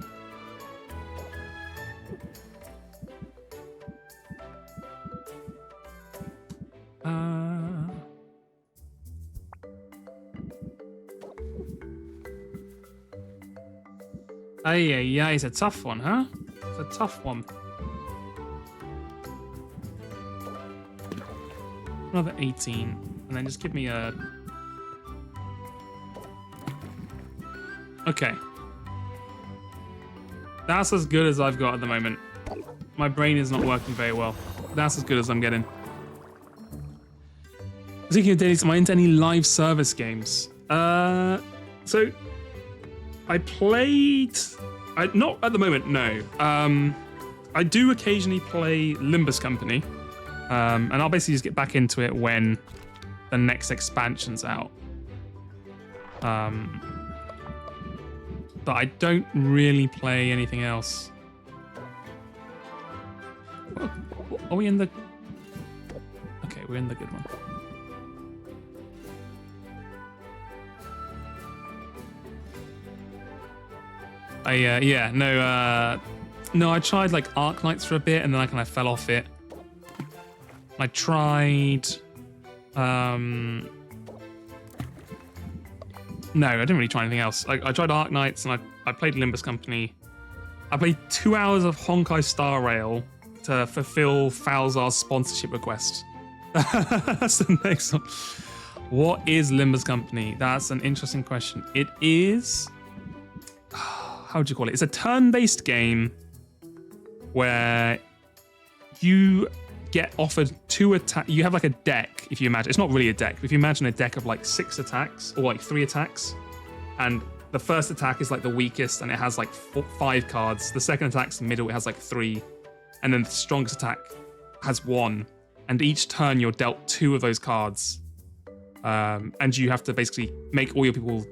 Yeah, it's a tough one, huh? It's a tough one. Another 18, and then just give me a... Okay. That's as good as I've got at the moment. My brain is not working very well. That's as good as I'm getting. Speaking of dailies, am I into any live service games? So I played... not at the moment, no. I do occasionally play Limbus Company. And I'll basically just get back into it when the next expansion's out. But I don't really play anything else. Oh, are we in the... Okay, we're in the good one. No, I tried like Arc Knights for a bit and then I kind of fell off it. I tried, no, I didn't really try anything else. I tried Arc Knights and I played Limbus Company. I played 2 hours of Honkai Star Rail to fulfill Falzar's sponsorship request. That's the next one. What is Limbus Company? That's an interesting question. It is... How would you call it? It's a turn-based game where you get offered 2 attacks. You have like a deck, if you imagine. It's not really a deck, but if you imagine a deck of like 6 attacks or like 3 attacks, and the first attack is like the weakest and it has like 5 cards. The second attack's in the middle, it has like 3. And then the strongest attack has 1. And each turn you're dealt 2 of those cards. And you have to basically make all your people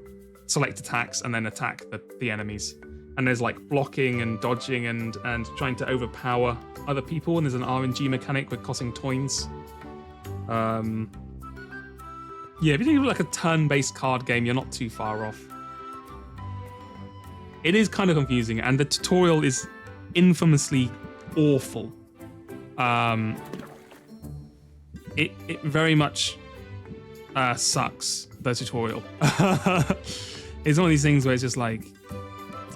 select attacks and then attack the enemies. And there's like blocking and dodging and trying to overpower other people. And there's an RNG mechanic with costing coins. Yeah, if you think of like a turn-based card game, you're not too far off. It is kind of confusing, and the tutorial is infamously awful. It very much sucks, the tutorial. It's one of these things where it's just like,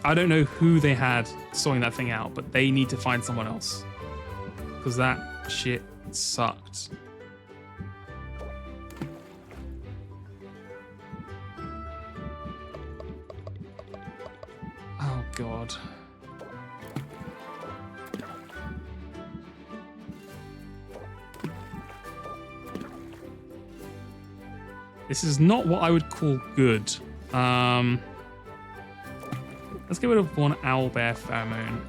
I don't know who they had sorting that thing out, but they need to find someone else. Because that shit sucked. Oh, God. This is not what I would call good. Let's get rid of one owlbear pheromone.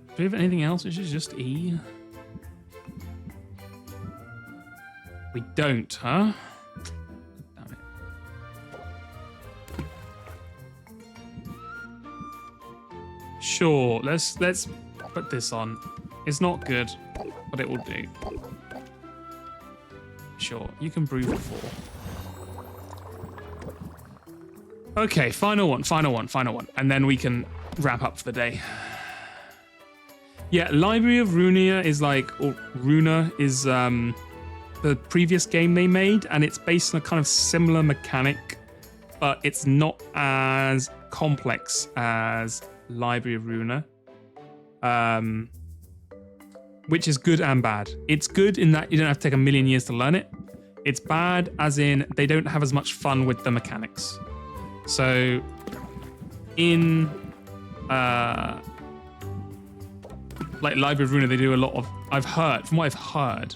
Do we have anything else which is just E? We don't, huh? Damn it. Sure, let's put this on. It's not good, but it will do. Sure, you can brew for 4. Okay, final one. And then we can wrap up for the day. Yeah, Library of Runia is or Runa is the previous game they made, and it's based on a kind of similar mechanic, but it's not as complex as Library of Runa. Which is good and bad. It's good in that you don't have to take a million years to learn it. It's bad as in they don't have as much fun with the mechanics. So in Library of Runa, they do a lot of, from what I've heard,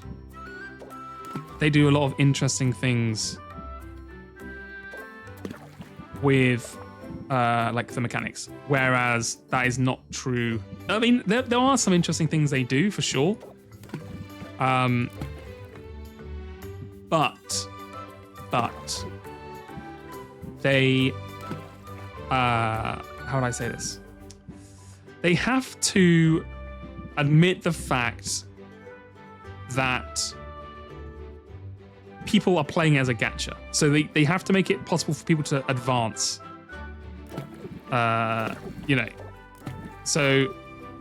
they do a lot of interesting things with the mechanics, whereas that is not true. I mean, there are some interesting things they do for sure, but they how would I say this? They have to admit the fact that people are playing as a gacha, so they have to make it possible for people to advance. So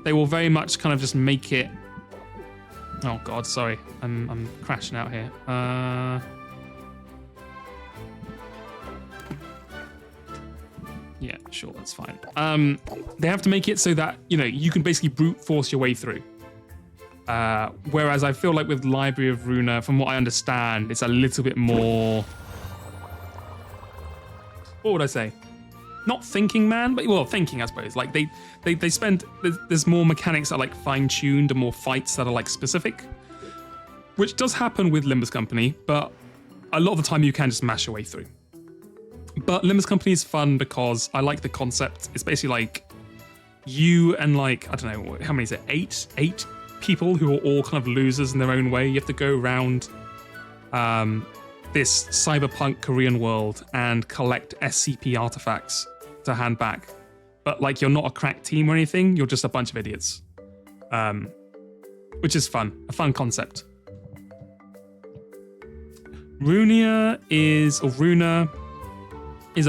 they will very much kind of just make it. Oh God, sorry, I'm crashing out here. Yeah, sure, that's fine. They have to make it so that you can basically brute force your way through. Whereas I feel like with Library of Runa, from what I understand, it's a little bit more. What would I say? Not thinking, man, but thinking, I suppose. Like they spend. There's more mechanics that are fine tuned and more fights that are specific, which does happen with Limbus Company, but a lot of the time you can just mash your way through. But Limbus Company is fun because I like the concept. It's basically you and I don't know how many is it? 8 people who are all kind of losers in their own way. You have to go around this cyberpunk Korean world and collect SCP artifacts to hand back. But you're not a crack team or anything, you're just a bunch of idiots. Which is fun, a fun concept. Runa is a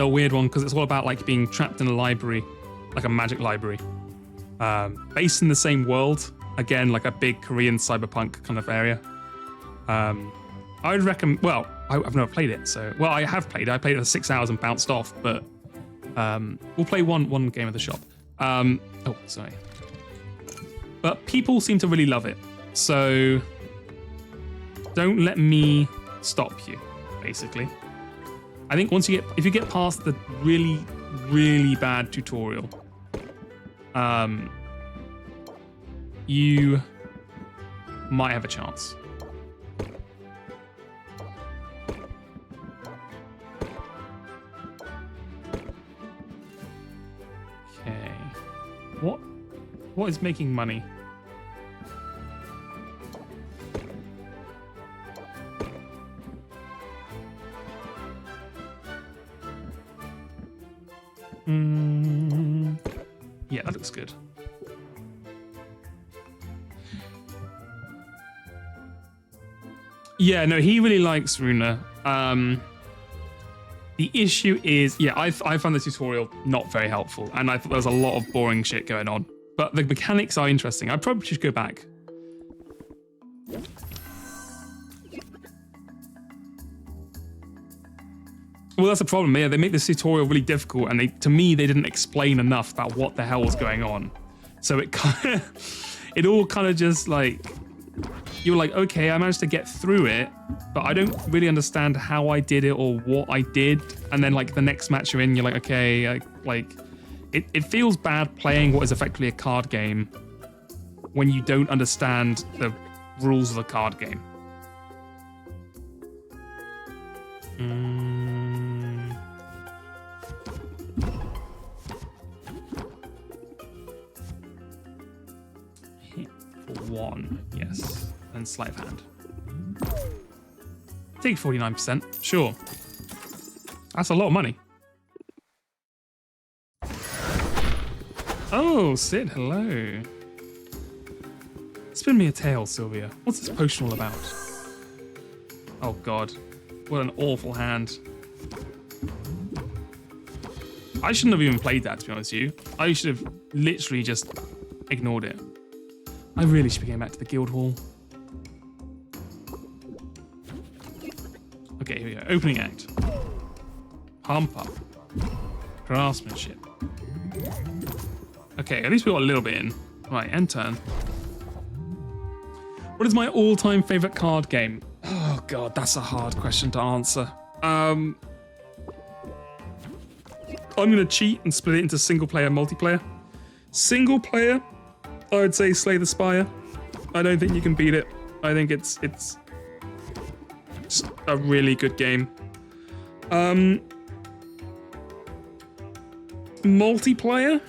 weird one because it's all about being trapped in a library, like a magic library. Based in the same world, again, a big Korean cyberpunk kind of area. I would recommend, I've never played it, so, I have played it. I played it for 6 hours and bounced off, but we'll play one game at the shop. Sorry. But people seem to really love it, so don't let me stop you, basically. I think if you get past the really, really bad tutorial, you might have a chance. Okay. What is making money? Yeah, that looks good. Yeah, no, he really likes Runa. The issue is, I found the tutorial not very helpful, and I thought there was a lot of boring shit going on. But the mechanics are interesting. I probably should go back. Well, that's the problem. Yeah, they make this tutorial really difficult, and to me, they didn't explain enough about what the hell was going on. So it all kind of just you're okay, I managed to get through it, but I don't really understand how I did it or what I did. And then the next match you're in, you're okay, it feels bad playing what is effectively a card game when you don't understand the rules of the card game. Hit for 1, yes. And sleight of hand. Take 49%, sure. That's a lot of money. Oh, Sid, hello. Spin me a tale, Sylvia. What's this potion all about? Oh god. What an awful hand. I shouldn't have even played that, to be honest with you. I should have literally just ignored it. I really should be getting back to the guild hall. Okay, here we go. Opening act. Pump up. Craftsmanship. Okay, at least we got a little bit in. Right, end turn. What is my all-time favorite card game? Oh god, that's a hard question to answer. I'm gonna cheat and split it into single player and multiplayer. Single player, I would say Slay the Spire. I don't think you can beat it. I think it's just a really good game. Multiplayer,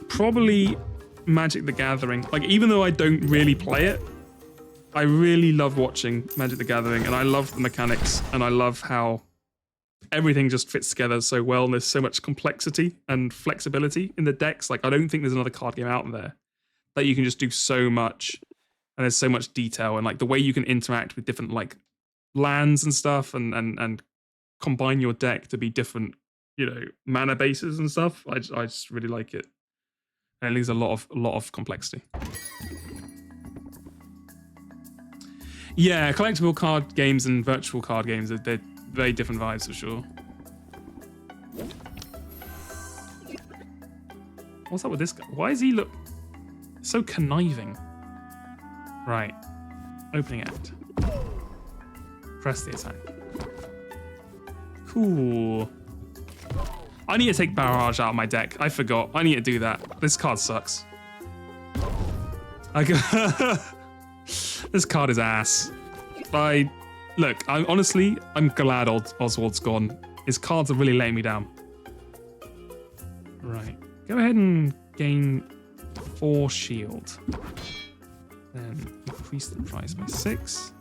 probably Magic the Gathering. Like, even though I don't really play it, I really love watching Magic the Gathering, and I love the mechanics, and I love how everything just fits together so well, and there's so much complexity and flexibility in the decks. Like, I don't think there's another card game out there that you can just do so much, and there's so much detail, and like the way you can interact with different like lands and stuff, and combine your deck to be different, you know, mana bases and stuff. I just really like it. And it leaves a lot of complexity. Yeah, collectible card games and virtual card games, they're very different vibes for sure. What's up with this guy? Why does he look so conniving? Right. Opening act. Press the attack. Cool. I need to take Barrage out of my deck. I forgot. I need to do that. This card sucks. This card is ass. Look, I'm glad Oswald's gone. His cards are really letting me down. Right. Go ahead and gain 4 shield. Then increase the price by 6.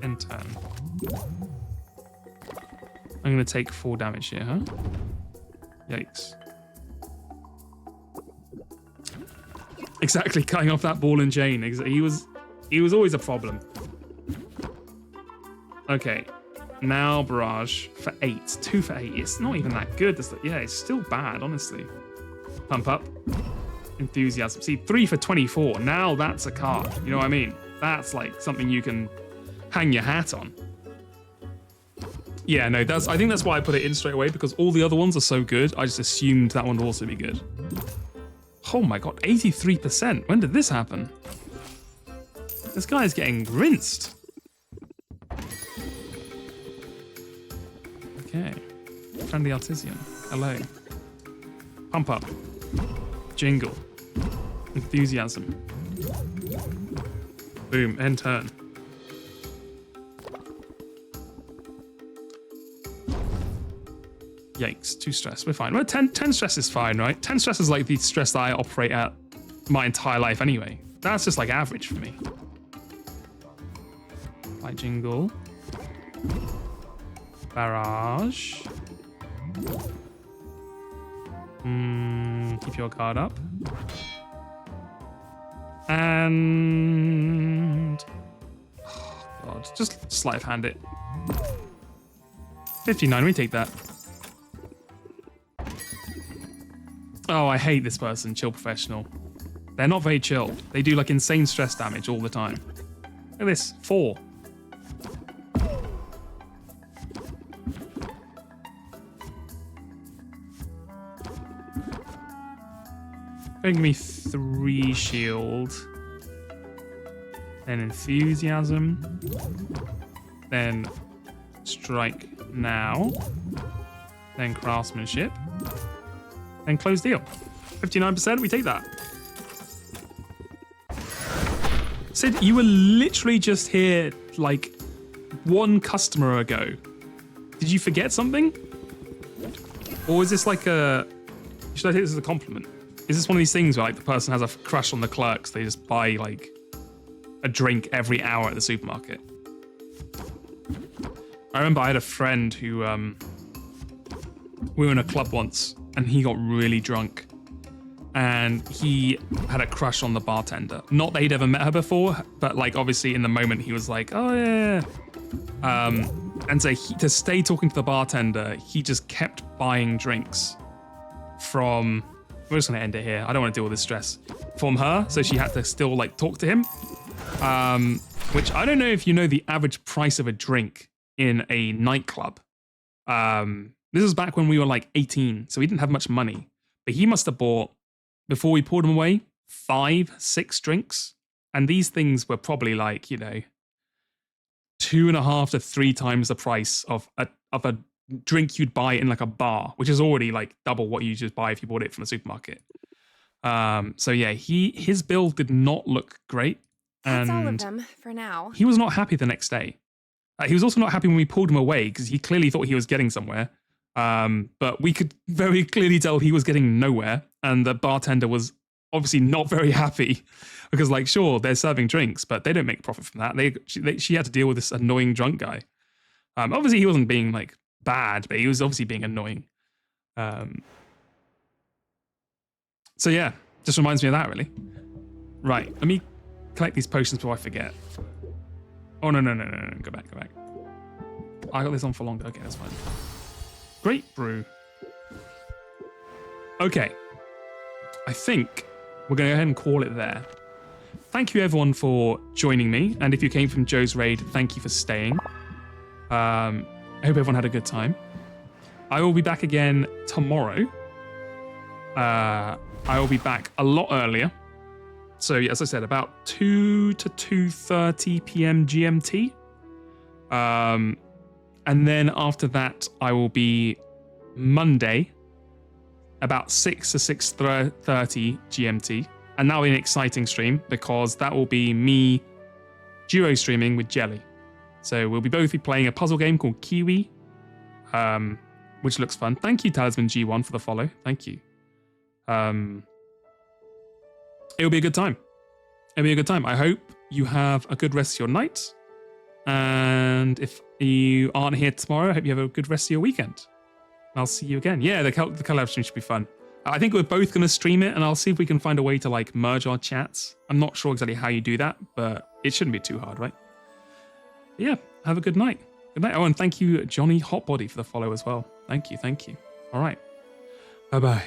End turn. I'm going to take 4 damage here, huh? Yikes. Exactly, cutting off that ball and chain. He was always a problem. Okay, now Barrage for 8. 2 for 8. It's not even that good. Yeah, it's still bad, honestly. Pump up. Enthusiasm. See, 3 for 24. Now that's a card. You know what I mean? That's like something you can hang your hat on. Yeah, no, I think that's why I put it in straight away, because all the other ones are so good. I just assumed that one would also be good. Oh my god, 83%. When did this happen? This guy is getting rinsed. Okay. Friendly Artisan. Hello. Pump up. Jingle. Enthusiasm. Boom. End turn. Yikes. 2 stress. We're fine. Well, 10 stress is fine, right? 10 stress is like the stress that I operate at my entire life anyway. That's just like average for me. By Jingle. Barrage. Keep your card up. And... oh god. Just sleight of hand it. 59. We take that. Oh, I hate this person, Chill Professional. They're not very chill. They do like insane stress damage all the time. Look at this, 4. Give me 3 shield. Then Enthusiasm. Then Strike now. Then Craftsmanship. Then close deal. 59%, we take that. Sid, you were literally just here like 1 customer ago. Did you forget something? Or is this like a... should I take this as a compliment? Is this one of these things where like the person has a crush on the clerks, they just buy like a drink every hour at the supermarket? I remember I had a friend who we were in a club once and he got really drunk and he had a crush on the bartender. Not that he'd ever met her before, but like obviously in the moment he was like, oh yeah. And so to stay talking to the bartender, he just kept buying drinks from, we're just gonna end it here. I don't want to deal with this stress. From her, so she had to still like talk to him. Which I don't know if you know the average price of a drink in a nightclub. This was back when we were like 18, so we didn't have much money. But he must have bought, before we poured them away, 5-6 drinks. And these things were probably like, you know, 2.5 to 3 times the price of a drink you'd buy in like a bar, which is already like double what you just buy if you bought it from a supermarket. So yeah, his bill did not look great. That's all of And them for now. he was not happy the next day. He was also not happy when we pulled him away because he clearly thought he was getting somewhere. But we could very clearly tell he was getting nowhere. And the bartender was obviously not very happy because, like, sure, they're serving drinks, but they don't make profit from that. She had to deal with this annoying drunk guy. Obviously, he wasn't being like bad, but he was obviously being annoying. So yeah, just reminds me of that really. Right, let me collect these potions before I forget. Oh, no. Go back. I got this on for longer. Okay, that's fine. Great brew. Okay. I think we're going to go ahead and call it there. Thank you, everyone, for joining me. And if you came from Joe's Raid, thank you for staying. I hope everyone had a good time. I will be back again tomorrow. I will be back a lot earlier. So, as I said, about 2 to 2:30 p.m. GMT. And then after that, I will be Monday, about 6 to 6:30 GMT. And that will be an exciting stream because that will be me duo streaming with Jelly. So we'll both be playing a puzzle game called Kiwi, which looks fun. Thank you, Talisman G1, for the follow. Thank you. It'll be a good time. I hope you have a good rest of your night. And if you aren't here tomorrow, I hope you have a good rest of your weekend. I'll see you again. Yeah, the collab stream should be fun. I think we're both going to stream it, and I'll see if we can find a way to like merge our chats. I'm not sure exactly how you do that, but it shouldn't be too hard, right? But yeah, have a good night. Good night. Oh, and thank you, Johnny Hotbody, for the follow as well. Thank you. All right. Bye-bye.